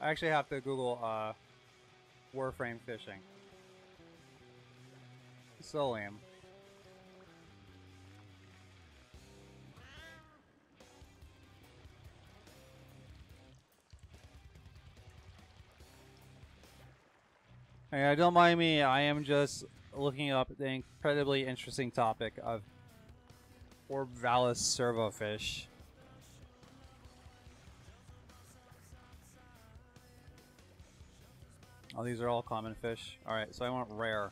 A: I actually have to Google Warframe fishing. So lame. Hey, don't mind me. I am just looking up the incredibly interesting topic of Orvalis servofish. Oh, these are all common fish. Alright, so I want rare.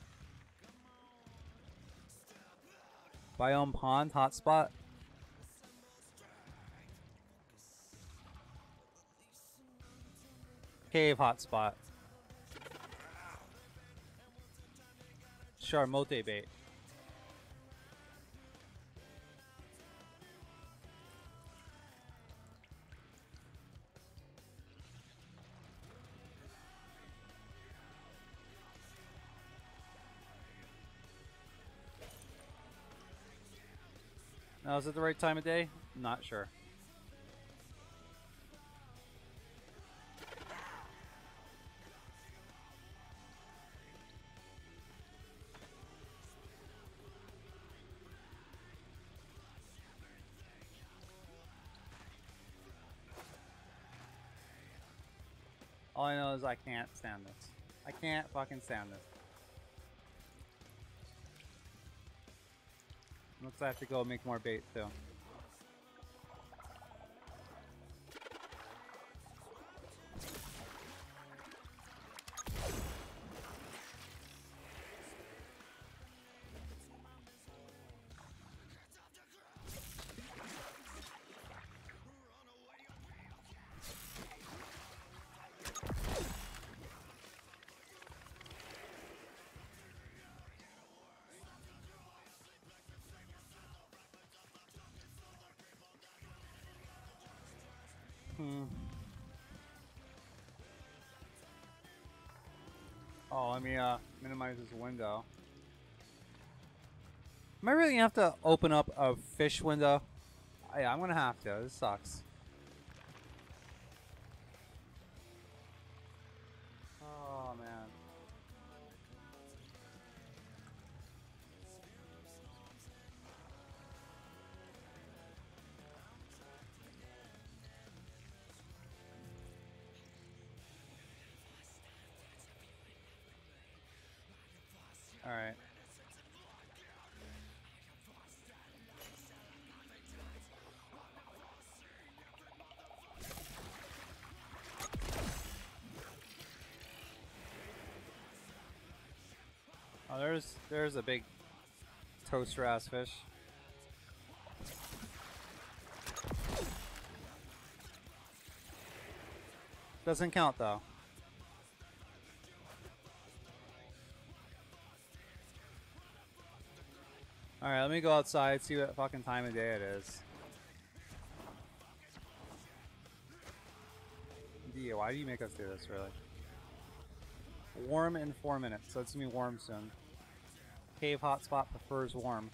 A: Biome pond hotspot. Cave hotspot. Charmote bait. Now, is it the right time of day? Not sure. All I know is I can't stand this. I can't fucking stand this. Looks like I have to go make more bait too. Oh, let me minimize this window. Am I really gonna have to open up a fish window? Yeah, I'm gonna have to. This sucks. Oh man. All right. Oh, there's a big toaster ass fish. Doesn't count though. Alright, let me go outside, see what fucking time of day it is. Yeah, why do you make us do this, really? Warm in 4 minutes, so it's gonna be warm soon. Cave hotspot prefers warm.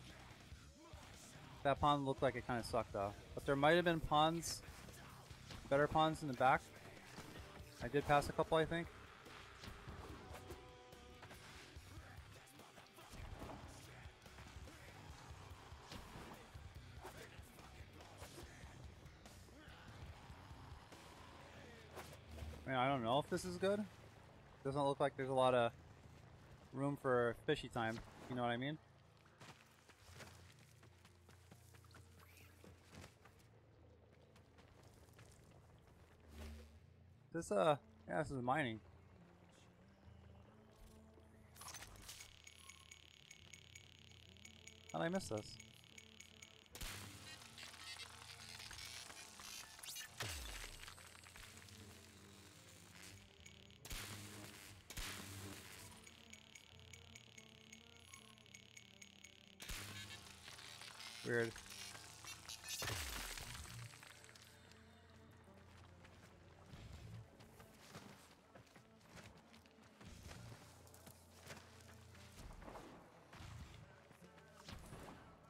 A: That pond looked like it kind of sucked though. But there might have been ponds, better ponds in the back. I did pass a couple, I think. Man, I don't know if this is good. Doesn't look like there's a lot of room for fishy time. You know what I mean? This yeah, this is mining. How did I miss this? Weird.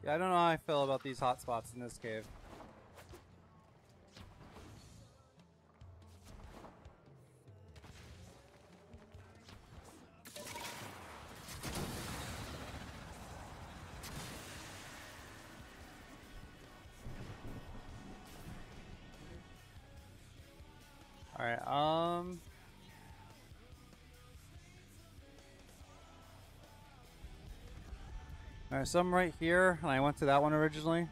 A: Yeah, I don't know how I feel about these hotspots in this cave. Alright, Alright, so I'm right here, and I went to that one originally.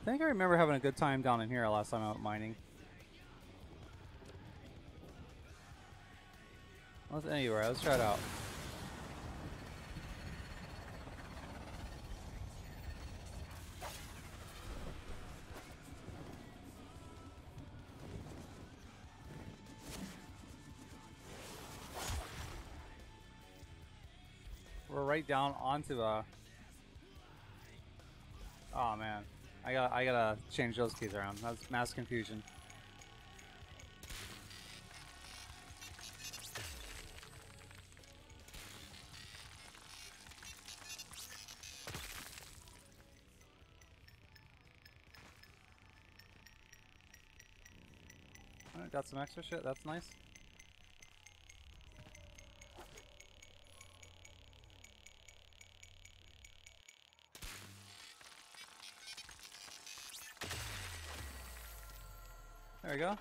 A: I think I remember having a good time down in here last time I went mining. Anyway, let's try it out. We're right down onto a... Oh man, I gotta change those keys around. That's mass confusion. Alright, got some extra shit. That's nice. There we go.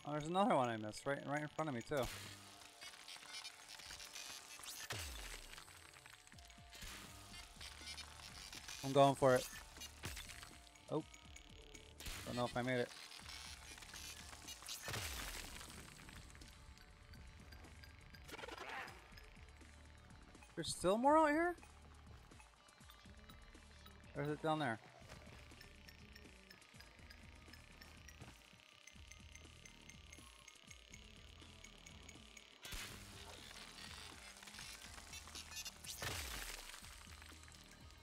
A: Oh, there's another one I missed right in front of me too. I'm going for it. Oh, don't know if I made it. There's still more out here? Or is it down there?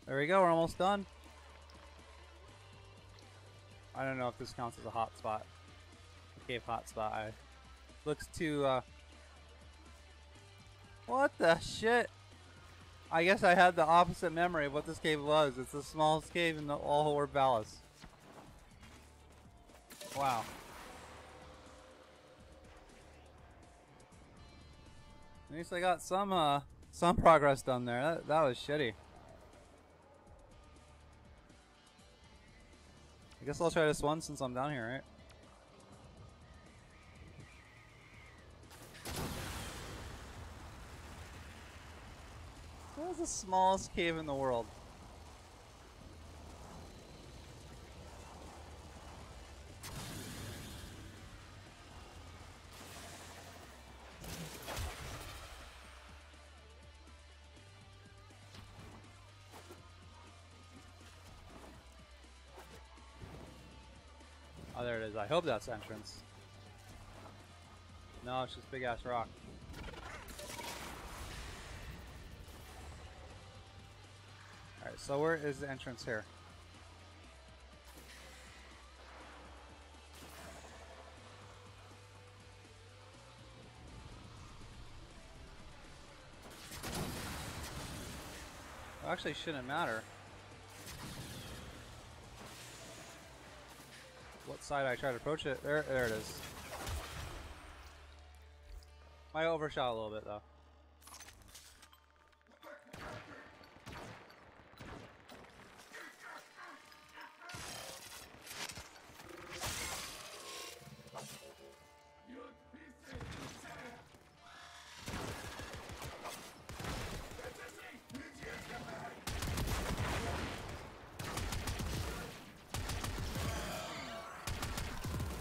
A: There we go, we're almost done. I don't know if this counts as a hot spot. A cave hot spot. Looks too, What the shit? I guess I had the opposite memory of what this cave was. It's the smallest cave in the all Horde Palace. Wow. At least I got some progress done there. That was shitty. I guess I'll try this one since I'm down here, right? That was the smallest cave in the world. Oh, there it is. I hope that's entrance. No, it's just big ass rock. Alright, so where is the entrance here? Well, actually, shouldn't matter. What side I try to approach it? There it is. I overshot a little bit though.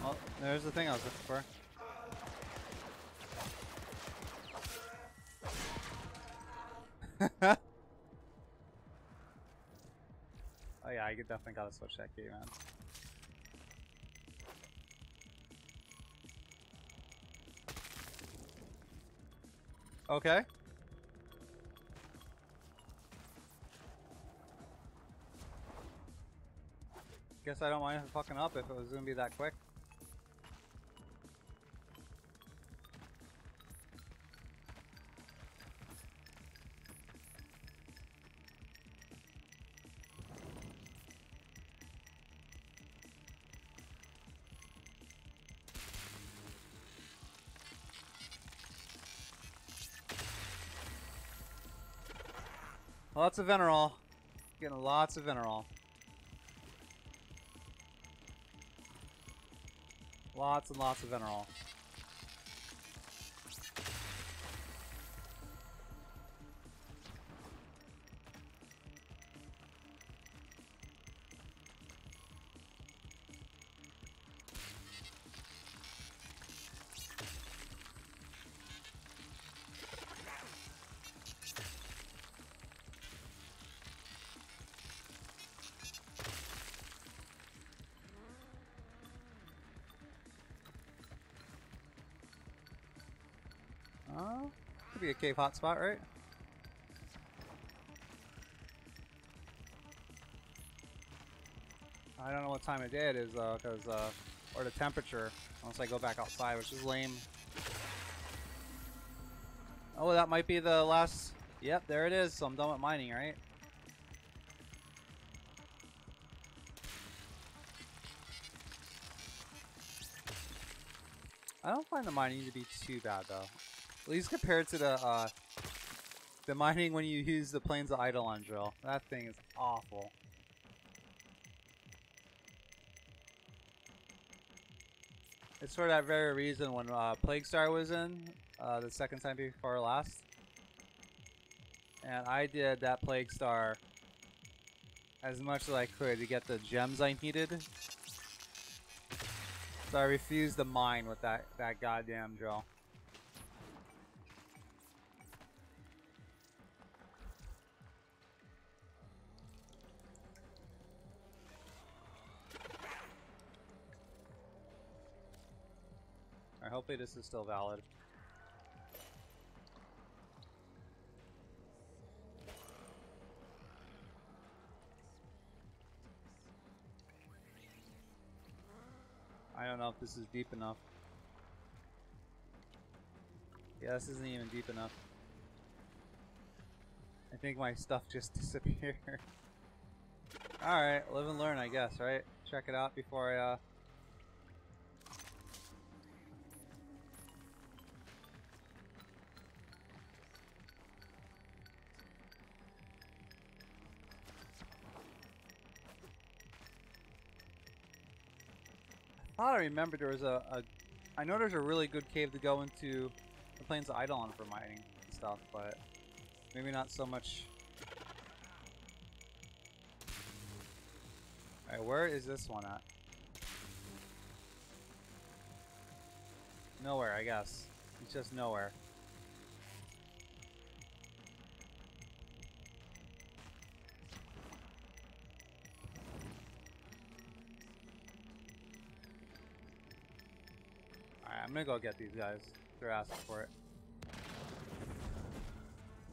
A: Well, there's the thing I was looking for. Oh yeah, I definitely gotta switch that key, man. Okay. Guess I don't mind fucking up if it was gonna be that quick. Lots of Venerol. Getting lots of Venerol. Lots and lots of Venerol. Could be a cave hotspot, right? I don't know what time of day it is though, or the temperature, unless I go back outside, which is lame. Oh, that might be the last. Yep, there it is. So I'm done with mining, right? I don't find the mining to be too bad though. At least compared to the mining when you use the Plains of Eidolon drill. That thing is awful. It's for that very reason when Plague Star was in, the second time before last. And I did that Plague Star as much as I could to get the gems I needed. So I refused to mine with that goddamn drill. Alright, hopefully this is still valid. I don't know if this is deep enough. Yeah, this isn't even deep enough. I think my stuff just disappeared. Alright, live and learn, I guess, right? Check it out before I, I thought I remembered there was I know there's a really good cave to go into the Plains of Eidolon for mining and stuff, but maybe not so much. Alright, where is this one at? Nowhere, I guess. It's just nowhere. Alright, I'm gonna go get these guys. They're asking for it.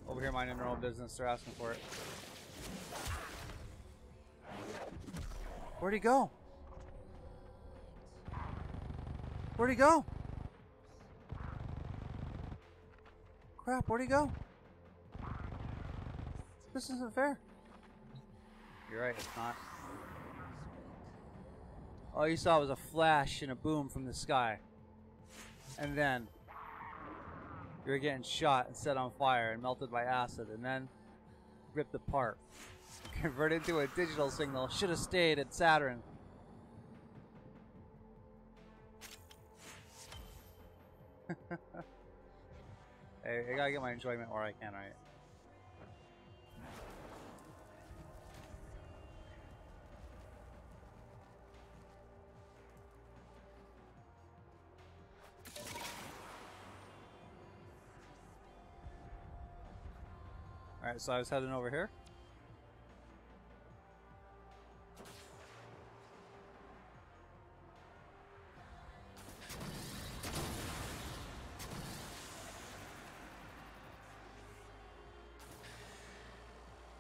A: Over here minding their own business, they're asking for it. Where'd he go? Where'd he go? Crap, where'd he go? This isn't fair. You're right, it's not. All you saw was a flash and a boom from the sky. And then you were getting shot and set on fire and melted by acid and then ripped apart. Converted to a digital signal. Should have stayed at Saturn. Hey, I gotta get my enjoyment where I can, right? Alright, so I was heading over here.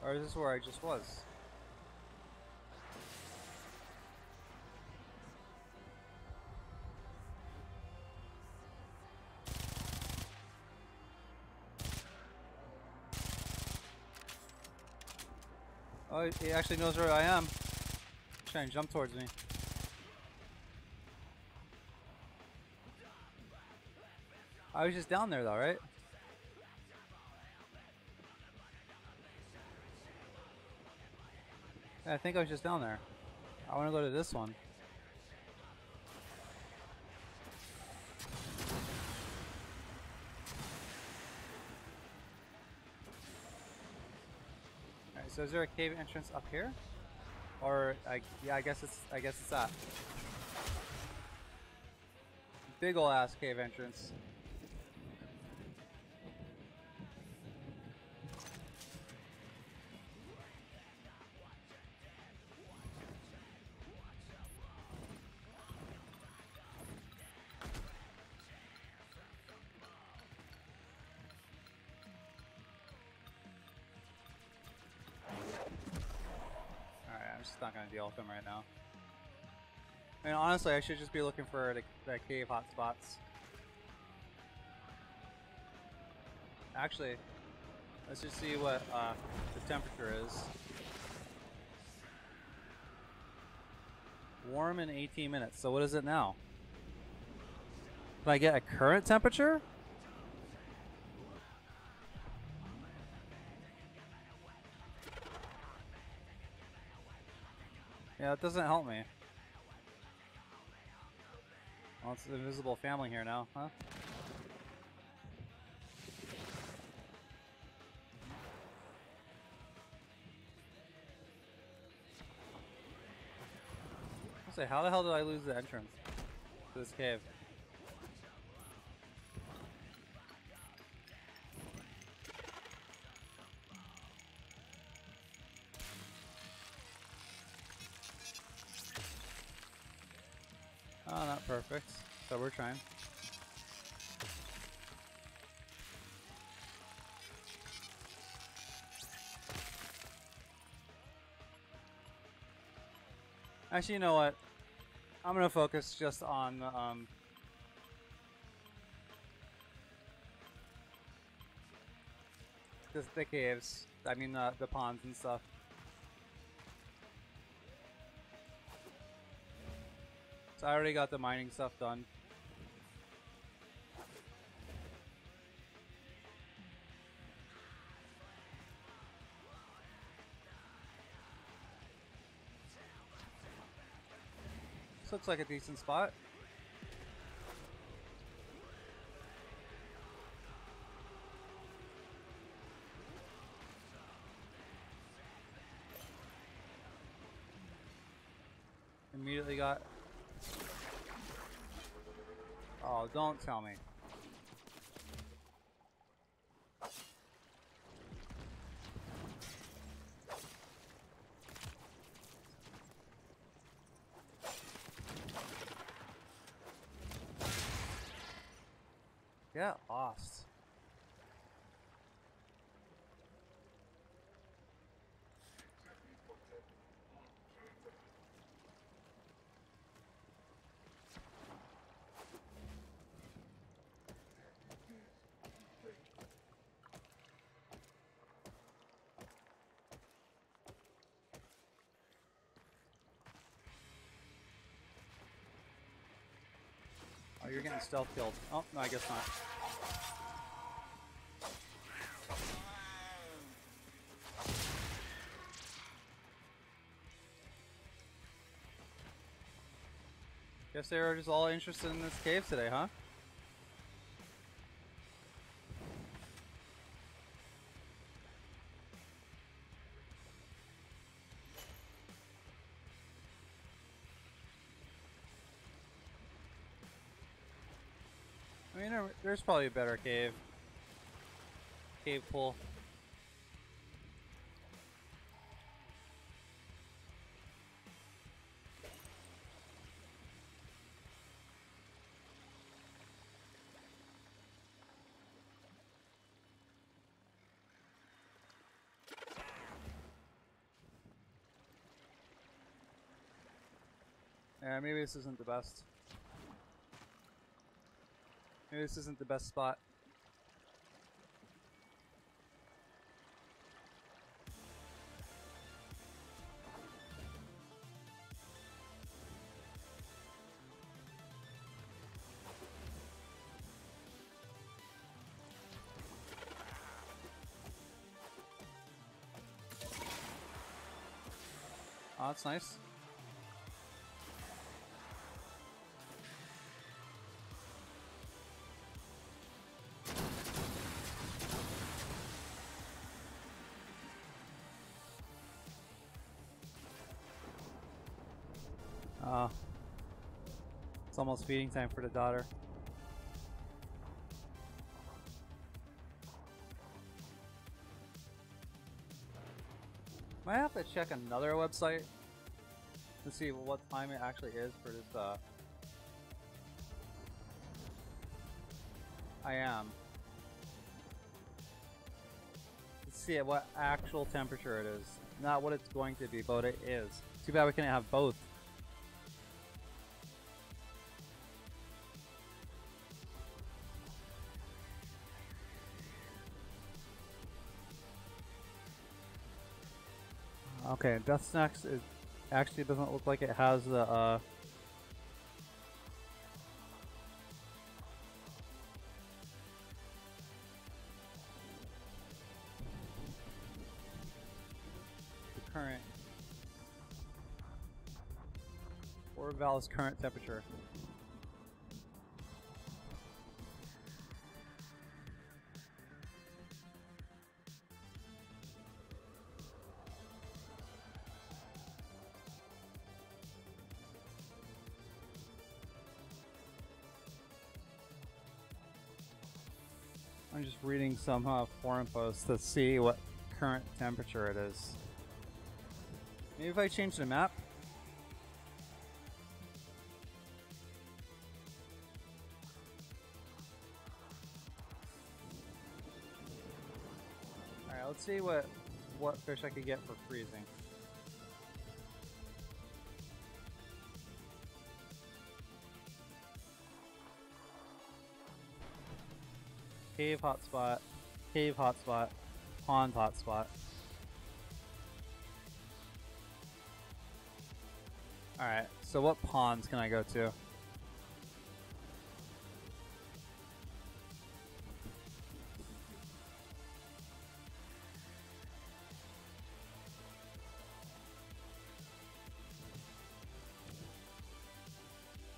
A: Or is this where I just was? Oh, he actually knows where I am. He's trying to jump towards me. I was just down there though, right? Yeah, I think I was just down there. I want to go to this one. Alright, so is there a cave entrance up here? Or yeah, I guess it's that. Big ol' ass cave entrance. I'm just not gonna deal with him right now. I mean, honestly, I should just be looking for the cave hotspots. Actually, let's just see what the temperature is. Warm in 18 minutes. So what is it now? Can I get a current temperature? Yeah, it doesn't help me. Well, it's the invisible family here now, huh? I'll say, how the hell did I lose the entrance to this cave? Oh, not perfect. So we're trying. Actually, you know what? I'm gonna focus just on the caves. I mean the ponds and stuff. So I already got the mining stuff done. This looks like a decent spot. Immediately got... Oh, don't tell me. Get lost. Oh, you're getting stealth killed. Oh, no, I guess not. Guess they were just all interested in this cave today, huh? I mean, there's probably a better cave pool. Yeah, maybe this isn't the best. Maybe this isn't the best spot. Oh, that's nice. It's almost feeding time for the daughter. Might have to check another website to see what time it actually is for this. I am. Let's see what actual temperature it is. Not what it's going to be, but it is. Too bad we can't have both. Okay, Death Snacks is actually doesn't look like it has the current or Val's current temperature. I'm just reading some forum posts to see what current temperature it is. Maybe if I change the map. Alright, let's see what fish I could get for freezing. Cave hotspot, pond hotspot. Alright, so what ponds can I go to?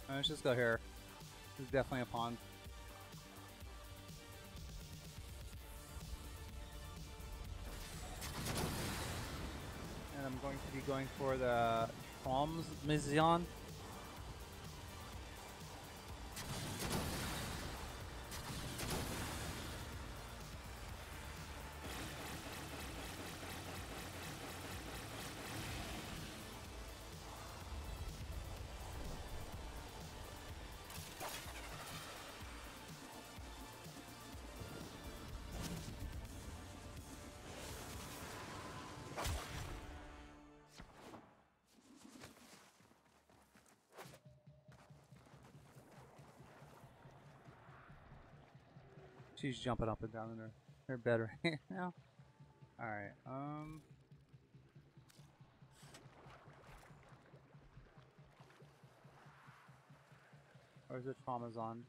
A: Let's just go here. This is definitely a pond. And I'm going to be going for the Tromsmizion. She's jumping up and down in her bed right now. Alright, where's the Traumazon?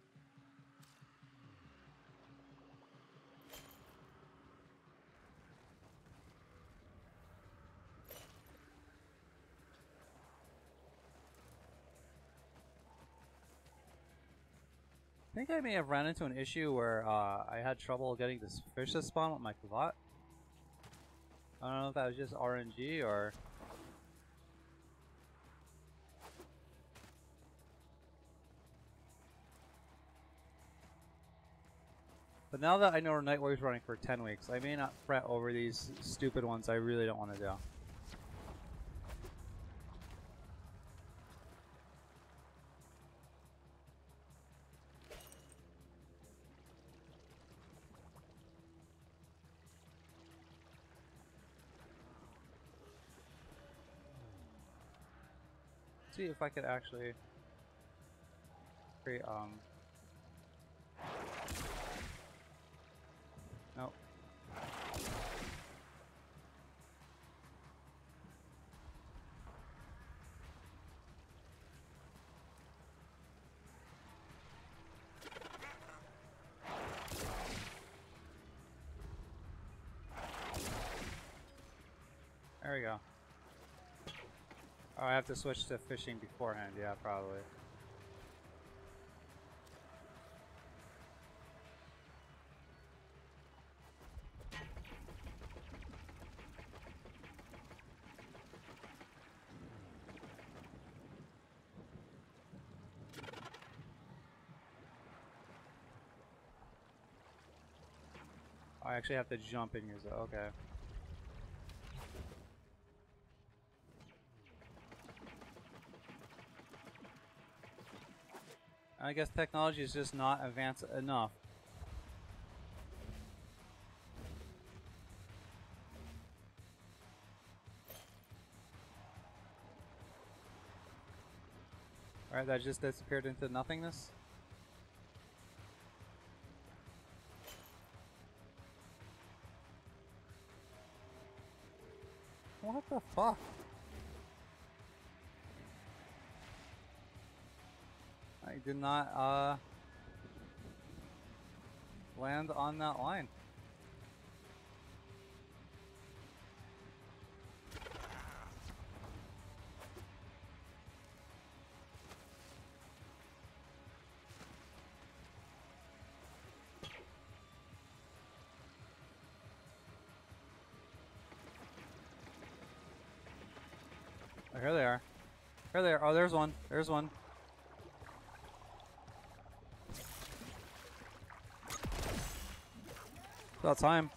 A: I think I may have ran into an issue where I had trouble getting this fish to spawn with my Kavat. I don't know if that was just RNG or... But now that I know Nightwave's running for 10 weeks, I may not fret over these stupid ones I really don't want to do. See if I could actually create nope. There we go. Oh, I have to switch to fishing beforehand. Yeah, probably. I actually have to jump and use it. Okay. I guess technology is just not advanced enough. Alright, that just disappeared into nothingness. What the fuck? I did not land on that line. Oh, here they are. Here they are. Oh, there's one. There's one. About time.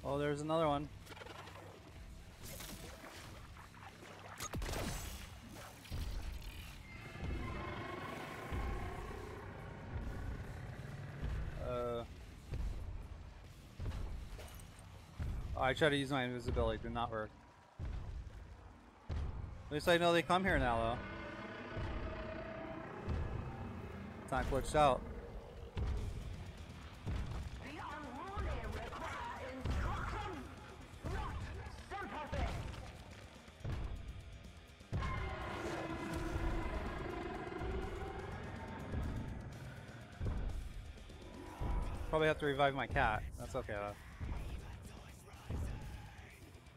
A: Oh, there's another one. Oh, I tried to use my invisibility, did not work. At least I know they come here now, though. Time glitched out. Probably have to revive my cat. That's okay though.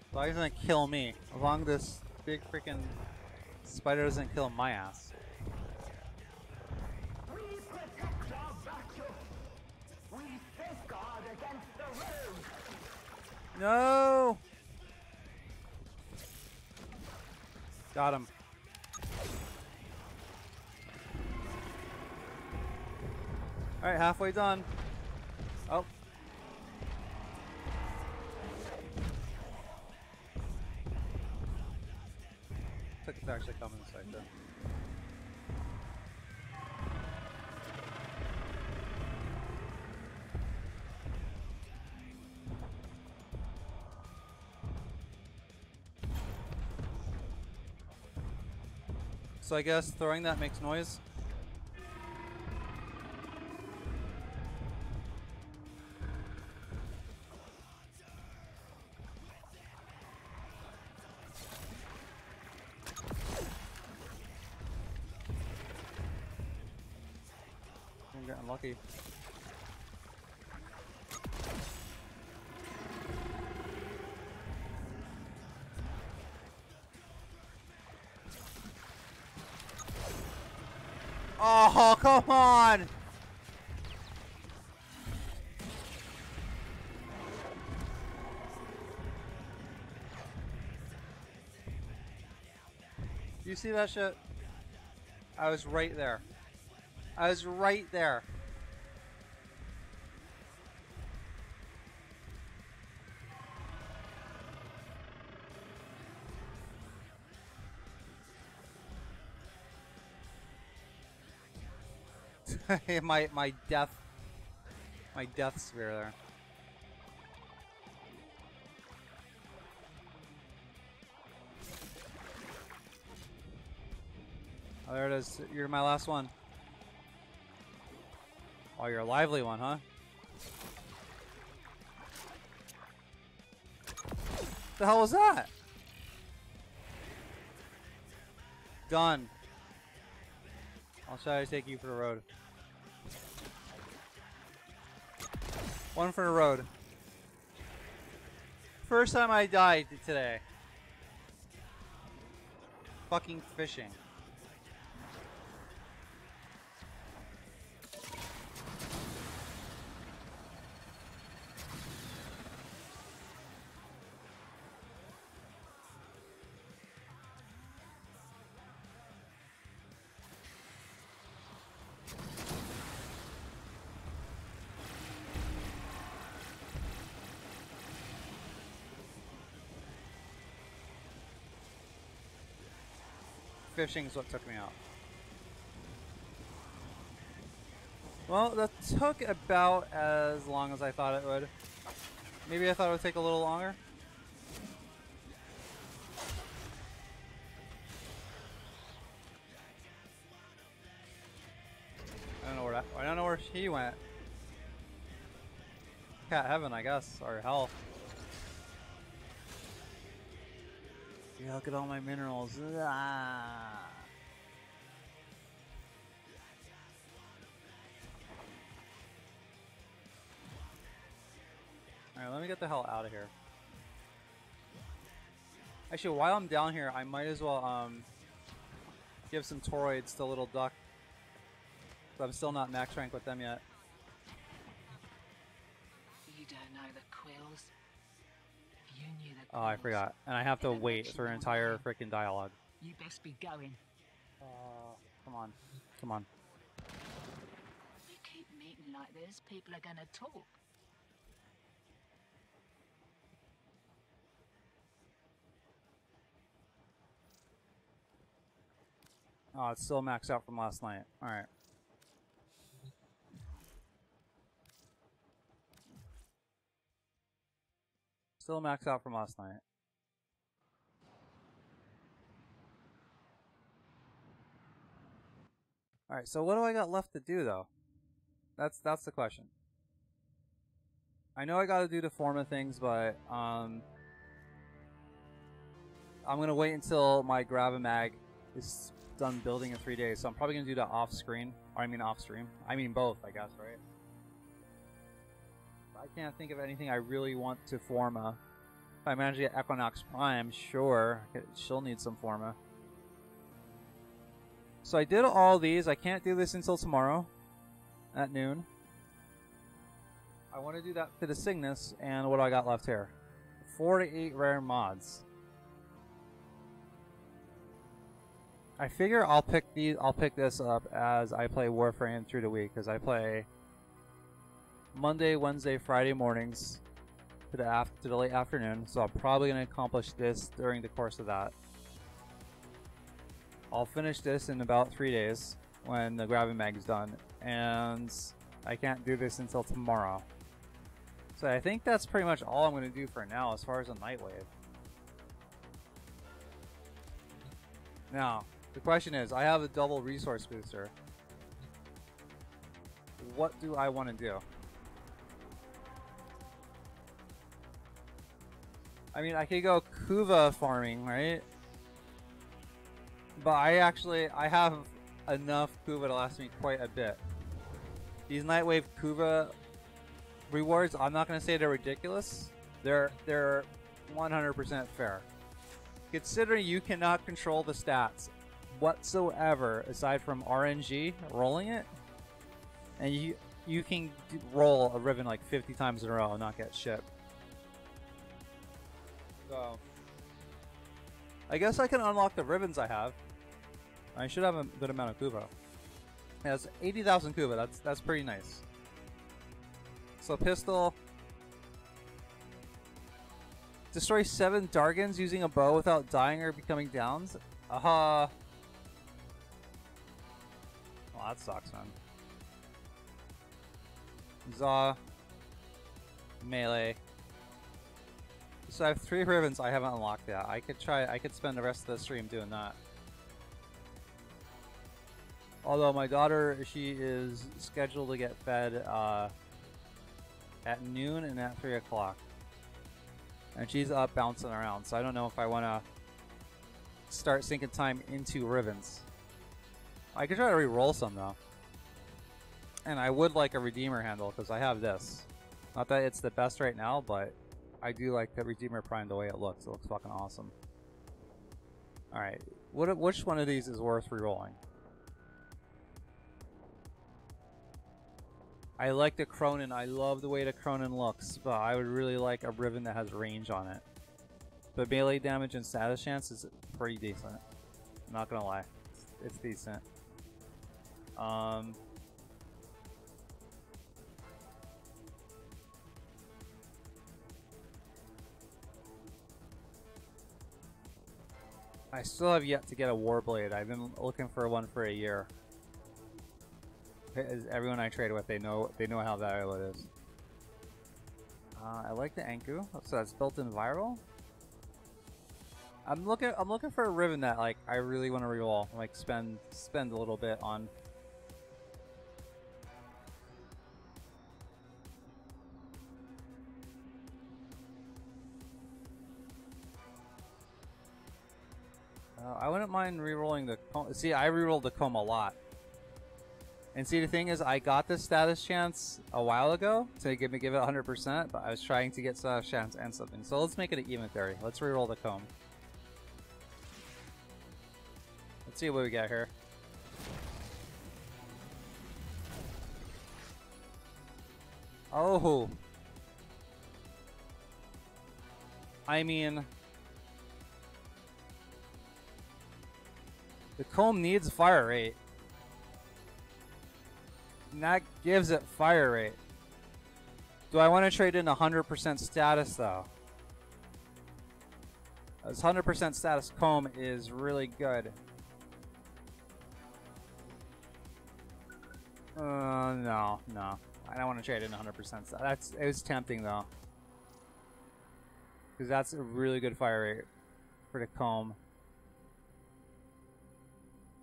A: As long as it doesn't kill me. As long as this big freaking spider doesn't kill my ass.
K: We protect our battle. We safeguard against the rogue.
A: No! Got him. Alright, halfway done. Oh. Took it to actually come inside there. So I guess throwing that makes noise. I'm getting lucky. Oh, come on! You see that shit? I was right there. I was right there. my death sphere there. Oh, there it is. You're my last one. Oh, you're a lively one, huh? The hell was that? Done. I'll try to take you for the road. One for the road. First time I died today. Fucking fishing. Fishing is what took me out. Well, that took about as long as I thought it would. Maybe I thought it would take a little longer. I don't know where he went. Cat heaven, I guess, or hell. Yeah, look at all my minerals. Ah. Alright, let me get the hell out of here. Actually, while I'm down here, I might as well give some toroids to Little Duck. But I'm still not max rank with them yet.
E: You don't know the quills. You knew the
A: Oh, I forgot. And I have to wait for an entire freaking dialogue.
E: You best be going.
A: Come on. Come on.
E: We keep meeting like this, people are gonna talk.
A: Oh, it's still maxed out from last night. Alright. Still maxed out from last night. Alright, so what do I got left to do, though? That's the question. I know I gotta do the Forma things, but, I'm gonna wait until my Gravimag is done building in 3 days, so I'm probably gonna do that off-screen. Or I mean off-stream. I mean both, I guess, right? I can't think of anything I really want to Forma. If I manage to get Equinox Prime, sure, she'll need some Forma. So I did all these. I can't do this until tomorrow at noon. I want to do that for the Cygnus, and what do I got left here? 4 to 8 rare mods. I figure I'll pick this up as I play Warframe through the week, because I play Monday, Wednesday, Friday mornings to the late afternoon, so I'm probably going to accomplish this during the course of that. I'll finish this in about 3 days when the Gravimag is done, and I can't do this until tomorrow. So I think that's pretty much all I'm going to do for now as far as a Nightwave. Now, the question is, I have a double resource booster. What do I want to do? I mean, I could go Kuva farming, right? But I have enough Kuva to last me quite a bit. These Nightwave Kuva rewards, I'm not going to say they're ridiculous. They're 100% fair. Considering you cannot control the stats whatsoever aside from RNG rolling it, and you can roll a Riven like 50 times in a row and not get shit. So I guess I can unlock the Rivens I have. I should have a good amount of Kuva. It has 80,000 Kuva. That's pretty nice. So pistol. Destroy 7 Dargans using a bow without dying or becoming downs. Aha. Well, that sucks, man. Zaw, melee. So I have 3 Rivens I haven't unlocked yet. I could spend the rest of the stream doing that. Although my daughter, she is scheduled to get fed at noon and at 3 o'clock. And she's up bouncing around, so I don't know if I want to start sinking time into Rivens. I could try to re-roll some though. And I would like a Redeemer handle because I have this. Not that it's the best right now, but I do like the Redeemer Prime the way it looks. It looks fucking awesome. Alright, which one of these is worth re-rolling? I like the Cronin. I love the way the Cronin looks, but I would really like a Riven that has range on it. But melee damage and status chance is pretty decent. I'm not gonna lie. It's decent. I still have yet to get a Warblade. I've been looking for one for a year. As everyone I trade with, they know how valuable it is. I like the Anku, so that's built-in viral. I'm looking for a Riven that like I really want to reroll, like spend a little bit on. I wouldn't mind rerolling the comb. See, I rerolled the comb a lot. And see, the thing is, I got this status chance a while ago to give it 100%, but I was trying to get status chance and something. So let's make it an even 30. Let's reroll the comb. Let's see what we got here. Oh. I mean, the comb needs fire rate. And that gives it fire rate. Do I want to trade in 100% status though? This 100% status comb is really good. No. I don't want to trade in 100%. It was tempting though. Because that's a really good fire rate for the comb.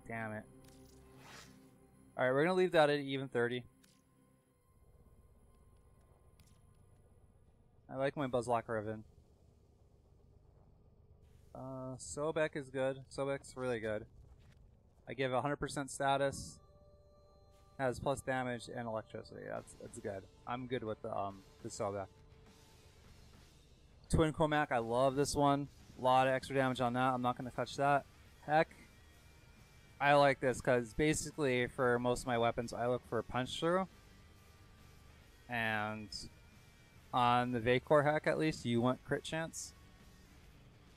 A: Damn it. Alright, we're going to leave that at even 30. I like my Buzzlock Riven. Sobek is good. Sobek's really good. I give 100% status. Has plus damage and electricity. That's good. I'm good with the Sobek. Twin Comac, I love this one. A lot of extra damage on that. I'm not going to touch that. Heck. I like this because basically for most of my weapons I look for punch through, and on the Vacor hack at least you want crit chance.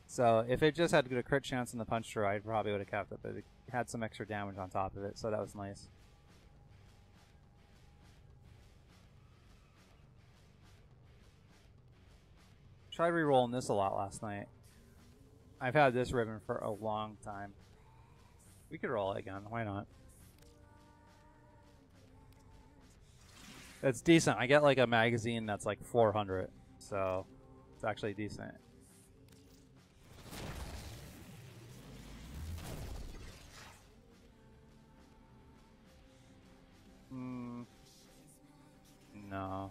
A: So if it just had a crit chance in the punch through, I probably would have kept it, but it had some extra damage on top of it, so that was nice. Tried re-rolling this a lot last night. I've had this Riven for a long time. We could roll it again, why not? It's decent. I get like a magazine that's like 400, so it's actually decent. No.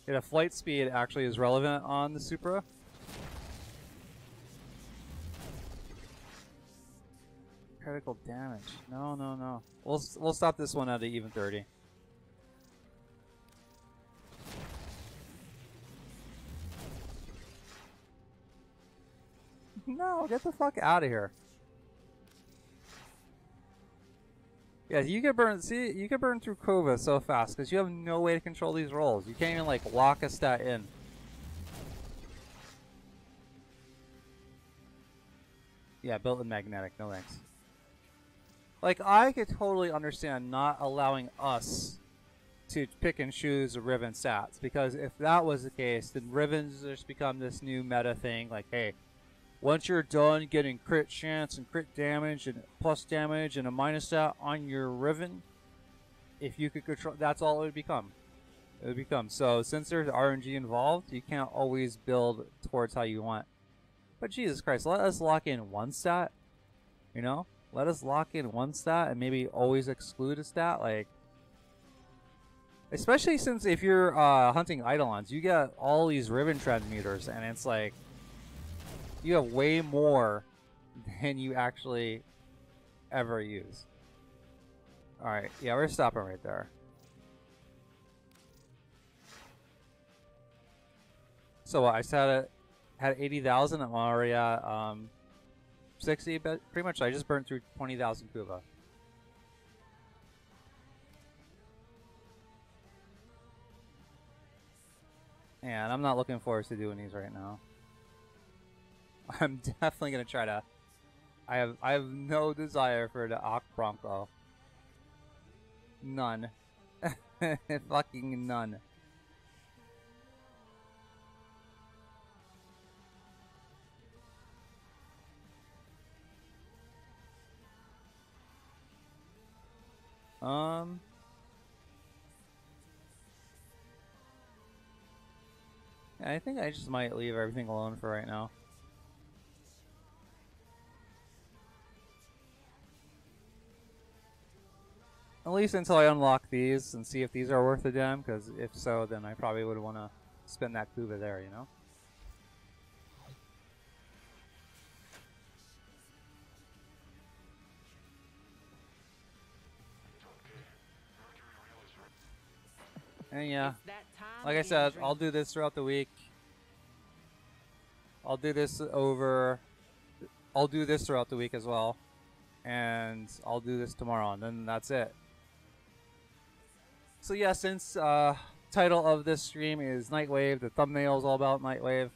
A: Yeah, the flight speed actually is relevant on the Supra. Critical damage. No. We'll stop this one at an even 30. No, get the fuck out of here. Yeah, you could burn. See, you could burn through Kova so fast because you have no way to control these rolls. You can't even like lock a stat in. Yeah, built-in magnetic. No thanks. Like, I could totally understand not allowing us to pick and choose Riven stats, because if that was the case, then Rivens just become this new meta thing, like, hey, once you're done getting crit chance and crit damage and plus damage and a minus stat on your Riven, if you could control, that's all it would become. It would become. So since there's RNG involved, you can't always build towards how you want. But Jesus Christ, let us lock in one stat. You know? Let us lock in one stat and maybe always exclude a stat. Like, especially since if you're hunting Eidolons, you get all these Riven transmuters, and it's like you have way more than you actually ever use. Alright, yeah, we're stopping right there. So what, I said it had 80,000, I'm already at 60, but pretty much I just burned through 20,000 Kuva. And I'm not looking forward to doing these right now. I'm definitely gonna try to. I have no desire for the Ak Bronco. None. Fucking none. I think I just might leave everything alone for right now. At least until I unlock these and see if these are worth a damn, because if so, then I probably would want to spend that Kuva there, you know? And yeah, like I said, I'll do this throughout the week. I'll do this throughout the week as well. And I'll do this tomorrow, and then that's it. So yeah, since title of this stream is Nightwave, the thumbnail is all about Nightwave,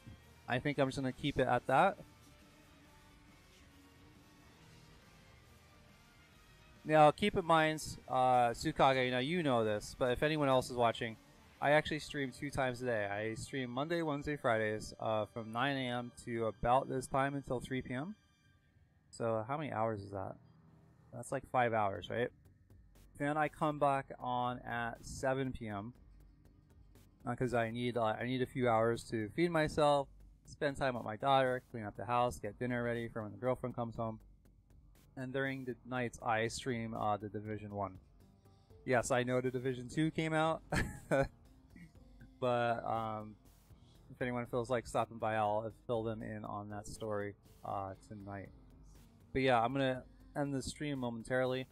A: I think I'm just going to keep it at that. Now, keep in mind, Tsukage, now you know this, but if anyone else is watching, I actually stream 2 times a day. I stream Monday, Wednesday, Fridays from 9 a.m. to about this time until 3 p.m. So how many hours is that? That's like 5 hours, right? Then I come back on at 7 p.m. Because I need a few hours to feed myself, spend time with my daughter, clean up the house, get dinner ready for when the girlfriend comes home. And during the nights, I stream the Division 1. Yes, I know the Division 2 came out. But if anyone feels like stopping by, I'll fill them in on that story tonight. But yeah, I'm going to end the stream momentarily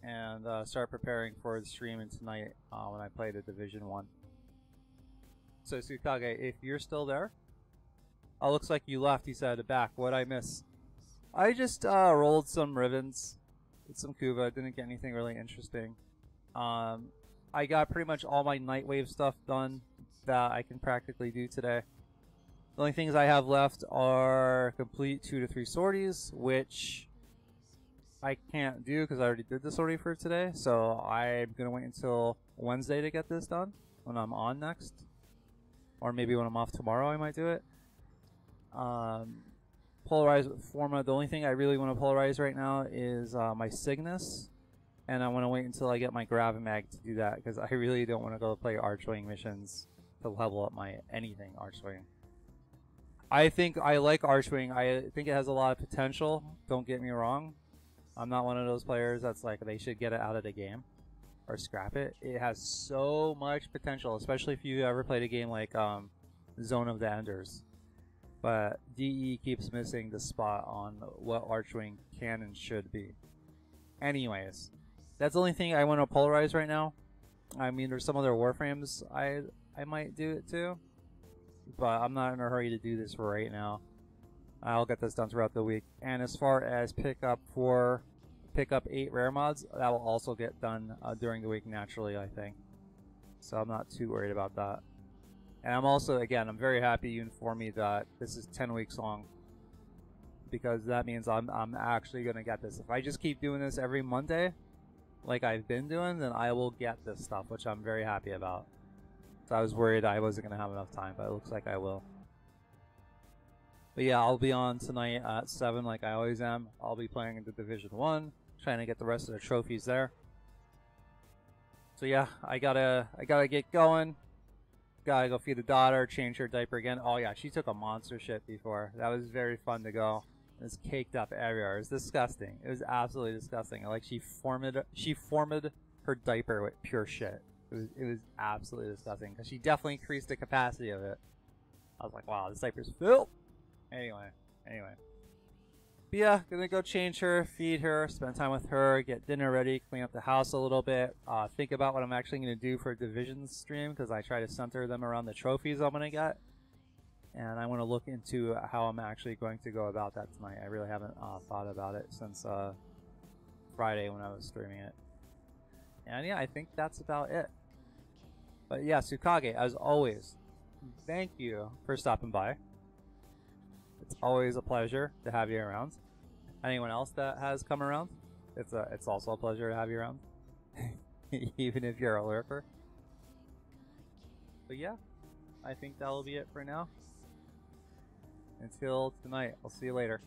A: and start preparing for the stream tonight when I play the Division 1. So Tsukage, if you're still there, looks like you left. He said back. What'd I miss? I just rolled some Rivens, did some Kuva, didn't get anything really interesting. I got pretty much all my Nightwave stuff done that I can practically do today. The only things I have left are complete 2 to 3 sorties, which I can't do because I already did the sortie for today. So I'm going to wait until Wednesday to get this done when I'm on next. Or maybe when I'm off tomorrow I might do it. Polarize with Forma. The only thing I really want to polarize right now is my Cygnus. And I want to wait until I get my Gravimag to do that because I really don't want to go play Archwing missions to level up my anything Archwing. I think I like Archwing. I think it has a lot of potential. Don't get me wrong. I'm not one of those players that's like they should get it out of the game or scrap it. It has so much potential, especially if you ever played a game like Zone of the Enders. But DE keeps missing the spot on what Archwing can and should be. Anyways, that's the only thing I want to polarize right now. I mean, there's some other Warframes I might do it too. But I'm not in a hurry to do this right now. I'll get this done throughout the week. And as far as pick up 8 rare mods, that will also get done during the week naturally, I think. So I'm not too worried about that. And I'm also, again, I'm very happy you informed me that this is 10 weeks long. Because that means I'm actually going to get this. If I just keep doing this every Monday, like I've been doing, then I will get this stuff, which I'm very happy about. So I was worried I wasn't going to have enough time, but it looks like I will. But yeah, I'll be on tonight at 7 like I always am. I'll be playing into Division 1, trying to get the rest of the trophies there. So yeah, I gotta get going. Gotta go feed the daughter, change her diaper again. Oh yeah, she took a monster shit before. That was very fun to go. It was caked up everywhere. It was disgusting. It was absolutely disgusting. Like she formed her diaper with pure shit. It was absolutely disgusting because she definitely increased the capacity of it. I was like, wow, this diaper's filled. Anyway. But yeah, gonna go change her, feed her, spend time with her, get dinner ready, clean up the house a little bit, think about what I'm actually gonna do for Division's stream because I try to center them around the trophies I'm gonna get. And I want to look into how I'm actually going to go about that tonight. I really haven't thought about it since Friday when I was streaming it. And yeah, I think that's about it. But yeah, Tsukage, as always, thank you for stopping by. It's always a pleasure to have you around. Anyone else that has come around, it's also a pleasure to have you around. Even if you're a lurker. But yeah, I think that'll be it for now. Until tonight, I'll see you later.